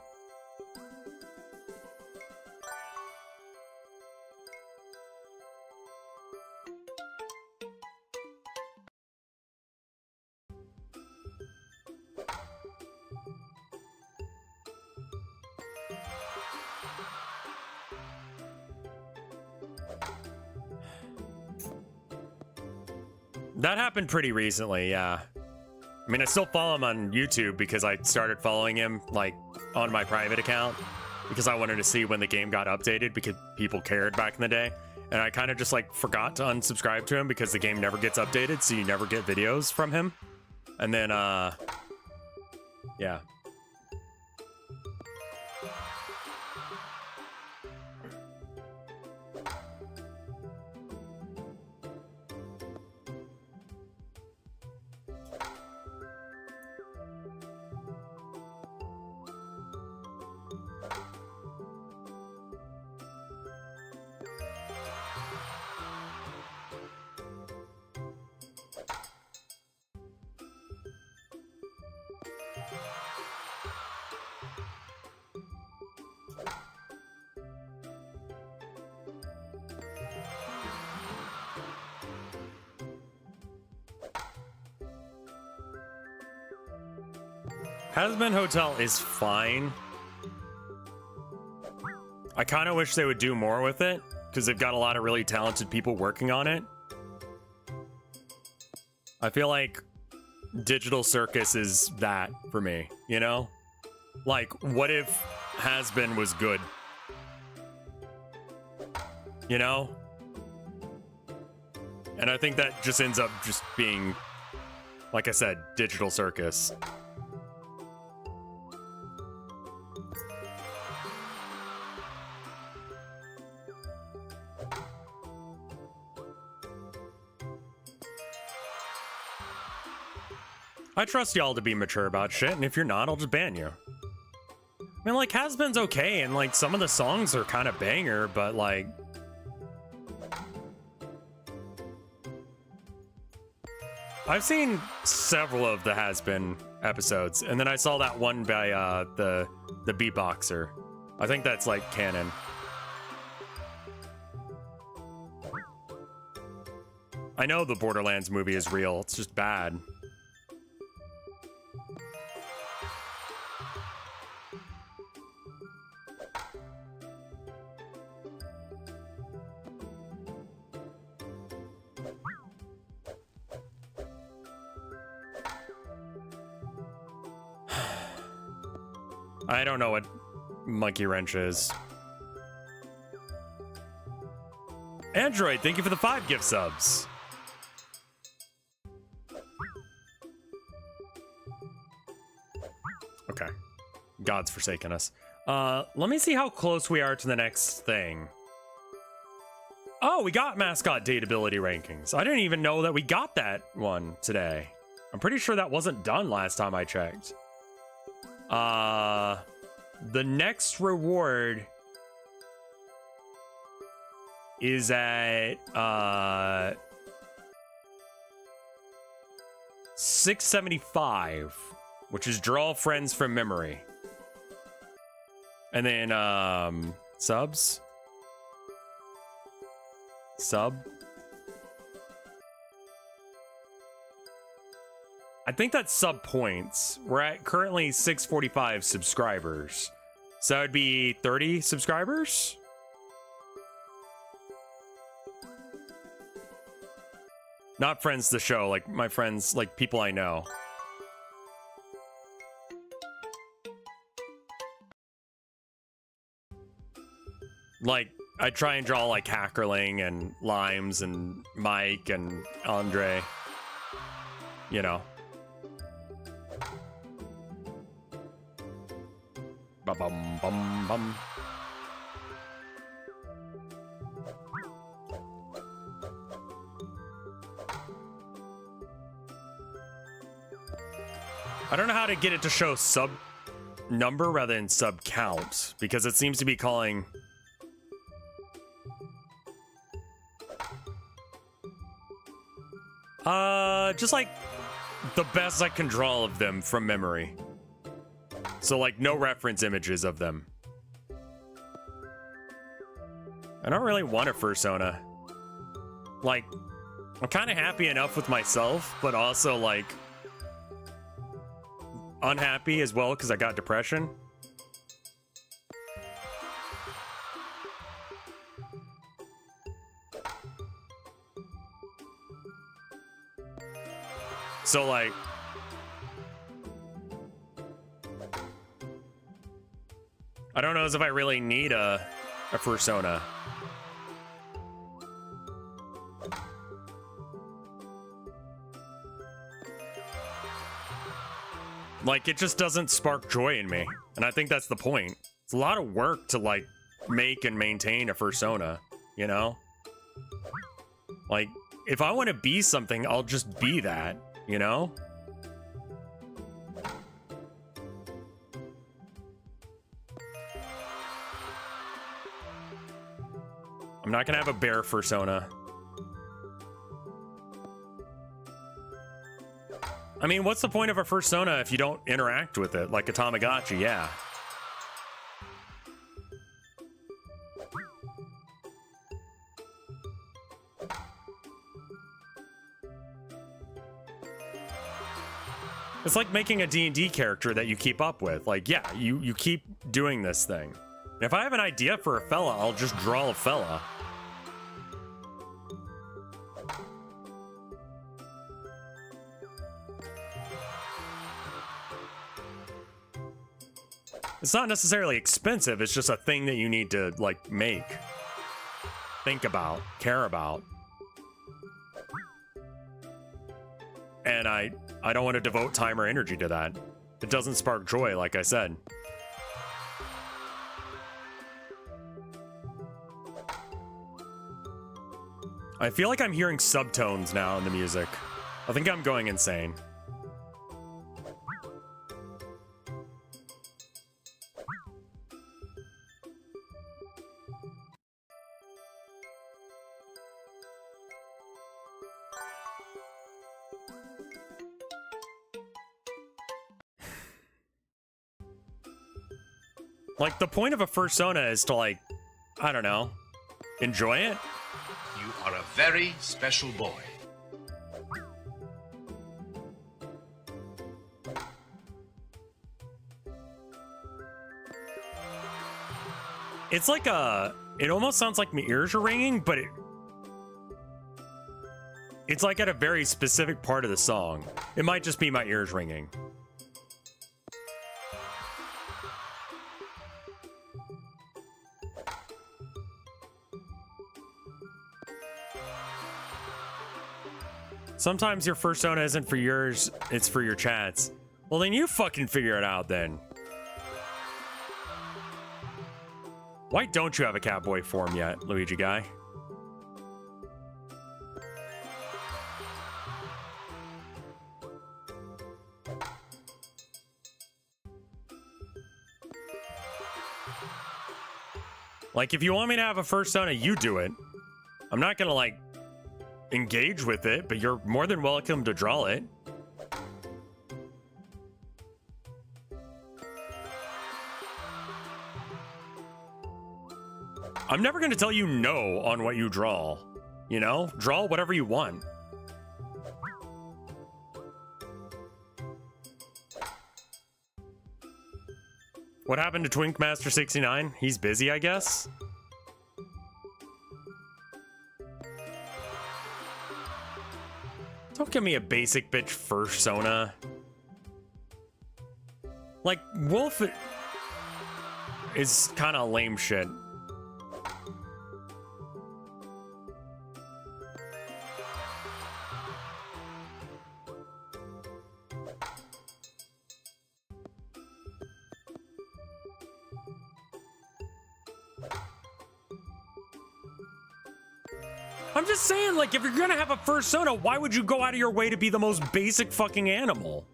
S1: That happened pretty recently, yeah. I mean, I still follow him on YouTube because I started following him, like, on my private account because I wanted to see when the game got updated because people cared back in the day. And I kind of just, like, forgot to unsubscribe to him because the game never gets updated, so you never get videos from him. And then, yeah. Hasbin Hotel is fine. I kind of wish they would do more with it because they've got a lot of really talented people working on it. I feel like Digital Circus is that for me, you know? Like, what if Hasbin was good? You know? And I think that just ends up just being, like I said, Digital Circus. I trust y'all to be mature about shit, and if you're not, I'll just ban you. I mean, like, Hasbin's okay, and, like, some of the songs are kind of banger, but, like... I've seen several of the Hasbin episodes, and then I saw that one by, the beatboxer. I think that's, like, canon. I know the Borderlands movie is real. It's just bad. I don't know what Monkey Wrench is. Android, thank you for the 5 gift subs. Okay. God's forsaken us. Let me see how close we are to the next thing. Oh, we got mascot dateability rankings. I didn't even know that we got that one today. I'm pretty sure that wasn't done last time I checked. The next reward is at 675, which is draw friends from memory. And then subs. Sub. I think that's sub points. We're at currently 645 subscribers. So it'd be 30 subscribers? Not friends to the show, like my friends, like people I know. Like, I try and draw like Hackerling and Limes and Mike and Andre. You know. Bum bum bum. I don't know how to get it to show sub number rather than sub count, because it seems to be calling just like the best I can draw of them from memory. So like no reference images of them. I don't really want a fursona. Like, I'm kind of happy enough with myself, but also like unhappy as well because I got depression. So like, I don't know as if I really need a fursona. Like, it just doesn't spark joy in me. And I think that's the point. It's a lot of work to, like, make and maintain a fursona, you know? Like, if I want to be something, I'll just be that, you know? I'm not gonna have a bear fursona. I mean, what's the point of a fursona if you don't interact with it? Like a Tamagotchi, yeah. It's like making a D&D character that you keep up with. Like, yeah, you keep doing this thing. And if I have an idea for a fella, I'll just draw a fella. It's not necessarily expensive, it's just a thing that you need to, like, make. Think about, care about. And I don't want to devote time or energy to that. It doesn't spark joy, like I said. I feel like I'm hearing subtones now in the music. I think I'm going insane. Like, the point of a fursona is to, like, I don't know, enjoy it?
S2: You are a very special boy.
S1: It's like a... It almost sounds like my ears are ringing, but it's like at a very specific part of the song. It might just be my ears ringing. Sometimes your fursona isn't for yours, it's for your chats. Well, then you fucking figure it out then. Why don't you have a Catboy form yet, Luigi guy? Like, if you want me to have a fursona, you do it. I'm not gonna, like, engage with it, but you're more than welcome to draw it. I'm never gonna tell you no on what you draw. You know? Draw whatever you want. What happened to Twinkmaster69? He's busy, I guess? Don't give me a basic bitch fursona. Like, Wolf is kind of lame shit. I'm just saying, like, if you're gonna have a fursona, why would you go out of your way to be the most basic fucking animal?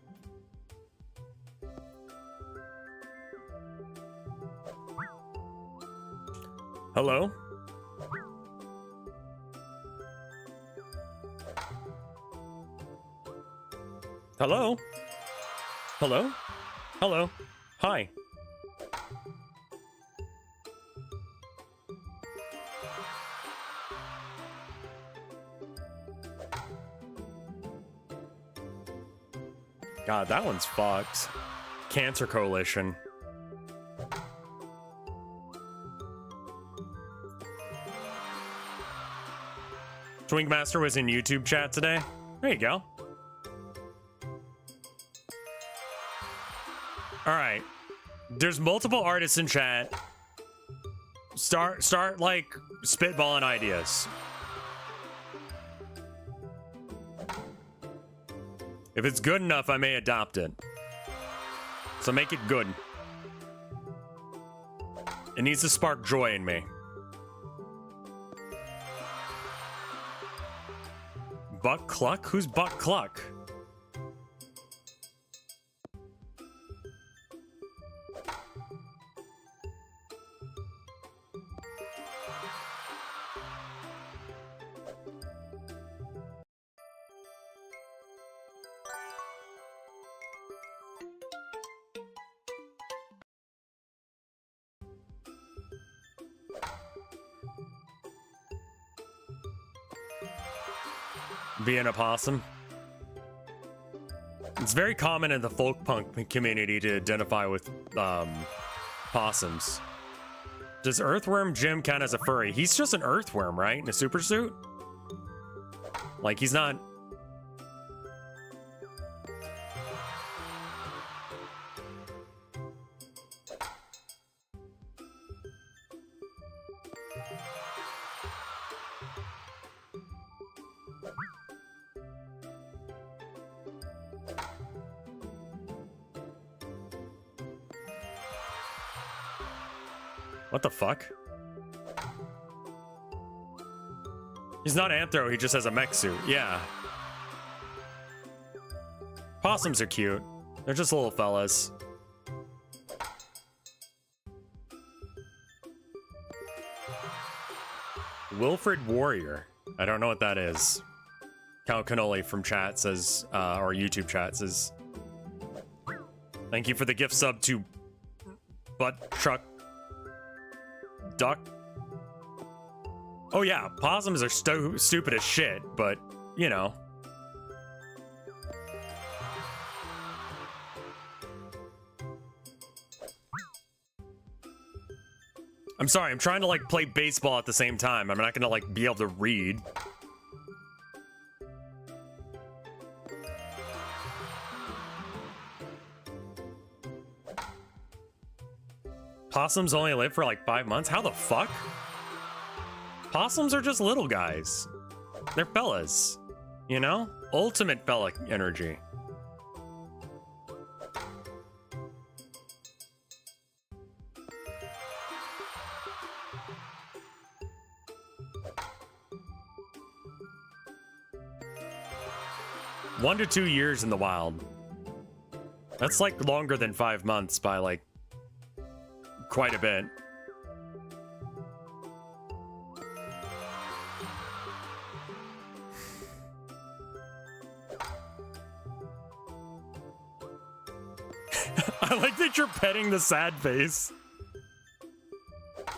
S1: Hello? Hello? Hello? Hello? Hi. God, that one's fucked. Cancer Coalition. Twinkmaster was in YouTube chat today. There you go. Alright. There's multiple artists in chat. Start like spitballing ideas. If it's good enough, I may adopt it. So make it good. It needs to spark joy in me. Buck Cluck? Who's Buck Cluck? Being a possum. It's very common in the folk punk community to identify with possums. Does Earthworm Jim count as a furry? He's just an earthworm, right? In a super suit? Like, he's not... What the fuck? He's not anthro, he just has a mech suit. Yeah. Possums are cute. They're just little fellas. Wilfred Warrior. I don't know what that is. Count Cannoli from chat says, or YouTube chat says, thank you for the gift sub to Butt Truck Duck. Oh yeah, possums are stupid as shit, but, you know. I'm sorry, I'm trying to like play baseball at the same time. I'm not gonna like be able to read. Possums only live for like 5 months? How the fuck? Possums are just little guys. They're fellas, you know? Ultimate fella energy. One to 2 years in the wild. That's like longer than 5 months by like quite a bit. I like that you're petting the sad face.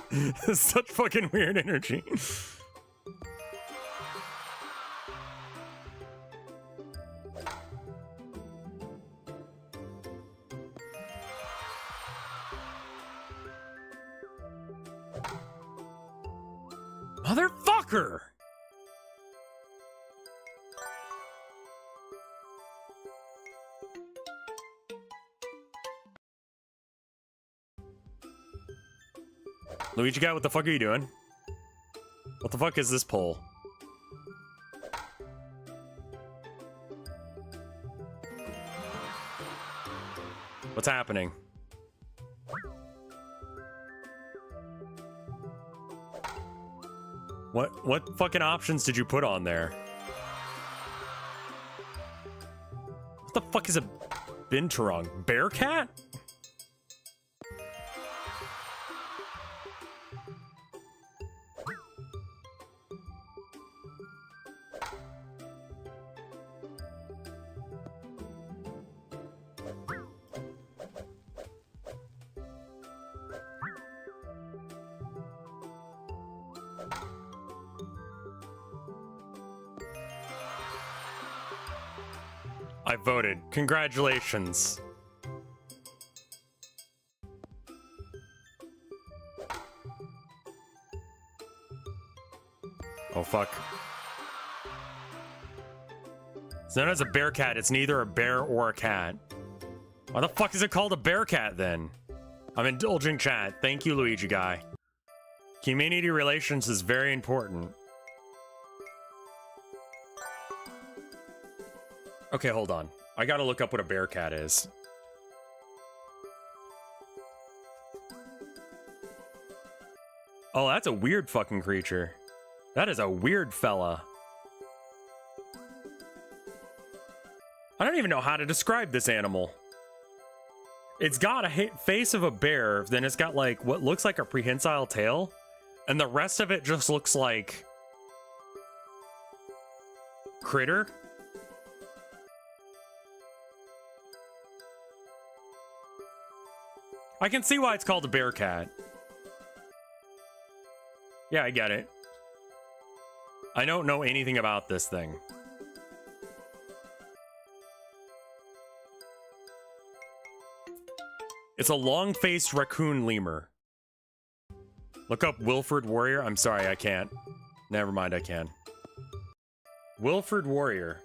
S1: It's such fucking weird energy. Motherfucker! Luigi guy, what the fuck are you doing? What the fuck is this pole? What's happening? What fucking options did you put on there? What the fuck is a binturong? Bear cat? I voted. Congratulations. Oh, fuck. It's known as a bear cat. It's neither a bear or a cat. Why the fuck is it called a bear cat then? I'm indulging chat. Thank you, Luigi guy. Community relations is very important. Okay, hold on. I gotta look up what a bear cat is. Oh, that's a weird fucking creature. That is a weird fella. I don't even know how to describe this animal. It's got a face of a bear, then it's got like what looks like a prehensile tail, and the rest of it just looks like critter. I can see why it's called a bear cat. Yeah, I get it. I don't know anything about this thing. It's a long-faced raccoon lemur. Look up Wilford Warrior. I'm sorry, I can't. Never mind, I can. Wilford Warrior.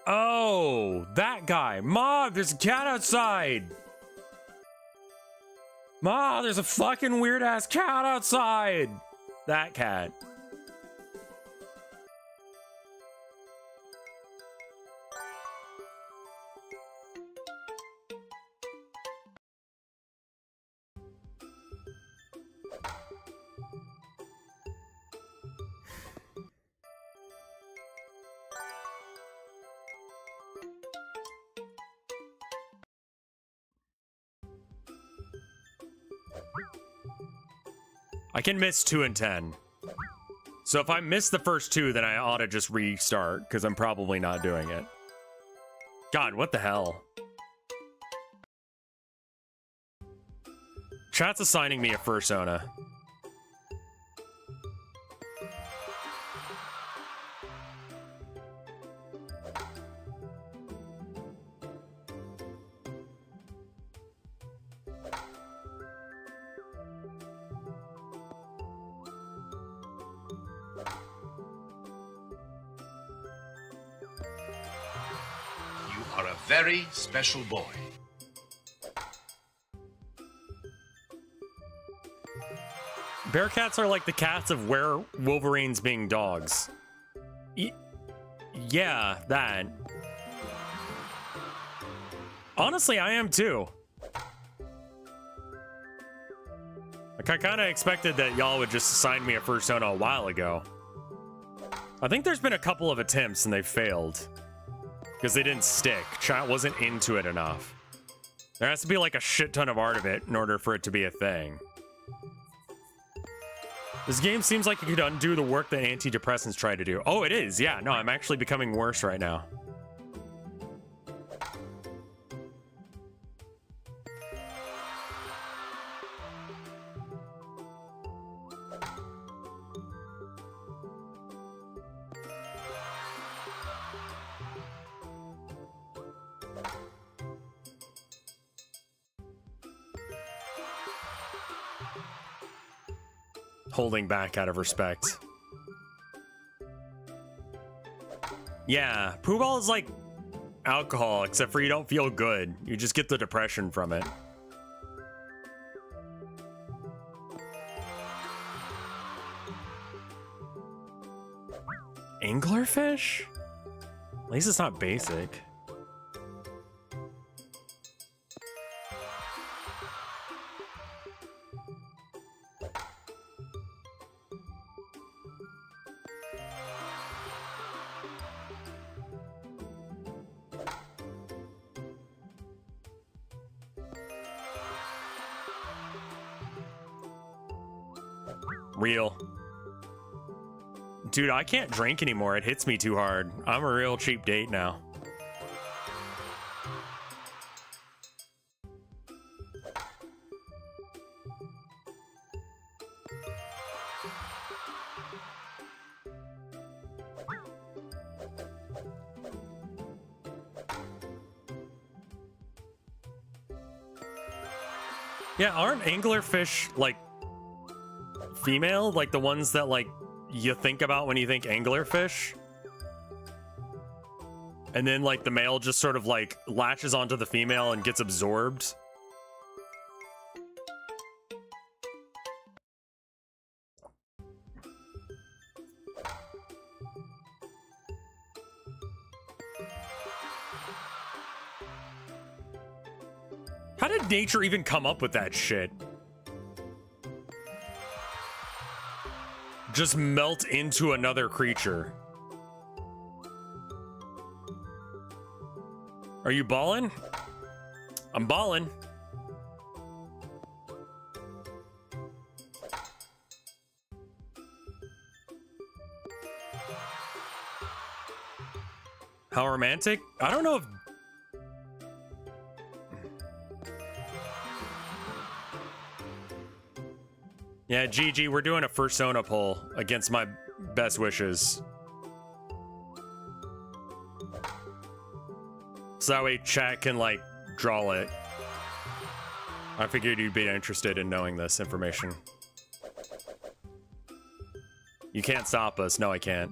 S1: Oh, that guy. Ma, there's a cat outside. Ma, there's a fucking weird-ass cat outside. That cat. I can miss 2 and 10. So if I miss the first 2, then I ought to just restart, because I'm probably not doing it. God, what the hell? Chat's assigning me a fursona.
S2: are a very special boy.
S1: Bearcats are like the cats of where Wolverines being dogs. Yeah, that. Honestly, I am too. Like, I kind of expected that y'all would just assign me a persona a while ago. I think there's been a couple of attempts and they failed. Because they didn't stick. Chat wasn't into it enough. There has to be like a shit ton of art of it in order for it to be a thing. This game seems like it could undo the work that antidepressants try to do. Oh, it is. Yeah, no, I'm actually becoming worse right now. Holding back out of respect. Yeah, Pooh Ball is like alcohol, except for you don't feel good. You just get the depression from it. Anglerfish? At least it's not basic. Real. Dude, I can't drink anymore. It hits me too hard. I'm a real cheap date now. Yeah, aren't anglerfish like female? Like the ones that like you think about when you think anglerfish? And then like the male just sort of like latches onto the female and gets absorbed. How did nature even come up with that shit? Just melt into another creature. Are you ballin'? I'm ballin'. How romantic? I don't know if... Yeah, GG, we're doing a fursona poll against my best wishes. So that way chat can, like, draw it. I figured you'd be interested in knowing this information. You can't stop us. No, I can't.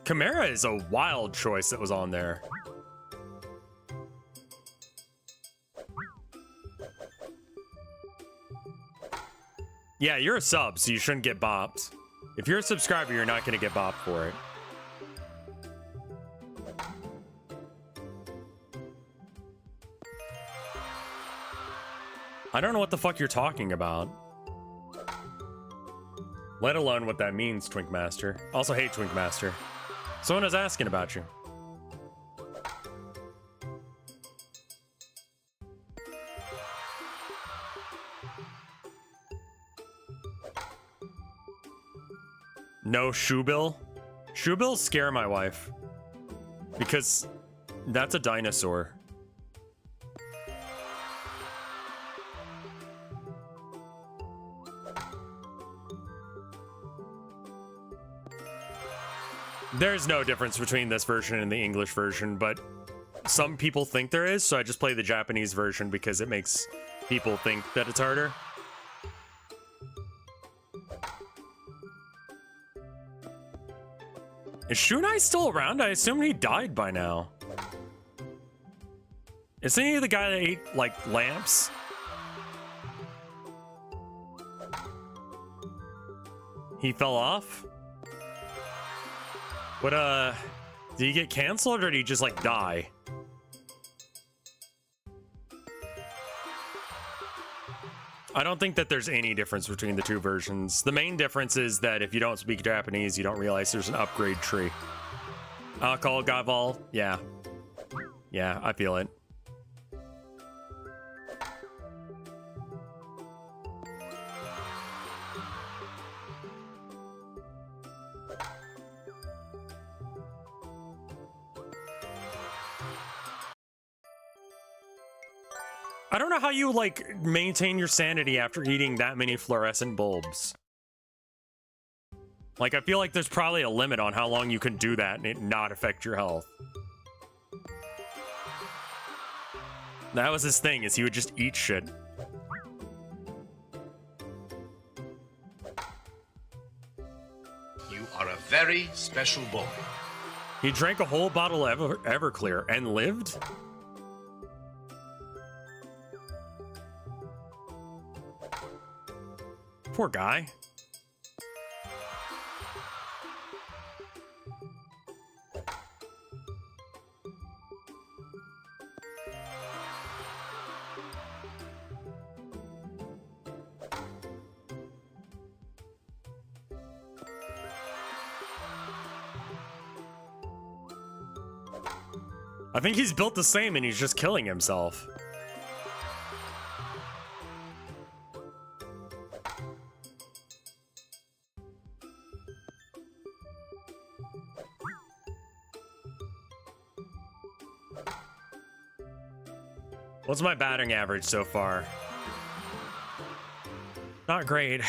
S1: Chimera is a wild choice that was on there. Yeah, you're a sub, so you shouldn't get bopped. If you're a subscriber, you're not going to get bopped for it. I don't know what the fuck you're talking about. Let alone what that means, Twinkmaster. Also hate Twinkmaster. Someone was asking about you. No shoebill? Shoebills scare my wife. Because that's a dinosaur. There's no difference between this version and the English version, but some people think there is, so I just play the Japanese version because it makes people think that it's harder. Is Shunai still around? I assume he died by now. Isn't he the guy that ate, like, lamps? He fell off? What, did he get canceled or did he just, like, die? I don't think that there's any difference between the two versions. The main difference is that if you don't speak Japanese, you don't realize there's an upgrade tree. Alcohol Gaval, yeah. Yeah, I feel it. I don't know how you, like, maintain your sanity after eating that many fluorescent bulbs. Like, I feel like there's probably a limit on how long you can do that and it not affect your health. That was his thing, is he would just eat shit.
S2: You are a very special boy.
S1: He drank a whole bottle of Everclear and lived? Poor guy. I think he's built the same and he's just killing himself. What's my batting average so far? Not great.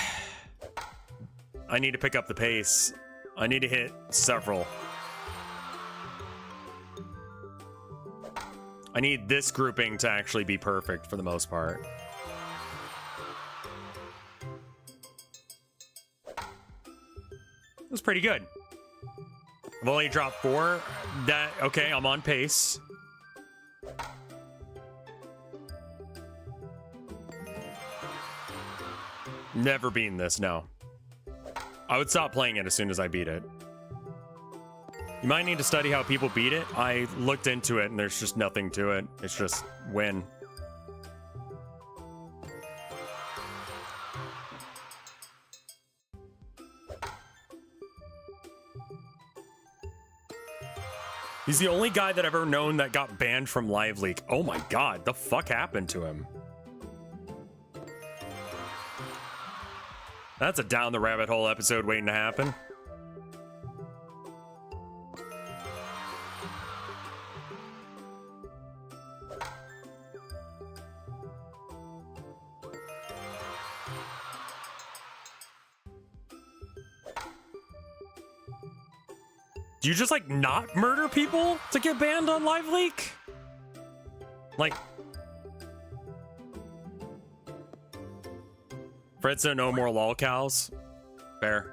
S1: I need to pick up the pace. I need to hit several. I need this grouping to actually be perfect for the most part. It was pretty good. I've only dropped 4. Okay, I'm on pace. Never beaten this, no. I would stop playing it as soon as I beat it. You might need to study how people beat it. I looked into it and there's just nothing to it. It's just win. He's the only guy that I've ever known that got banned from Live Leak. Oh my god, the fuck happened to him? That's a down the rabbit hole episode waiting to happen. Do you just, like, not murder people to get banned on Live Leak? Like... Fred said no more lol cows. Fair.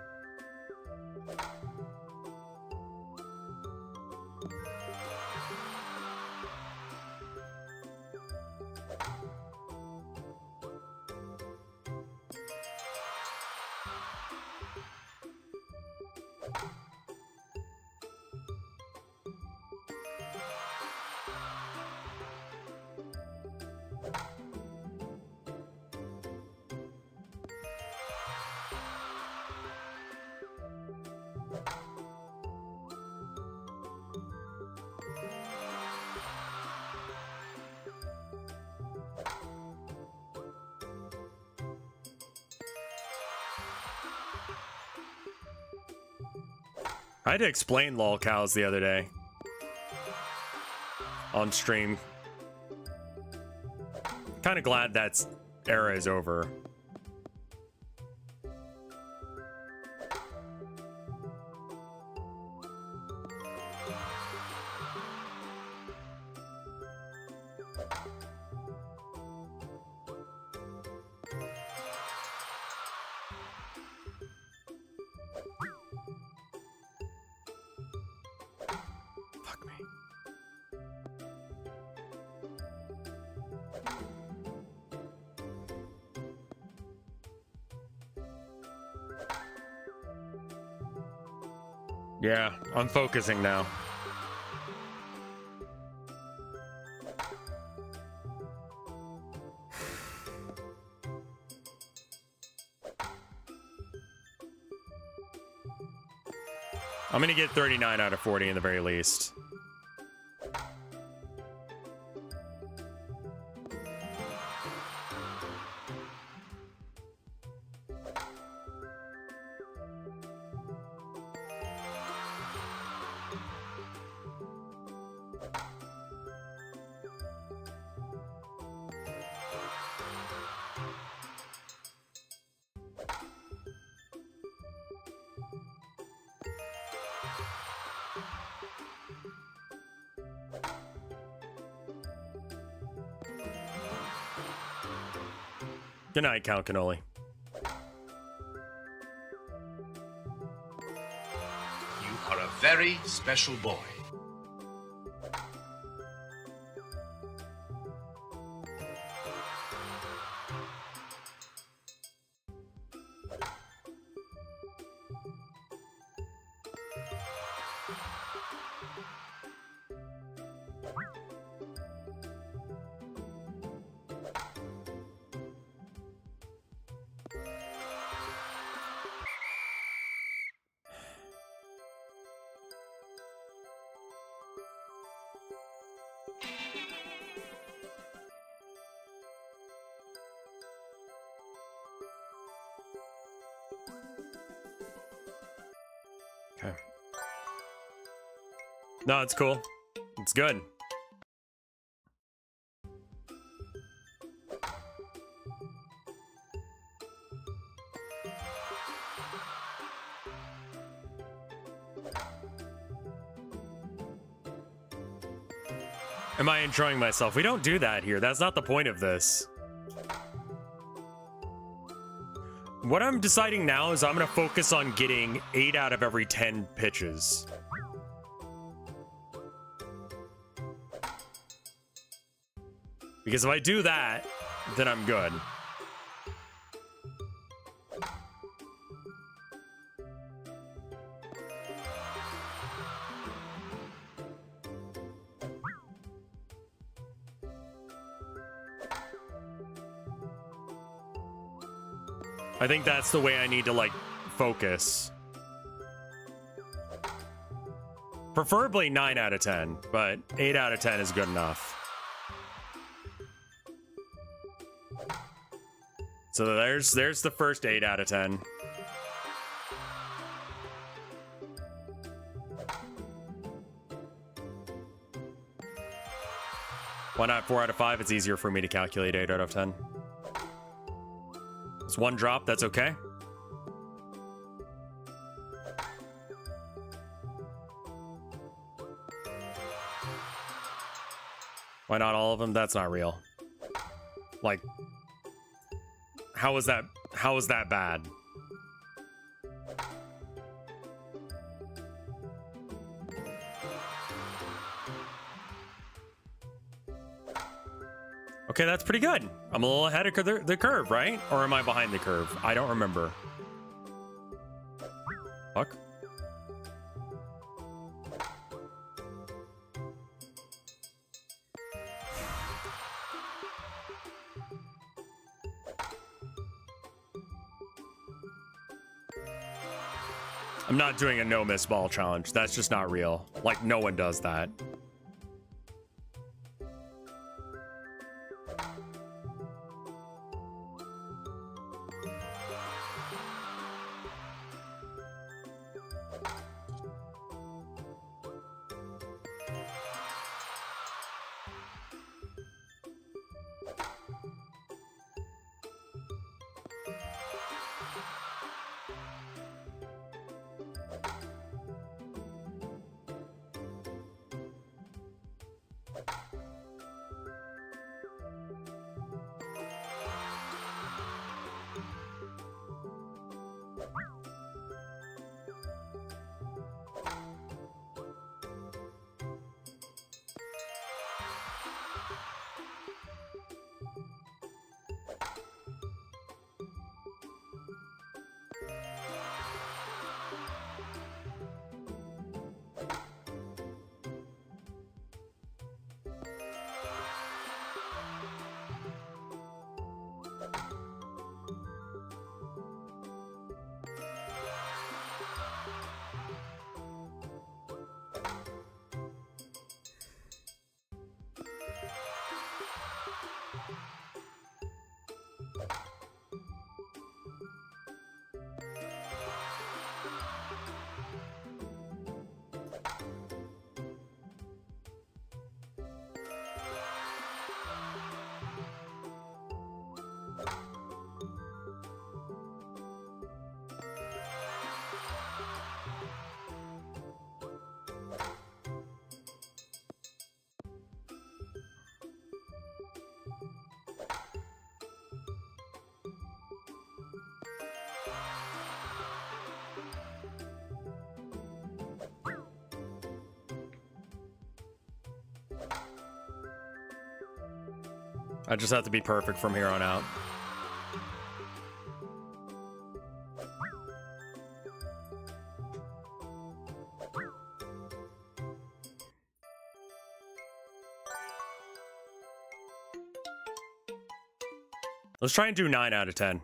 S1: I had to explain lol cows the other day on stream. Kind of glad that era is over. Yeah, I'm focusing now. I'm gonna get 39 out of 40 in the very least. Good night, Count Cannoli.
S2: You are a very special boy.
S1: Okay. No, it's cool. It's good. Am I enjoying myself? We don't do that here. That's not the point of this. What I'm deciding now is I'm going to focus on getting 8 out of every 10 pitches. Because if I do that, then I'm good. I think that's the way I need to, like, focus. Preferably 9 out of 10, but 8 out of 10 is good enough. So there's the first 8 out of 10. Why not 4 out of 5? It's easier for me to calculate 8 out of 10. It's one drop, that's okay. Why not all of them? That's not real. Like, how is that bad? Okay, that's pretty good. I'm a little ahead of the curve, right? Or am I behind the curve? I don't remember. Fuck. I'm not doing a no miss ball challenge. That's just not real. Like, no one does that. I just have to be perfect from here on out. Let's try and do 9 out of 10.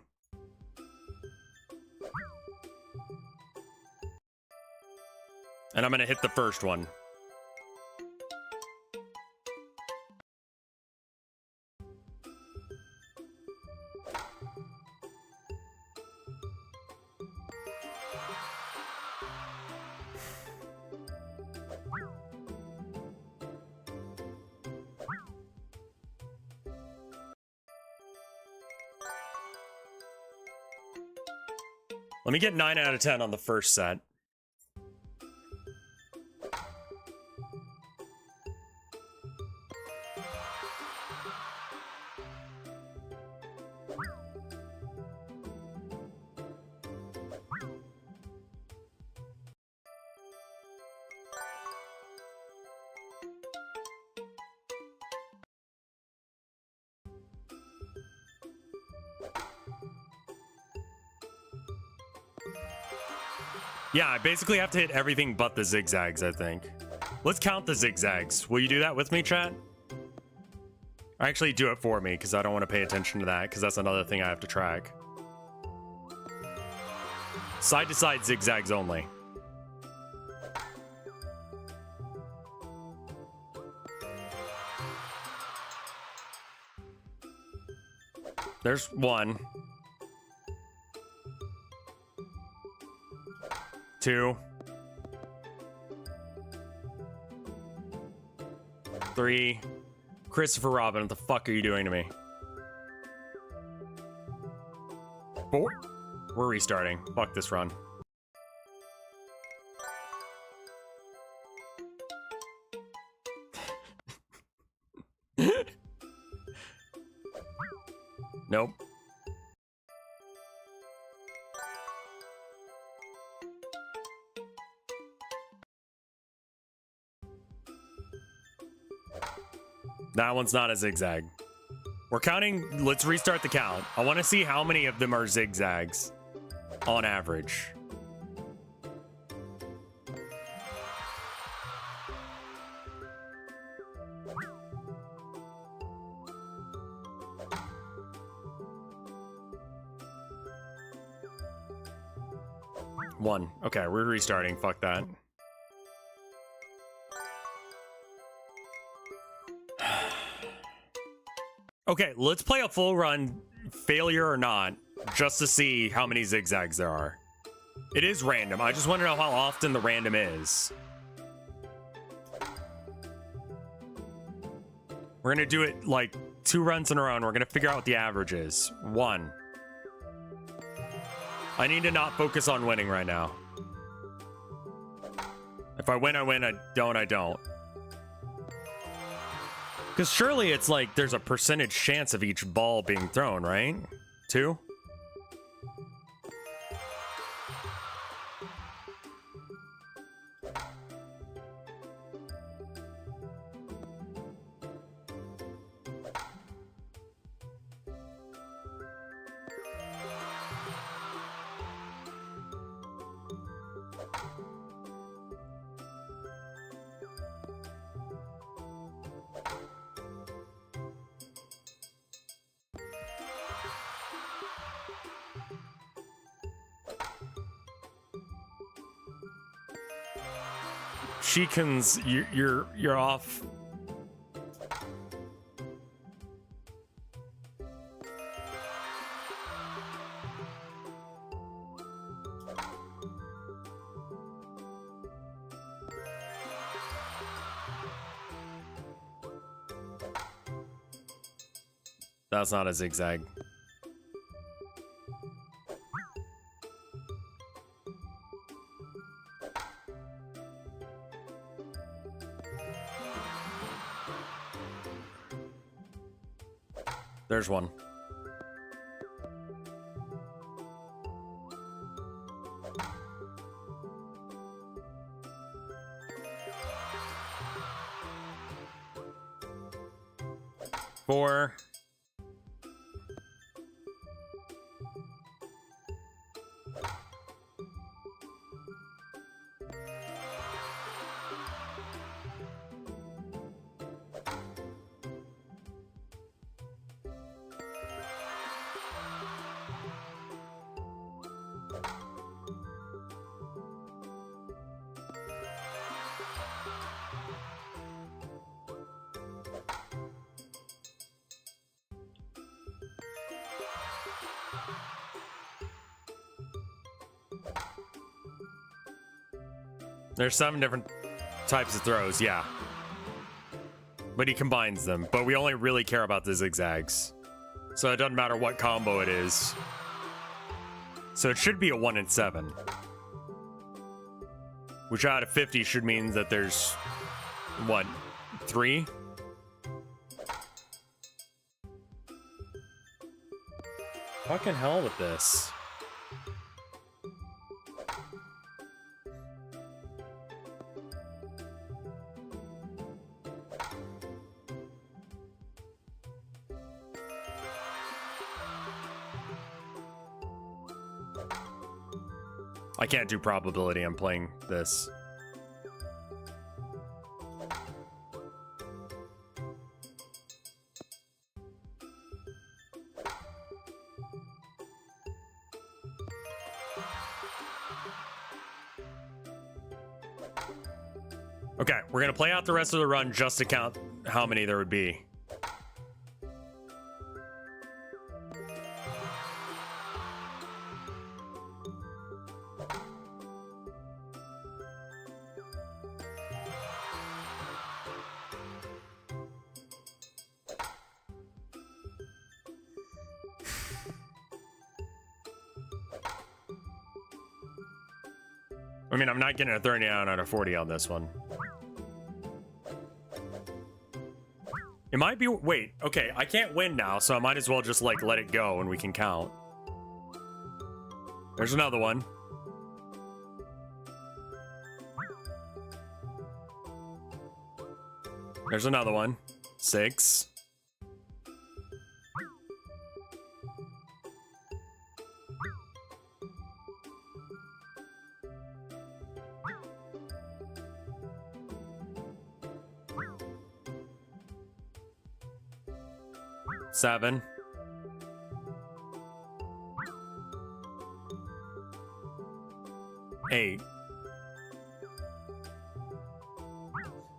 S1: And I'm gonna hit the first one. Let me get 9 out of 10 on the first set. Yeah, I basically have to hit everything but the zigzags, I think. Let's count the zigzags. Will you do that with me, chat? Or actually do it for me, because I don't want to pay attention to that, because that's another thing I have to track. Side to side zigzags only. There's 1. 2. 3. Christopher Robin, what the fuck are you doing to me? 4. We're restarting. Fuck this run. Nope. That one's not a zigzag. We're counting. Let's restart the count. I want to see how many of them are zigzags on average. One. Okay, we're restarting. Fuck that. Okay, let's play a full run, failure or not, just to see how many zigzags there are. It is random. I just want to know how often the random is. We're going to do it like 2 runs in a row, and we're going to figure out what the average is. 1. I need to not focus on winning right now. If I win, I win. I don't, I don't. Because surely it's like there's a percentage chance of each ball being thrown, right? 2? Sheikins, you're off. That's not a zigzag. There's one. Four. There's 7 different types of throws, yeah. But he combines them. But we only really care about the zigzags. So it doesn't matter what combo it is. So it should be a 1 in 7. Which out of 50 should mean that there's, what, 3? Fucking hell with this. I can't do probability. I'm playing this. Okay, we're gonna play out the rest of the run just to count how many there would be. I mean, I'm not getting a 39 out of 40 on this one. It might be, wait, okay, I can't win now, so I might as well just, like, let it go and we can count. There's another one. There's another one. 6. Seven. Eight.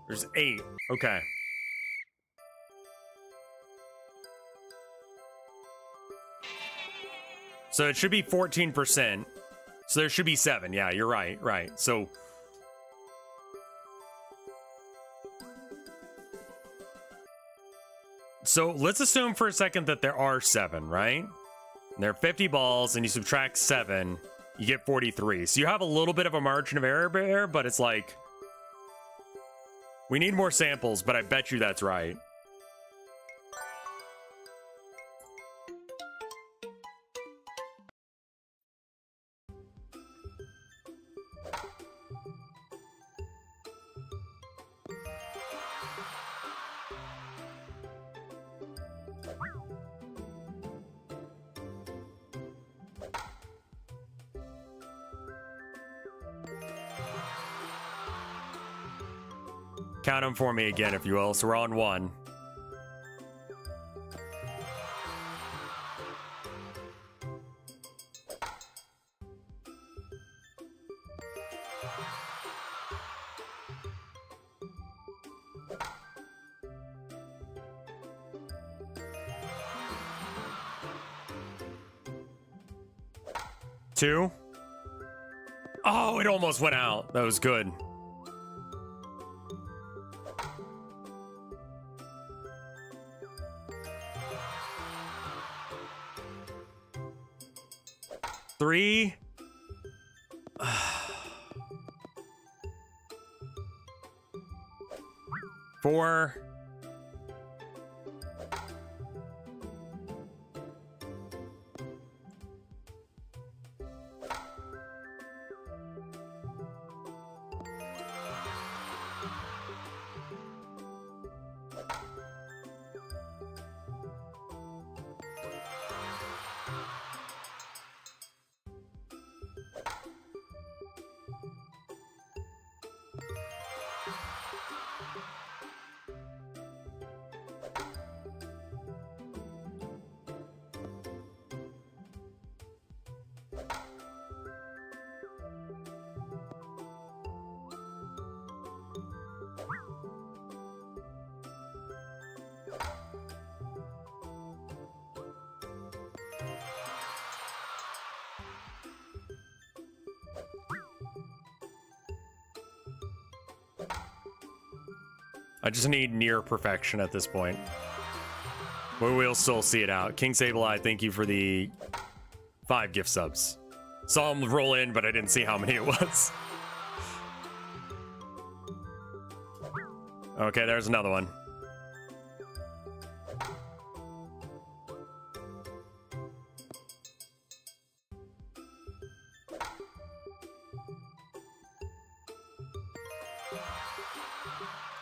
S1: There's 8. Okay. So it should be 14%. So there should be 7. Yeah, you're right. Right. So let's assume for a second that there are 7, right? And there are 50 balls, and you subtract 7, you get 43. So you have a little bit of a margin of error there, but it's like, we need more samples, but I bet you that's right. Count them for me again, if you will. So we're on 1. Two. Oh, it almost went out. That was good. Three. 4. I just need near perfection at this point. But we'll still see it out. King Sableye, thank you for the 5 gift subs. Saw them roll in, but I didn't see how many it was. Okay, there's another one.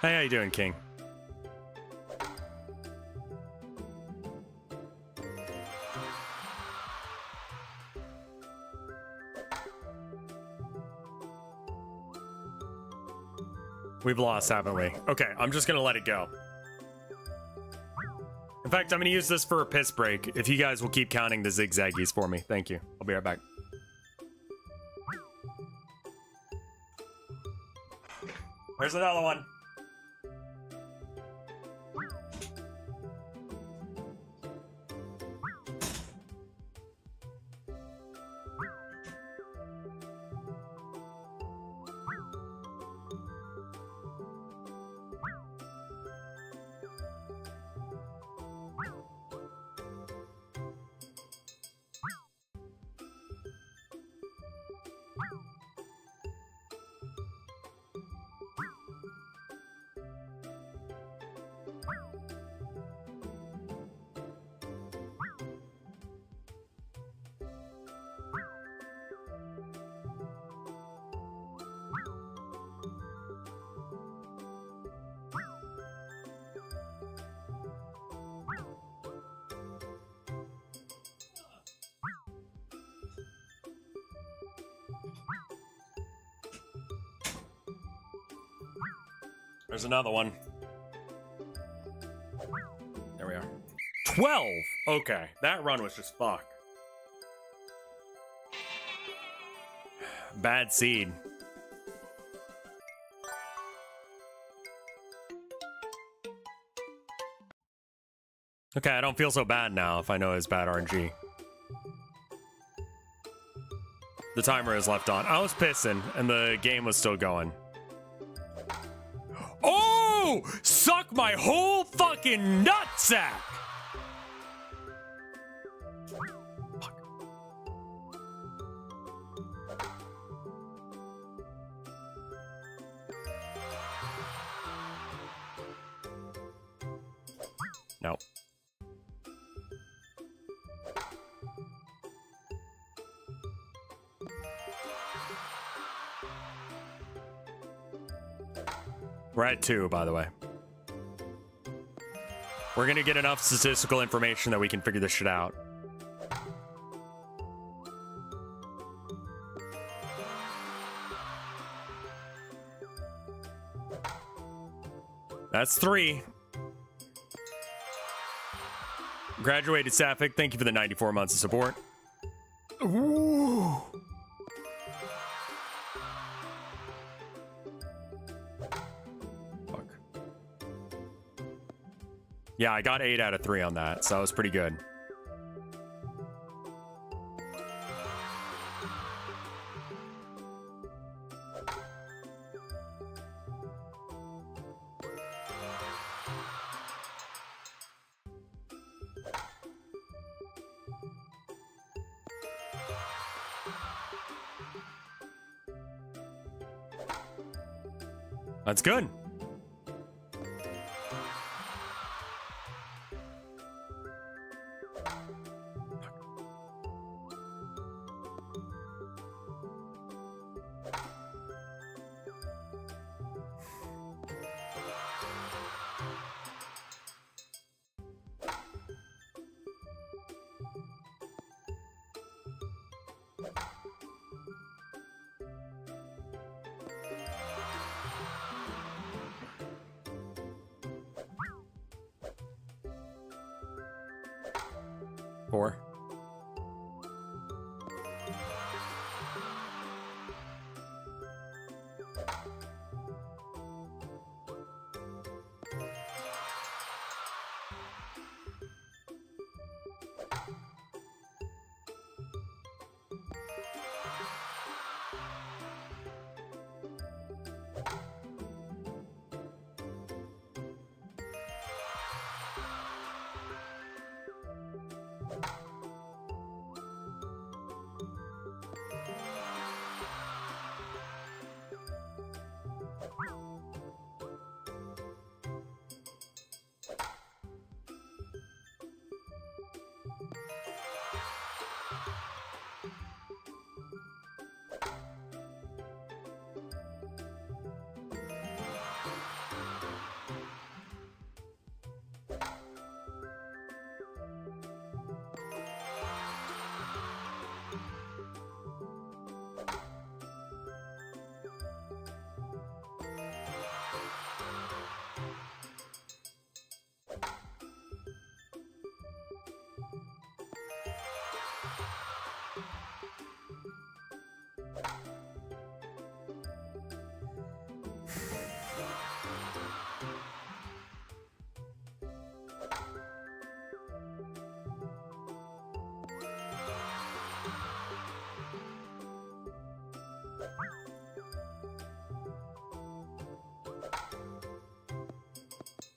S1: Hey, how you doing, King? We've lost, haven't we? Okay, I'm just gonna let it go. In fact, I'm gonna use this for a piss break. If you guys will keep counting the zigzaggies for me. Thank you. I'll be right back. There's another one. There's another one. There we are. 12! Okay, that run was just fuck. Bad seed. Okay, I don't feel so bad now if I know it's bad RNG. The timer is left on. I was pissing and the game was still going. Oh! Suck my whole fucking nutsack! Fuck. No. We're at 2, by the way. We're gonna get enough statistical information that we can figure this shit out. That's 3. Graduated Sapphic, thank you for the 94 months of support. Ooh. Yeah, I got 8 out of 3 on that, so that was pretty good. That's good. Four.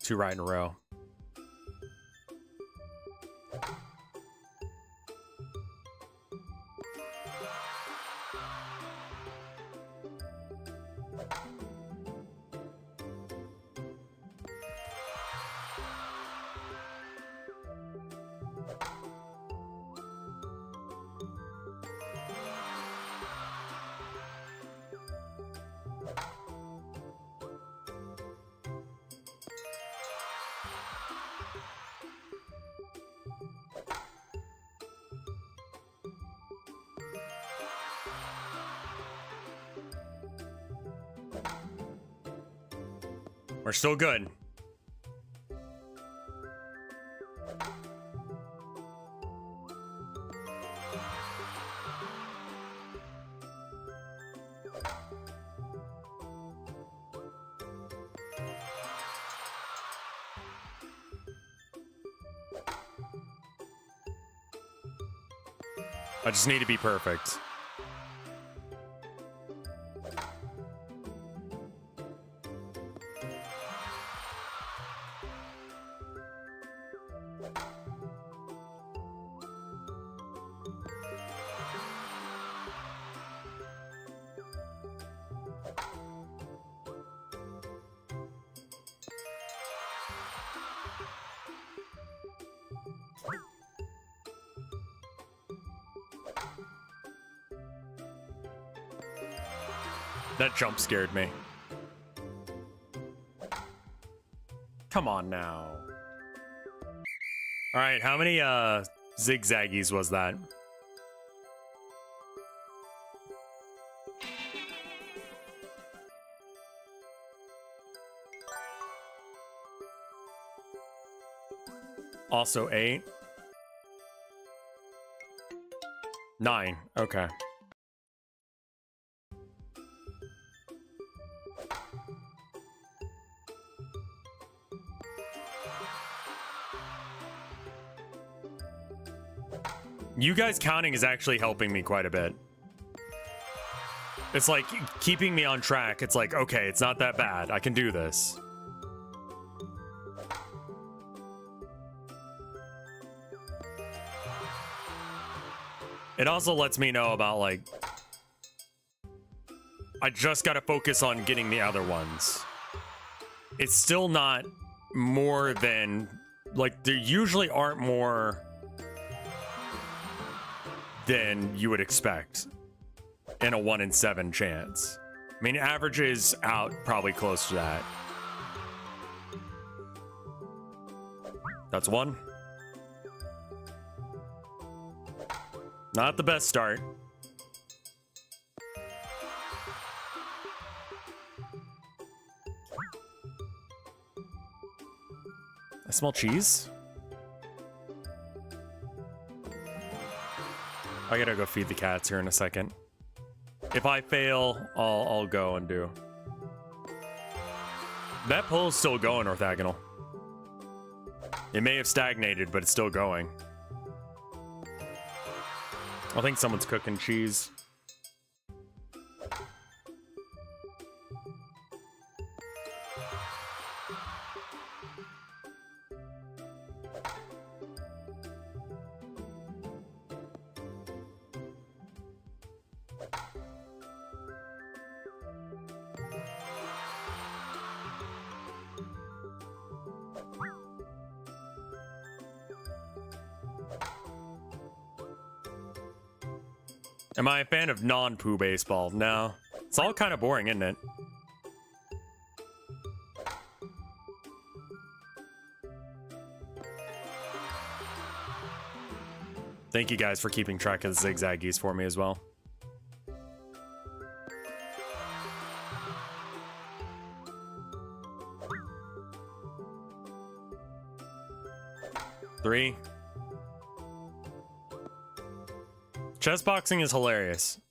S1: 2 right in a row. We're still good. I just need to be perfect. That jump scared me. Come on now. All right, how many zigzaggies was that? Also 8. 9. Okay. You guys counting is actually helping me quite a bit. It's like keeping me on track. It's like, okay, it's not that bad. I can do this. It also lets me know about, like, I just gotta focus on getting the other ones. It's still not more than, like, there usually aren't more than you would expect in a 1 in 7 chance. I mean, averages out probably close to that. That's 1. Not the best start. I smell cheese. I gotta go feed the cats here in a second. If I fail, I'll go and do. That poll's still going, orthogonal. It may have stagnated, but it's still going. I think someone's cooking cheese. Am I a fan of non-Pooh baseball? No. It's all kind of boring, isn't it? Thank you guys for keeping track of the zigzaggies for me as well. Three. Chess boxing is hilarious.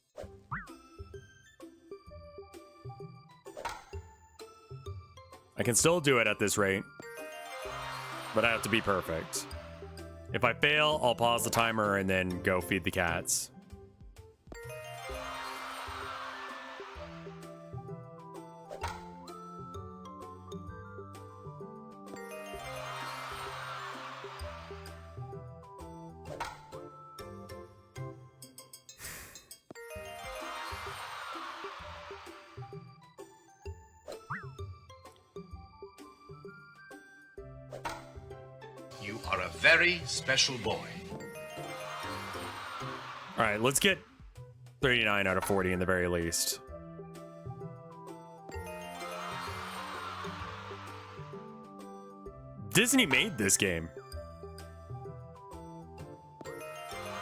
S1: I can still do it at this rate, but I have to be perfect. If I fail, I'll pause the timer and then go feed the cats.
S2: You are a very special boy.
S1: All right, let's get 39 out of 40 in the very least. Disney made this game.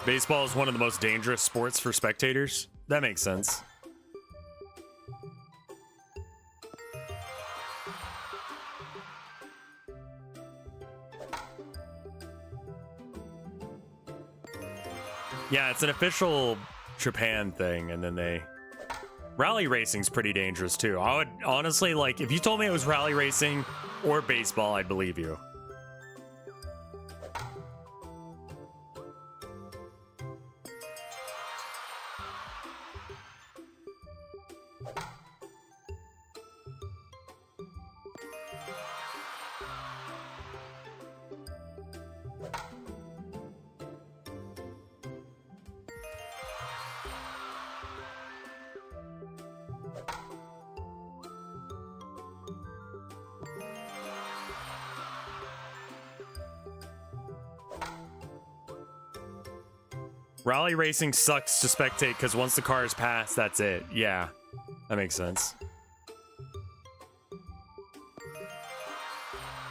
S1: Baseball is one of the most dangerous sports for spectators. That makes sense. Yeah, it's an official Japan thing, and then they... Rally racing's pretty dangerous, too. I would honestly, like, if you told me it was rally racing or baseball, I'd believe you. Rally racing sucks to spectate because once the cars pass, that's it. Yeah, that makes sense.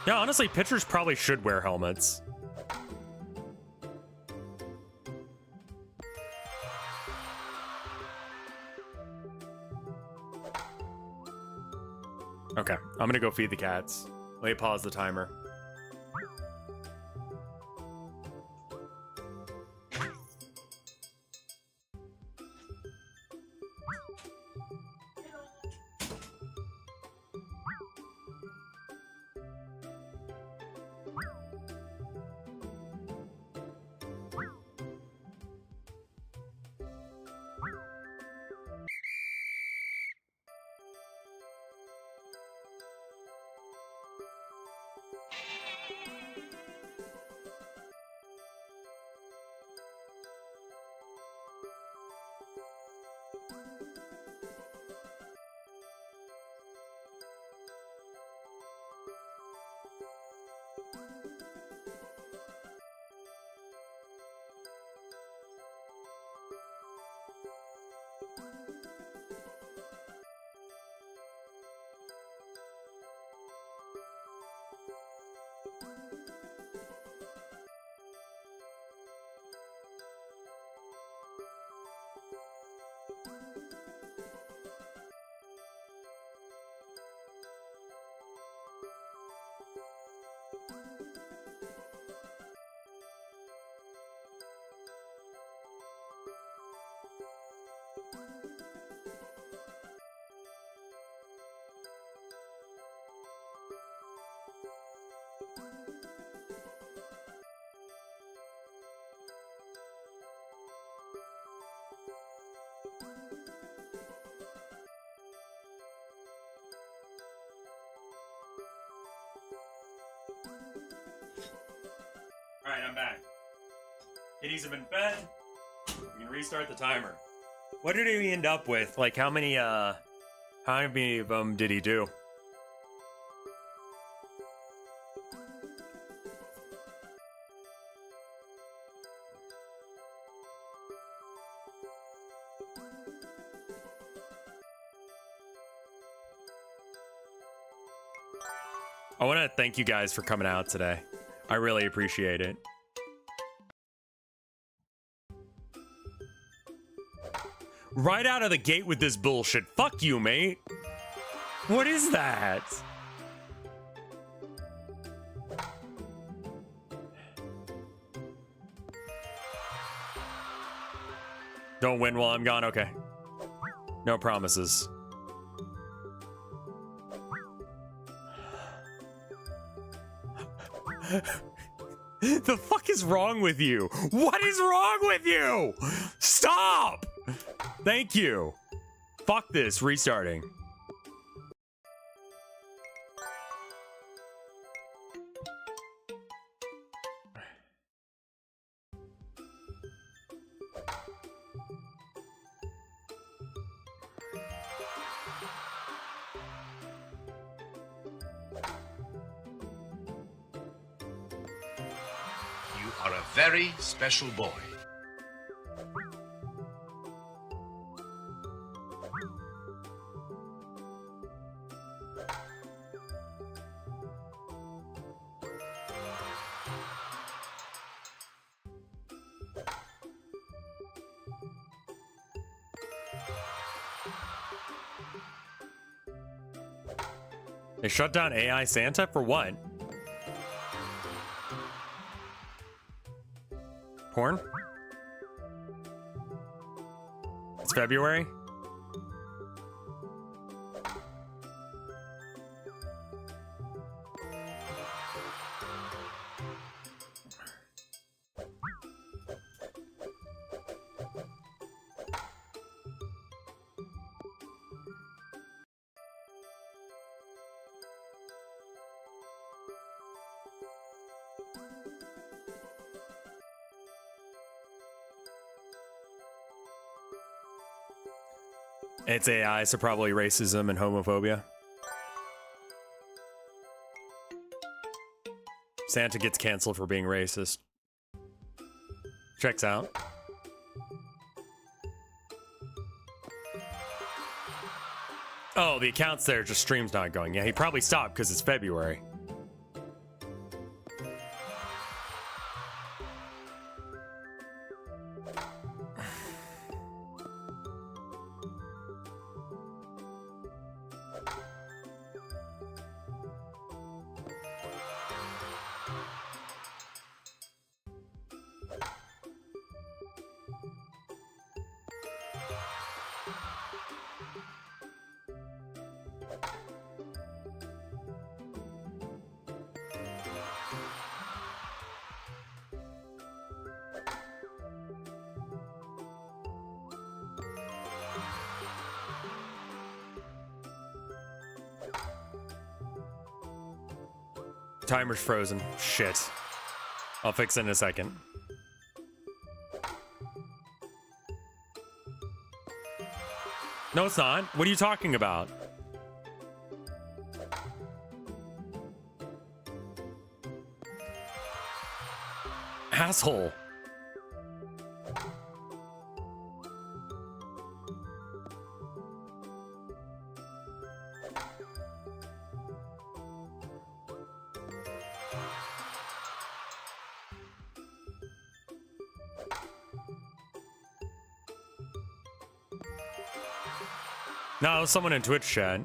S1: Yeah, honestly, pitchers probably should wear helmets. Okay, I'm gonna go feed the cats. Let me pause the timer. Alright, I'm back. Kitties have been fed. We can restart the timer. What did he end up with? Like, how many of them did he do? I want to thank you guys for coming out today. I really appreciate it. Right out of the gate with this bullshit. Fuck you, mate. What is that? Don't win while I'm gone? Okay. No promises. The fuck is wrong with you? What is wrong with you? Stop! Thank you. Fuck this, restarting.
S2: are a very special boy.
S1: They shut down AI Santa for what? Porn? It's February? It's AI, so probably racism and homophobia. Santa gets canceled for being racist. Checks out. Oh, the account's there, just stream's not going. Yeah, he probably stopped because it's February. Timer's frozen. Shit. I'll fix it in a second. No, it's not. What are you talking about? Asshole. No, someone in Twitch chat.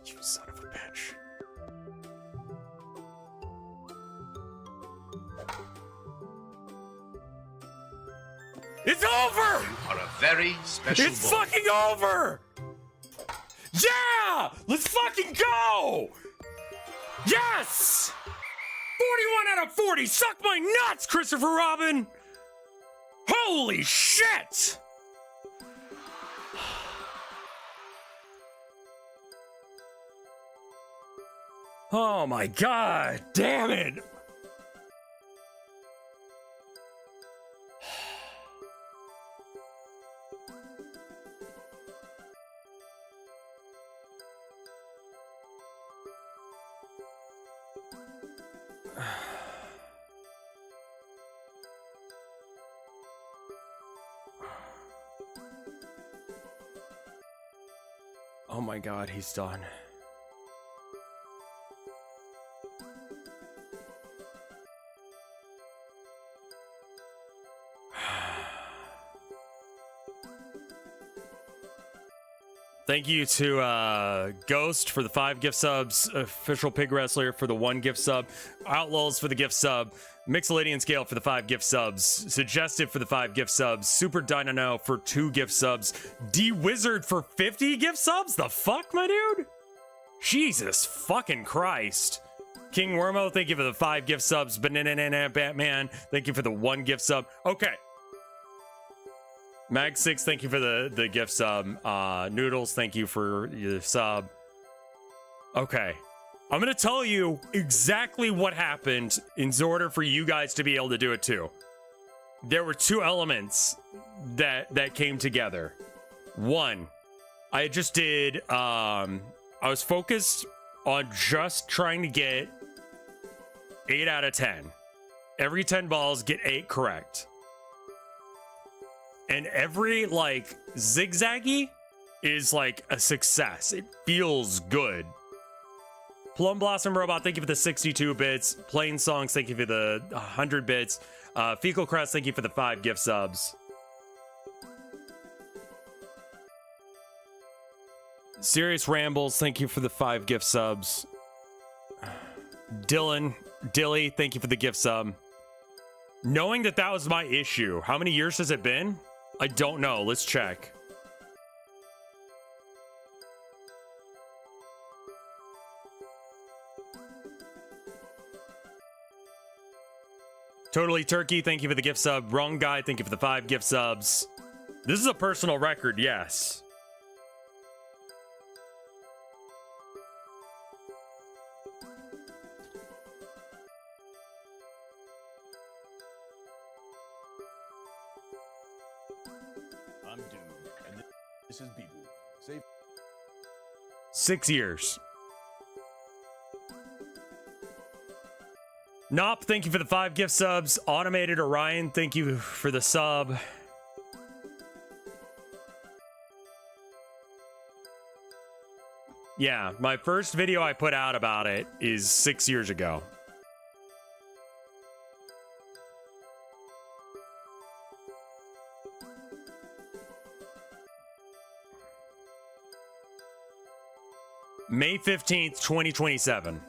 S1: You son of a bitch. It's over!
S2: You are a very special
S1: It's
S2: boy.
S1: fucking over! Yeah! Let's fucking go! Yes! 41 out of 40! Suck my nuts, Christopher Robin! Holy shit! Oh my god, damn it! Oh my god, he's done. Thank you to Ghost for the 5 gift subs, Official Pig Wrestler for the 1 gift sub, Outlaws for the gift sub, Mixolydian Scale for the 5 gift subs, Suggestive for the 5 gift subs, Super Dynano for 2 gift subs, D-Wizard for 50 gift subs? The fuck, my dude? Jesus fucking Christ. King Wormo, thank you for the 5 gift subs. Banana Batman, thank you for the 1 gift sub. Okay. Mag6, thank you for the gift sub. Noodles, thank you for your sub. Okay. I'm gonna tell you exactly what happened in order for you guys to be able to do it too. There were 2 elements that came together. 1, I just did I was focused on just trying to get 8 out of 10. Every 10 balls, get 8 correct. And every, like, zigzaggy is, like, a success. It feels good. Plum Blossom Robot, thank you for the 62 bits. Plain Songs, thank you for the 100 bits. Fecal Crest, thank you for the 5 gift subs. Serious Rambles, thank you for the 5 gift subs. Dilly, thank you for the gift sub. Knowing that was my issue, how many years has it been? I don't know. Let's check. Totally Turkey, thank you for the gift sub. Wrong Guy, thank you for the 5 gift subs. This is a personal record, yes.
S2: I'm Dude, and this is Bee-Boo. Save
S1: 6 years. Nop, thank you for the 5 gift subs. Automated Orion, thank you for the sub. Yeah, my first video I put out about it is 6 years ago. May 15th, 2027.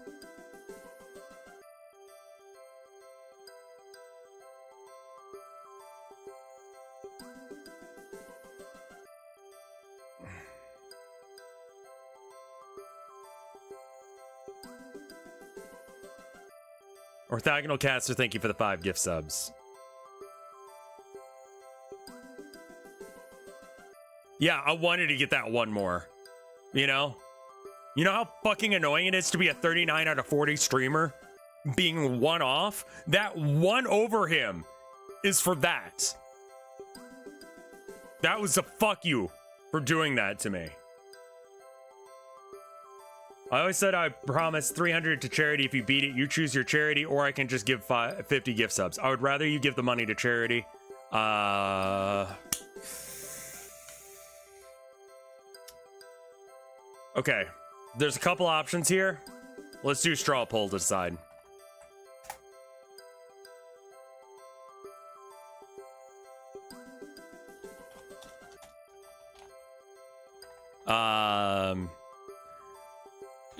S1: Orthogonal Caster, thank you for the 5 gift subs. Yeah, I wanted to get that one more. You know? You know how fucking annoying it is to be a 39 out of 40 streamer? Being one off? That one over him is for that. That was a fuck you for doing that to me. I always said I promised 300 to charity. If you beat it, you choose your charity, or I can just give 50 gift subs. I would rather you give the money to charity. Okay. There's a couple options here. Let's do straw poll to decide.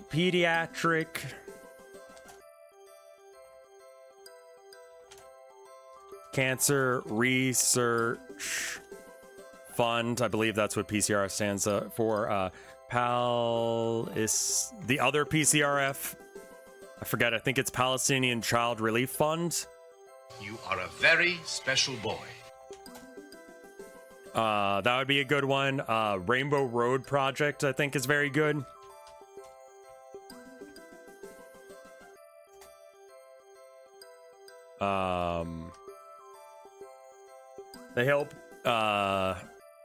S1: pediatric cancer research fund. I believe that's what PCRF stands for. PAL is the other PCRF. I forget. I think it's Palestinian Child Relief Fund.
S2: You are a very special boy.
S1: That would be a good one. Rainbow Road Project, I think, is very good. They help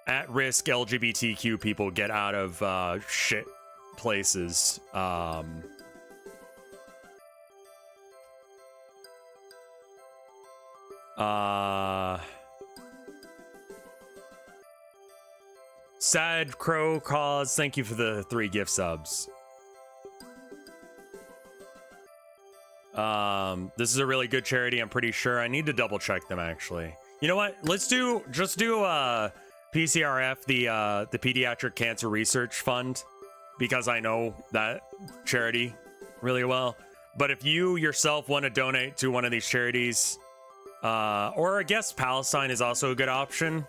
S1: at-risk LGBTQ people get out of shit places. Sad Crow Cause, thank you for the 3 gift subs. This is a really good charity, I'm pretty sure. I need to double check them actually. You know what? Let's just do PCRF, the Pediatric Cancer Research Fund, because I know that charity really well. But if you yourself want to donate to one of these charities, or I guess Palestine is also a good option.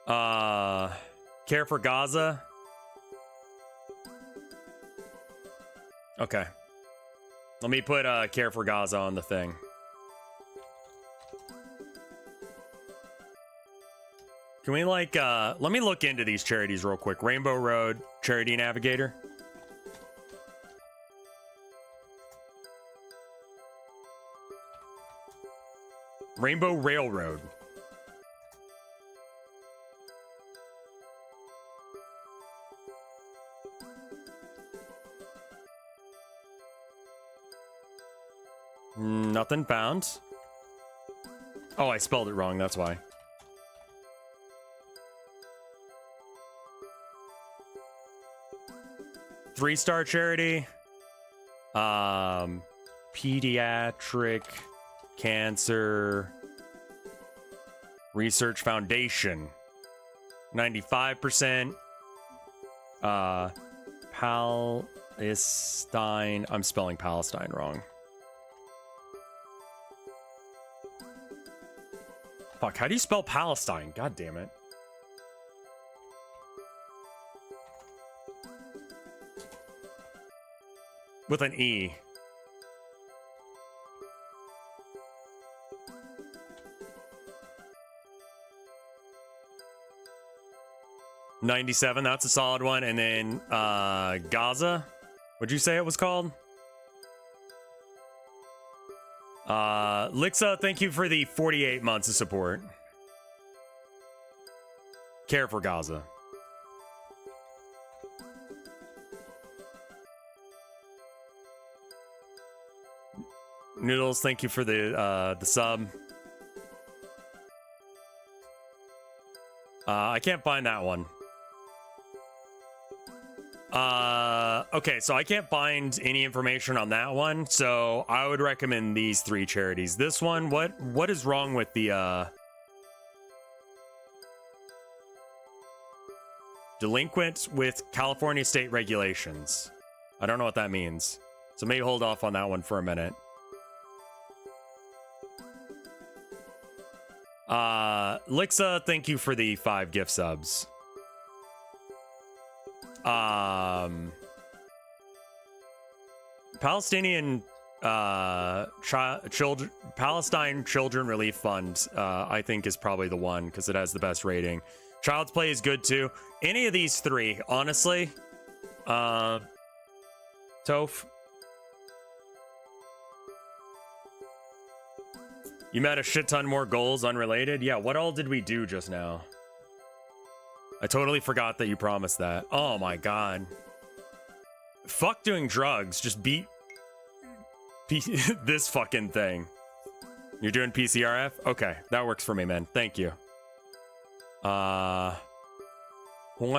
S1: Care for Gaza. Okay. Let me put Care for Gaza on the thing. Can we like let me look into these charities real quick. Rainbow Road Charity Navigator. Rainbow Railroad. Nothing found. Oh, I spelled it wrong, that's why. Three-star charity. Pediatric Cancer Research Foundation. 95%. Palestine. I'm spelling Palestine wrong. Fuck, how do you spell Palestine? God damn it. With an E. $97, that's a solid one. And then Gaza. What'd you say it was called? Lixa, thank you for the 48 months of support. Care for Gaza. Noodles, thank you for the sub. I can't find that one. Okay, so I can't find any information on that one, so I would recommend these 3 charities. This one, what is wrong with the delinquent with California state regulations? I don't know what that means, so maybe hold off on that one for a minute. Lixa, thank you for the 5 gift subs. Palestinian Palestine Children Relief Fund, I think is probably the one because it has the best rating. Child's Play is good too. Any of these 3, honestly. Toph. You met a shit ton more goals unrelated? Yeah, what all did we do just now? I totally forgot that you promised that. Oh my god. Fuck doing drugs. Just beat this fucking thing. You're doing PCRF? Okay, that works for me, man. Thank you. What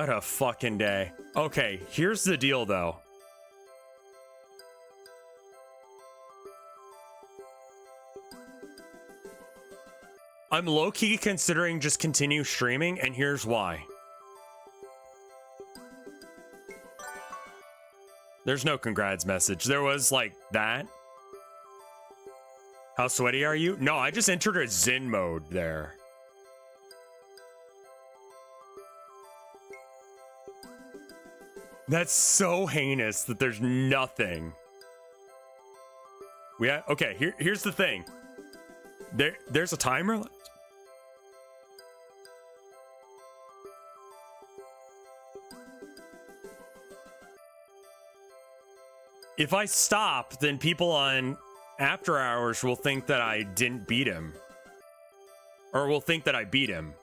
S1: a fucking day. Okay, here's the deal, though. I'm low-key considering just continue streaming, and here's why. There's no congrats message. There was like that. How sweaty are you? No, I just entered a Zen mode there. That's so heinous that there's nothing. Okay, here's the thing. There's a timer. If I stop, then people on After Hours will think that I didn't beat him. Or will think that I beat him.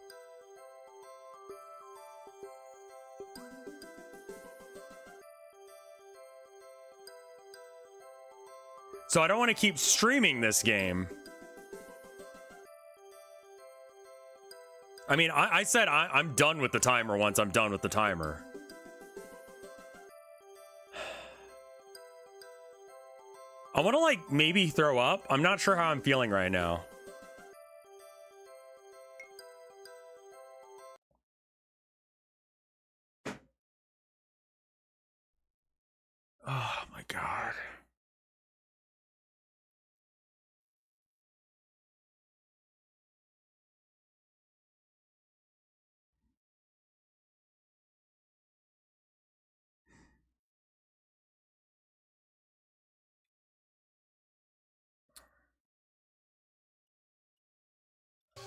S1: So I don't want to keep streaming this game. I mean, I said I'm done with the timer once I'm done with the timer. I want to, like, maybe throw up. I'm not sure how I'm feeling right now. Oh, my God.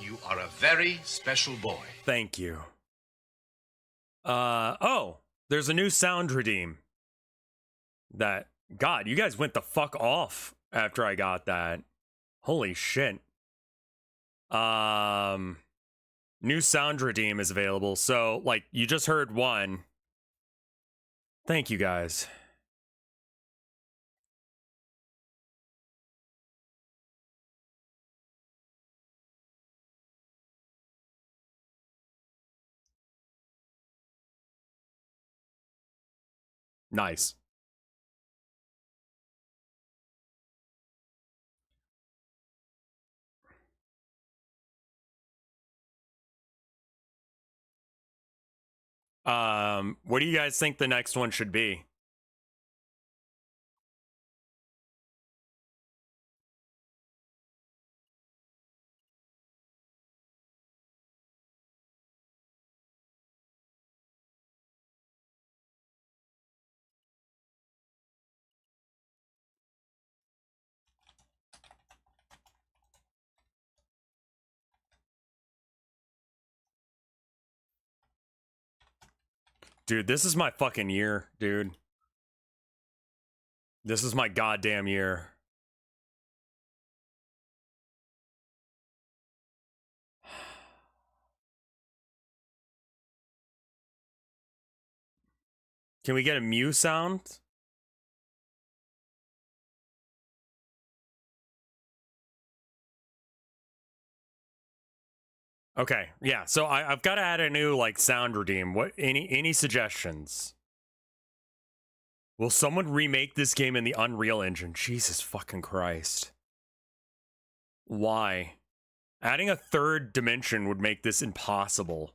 S2: You are a very special boy.
S1: Thank you. Oh, there's a new sound redeem. God, you guys went the fuck off after I got that. Holy shit. New sound redeem is available. So, like, you just heard one. Thank you guys. Nice. What do you guys think the next one should be? Dude, this is my fucking year, dude. This is my goddamn year. Can we get a Mew sound? Okay, yeah. So I've got to add a new like sound redeem. What? Any suggestions? Will someone remake this game in the Unreal Engine? Jesus fucking Christ! Why? Adding a third dimension would make this impossible.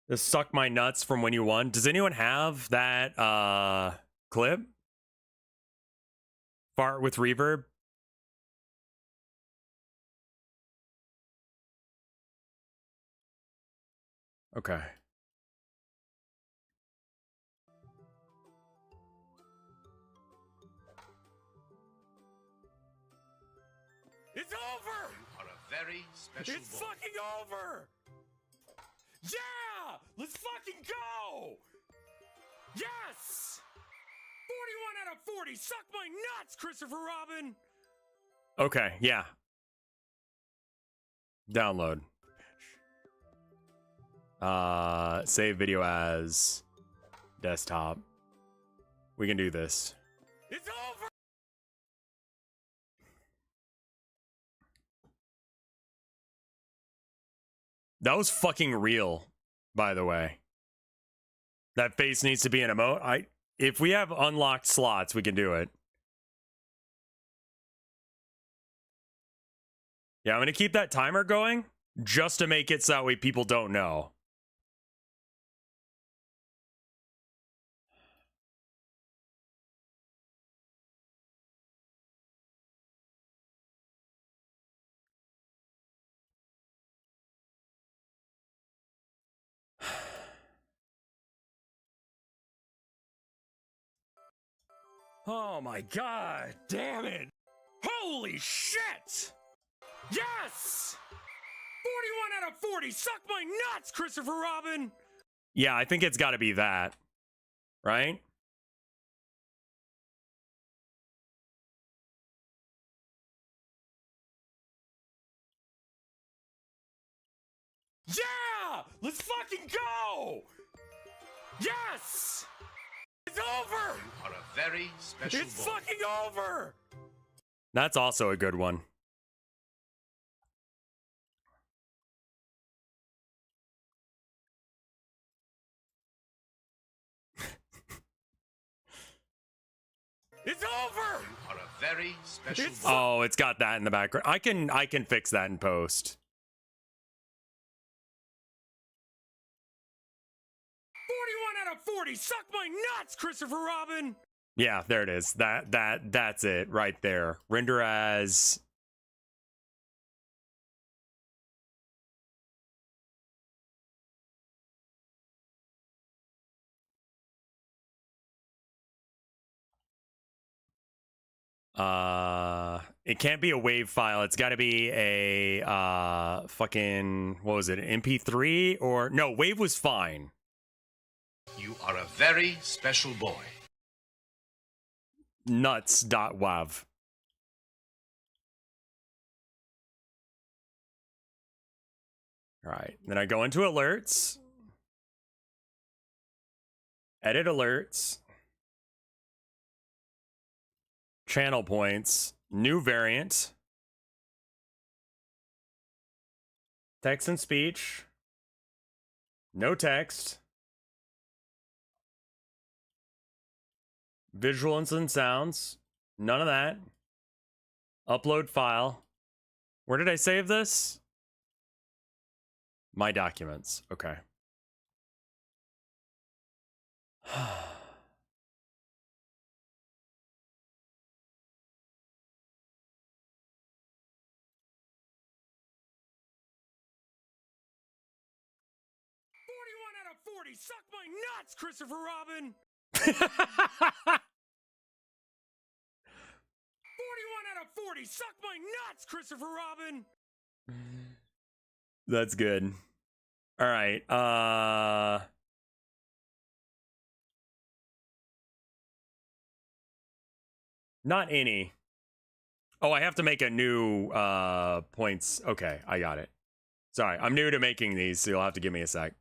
S1: This suck my nuts from when you won. Does anyone have that clip? Fart with reverb? Okay. It's over!
S2: You are a very special
S1: It's
S2: boy.
S1: fucking over! Yeah! Let's fucking go! Yes! 41 out of 40! Suck my nuts, Christopher Robin! Okay, yeah. Download. Save video as desktop. We can do this. It's over! That was fucking real, by the way. That face needs to be an emote. If we have unlocked slots, we can do it. Yeah, I'm going to keep that timer going just to make it so that way people don't know. Oh my god, damn it. Holy shit! Yes! 41 out of 40, suck my nuts, Christopher Robin! Yeah, I think it's gotta be that. Right? Yeah! Let's fucking go! Yes! It's over!
S2: You are a very special
S1: It's
S2: boy.
S1: fucking over! That's also a good one. It's over!
S2: You are a very special boy.
S1: Oh, it's got that in the background. I can fix that in post. 41 out of 40. Suck my nuts, Christopher Robin. Yeah, there it is. That's it right there. Render as it can't be a wave file. It's got to be a fucking, what was it? An MP3 or no, wave was fine.
S2: You are a very special boy.
S1: Nuts.wav. All right, then I go into alerts, edit alerts, channel points, new variant, text and speech, no text, visuals and sounds, none of that, upload file. Where did I save this? My documents. Okay. Out of 40, suck my nuts, Christopher Robin. 41 out of 40, suck my nuts, Christopher Robin. That's good. All right. Not any. Oh, I have to make a new points. Okay, I got it. Sorry, I'm new to making these, so you'll have to give me a sec.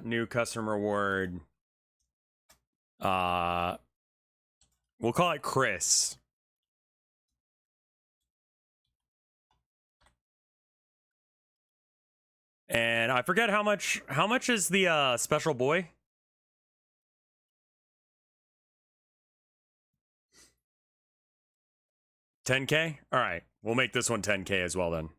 S1: New custom reward. We'll call it Chris. And I forget how much is the special boy? $10K? All right, we'll make this one $10K as well then.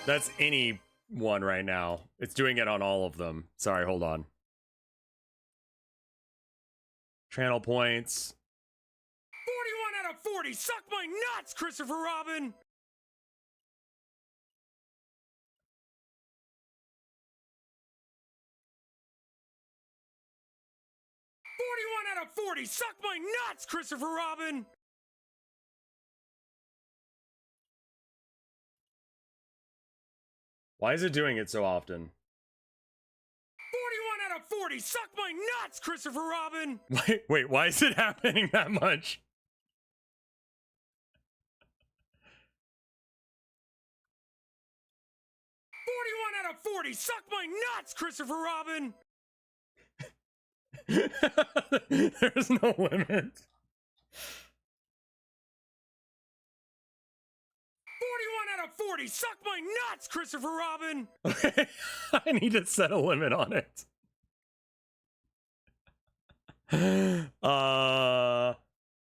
S1: That's any one right now. It's doing it on all of them. Sorry, hold on. Channel points. 41 out of 40. Suck my nuts, Christopher Robin. Out of 40. Suck my nuts, Christopher Robin. Why is it doing it so often? 41 out of 40, suck my nuts, Christopher Robin! Wait, why is it happening that much? 41 out of 40, suck my nuts, Christopher Robin! There's no limit. 41 out of 40, suck my nuts, Christopher Robin! Okay, I need to set a limit on it.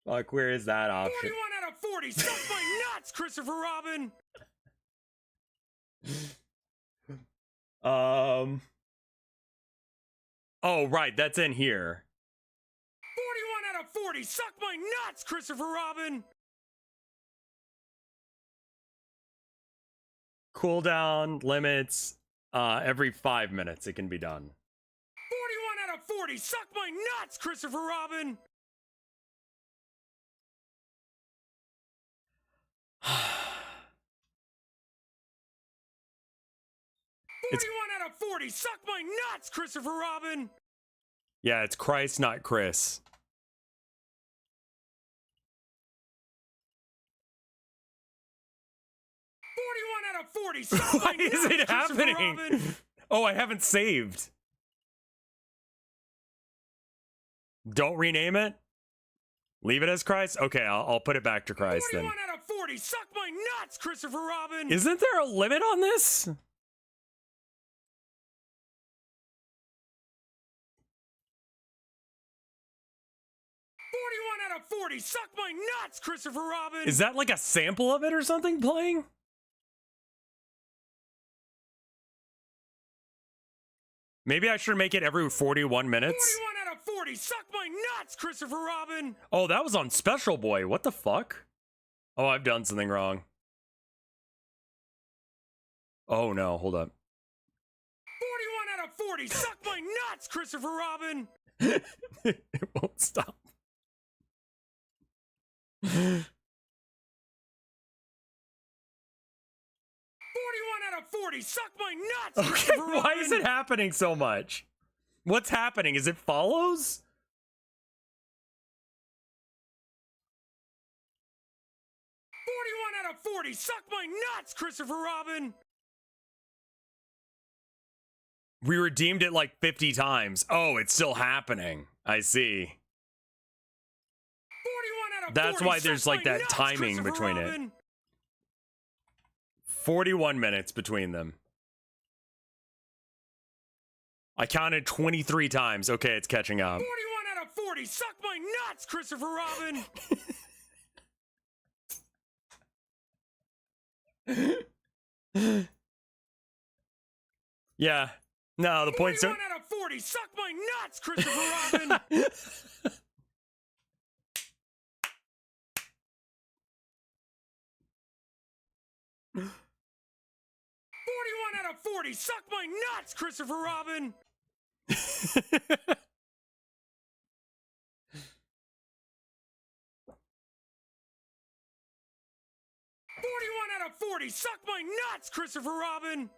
S1: Fuck, where is that option? 41 out of 40, suck my nuts, Christopher Robin! Oh, right, that's in here. 41 out of 40, suck my nuts, Christopher Robin! Cooldown limits, every 5 minutes it can be done. 41 out of 40, suck my nuts, Christopher Robin! 41 out of 40, suck my nuts, Christopher Robin! Yeah, it's Christ, not Chris. Out of 40, suck why my is nuts, it happening? Robin. Oh, I haven't saved. Don't rename it? Leave it as Christ? Okay, I'll put it back to Christ 41 then. 41 out of 40, suck my nuts, Christopher Robin! Isn't there a limit on this? Out of 40, suck my nuts, Christopher Robin! Is that like a sample of it or something playing? Maybe I should make it every 41 minutes. 41 out of 40, suck my nuts, Christopher Robin! Oh, that was on Special Boy. What the fuck? Oh, I've done something wrong. Oh no, hold up. 41 out of 40, suck my nuts, Christopher Robin! It won't stop. 41 out of 40, suck my nuts! Okay, why is it happening so much? What's happening? Is it follows? 41 out of 40, suck my nuts, Christopher Robin! We redeemed it like 50 times. Oh, it's still happening. I see. That's why there's like that timing between it. 41 minutes between them. I counted 23 times. Okay, it's catching up. 41 out of 40, suck my nuts, Christopher Robin! Yeah. No, the points don't. 41 out of 40, suck my nuts, Christopher Robin! 41 out of 40, suck my nuts, Christopher Robin! 41 out of 40, suck my nuts, Christopher Robin!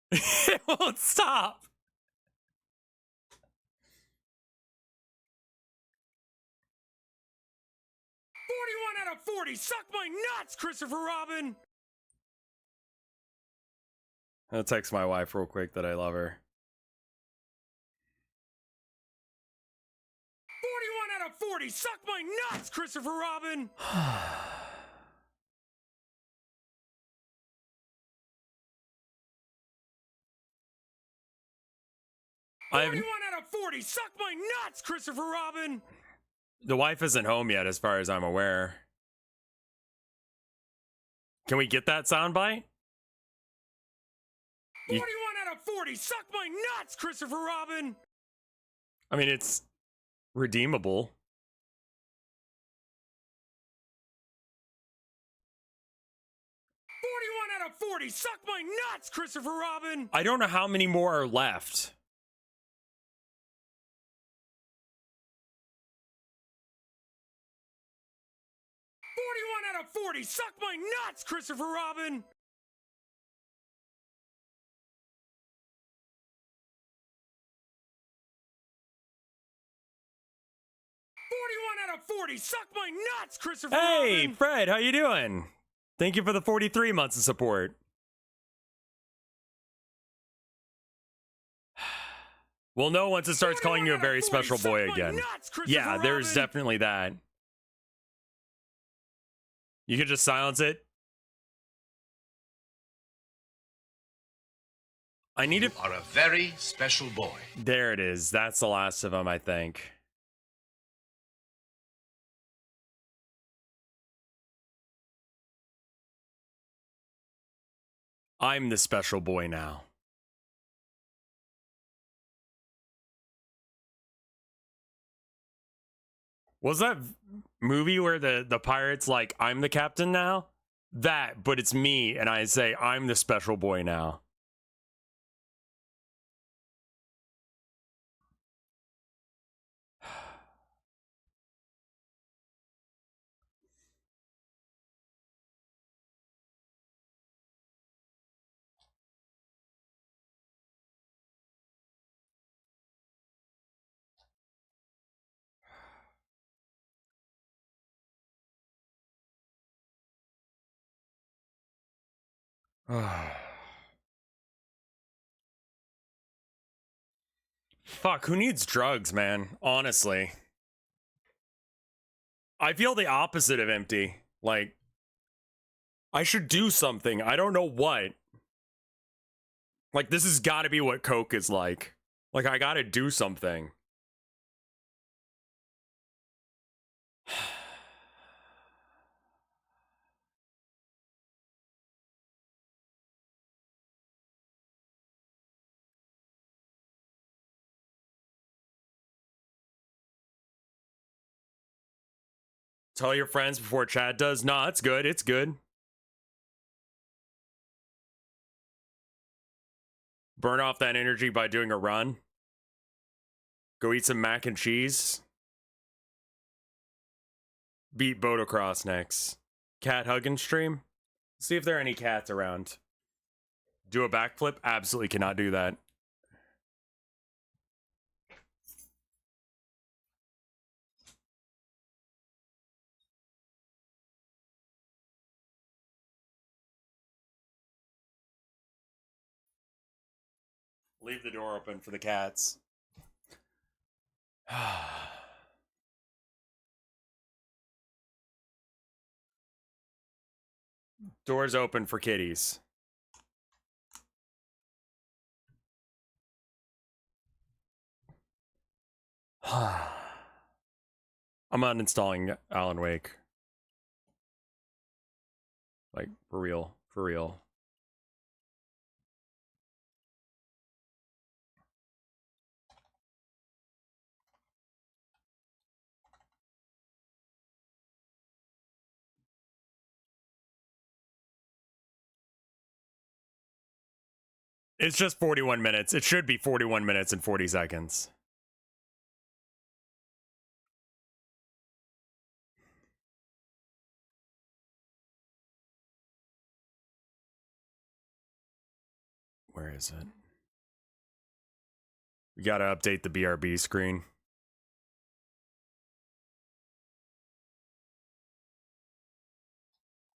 S1: It won't stop! 41 out of 40, suck my nuts, Christopher Robin! I'll text my wife real quick that I love her. 41 out of 40, suck my nuts, Christopher Robin! 41 out of 40, suck my nuts, Christopher Robin! The wife isn't home yet, as far as I'm aware. Can we get that soundbite? 41 out of 40, suck my nuts, Christopher Robin! I mean, it's redeemable. 41 out of 40, suck my nuts, Christopher Robin! I don't know how many more are left. 41 out of 40, suck my nuts, Christopher Robin! 21 out of 40. Suck my nuts, Christopher. Hey, Robin. Fred, how you doing? Thank you for the 43 months of support. We'll know once it starts calling you a very special boy again. Nuts, yeah, there's definitely that. You could just silence it. I need
S2: You are a very special boy.
S1: There it is. That's the last of them, I think. I'm the special boy now. Was that movie where the pirate's like, I'm the captain now? That, but it's me, and I say, I'm the special boy now. Fuck, who needs drugs, man? Honestly. I feel the opposite of empty. Like, I should do something. I don't know what. Like, this has got to be what Coke is like. Like, I got to do something. Tell your friends before Chad does. Nah, it's good. It's good. Burn off that energy by doing a run. Go eat some mac and cheese. Beat Botocross next. Cat hugging stream. See if there are any cats around. Do a backflip? Absolutely cannot do that. Leave the door open for the cats. Doors open for kitties. I'm uninstalling Alan Wake. Like, for real. For real. It's just 41 minutes. It should be 41 minutes and 40 seconds. Where is it? We gotta update the BRB screen.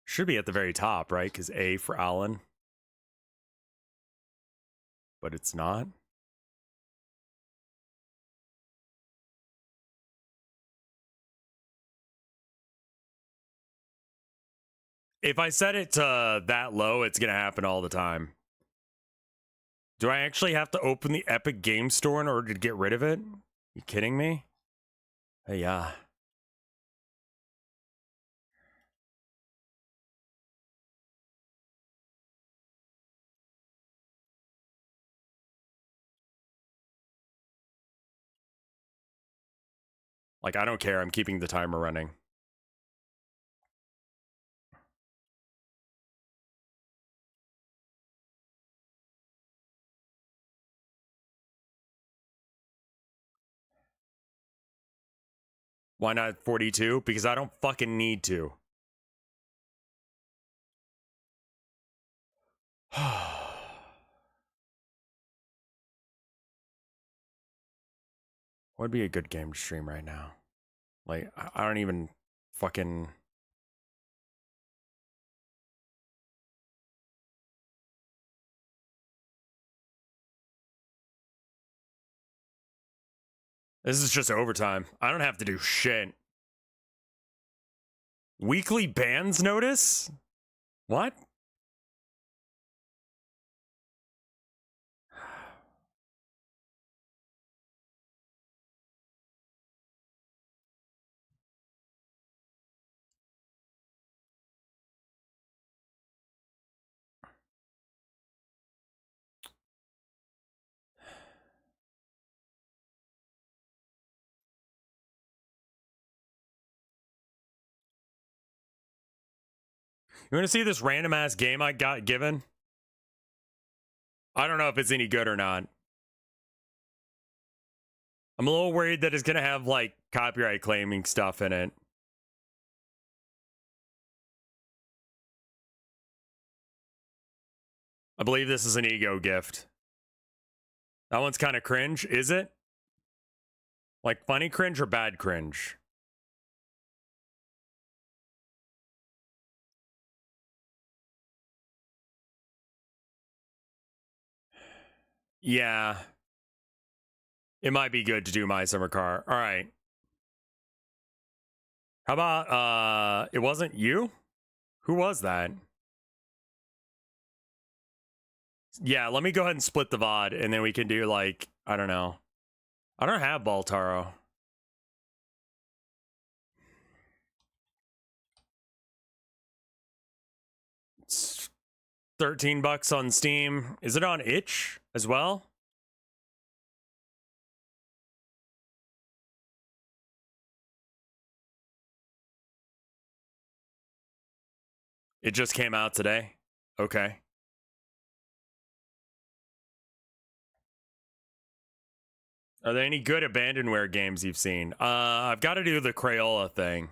S1: Should be at the very top, right? Because A for Alan. But it's not. If I set it to that low, it's gonna happen all the time. Do I actually have to open the Epic Game Store in order to get rid of it? You kidding me? Hey, yeah. Like, I don't care. I'm keeping the timer running. Why not 42? Because I don't fucking need to. What'd be a good game to stream right now? Like, I don't even fucking... This is just overtime. I don't have to do shit. Weekly bans notice? What? You want to see this random ass game I got given? I don't know if it's any good or not. I'm a little worried that it's going to have like copyright claiming stuff in it. I believe this is an ego gift. That one's kind of cringe, is it? Like funny cringe or bad cringe? Yeah. It might be good to do My Summer Car. All right. How about, it wasn't you? Who was that? Yeah, let me go ahead and split the VOD, and then we can do, like, I don't know. I don't have Baltaro. It's $13 on Steam. Is it on itch as well? It just came out today. Okay. Are there any good abandonware games you've seen? I've got to do the Crayola thing.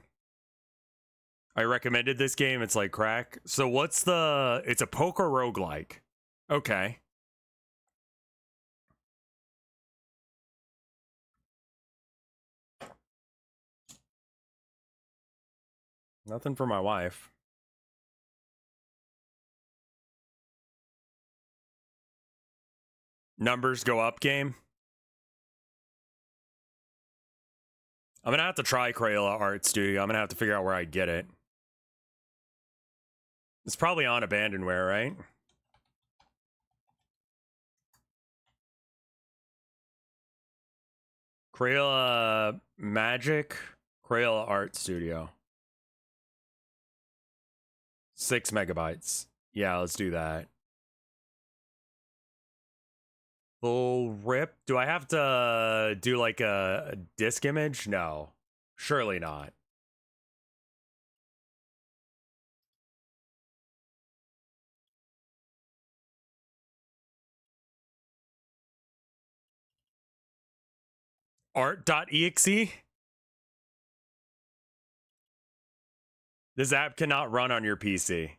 S1: I recommended this game. It's like crack. So what's the... It's a poker roguelike. Okay. Nothing for my wife. Numbers go up game. I'm gonna have to try Crayola Art Studio. I'm gonna have to figure out where I get it. It's probably on abandonware, right? Crayola Magic, Crayola Art Studio. 6 megabytes. Yeah, let's do that. Full rip. Do I have to do like a disk image? No, surely not. Art.exe? This app cannot run on your PC.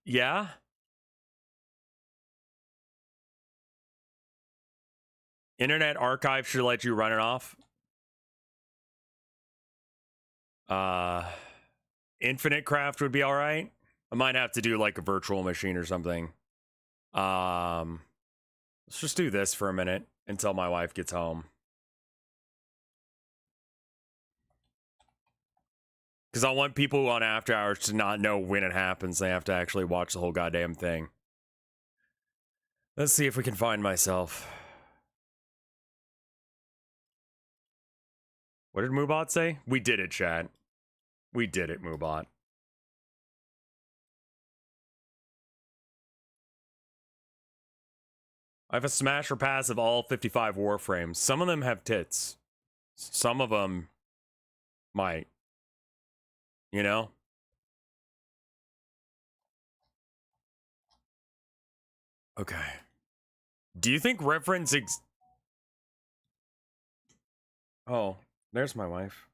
S1: Yeah? Internet Archive should let you run it off. Infinite Craft would be all right. I might have to do like a virtual machine or something. Let's just do this for a minute until my wife gets home. Because I want people on After Hours to not know when it happens. They have to actually watch the whole goddamn thing. Let's see if we can find myself. What did Moobot say? We did it, chat. We did it, Moobot. I have a smash or pass of all 55 Warframes. Some of them have tits. Some of them might. You know? Okay. Do you think reference Oh, there's my wife.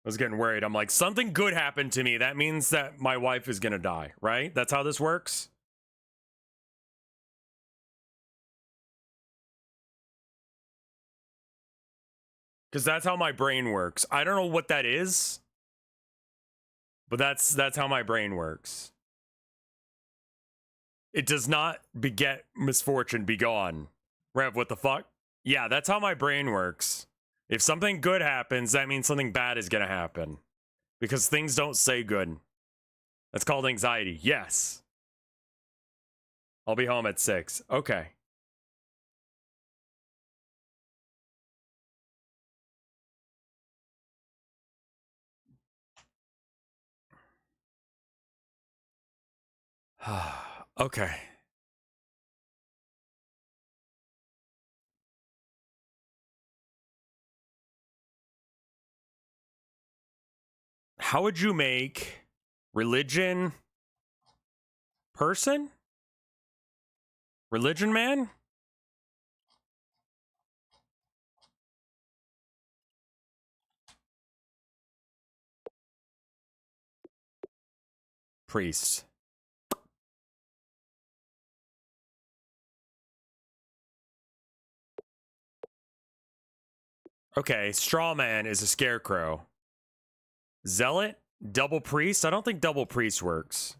S1: I was getting worried. I'm like, something good happened to me. That means that my wife is gonna die, right? That's how this works? Because that's how my brain works. I don't know what that is, but that's how my brain works. It does not beget misfortune, be gone. Rev, what the fuck? Yeah, that's how my brain works. If something good happens, that means something bad is gonna happen. Because things don't say good. That's called anxiety. Yes. I'll be home at 6. Okay. Okay. How would you make religion person? Religion man? Priest. Okay, straw man is a scarecrow. Zealot? Double priest? I don't think double priest works.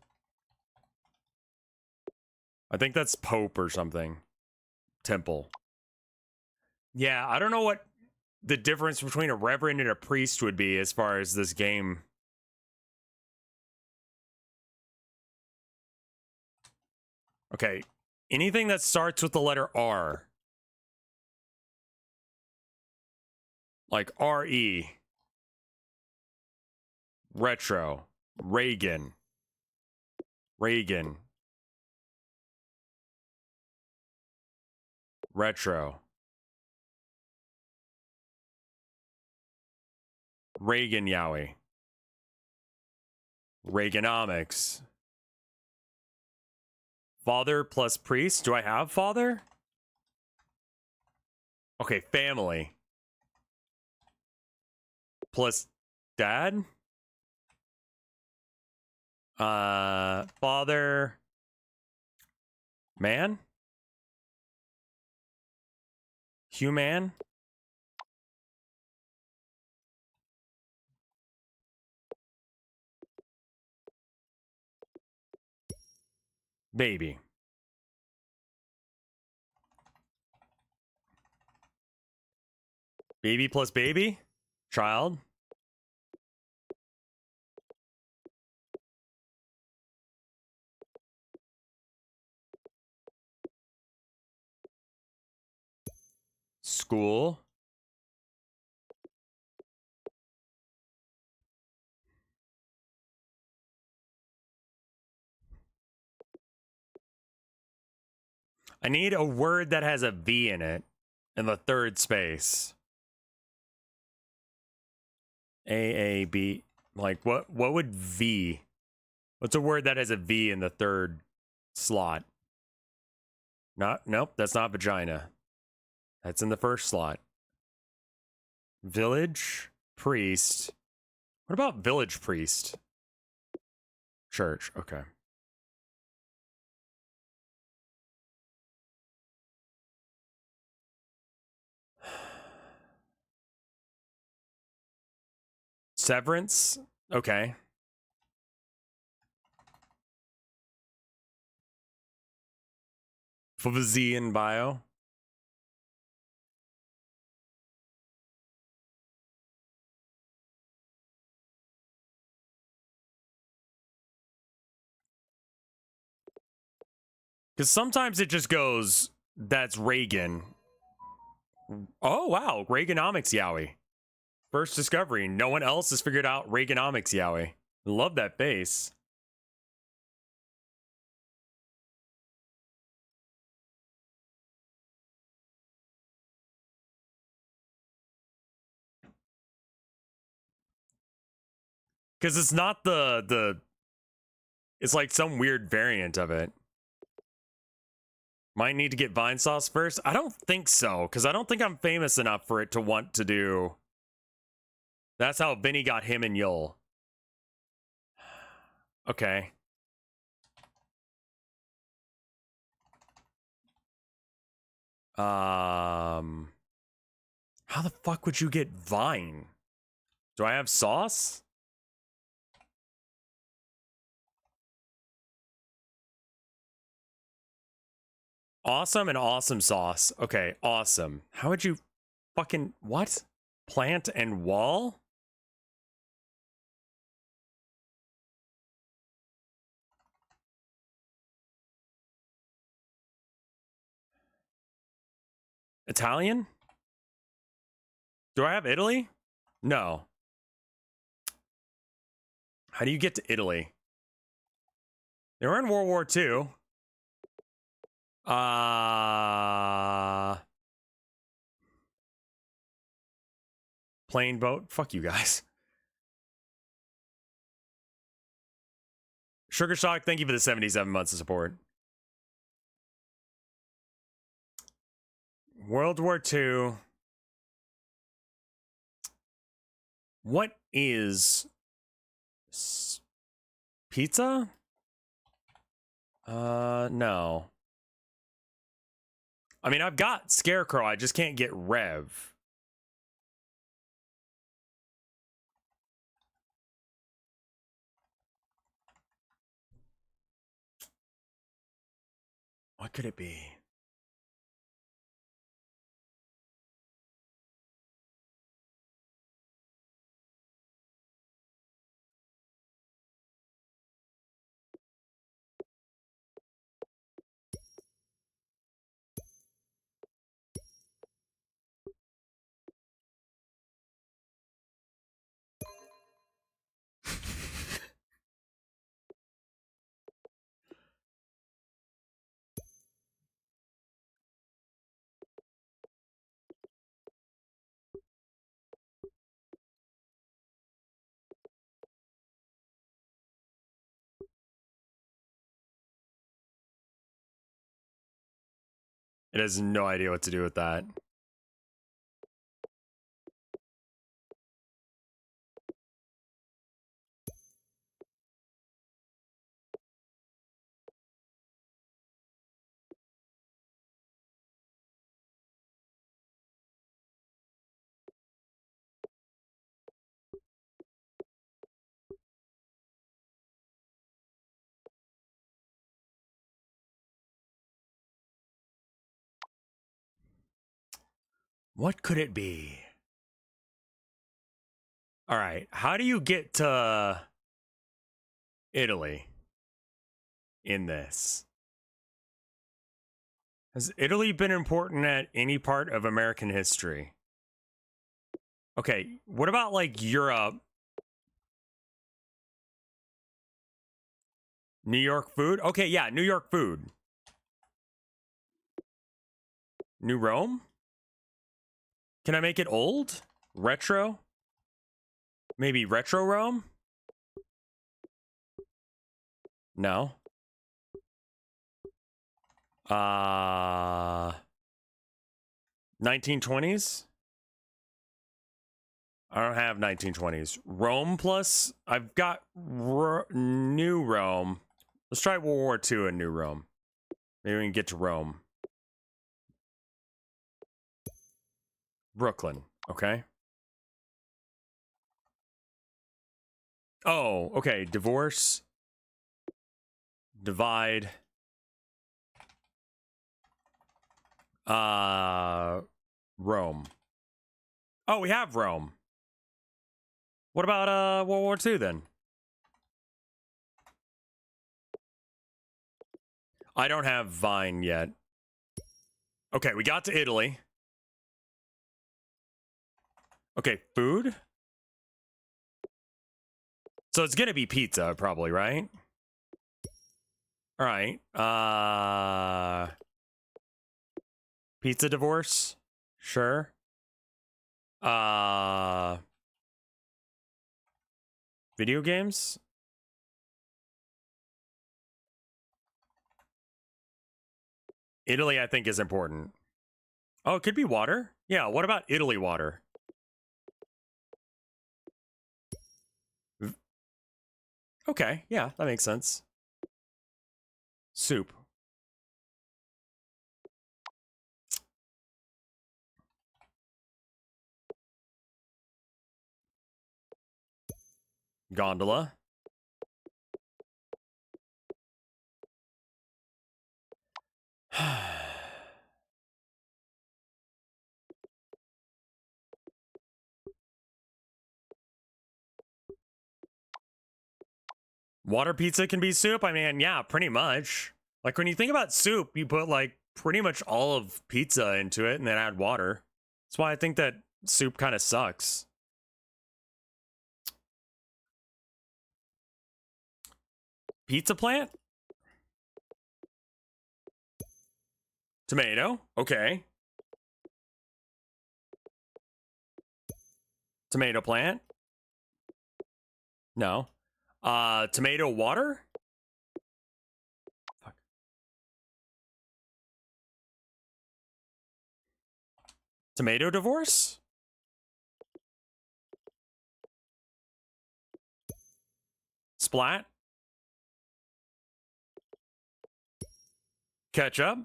S1: I think that's pope or something. Temple. Yeah, I don't know what the difference between a reverend and a priest would be as far as this game. Okay, anything that starts with the letter R. Like R-E. Retro. Reagan. Reagan. Retro. Reagan Yowie. Reaganomics. Father plus priest. Do I have father? Okay, family. Plus dad. Father. Man. Human. Baby. Baby plus baby? Child? School? I need a word that has a V in it in the third space. A, B. Like, what would V? What's a word that has a V in the third slot? Nope, that's not vagina. That's in the first slot. Village priest. What about village priest? Church, okay. Severance, okay. Z in bio. Because sometimes it just goes, that's Reagan. Oh, wow. Reaganomics Yowie. First discovery. No one else has figured out Reaganomics Yowie. Love that face. Because it's not it's like some weird variant of it. Might need to get Vine Sauce first. I don't think so, because I don't think I'm famous enough for it to want to do. That's how Vinny got him and Yul. Okay. How the fuck would you get vine? Do I have sauce? Awesome and awesome sauce. Okay, awesome. How would you fucking what? Plant and wall? Italian? Do I have Italy? No. How do you get to Italy? They were in World War II. Plane boat. Fuck you guys. Sugar Shock, thank you for the 77 months of support. World War II. What is pizza? No. I mean, I've got Scarecrow, I just can't get Rev. What could it be? It has no idea what to do with that. What could it be? All right, how do you get to Italy in this? Has Italy been important at any part of American history? Okay, what about like Europe? New York food? Okay, yeah, New York food. New Rome? Can I make it old? Retro? Maybe Retro Rome? No. 1920s? I don't have 1920s. Rome plus? I've got New Rome. Let's try World War II in New Rome. Maybe we can get to Rome. Brooklyn, okay. Oh, okay. Divorce. Divide. Rome. Oh, we have Rome. What about World War II then? I don't have Vine yet. Okay, we got to Italy. Okay, food. So it's gonna be pizza, probably, right? All right. Pizza divorce? Sure. Video games? Italy, I think, is important. Oh, it could be water. Yeah, what about Italy water? Okay, yeah, that makes sense. Soup. Gondola. Water pizza can be soup? I mean, yeah, pretty much. Like, when you think about soup, you put, like, pretty much all of pizza into it and then add water. That's why I think that soup kind of sucks. Pizza plant? Tomato. Okay. Tomato plant? No. Tomato water? Fuck. Tomato divorce? Splat? Ketchup?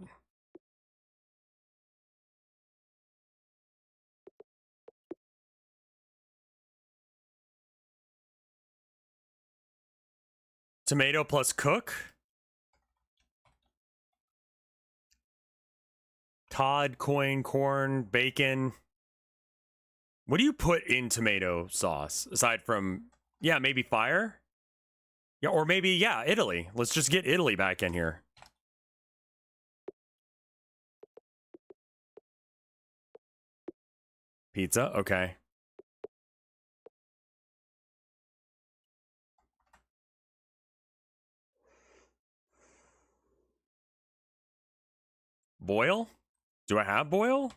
S1: Tomato plus cook? Cod, coin, corn, bacon. What do you put in tomato sauce aside from, yeah, maybe fire? Yeah, or maybe, yeah, Italy. Let's just get Italy back in here. Pizza, okay. Boil? Do I have boil?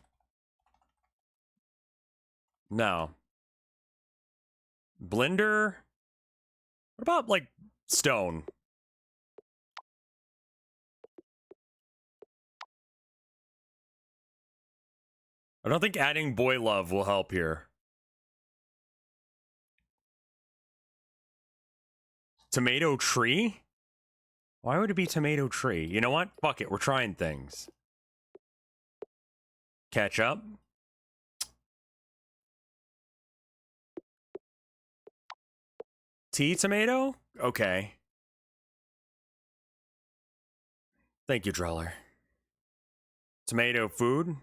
S1: No. Blender? What about, like, stone? I don't think adding boy love will help here. Tomato tree? Why would it be tomato tree? You know what? Fuck it, we're trying things. Ketchup. Tea tomato? Okay. Thank you, Dreller. Tomato food?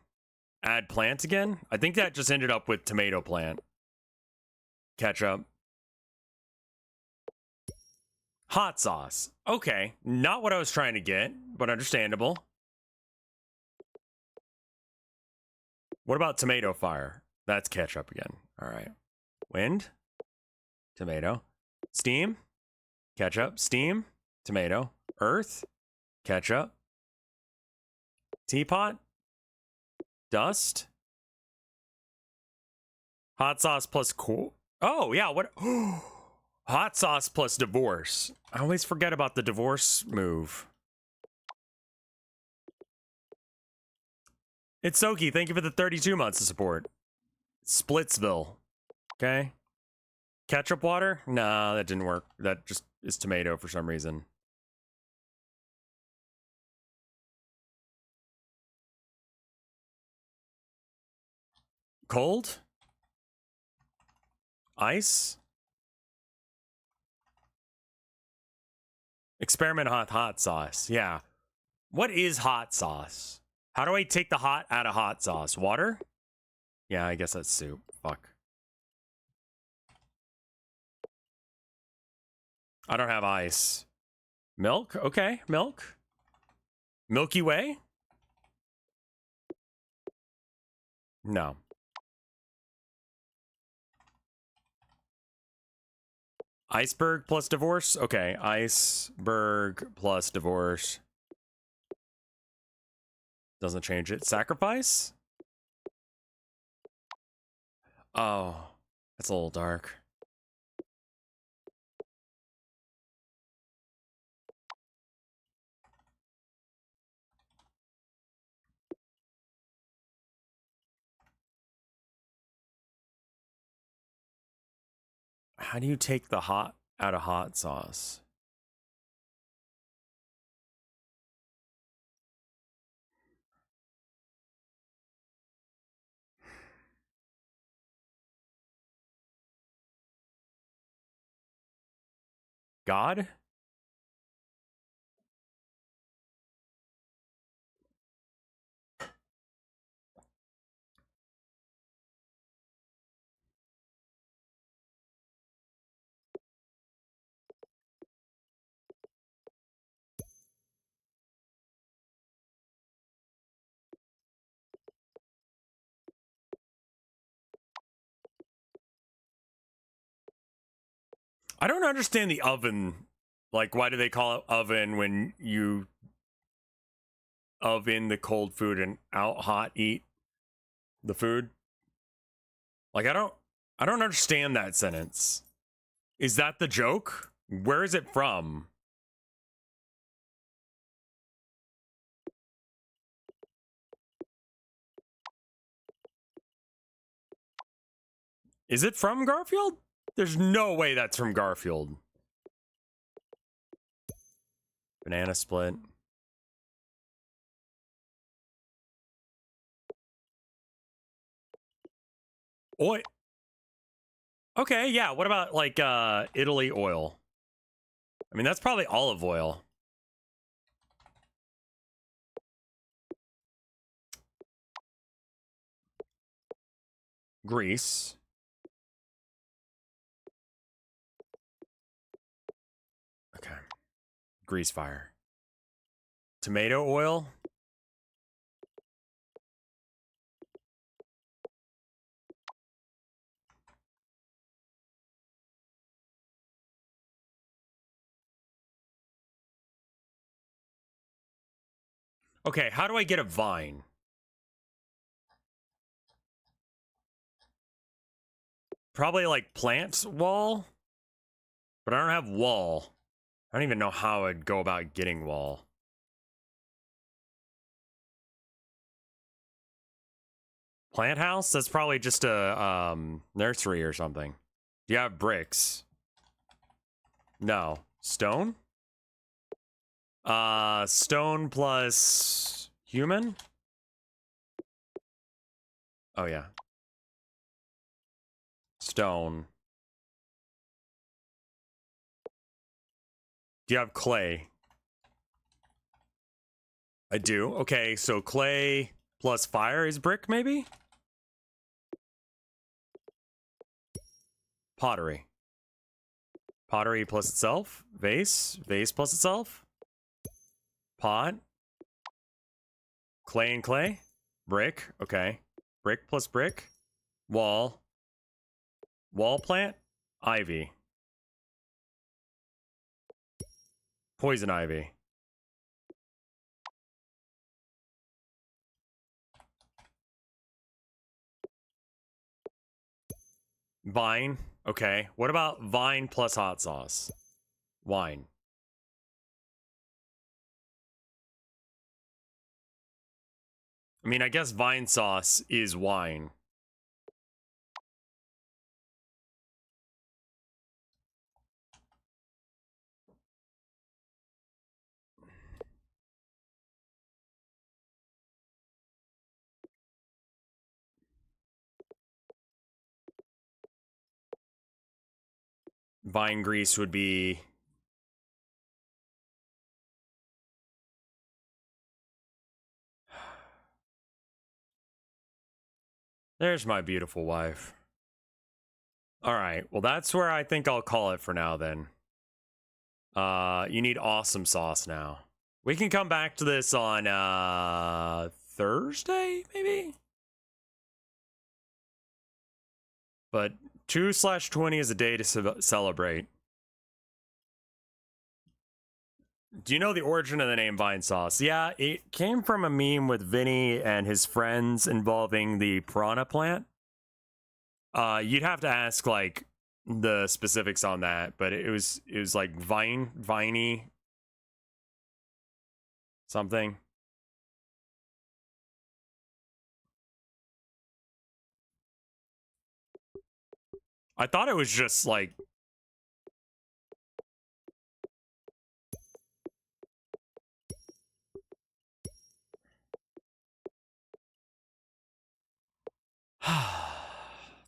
S1: Add plant again? I think that just ended up with tomato plant. Ketchup. Hot sauce. Okay. Not what I was trying to get, but understandable. What about tomato fire? That's ketchup again. All right. Wind. Tomato. Steam. Ketchup. Steam. Tomato. Earth. Ketchup. Teapot. Dust. Hot sauce plus cool. Oh, yeah. What? Hot sauce plus divorce. I always forget about the divorce move. It's Soki. Thank you for the 32 months of support. Splitsville. Okay. Ketchup water? Nah, that didn't work. That just is tomato for some reason. Cold? Ice? Experiment hot sauce. Yeah. What is hot sauce? How do I take the hot out of hot sauce? Water? Yeah, I guess that's soup. Fuck. I don't have ice. Milk? Okay, milk. Milky Way? No. Iceberg plus divorce? Okay, iceberg plus divorce. Doesn't change it. Sacrifice? Oh, that's a little dark. How do you take the hot out of hot sauce? God? I don't understand the oven. Like, why do they call it oven when you oven the cold food and out hot eat the food? Like, I don't understand that sentence. Is that the joke? Where is it from? Is it from Garfield? There's no way that's from Garfield. Banana split. Oil. Okay, yeah. What about like Italy oil? I mean, that's probably olive oil. Grease. Okay. Grease fire. Tomato oil. Okay, how do I get a vine? Probably like plant wall, but I don't have wall. I don't even know how I'd go about getting wall. Plant house? That's probably just a nursery or something. Do you have bricks? No. Stone? Stone plus human? Oh yeah. Stone. Do you have clay? I do. Okay, so clay plus fire is brick, maybe? Pottery. Pottery plus itself. Vase. Vase plus itself. Pot. Clay and clay. Brick. Okay. Brick plus brick. Wall. Wall plant. Ivy. Poison ivy. Vine. Okay. What about vine plus hot sauce? Wine. I mean, I guess vine sauce is wine. Vine grease would be... There's my beautiful wife. All right. Well, that's where I think I'll call it for now then. You need awesome sauce now. We can come back to this on Thursday, maybe? But 2/20 is a day to celebrate. Do you know the origin of the name Vine Sauce? Yeah, it came from a meme with Vinny and his friends involving the piranha plant. You'd have to ask like the specifics on that, but it was like viney something. I thought it was just like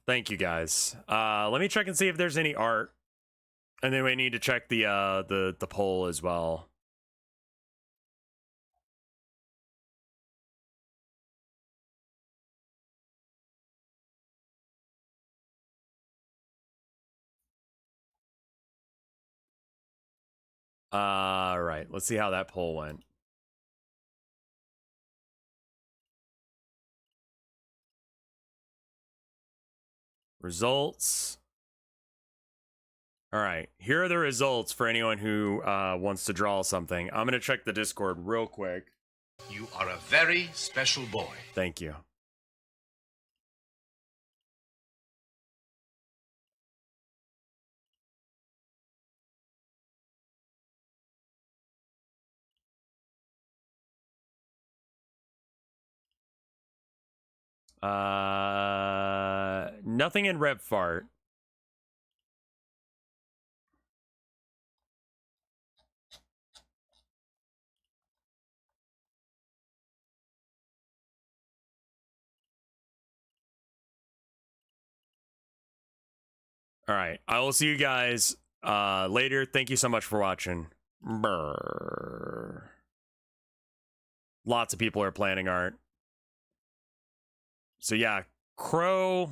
S1: Thank you guys. Let me check and see if there's any art And then we need to check the poll as well. Right. Let's see how that poll went. Results. All right. Here are the results for anyone who wants to draw something. I'm going to check the Discord real quick.
S2: You are a very special boy.
S1: Thank you. Nothing in Rev Fart. All right. I will see you guys later. Thank you so much for watching. Brr. Lots of people are planning art. So yeah, crow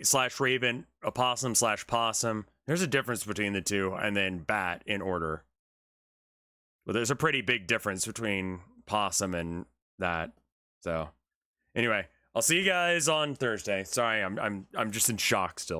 S1: slash raven, opossum slash possum. There's a difference between the two, and then bat in order. Well, there's a pretty big difference between possum and that. So anyway, I'll see you guys on Thursday. Sorry, I'm just in shock still.